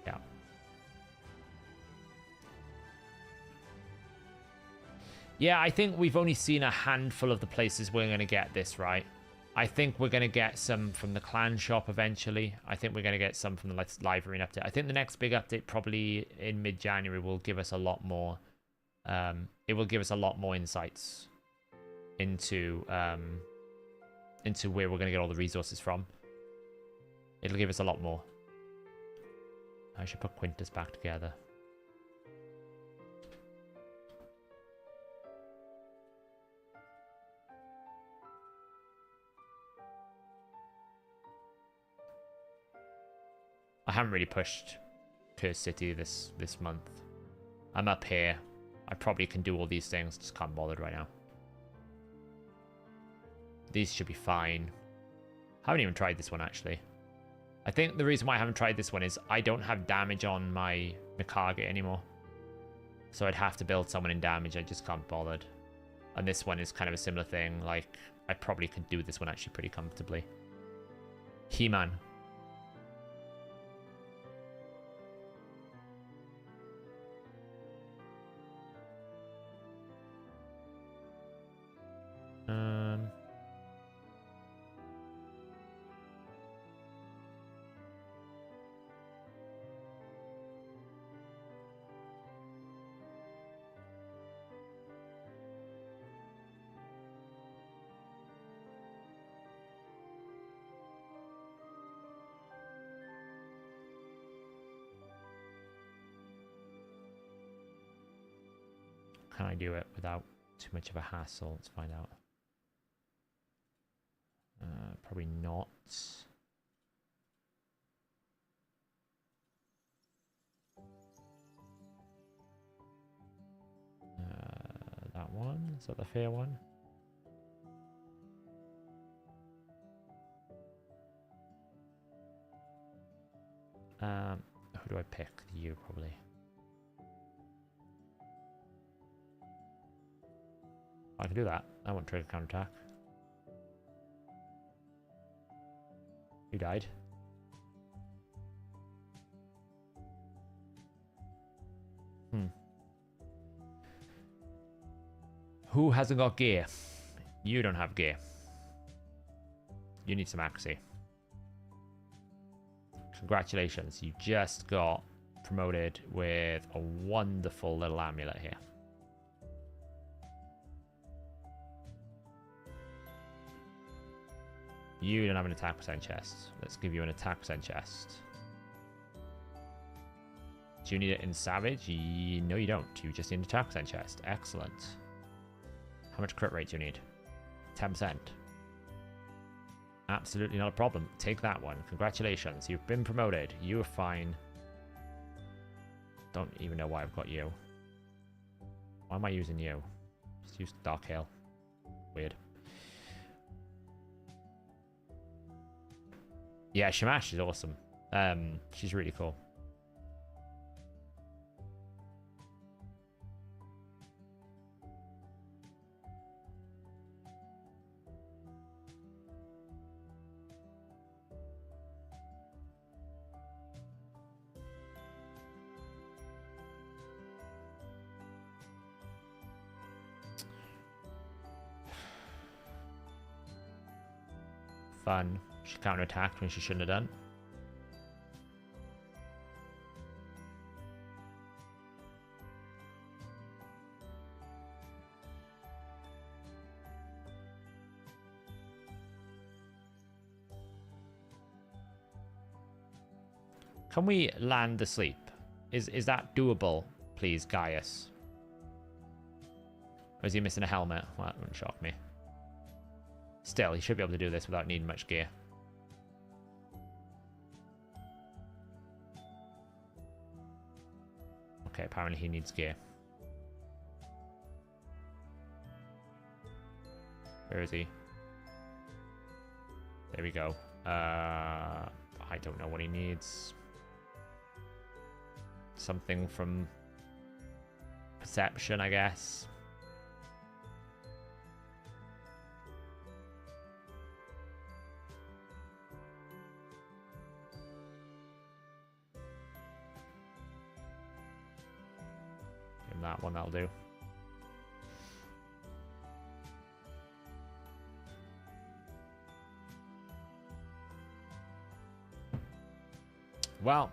Yeah. Yeah, I think we've only seen a handful of the places we're going to get this, right? I think we're going to get some from the clan shop eventually. I think we're going to get some from the live arena update. I think the next big update, probably in mid-January, will give us a lot more. It will give us a lot more insights into where we're going to get all the resources from. It'll give us a lot more. I should put Quintus back together. I haven't really pushed Curse City this month. I'm up here. I probably can do all these things, just can't bother right now. These should be fine. Haven't even tried this one, actually. I think the reason why I haven't tried this one is I don't have damage on my Mikage anymore. So I'd have to build someone in damage. I just can't bother. And this one is kind of a similar thing. Like, I probably could do this one actually pretty comfortably. He-Man. Can I do it without too much of a hassle? Let's find out. Probably not. That one? Is that the fair one? Who do I pick? You, probably. I can do that. I won't trigger counterattack. You died. Who hasn't got gear? You don't have gear. You need some accuracy. Congratulations. You just got promoted with a wonderful little amulet here. You don't have an attack percent chest. Let's give you an attack percent chest. Do you need it in Savage? No, you don't. You just need an attack percent chest. Excellent. How much crit rate do you need? 10%. Absolutely not a problem. Take that one. Congratulations. You've been promoted. You are fine. Don't even know why I've got you. Why am I using you? Just use Dark Hail. Weird. Yeah, Shamash is awesome. She's really cool. Fun. She counterattacked when she shouldn't have done. Can we land asleep? Is that doable, please, Gaius? Or is he missing a helmet? Well, that wouldn't shock me. Still, he should be able to do this without needing much gear. Okay, apparently he needs gear. Where is he? There we go. I don't know what he needs. Something from perception, I guess. Give him that one, that'll do. Well,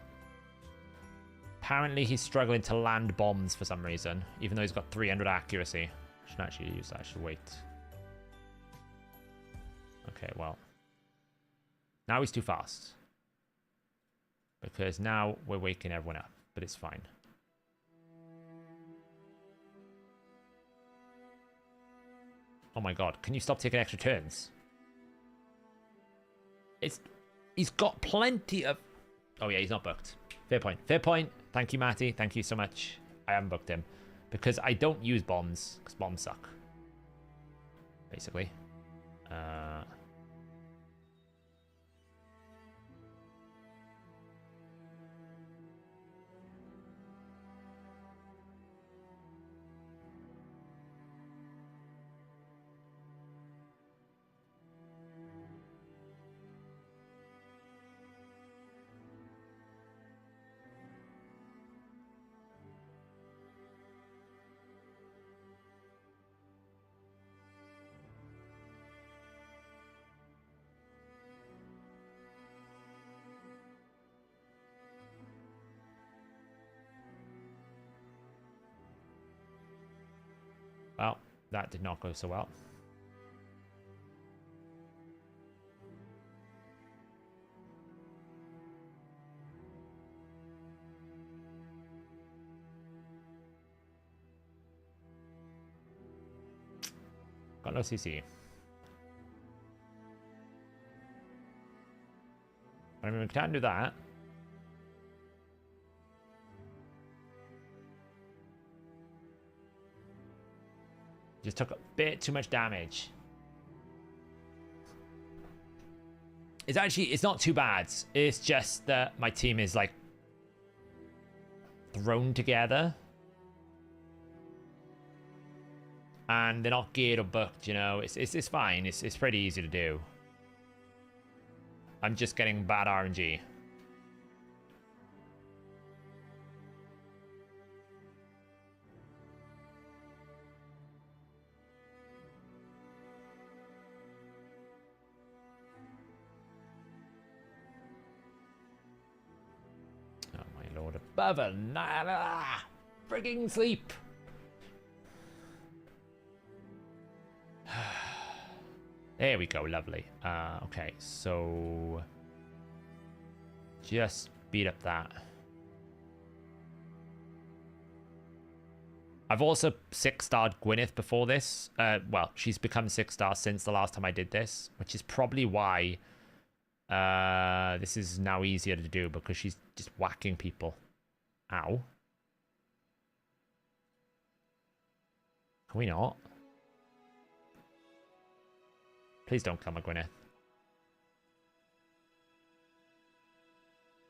apparently he's struggling to land bombs for some reason, even though he's got 300 accuracy. I should actually use that. I should wait. Okay, well. Now he's too fast. Because now we're waking everyone up, but it's fine. Oh my god, can you stop taking extra turns? He's got plenty of... Oh yeah, he's not booked. Fair point. Fair point. Thank you, Matty. Thank you so much. I haven't booked him. Because I don't use bombs. Because bombs suck. Basically. Well, that did not go so well. Got no CC. I mean, we can do that. Just took a bit too much damage. It's not too bad. It's just that my team is like thrown together. And they're not geared or booked, you know. It's fine. It's pretty easy to do. I'm just getting bad RNG. Oh my lord above another frigging sleep. There we go, lovely. Okay, so just beat up that. I've also 6-starred Gwyneth before this. Well, she's become 6-star since the last time I did this, which is probably why this is now easier to do, because she's just whacking people. Ow. Can we not? Please don't kill my Gwyneth.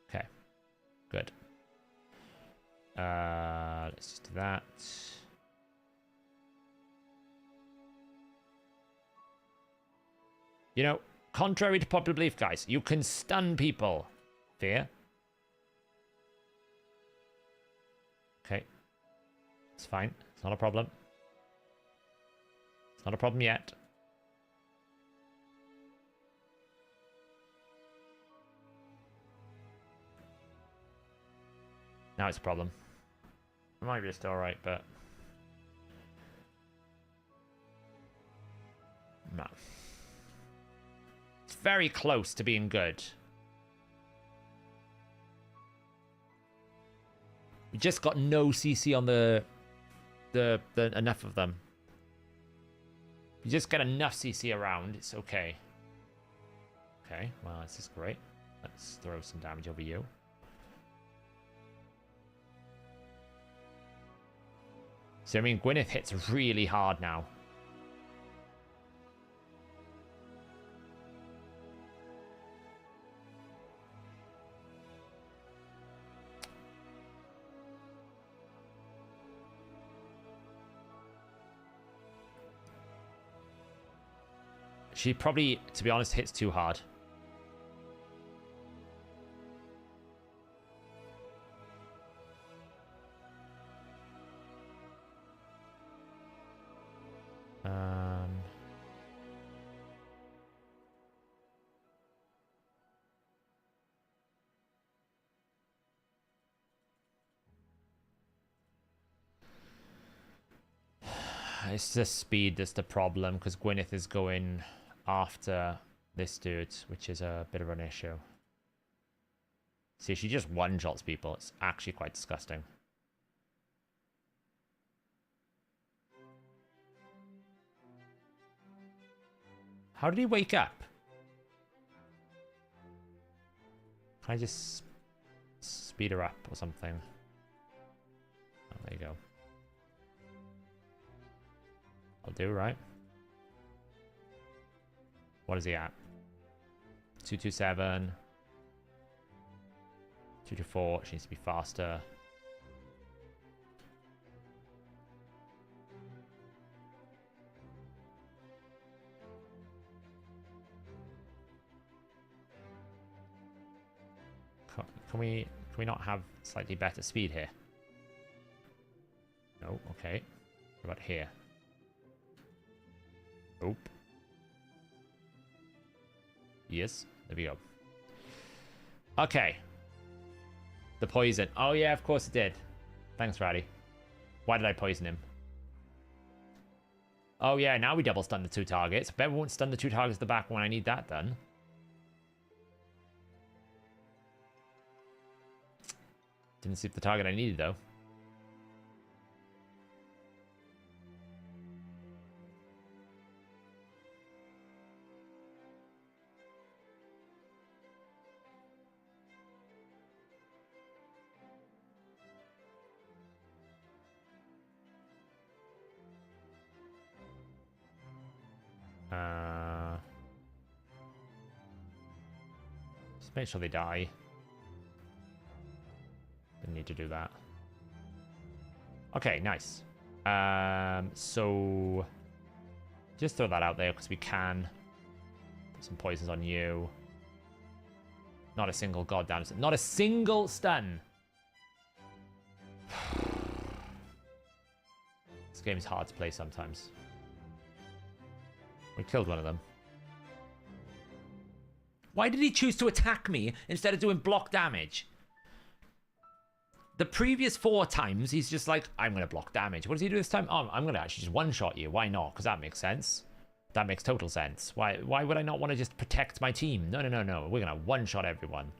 Okay. Good. Let's just do that. You know, contrary to popular belief, guys, you can stun people. Fear. Okay. It's fine. It's not a problem. It's not a problem yet. Now it's a problem. It might be still alright, but... no. It's very close to being good. We just got no CC on the enough of them. You just get enough CC around, it's okay. Okay, well, this is great. Let's throw some damage over you. So, I mean, Gwyneth hits really hard now. She probably, to be honest, hits too hard. It's the speed that's the problem, because Gwyneth is going after this dude, which is a bit of an issue. See, she just one-shots people. It's actually quite disgusting. How did he wake up? Can I just speed her up or something? Oh, there you go. I'll do, right? What is he at? 227. 224. She needs to be faster. Can we not have slightly better speed here? No, okay. What about here? Nope. Yes, there we go. Okay. The poison. Oh yeah, of course it did. Thanks, Ratty. Why did I poison him? Oh yeah, now we double stun the 2 targets. Bet we won't stun the 2 targets at the back when I need that done. Didn't see the target I needed though. Just make sure they die. Didn't need to do that. Okay, nice. So just throw that out there because we can. Put some poisons on you. Not a single goddamn stun. Not a single stun. This game is hard to play sometimes. We killed one of them. Why did he choose to attack me instead of doing block damage? The previous 4 times, he's just like, I'm going to block damage. What does he do this time? Oh, I'm going to actually just one-shot you. Why not? Because that makes sense. That makes total sense. Why would I not want to just protect my team? No, no, no, no. We're going to one-shot everyone.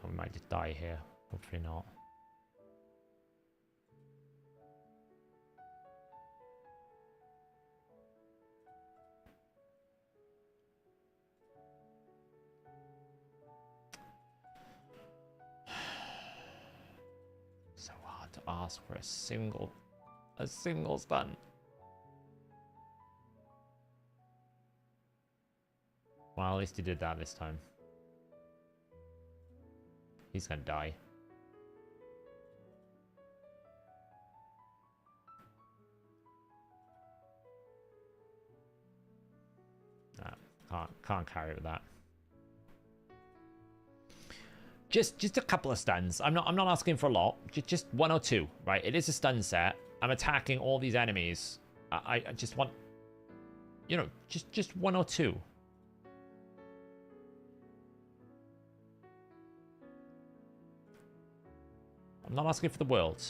We might just die here. Hopefully not. So hard to ask for a single stun. Well, at least he did that this time. He's gonna die. Can't carry it with that. Just a couple of stuns. I'm not asking for a lot. Just 1 or 2, right? It is a stun set. I'm attacking all these enemies. I just want, you know, just 1 or 2. I'm not asking for the world.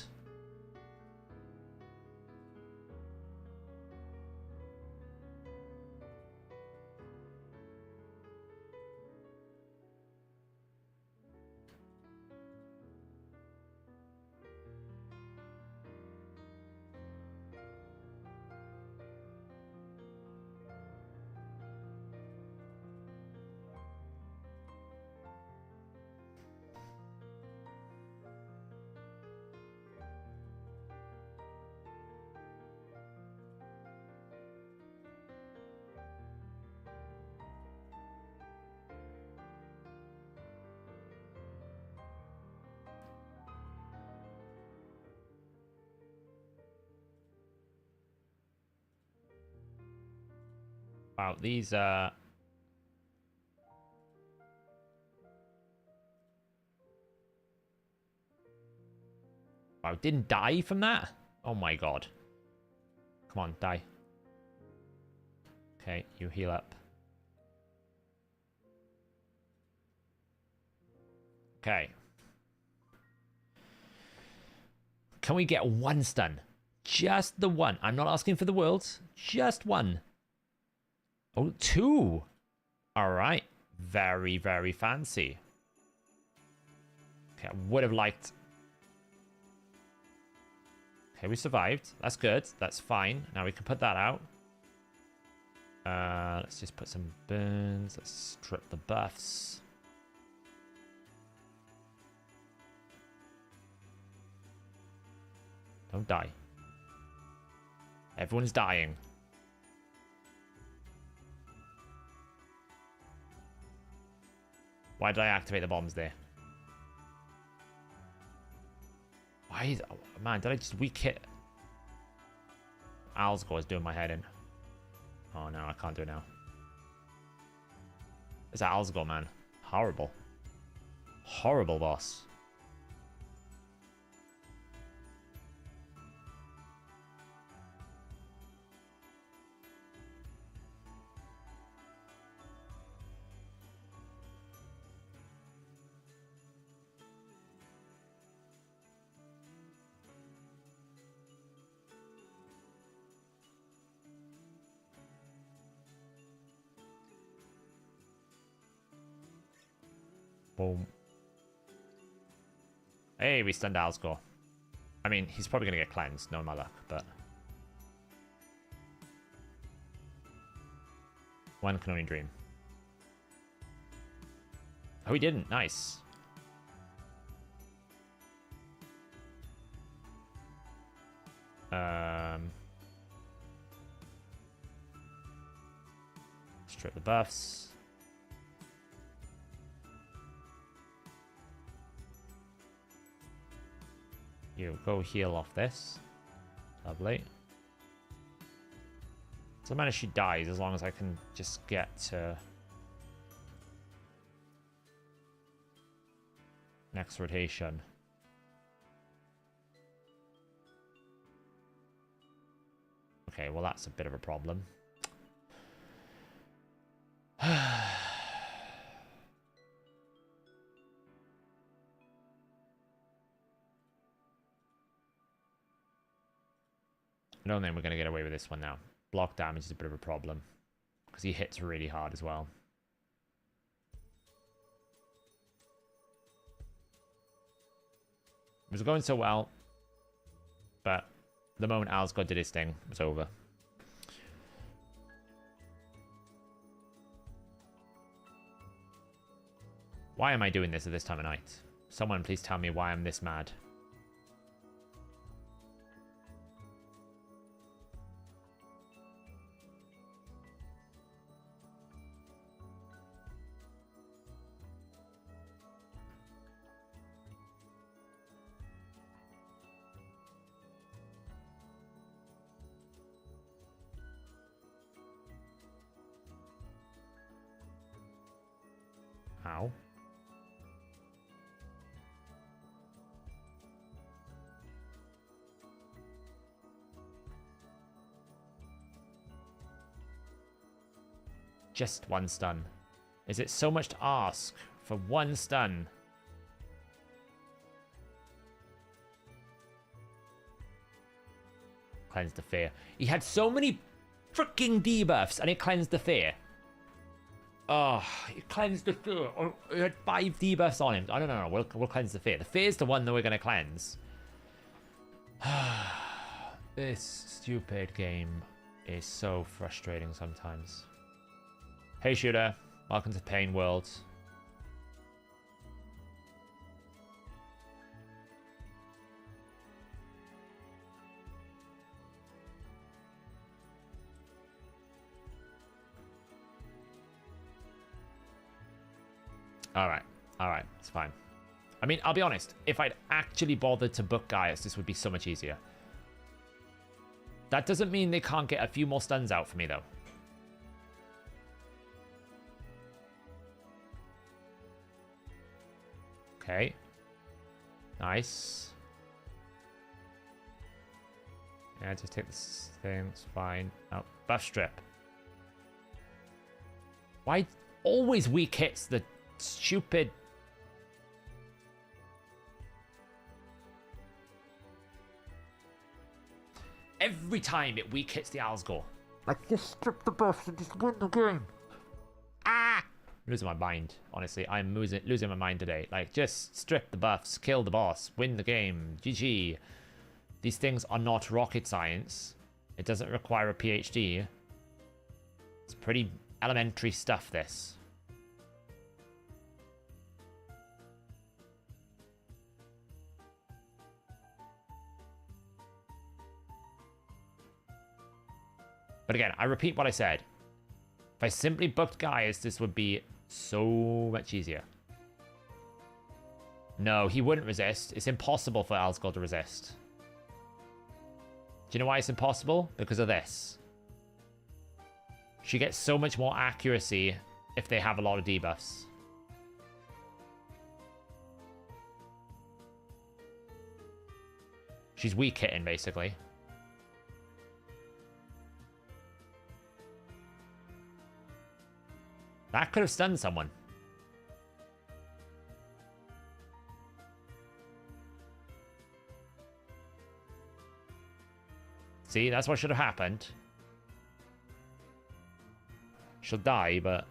Wow, these Wow, didn't die from that? Oh my god. Come on, die. Okay, you heal up. Okay. Can we get one stun? Just the one. I'm not asking for the world. Just one. Oh, two. All right. Very, very fancy. Okay, I would have liked... Okay, we survived. That's good. That's fine. Now we can put that out. Let's just put some burns. Let's strip the buffs. Don't die. Everyone's dying. Why did I activate the bombs there? Why is... Oh, man, did I just weak hit? Alsgore is doing my head in. Oh, no, I can't do it now. It's Alsgore, man. Horrible. Horrible boss. Boom. Hey, we stunned Alsgore. I mean, he's probably going to get cleansed, no my luck, but... One can only dream. Oh, he didn't. Nice. Strip the buffs. You go heal off this. Lovely. So manage she dies as long as I can just get to next rotation. Okay, well that's a bit of a problem. I don't think we're going to get away with this one now. Block damage is a bit of a problem. Because he hits really hard as well. It was going so well. But the moment Alsgore did his thing, it was over. Why am I doing this at this time of night? Someone please tell me why I'm this mad. Ow. Just one stun. Is it so much to ask for one stun? Cleanse the fear. He had so many freaking debuffs and it cleansed the fear. Oh, it cleansed the fear. Oh, he had 5 debuffs on him. I don't know. We'll cleanse the fear. The fear's the one that we're going to cleanse. This stupid game is so frustrating sometimes. Hey, shooter. Welcome to Pain World. Alright, it's fine. I mean, I'll be honest, if I'd actually bothered to book Gaius, this would be so much easier. That doesn't mean they can't get a few more stuns out for me, though. Okay. Nice. Yeah, just take this thing. It's fine. Oh, buff strip. Why always weak hits the stupid... Every time it weak hits the Alsgore. Like, just strip the buffs and just win the game. Ah! I'm losing my mind, honestly. I'm losing my mind today. Like, just strip the buffs, kill the boss, win the game. GG. These things are not rocket science. It doesn't require a PhD. It's pretty elementary stuff, this. But again, I repeat what I said. If I simply booked Gaius, this would be so much easier. No, he wouldn't resist. It's impossible for Alsgore to resist. Do you know why it's impossible? Because of this. She gets so much more accuracy if they have a lot of debuffs. She's weak hitting, basically. That could have stunned someone. See, that's what should have happened. She'll die, but...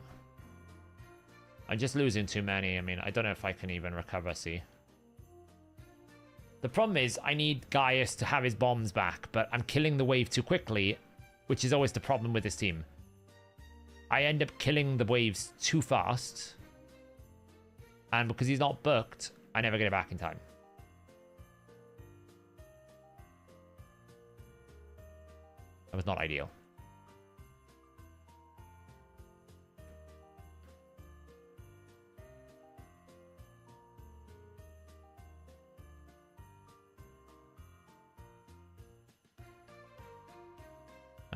I'm just losing too many. I mean, I don't know if I can even recover, see. The problem is, I need Gaius to have his bombs back, but I'm killing the wave too quickly, which is always the problem with this team. I end up killing the waves too fast. And because he's not booked, I never get it back in time. That was not ideal.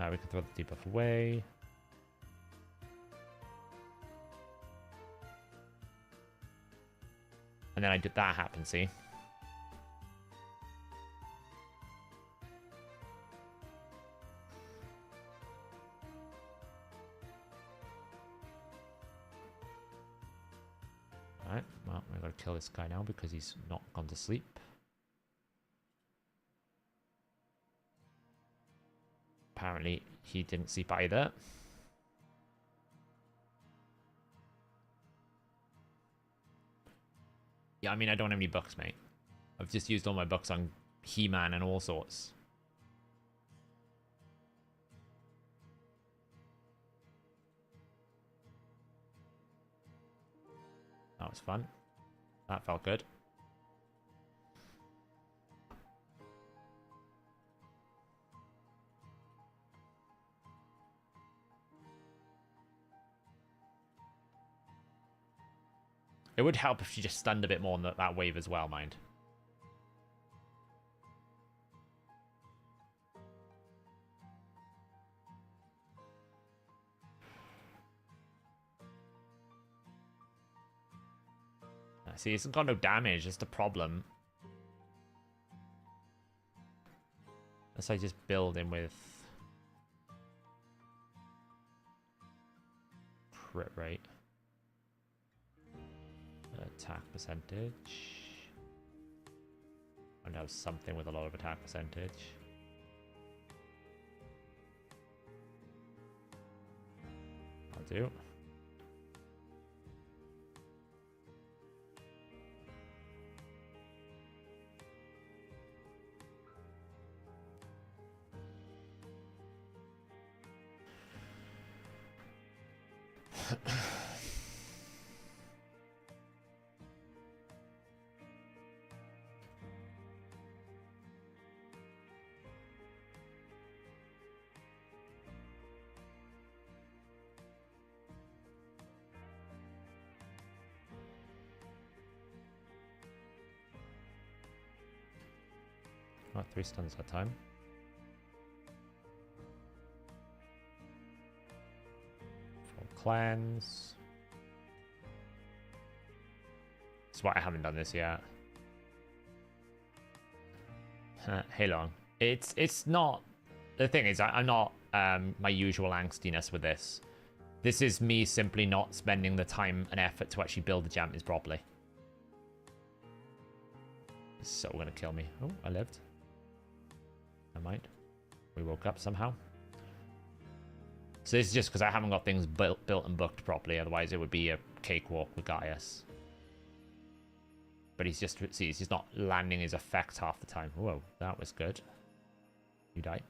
We can throw the debuff away. And then I did that happen, see? Alright, well, I gotta kill this guy now because he's not gone to sleep. Apparently, he didn't sleep either. Yeah, I mean, I don't have any bucks, mate. I've just used all my bucks on He-Man and all sorts. That was fun. That felt good. It would help if she just stunned a bit more on that wave as well, mind. See, it's got no damage, that's the problem. Unless I just build him with crit rate. Attack percentage. And have something with a lot of attack percentage. I'll do. Not 3 stuns at a time. Full cleanse. why I haven't done this yet. Hey long. It's not... The thing is, I'm not my usual angstiness with this. This is me simply not spending the time and effort to actually build the jammies properly. It's so gonna kill me. Oh, I lived. I might. We woke up somehow. So this is just because I haven't got things built and booked properly. Otherwise, it would be a cakewalk with Gaius. But he's just not landing his effect half the time. Whoa, that was good. You died.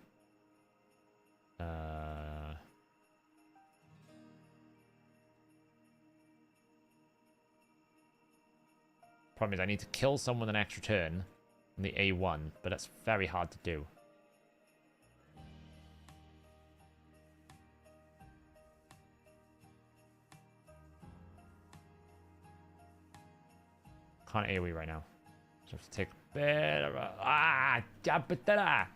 Problem is I need to kill someone an extra turn on the A1, but that's very hard to do. Can't AoE right now. So I have to take a bit of a...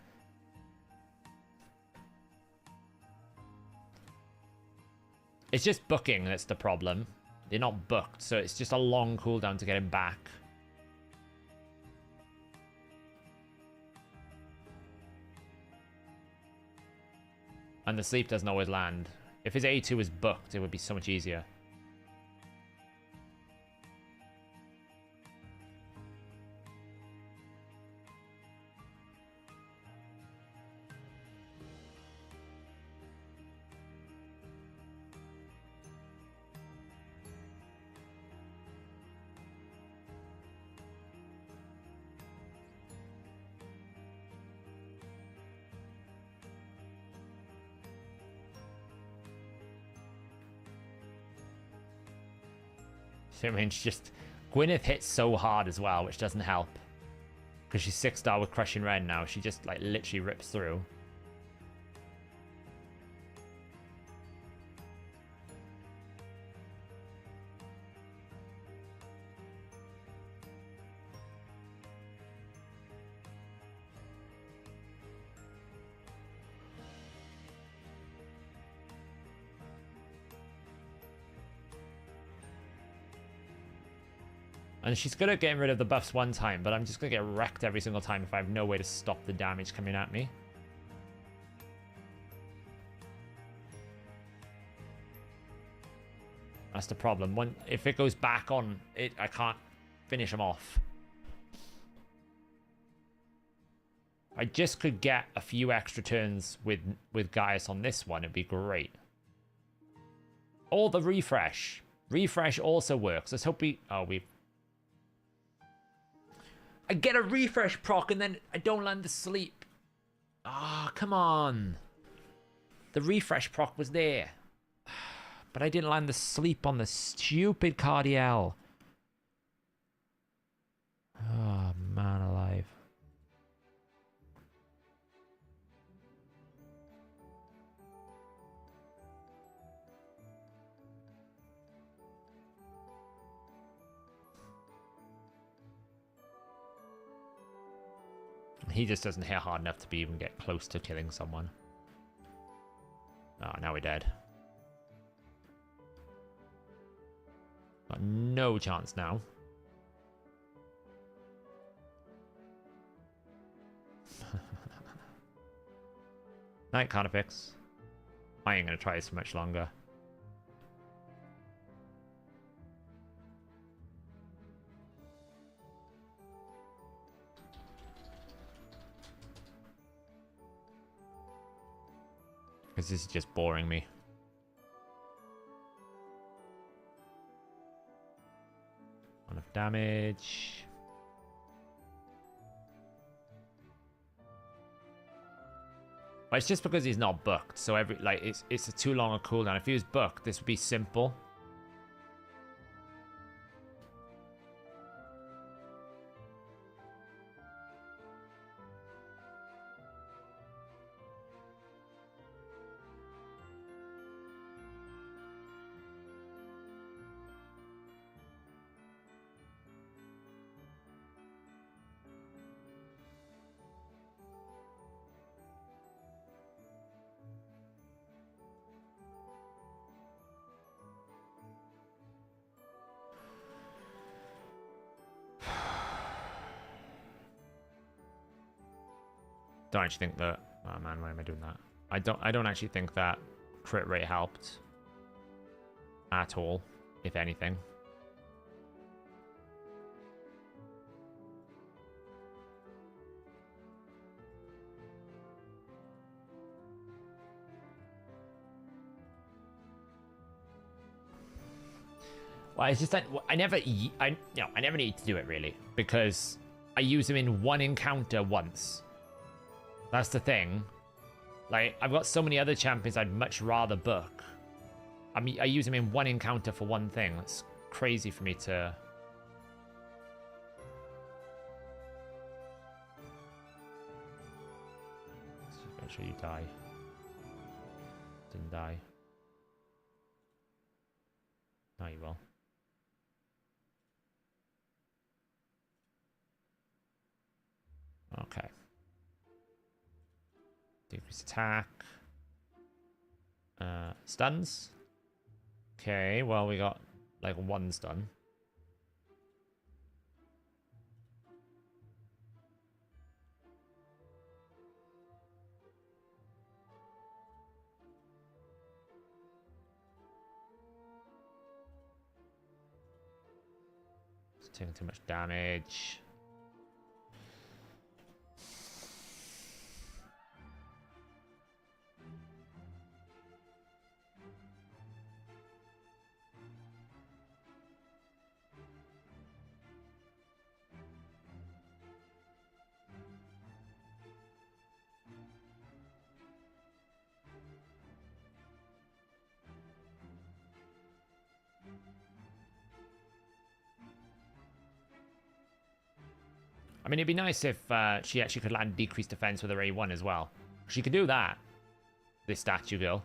It's just booking that's the problem. They're not booked, so it's just a long cooldown to get him back. And the sleep doesn't always land. If his A2 was booked, it would be so much easier. I mean, she just... Gwyneth hits so hard as well, which doesn't help. Because she's 6-star with Crushing Red now. She just, like, literally rips through. And she's good at getting rid of the buffs one time, but I'm just going to get wrecked every single time if I have no way to stop the damage coming at me. That's the problem. If it goes back on, I can't finish him off. I just could get a few extra turns with Gaius on this one. It'd be great. Or the refresh. Refresh also works. Let's hope we... Oh, I get a refresh proc and then I don't land the sleep. Ah, oh, come on. The refresh proc was there. But I didn't land the sleep on the stupid Cardiel. Oh, man alive. He just doesn't hit hard enough to be even get close to killing someone. Oh, now we're dead. Got no chance now. Night Carnifex. I ain't gonna try this much longer. Because this is just boring me. Enough damage. But it's just because he's not booked, so it's a too long a cooldown. If he was booked, this would be simple. Don't actually think that... Oh man, why am I doing that? I don't actually think that crit rate helped at all, if anything. Well, it's just that I never need to do it really, because I use them in one encounter once. That's the thing. Like, I've got so many other champions I'd much rather book. I mean, I use them in one encounter for one thing. That's crazy for me to... Let's just make sure you die. Didn't die. Now you will. Okay. Decrease attack. Stuns. Okay, well, we got like one stun. It's taking too much damage. I mean, it'd be nice if she actually could land decreased defense with her A1 as well. She could do that. This statue girl.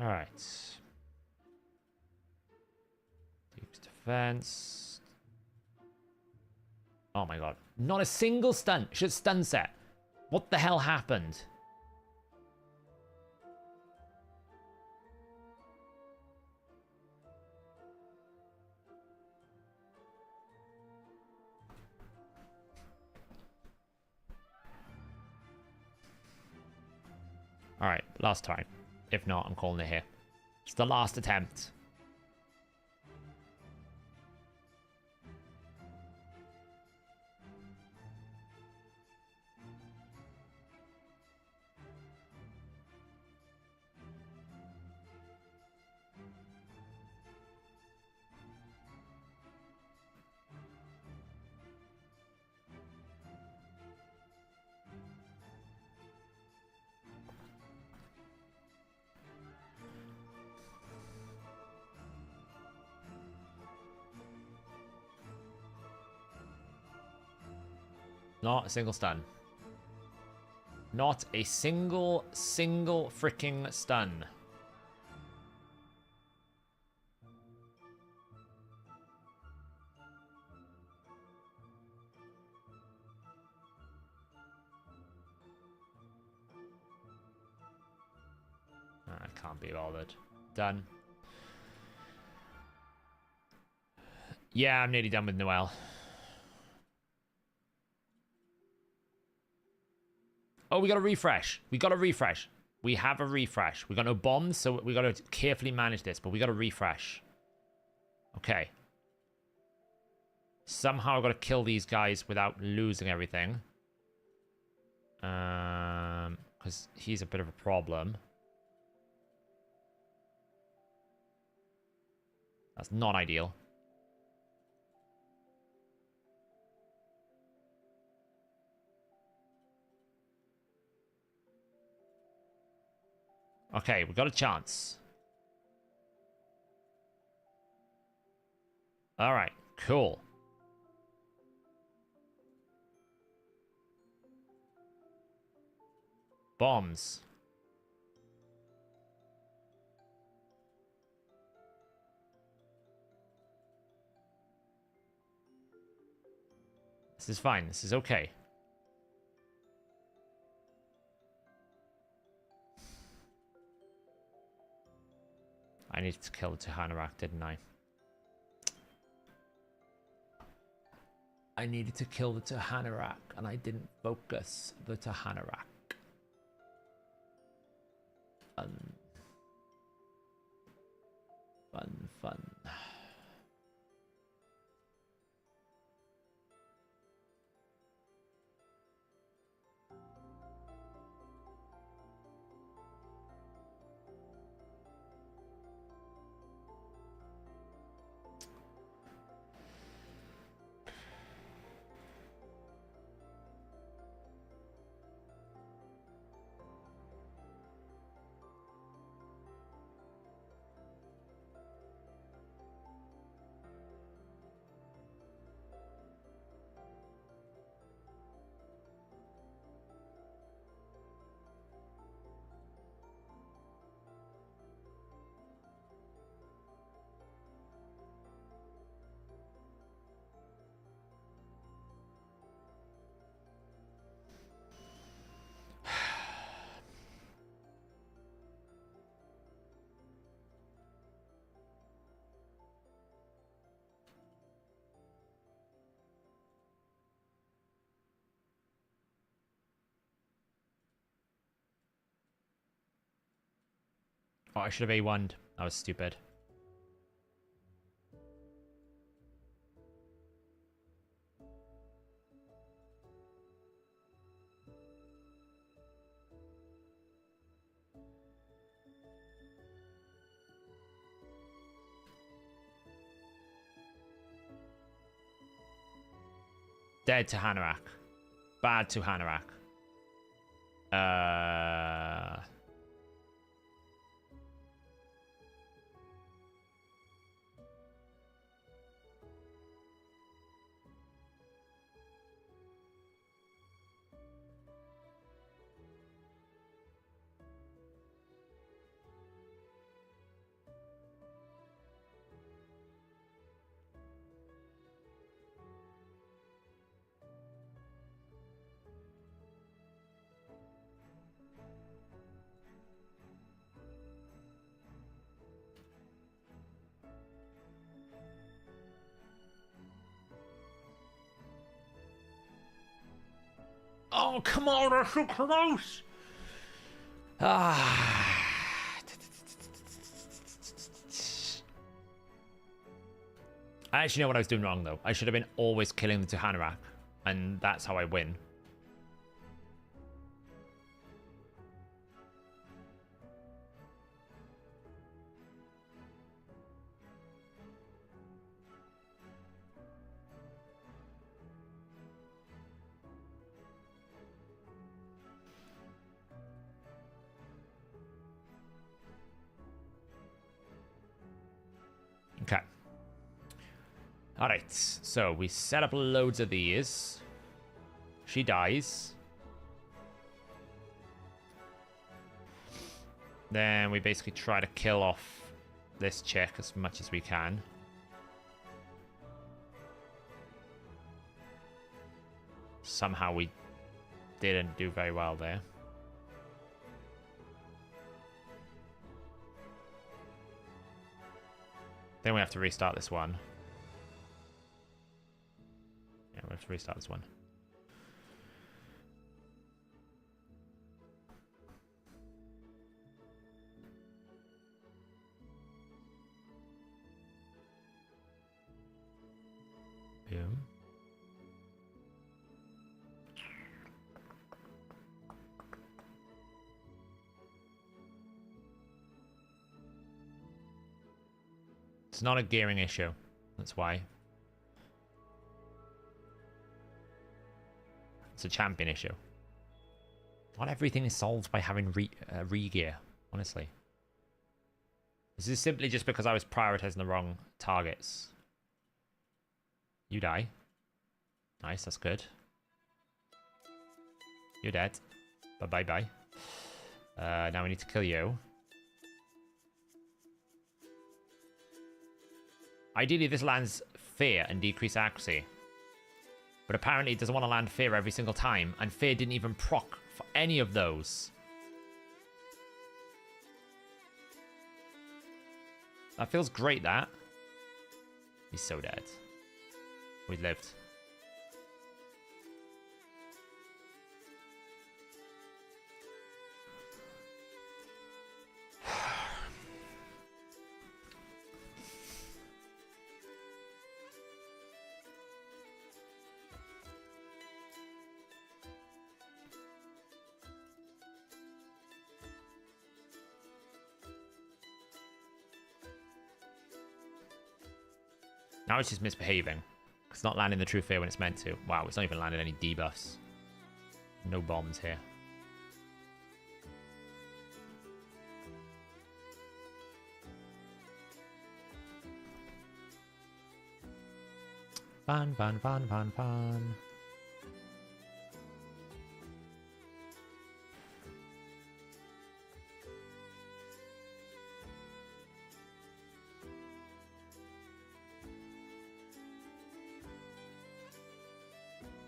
All right. Deep defense. Oh my god. Not a single stun. Should stun set. What the hell happened? All right, last time. If not, I'm calling it here. It's the last attempt. Not a single stun. Not a single freaking stun. I can't be bothered. Done. Yeah, I'm nearly done with Noelle. Oh, we got a refresh. We got a refresh. We have a refresh. We got no bombs, so we got to carefully manage this, but we got a refresh. Okay. Somehow I've got to kill these guys without losing everything. Because he's a bit of a problem. That's not ideal. Okay, we've got a chance. All right, cool. Bombs. This is fine. This is okay. I needed to kill the Tahanarak, didn't I? I needed to kill the Tahanarak, and I didn't focus the Tahanarak. Fun. Fun, fun. Oh, I should have A1'd. That was stupid. Dead to Hanarak. Bad to Hanarak. Oh, come on, they're so close! Ah. I actually know what I was doing wrong, though. I should have been always killing the Tahanarak, and that's how I win. Okay. Alright, so we set up loads of these. She dies. Then we basically try to kill off this chick as much as we can. Somehow we didn't do very well there. Then we have to restart this one. Yeah, we have to restart this one. Boom. It's not a gearing issue. That's why. It's a champion issue. Not everything is solved by having re-gear, honestly. This is simply just because I was prioritizing the wrong targets. You die. Nice, that's good. You're dead. Bye-bye-bye. Now we need to kill you. Ideally, this lands fear and decrease accuracy. But apparently it doesn't want to land Fear every single time, and Fear didn't even proc for any of those. That feels great, that. He's so dead. We lived. Now it's just misbehaving. It's not landing the true fear when it's meant to. Wow, it's not even landing any debuffs. No bombs here. Fun, fun, fun, fun, fun.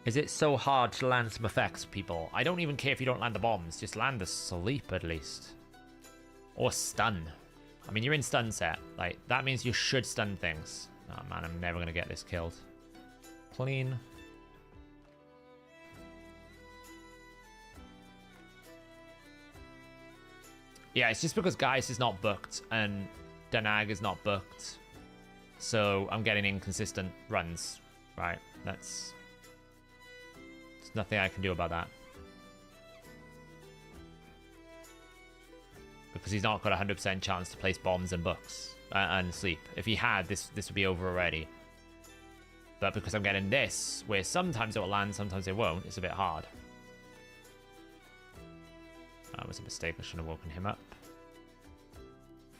Is it so hard to land some effects, people? I don't even care if you don't land the bombs. Just land the sleep, at least. Or stun. I mean, you're in stun set. Like, that means you should stun things. Oh, man, I'm never going to get this killed. Clean. Yeah, it's just because Gaius is not booked and Danag is not booked. So I'm getting inconsistent runs, right? There's nothing I can do about that. Because he's not got a 100% chance to place bombs and books and sleep. If he had, this would be over already. But because I'm getting this, where sometimes it will land, sometimes it won't, it's a bit hard. That was a mistake. I shouldn't have woken him up.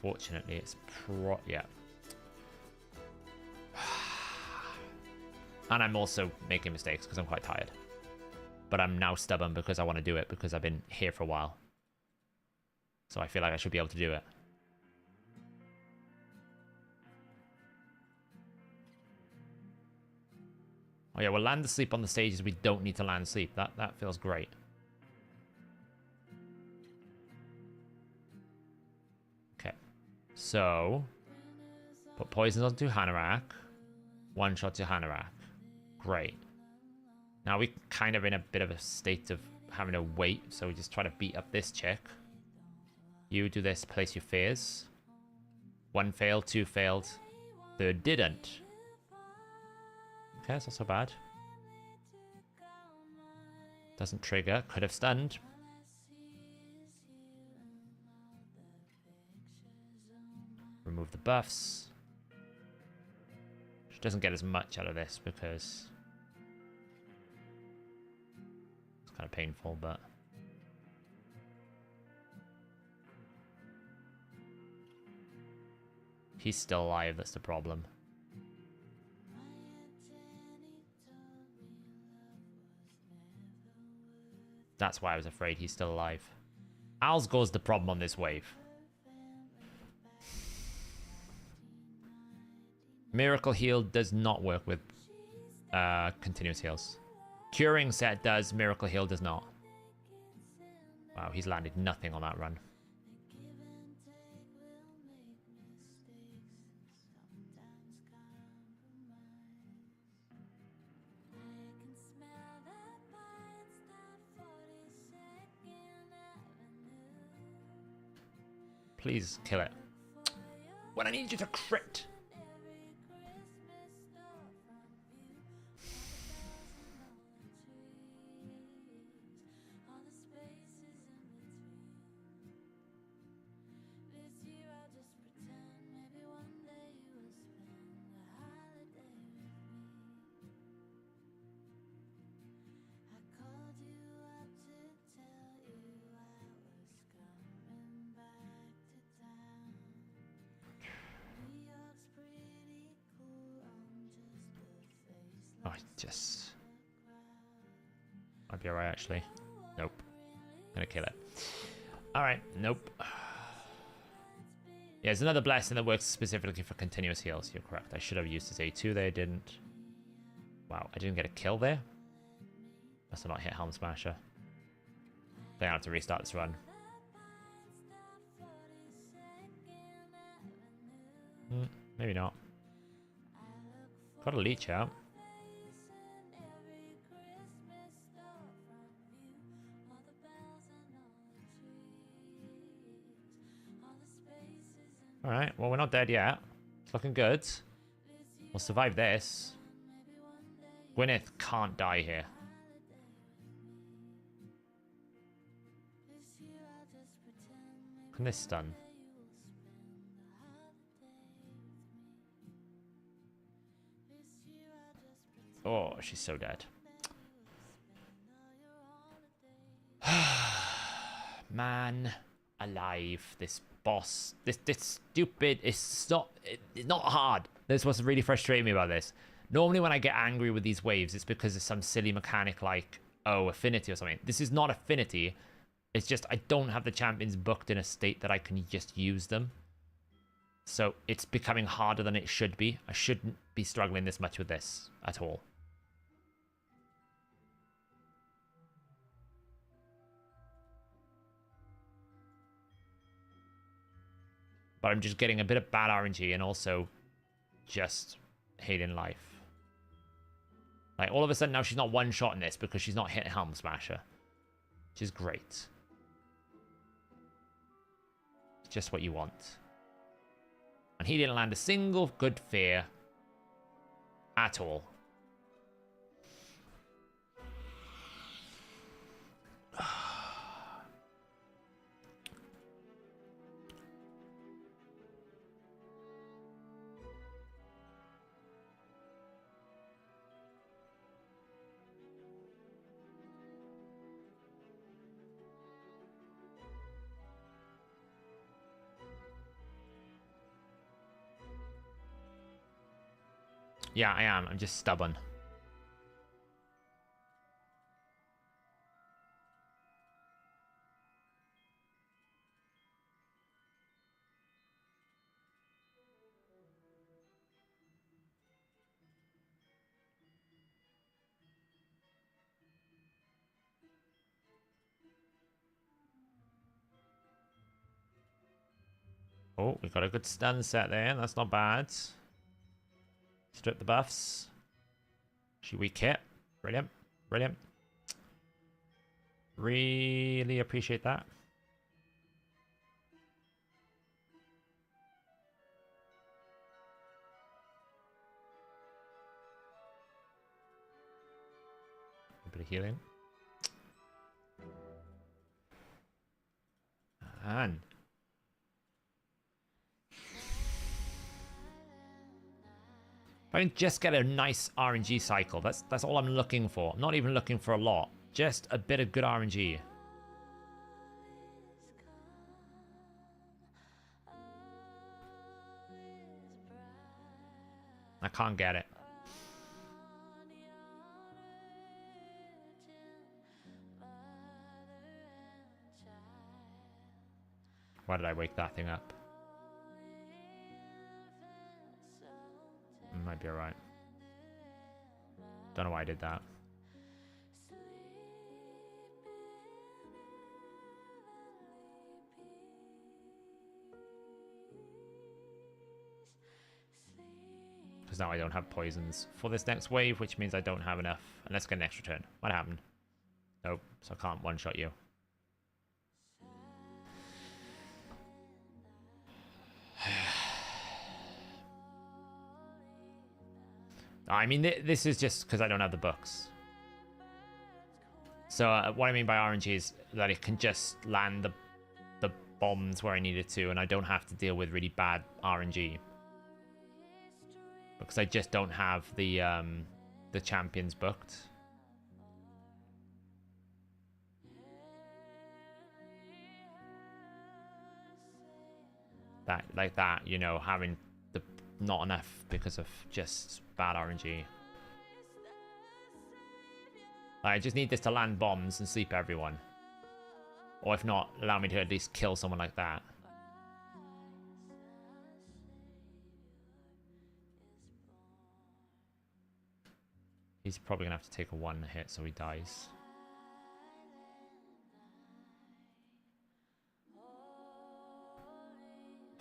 Fortunately, it's yeah. And I'm also making mistakes because I'm quite tired. But I'm now stubborn because I want to do it because I've been here for a while. So I feel like I should be able to do it. Oh yeah, we'll land the sleep on the stages we don't need to land sleep. That feels great. Okay. So, put poisons onto Hanorach. One shot to Hanorach. Great. Now we kind of in a bit of a state of having to wait, so we just try to beat up this chick. You do this, place your fears. One failed, two failed, third didn't. Okay, that's not so bad. Doesn't trigger, could have stunned. Remove the buffs. She doesn't get as much out of this because it's kind of painful, but he's still alive, that's the problem. That's why I was afraid he's still alive. Alsgor's the problem on this wave. Miracle Heal does not work with continuous heals. Curing set does, Miracle Heal does not. Wow, he's landed nothing on that run. Please kill it. When I need you to crit. Just might be alright actually. Nope. Gonna kill it. Alright, nope. Yeah, there's another blessing that works specifically for continuous heals. You're correct. I should have used his A2 there, didn't. Wow, I didn't get a kill there. Must have not hit Helm Smasher. They have to restart this run. Maybe not. Got a leech out. Alright, well, we're not dead yet. It's looking good. We'll survive this. Gwyneth can't die here. Can this stun? Oh, she's so dead. Man alive, this boss, this stupid, it's not hard. That's what's really frustrating me about this. Normally when I get angry with these waves, it's because of some silly mechanic like, oh, affinity or something. This is not affinity. It's just I don't have the champions booked in a state that I can just use them. So it's becoming harder than it should be. I shouldn't be struggling this much with this at all. But I'm just getting a bit of bad RNG and also just hating life. Like, all of a sudden now she's not one-shotting this because she's not hitting Helm Smasher. Which is great. It's just what you want. And he didn't land a single good fear at all. Yeah, I am. I'm just stubborn. Oh, we got a good stun set there. That's not bad. Strip the buffs. She weak hit. Brilliant. Brilliant. Really appreciate that. A bit of healing. And I can just get a nice RNG cycle. That's all I'm looking for. I'm not even looking for a lot. Just a bit of good RNG. I can't get it. Why did I wake that thing up? Might be alright. Don't know why I did that. Because now I don't have poisons for this next wave, which means I don't have enough. And let's get an extra turn. What happened? Nope, so I can't one-shot you. I mean, this is just because I don't have the books. So what I mean by RNG is that it can just land the bombs where I need it to, and I don't have to deal with really bad RNG. Because I just don't have the champions booked. That, like that, you know, having the not enough because of just bad RNG. I just need this to land bombs and sleep everyone. Or if not, allow me to at least kill someone like that. He's probably gonna have to take a one hit so he dies.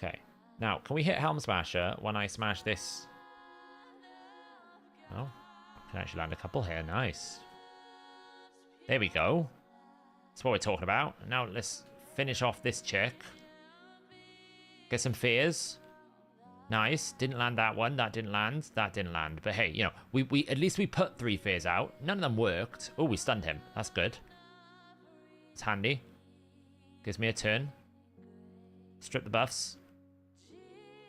Okay. Now, can we hit Helm Smasher when I smash this? Oh, I can actually land a couple here. Nice. There we go. That's what we're talking about. Now let's finish off this chick. Get some fears. Nice. Didn't land that one. That didn't land. That didn't land. But hey, you know, we at least we put 3 fears out. None of them worked. Oh, we stunned him. That's good. It's handy. Gives me a turn. Strip the buffs.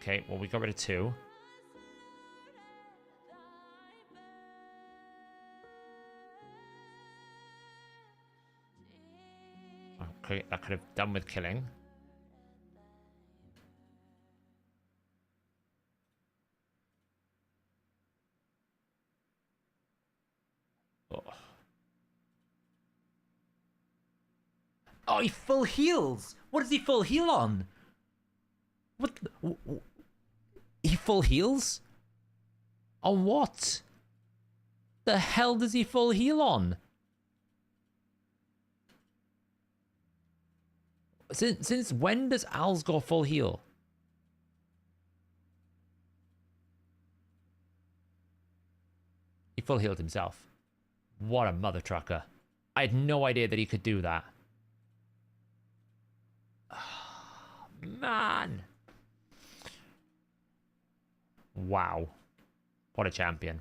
Okay, well, we got rid of 2. Okay, that could have done with killing. Oh, he full heals. What does he full heal on? What? He full heals? On what? The hell does he full heal on? Since when does Alsgor full heal? He full healed himself. What a mother trucker. I had no idea that he could do that. Oh, man. Wow. What a champion.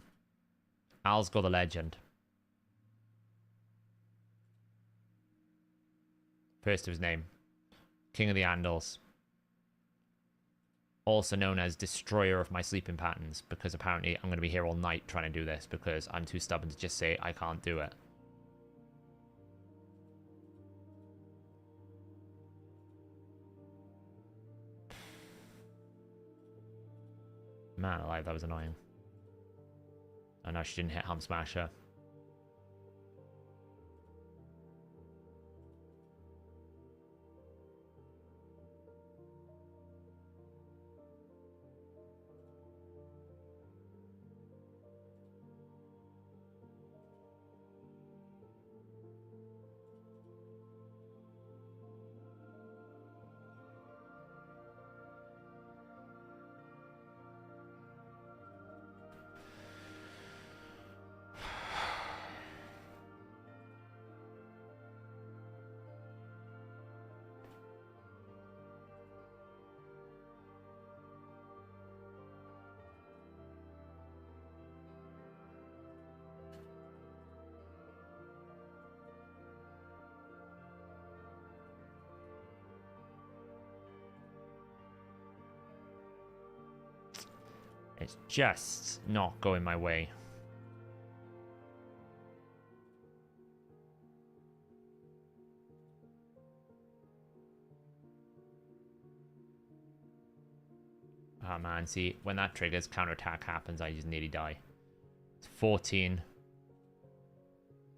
Alsgor the legend. First of his name. King of the Andals. Also known as Destroyer of my sleeping patterns, because apparently I'm going to be here all night trying to do this because I'm too stubborn to just say I can't do it. Man alive, that was annoying. I know she didn't hit Helm Smasher. It's just not going my way. Oh man, see, when that triggers, counterattack happens, I just nearly die. It's 14.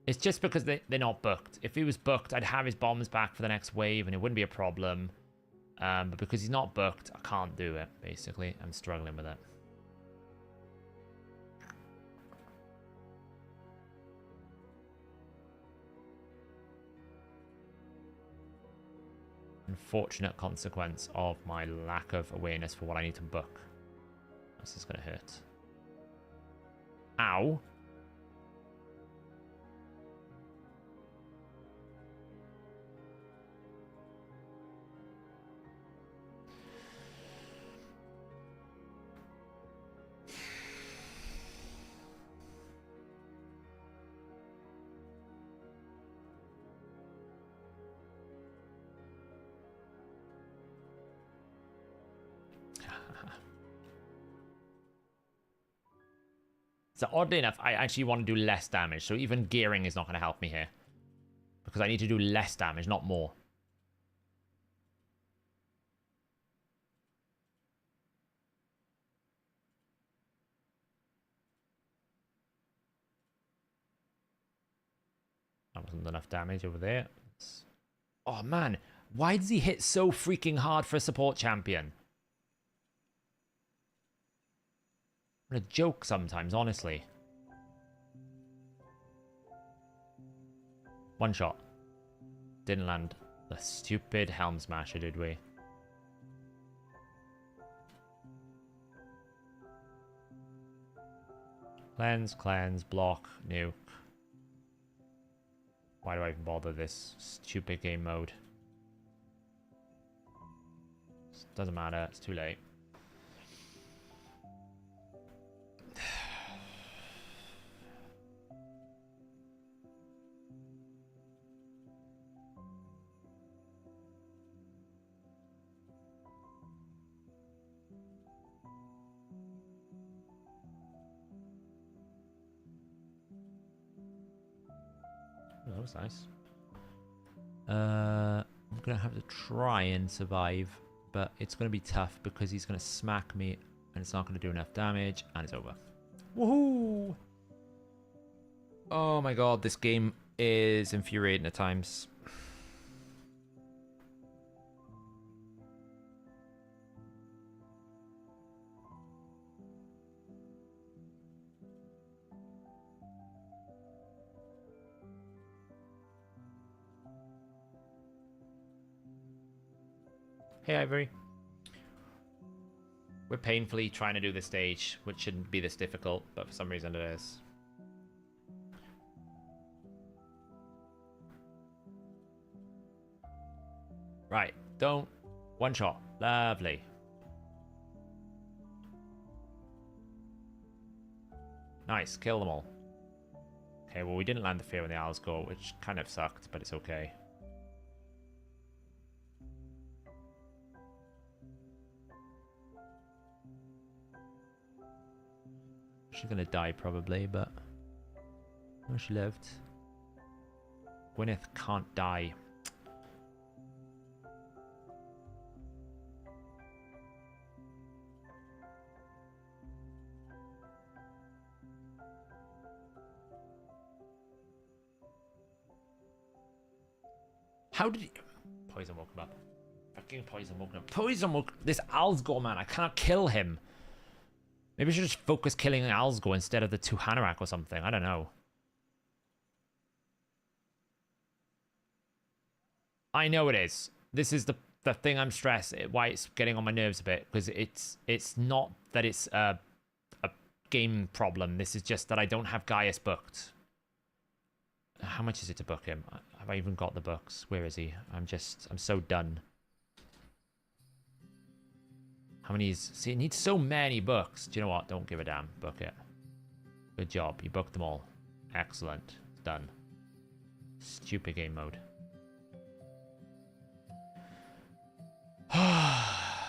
It's just because they're not booked. If he was booked, I'd have his bombs back for the next wave and it wouldn't be a problem. But because he's not booked, I can't do it, basically. I'm struggling with it. Unfortunate consequence of my lack of awareness for what I need to book. This is going to hurt. Ow. So oddly enough, I actually want to do less damage. So even gearing is not going to help me here. Because I need to do less damage, not more. That wasn't enough damage over there. Oh man, why does he hit so freaking hard for a support champion? What a joke sometimes, honestly. One shot. Didn't land. The stupid Helm Smasher, did we? Cleanse, block, nuke. Why do I even bother this stupid game mode? Doesn't matter, it's too late. That was nice. I'm gonna have to try and survive, but it's gonna be tough because he's gonna smack me and it's not gonna do enough damage and it's over. Woohoo! Oh my god, this game is infuriating at times. Hey Ivory. We're painfully trying to do this stage, which shouldn't be this difficult, but for some reason it is. Right, don't. One shot. Lovely. Nice, kill them all. Okay, well we didn't land the fear when the owls go, which kind of sucked, but it's okay. She's gonna die probably, but oh, she lived. Gwyneth can't die. How did he... Poison woke him up. Fucking poison woke him up. Poison woke... This Alsgore man, I cannot kill him. Maybe I should just focus killing Alsgore instead of the 2 Hanorach or something. I don't know. I know it is. This is the thing I'm stressed. Why it's getting on my nerves a bit. Because it's not that it's a game problem. This is just that I don't have Gaius booked. How much is it to book him? Have I even got the books? Where is he? I'm so done. How many is... See, it needs so many books. Do you know what? Don't give a damn. Book it. Good job. You booked them all. Excellent. Done. Stupid game mode.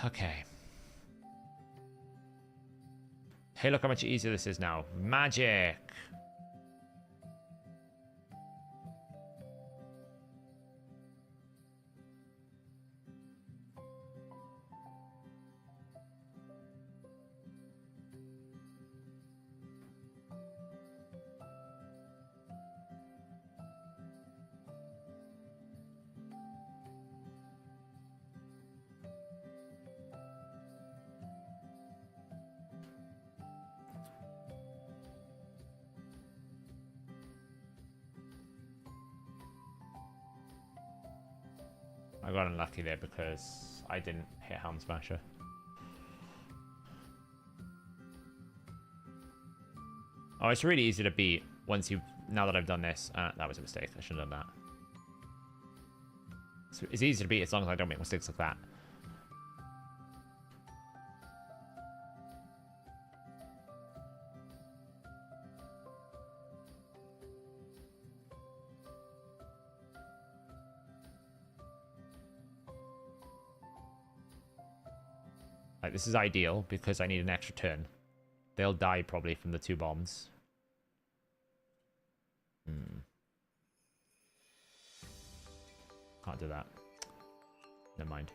Okay. Hey, look how much easier this is now. Magic! I got unlucky there because I didn't hit Helm Smasher. Oh, it's really easy to beat once you... Now that I've done this. That was a mistake. I should have done that. It's easy to beat as long as I don't make mistakes like that. Like, this is ideal because I need an extra turn. They'll die probably from the 2 bombs. Can't do that. Never mind.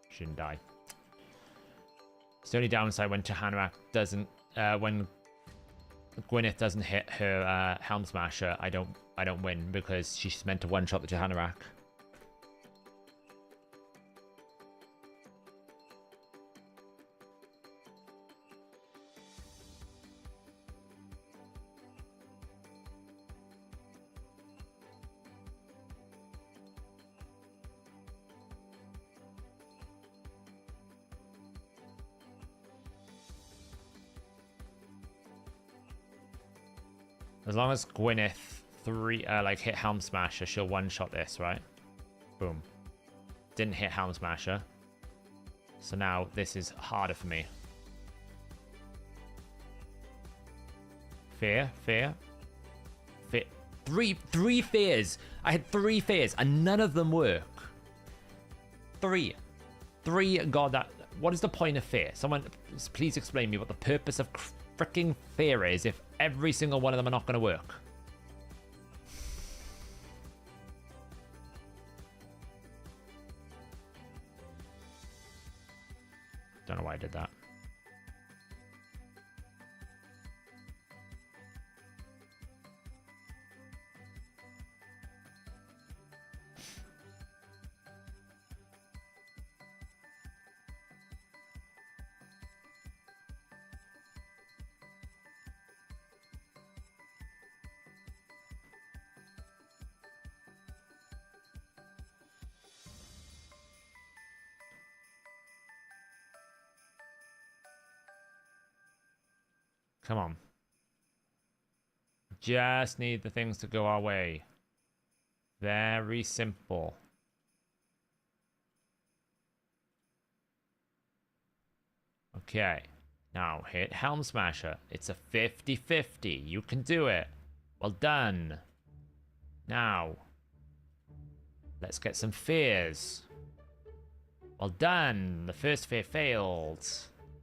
Shouldn't die. It's the only downside when Hanorach doesn't... when Gwyneth doesn't hit her Helm Smasher, I don't win because she's meant to one-shot the Hanorach. As long as Gwyneth like hit Helm Smasher, she'll one-shot this, right? Boom. Didn't hit Helm Smasher. So now this is harder for me. Fear. Three fears. I had 3 fears and none of them work. 3. God, that. What is the point of fear? Someone, please explain me what the purpose of freaking fear is if every single one of them are not going to work. Don't know why I did that. Come on. Just need the things to go our way. Very simple. Okay. Now hit Helm Smasher. It's a 50-50. You can do it. Well done. Now. Let's get some fears. Well done. The first fear failed.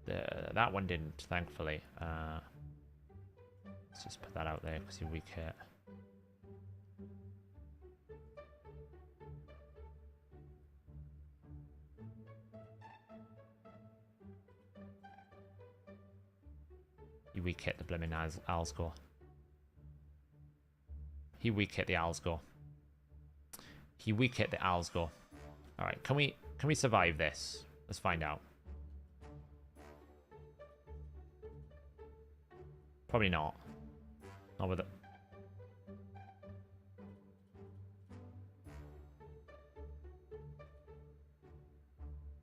That one didn't, thankfully. Let's just put that out there because you're weak hit. You weak hit the blimmin' Alsgore. He weak hit the Alsgore. He weak hit the Alsgore. Alright, can we survive this? Let's find out. Probably not. Not with it.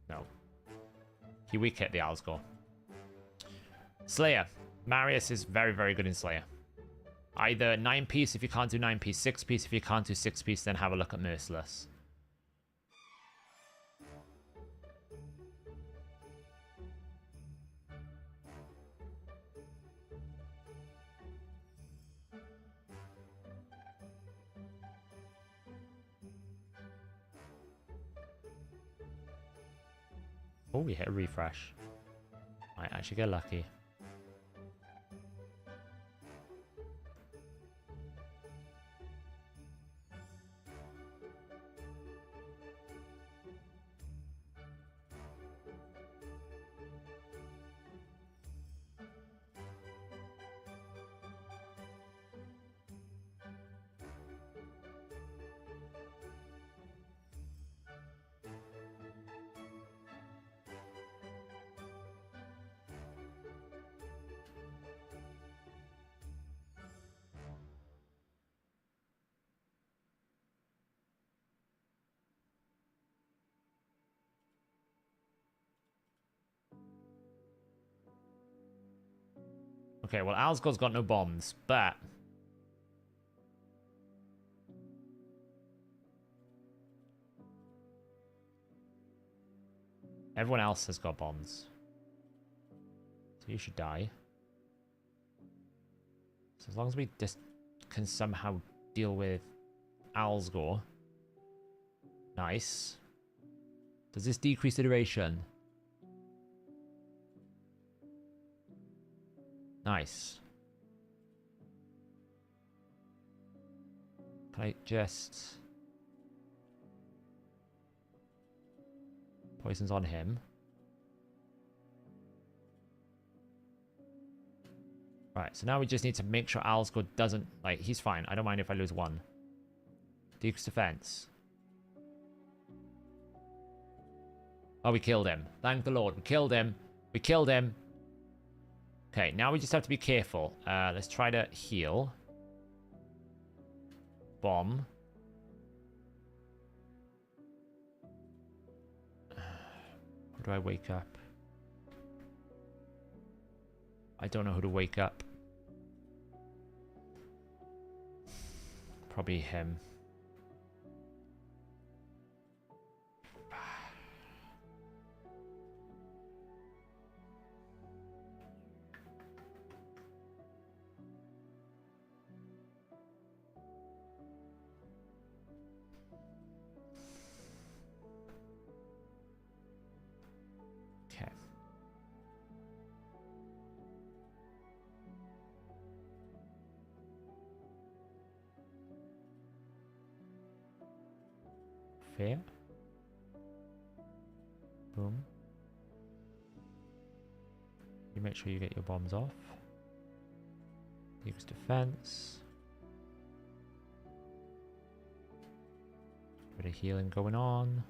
No. He weak hit the Alsgore. Slayer. Marius is very, very good in Slayer. Either 9-piece if you can't do 9-piece, 6-piece if you can't do 6-piece, then have a look at Merciless. Oh, we hit a refresh. Might actually get lucky. Okay, well, Alsgore's got no bombs, but... everyone else has got bombs. So you should die. So as long as we just can somehow deal with Alsgore. Nice. Does this decrease the duration? Nice. Can I just... poison's on him. Right, so now we just need to make sure Alsgore doesn't... like, he's fine. I don't mind if I lose 1. Decrease defense. Oh, we killed him. Thank the Lord. We killed him. We killed him. Okay, now we just have to be careful. Let's try to heal. Bomb. Who do I wake up? I don't know who to wake up. Probably him. Okay. Fair. Boom. You make sure you get your bombs off. Use defense. Bit of healing going on.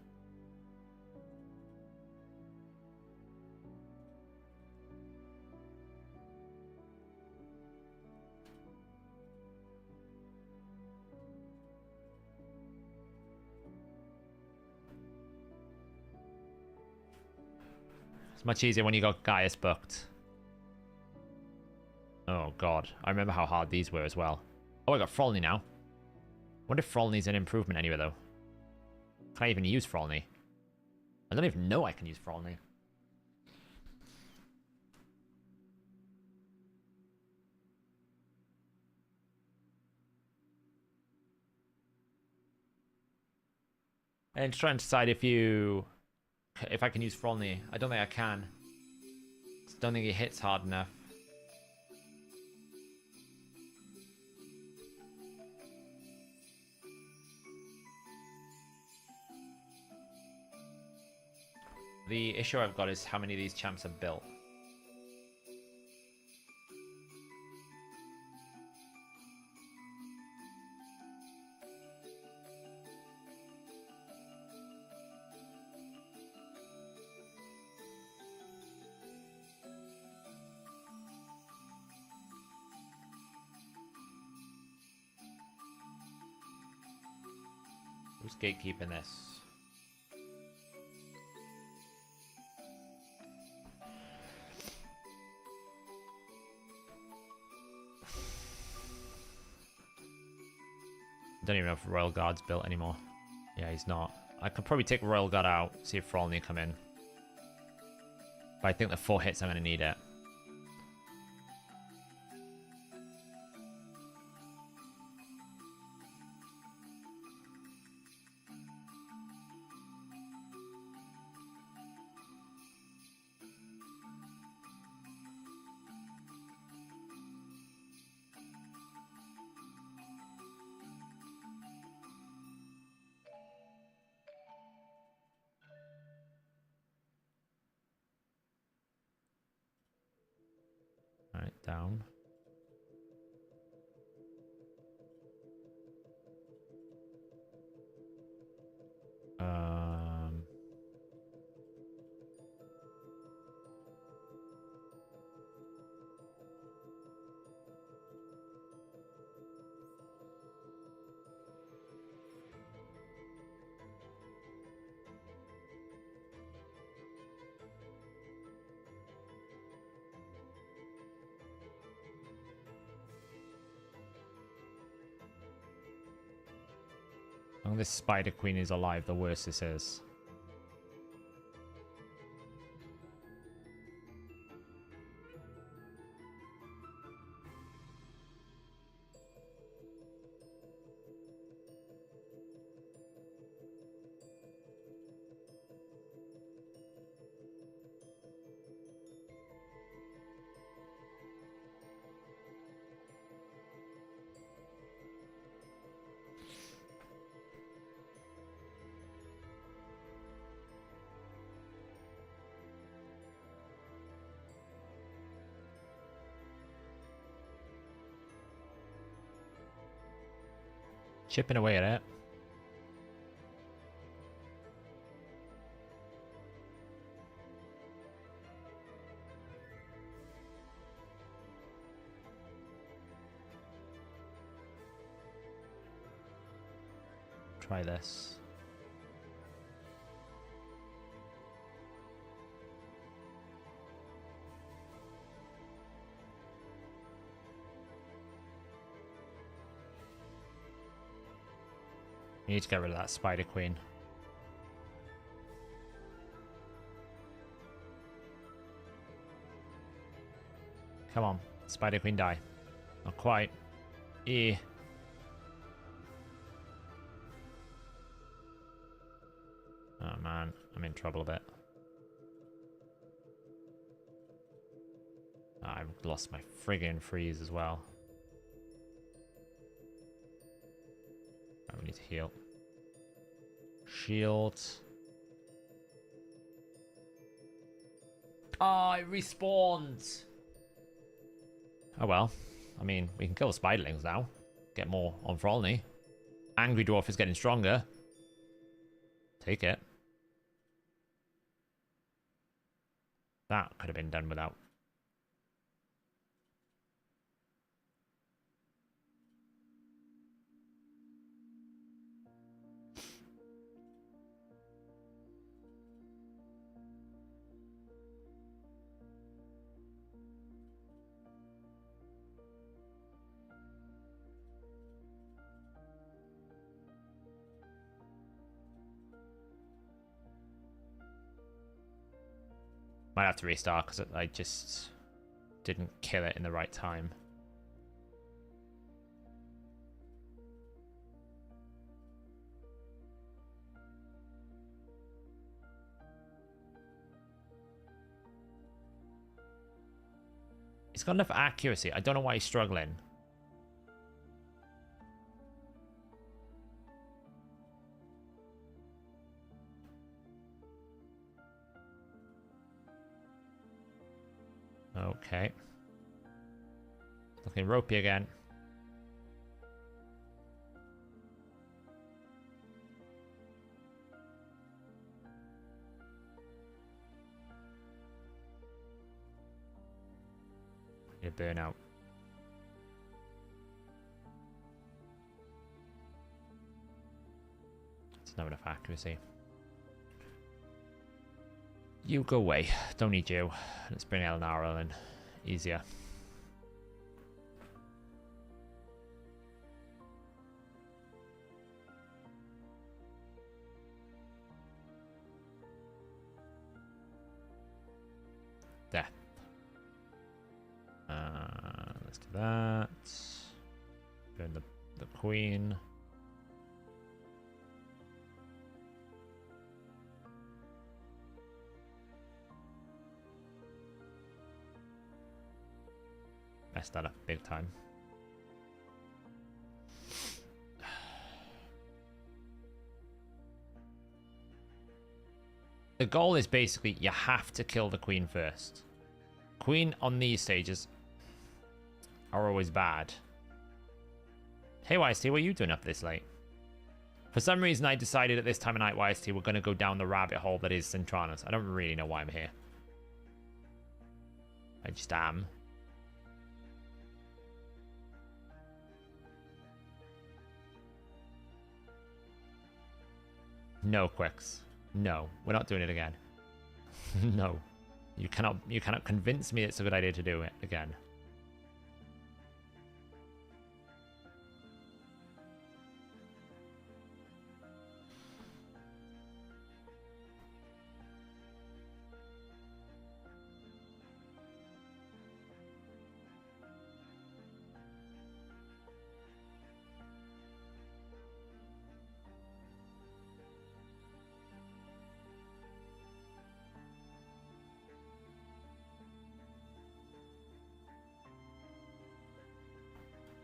It's much easier when you got Gaius booked. Oh god, I remember how hard these were as well. Oh, I got Frolny now. Wonder if Frolny's an improvement anyway though. Can I even use Frolny? I don't even know I can use Frolny. And just trying to decide if I can use Frolny. I don't think I can. I don't think it hits hard enough. The issue I've got is how many of these champs are built. Who's gatekeeping this? I don't even know if Royal Guard's built anymore. Yeah, he's not. I could probably take Royal Guard out, see if Frolny come in. But I think the 4 hits I'm going to need it. Alright, down. The longer this Spider Queen is alive, the worse this is. Chipping away at it. Try this. We need to get rid of that Spider Queen. Come on, Spider Queen die. Not quite. Eh. Oh man, I'm in trouble a bit. I've lost my friggin' freeze as well. We need to heal. Shield. Oh, it respawned. Oh well. I mean, we can kill the spiderlings now. Get more on Frolny. Angry Dwarf is getting stronger. Take it. That could have been done without. Might have to restart because I just didn't kill it in the right time. He's got enough accuracy. I don't know why he's struggling. Okay. Looking ropey again. You burn out. It's not enough accuracy. You go away. Don't need you. Let's bring Elenara in. Easier. Death. Let's do that. Burn the queen. Messed that up big time. The goal is basically you have to kill the queen first. Queen on these stages are always bad. Hey YST, what are you doing up this late? For some reason I decided at this time of night, YST, we're going to go down the rabbit hole that is Centranos. I don't really know why I'm here. I just am. No, Quicks. No, we're not doing it again. No. You cannot convince me it's a good idea to do it again.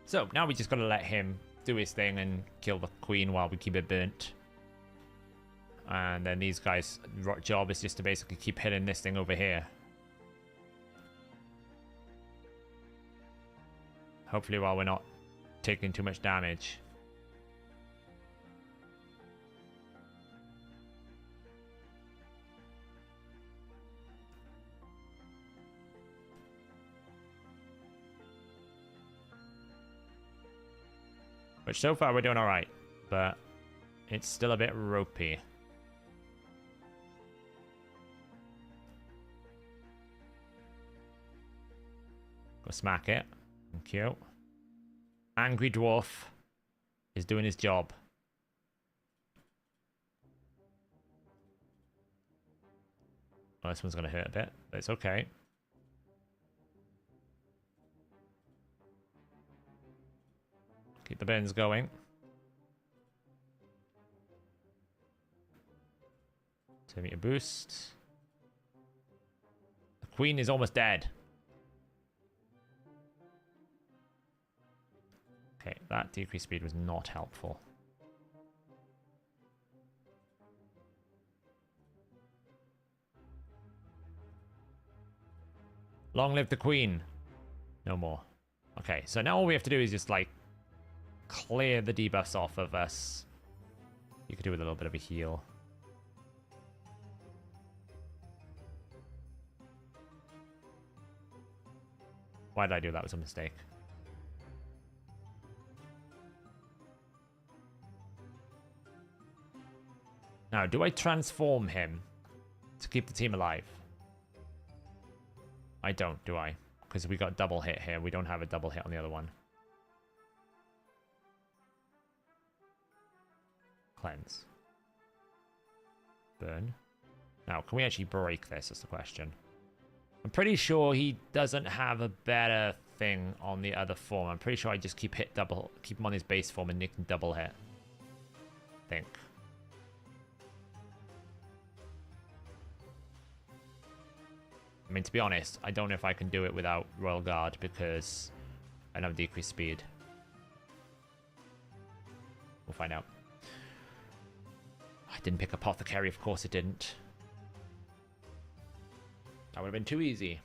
So now we just gotta let him do his thing and kill the queen while we keep it burnt. And then these guys' job is just to basically keep hitting this thing over here. Hopefully while we're not taking too much damage. Which so far we're doing alright, but it's still a bit ropey. Go smack it. Thank you. Angry Dwarf is doing his job. Well, this one's going to hurt a bit, but it's okay. Keep the burns going. 2-meter boost. The queen is almost dead. Okay, that decreased speed was not helpful. Long live the queen. No more. Okay, so now all we have to do is just, like, clear the debuffs off of us. You could do with a little bit of a heal. Why did I do that? It was a mistake. Now, do I transform him to keep the team alive? I don't, do I? Because we got double hit here. We don't have a double hit on the other one. Cleanse. Burn. Now, can we actually break this is the question. I'm pretty sure he doesn't have a better thing on the other form. I'm pretty sure I just keep him on his base form and Nick can double hit. I think. I mean, to be honest, I don't know if I can do it without Royal Guard because I don't have decreased speed. We'll find out. I didn't pick Apothecary, of course it didn't. That would have been too easy.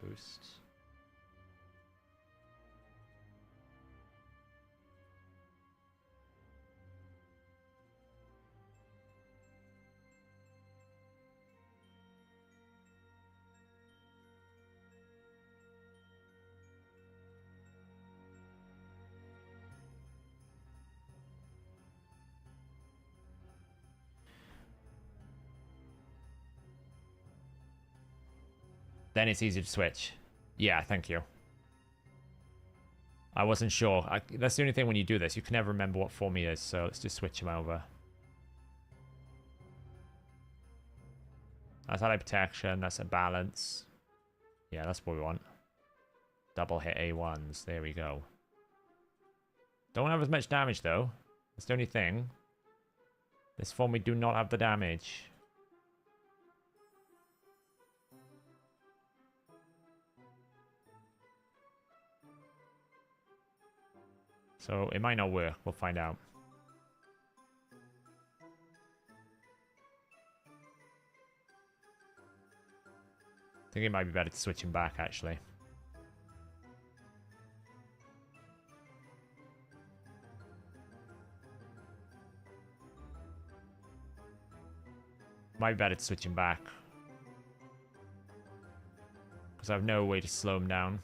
Boost. Then it's easy to switch. Yeah, thank you. I wasn't sure. That's the only thing when you do this. You can never remember what form he is, so let's just switch him over. That's ally protection. That's a balance. Yeah, that's what we want. Double hit A1s. There we go. Don't have as much damage, though. That's the only thing. This form, we do not have the damage. So it might not work. We'll find out. I think it might be better to switch him back, actually. Might be better to switch him back. Because I have no way to slow him down.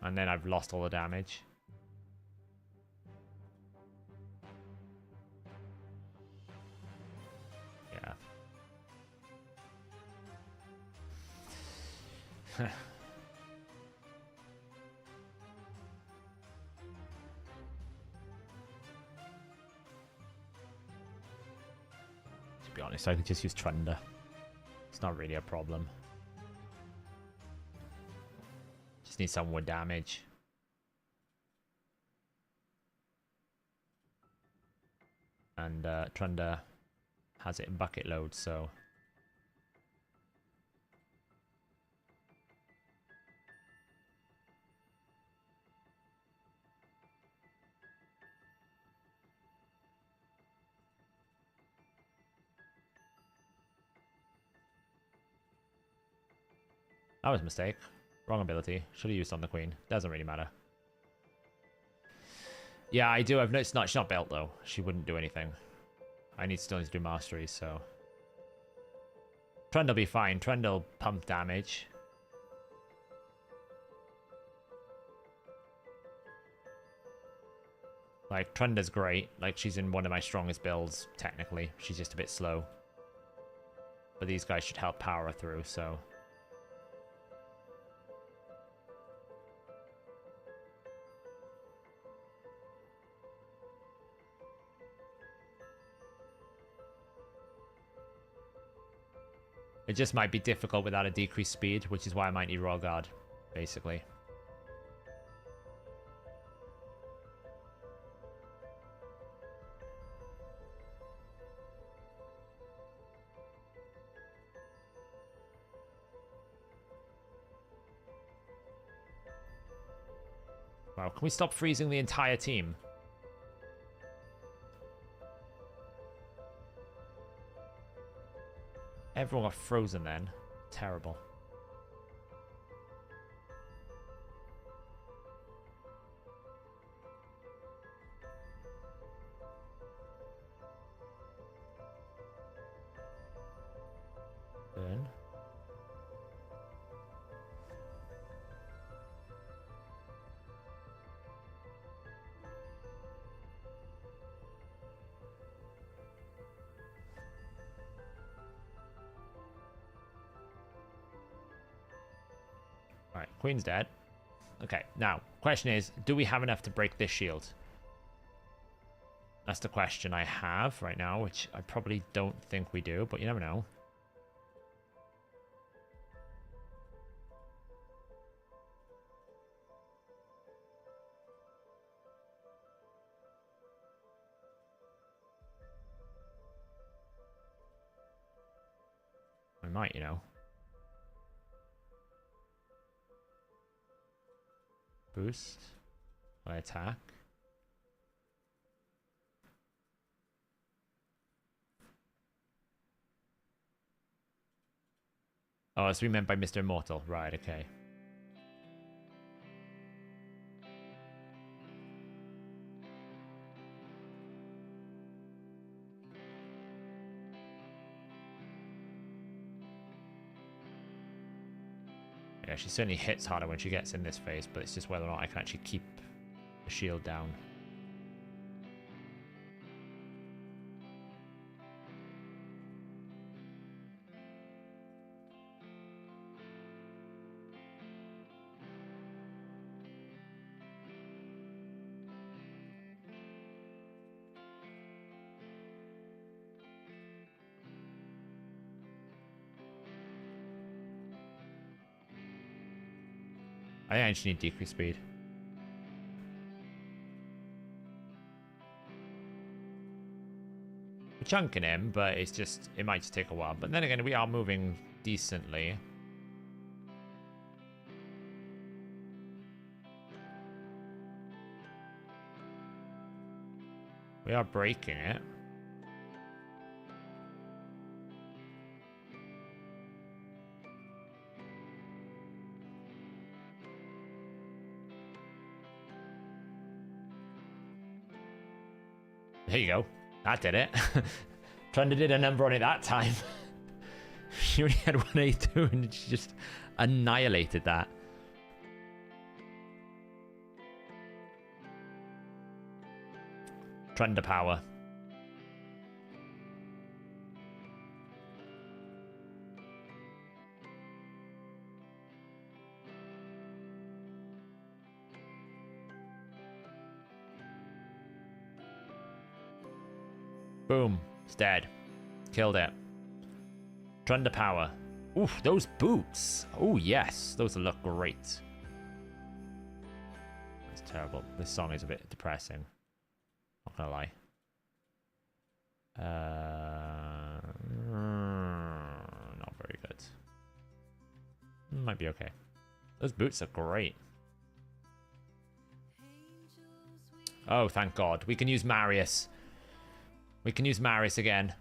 And then I've lost all the damage. Yeah. To be honest, I could just use Trunder. It's not really a problem. Just need some more damage. And Trunder has it in bucket load, so... That was a mistake. Wrong ability. Should have used on the queen. Doesn't really matter. Yeah, I do. I've noticed she's not built, though. She wouldn't do anything. I still need to do masteries, so... Trund'll be fine. Trund'll pump damage. Like, Trunda's great. Like, she's in one of my strongest builds, technically. She's just a bit slow. But these guys should help power her through, so... It just might be difficult without a decreased speed, which is why I might need Royal Guard, basically. Wow, can we stop freezing the entire team? Everyone got frozen then. Terrible. Burn. Alright, Queen's dead. Okay, now, question is, do we have enough to break this shield? That's the question I have right now, which I probably don't think we do, but you never know. I might, you know. Boost. I attack. Oh, that's what we meant by Mr. Immortal. Right, okay. Yeah, she certainly hits harder when she gets in this phase, but it's just whether or not I can actually keep the shield down. I actually need decreased speed. We're chunking him, but it's just, it might just take a while. But then again, we are moving decently. We are breaking it. There you go. That did it. Trying to did a number on it that time. She only had 182 and she just annihilated that. Trend power. Boom. It's dead. Killed it. Thunder power. Oof, those boots. Oh, yes. Those look great. That's terrible. This song is a bit depressing. Not gonna lie. Not very good. Might be okay. Those boots are great. Oh, thank God. We can use Marius. We can use Marius again.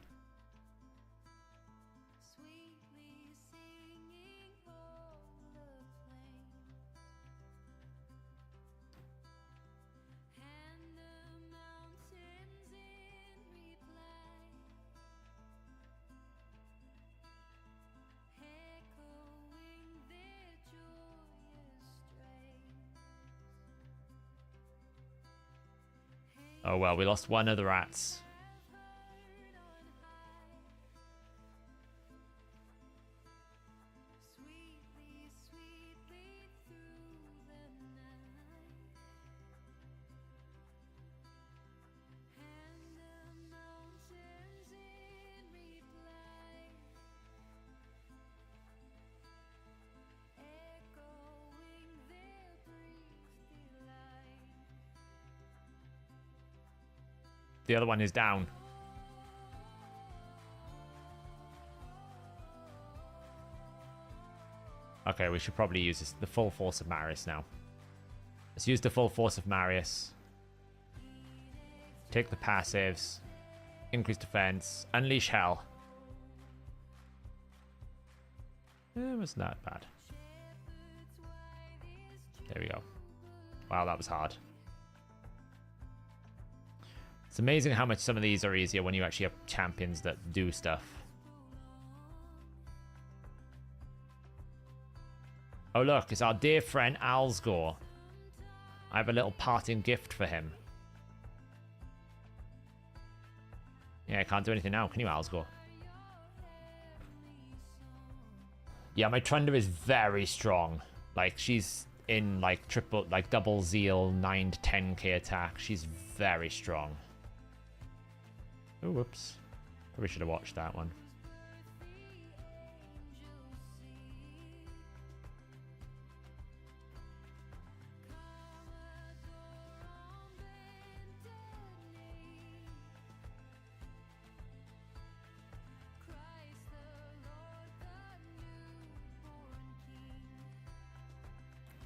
Oh well, we lost one of the rats. The other one is down. Okay, we should probably use this, the full force of Marius now. Let's use the full force of Marius. Take the passives. Increase defense. Unleash hell. It was not bad. There we go. Wow, that was hard. It's amazing how much some of these are easier when you actually have champions that do stuff. Oh look, it's our dear friend Alsgore. I have a little parting gift for him. Yeah, I can't do anything now, can you, Alsgore? Yeah, my Trunda is very strong. Like, she's in, like, double zeal, 9 to 10k attack. She's very strong. Oh, whoops. Probably should have watched that one.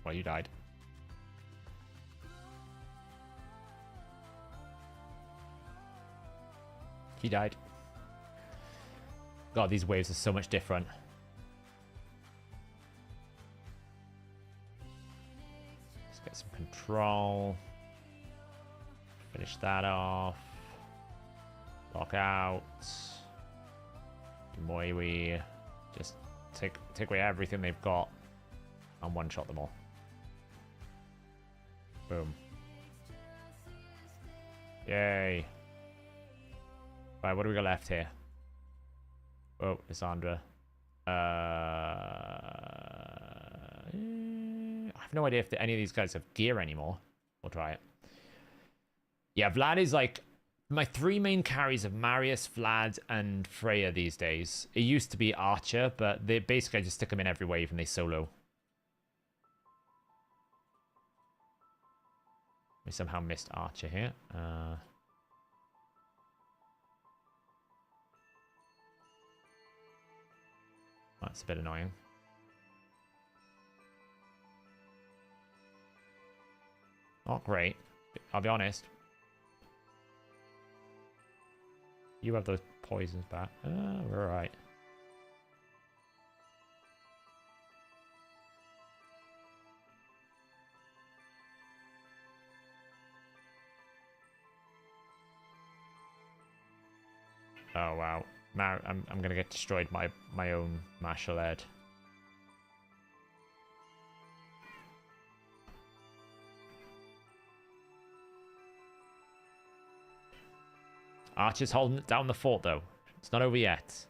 Well, you died. He died. God, these waves are so much different. Let's get some control. Finish that off. Lock out. Moiwi. Just take away everything they've got and one-shot them all. Boom. Yay. Right, what do we got left here? Oh, Lysandra. I have no idea if any of these guys have gear anymore. We'll try it. Yeah, Vlad is like... My 3 main carries of Marius, Vlad, and Freya these days. It used to be Archer, but they basically just stick them in every wave and they solo. We somehow missed Archer here. That's a bit annoying. Not great, I'll be honest. You have those poisons back. We're alright. Oh wow. I'm gonna get destroyed by my own martial head. Archer's holding down the fort though. It's not over yet.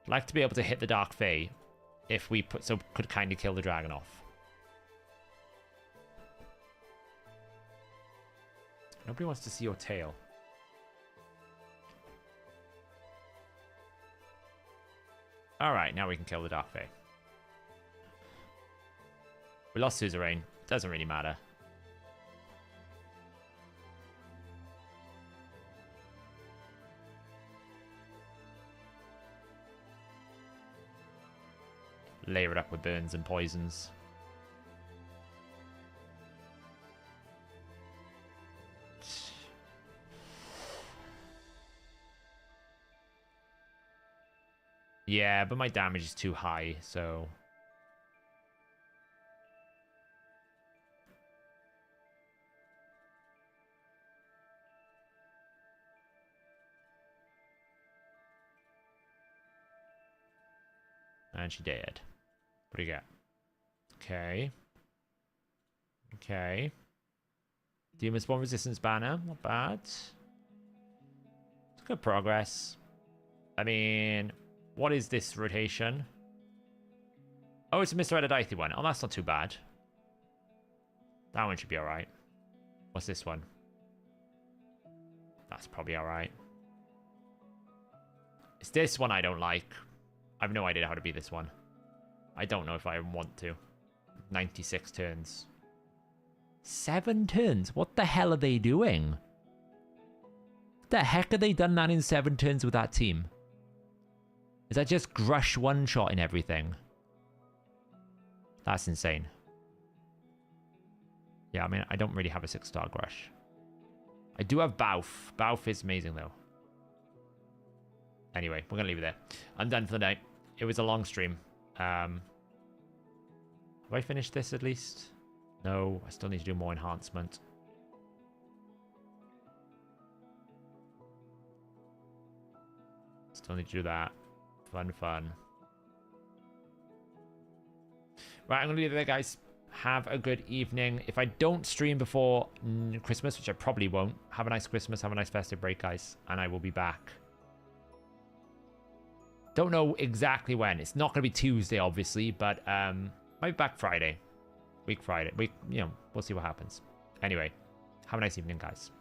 I'd like to be able to hit the Dark Fae if we could kind of kill the dragon off. Nobody wants to see your tail. Alright, now we can kill the Dark Fae. We lost Suzerain. Doesn't really matter. Layer it up with burns and poisons. Yeah, but my damage is too high, so... And she dead. What do you got? Okay. Okay. Demon Spawn Resistance Banner. Not bad. It's good progress. I mean... What is this rotation? Oh, it's a Mr. Edidithy one. Oh, that's not too bad. That one should be alright. What's this one? That's probably alright. It's this one I don't like. I have no idea how to beat this one. I don't know if I want to. 96 turns. 7 turns? What the hell are they doing? What the heck have they done that in 7 turns with that team? Is that just Grush one-shot in everything? That's insane. Yeah, I mean, I don't really have a 6-star Grush. I do have Bauf. Bauf is amazing, though. Anyway, we're going to leave it there. I'm done for the night. It was a long stream. Have I finished this at least? No, I still need to do more enhancement. Still need to do that. Fun. Right, I'm going to leave it there, guys. Have a good evening. If I don't stream before Christmas, which I probably won't, have a nice Christmas, have a nice festive break, guys. And I will be back. Don't know exactly when. It's not going to be Tuesday, obviously, but might be back Friday. Week Friday. We'll see what happens. Anyway, have a nice evening, guys.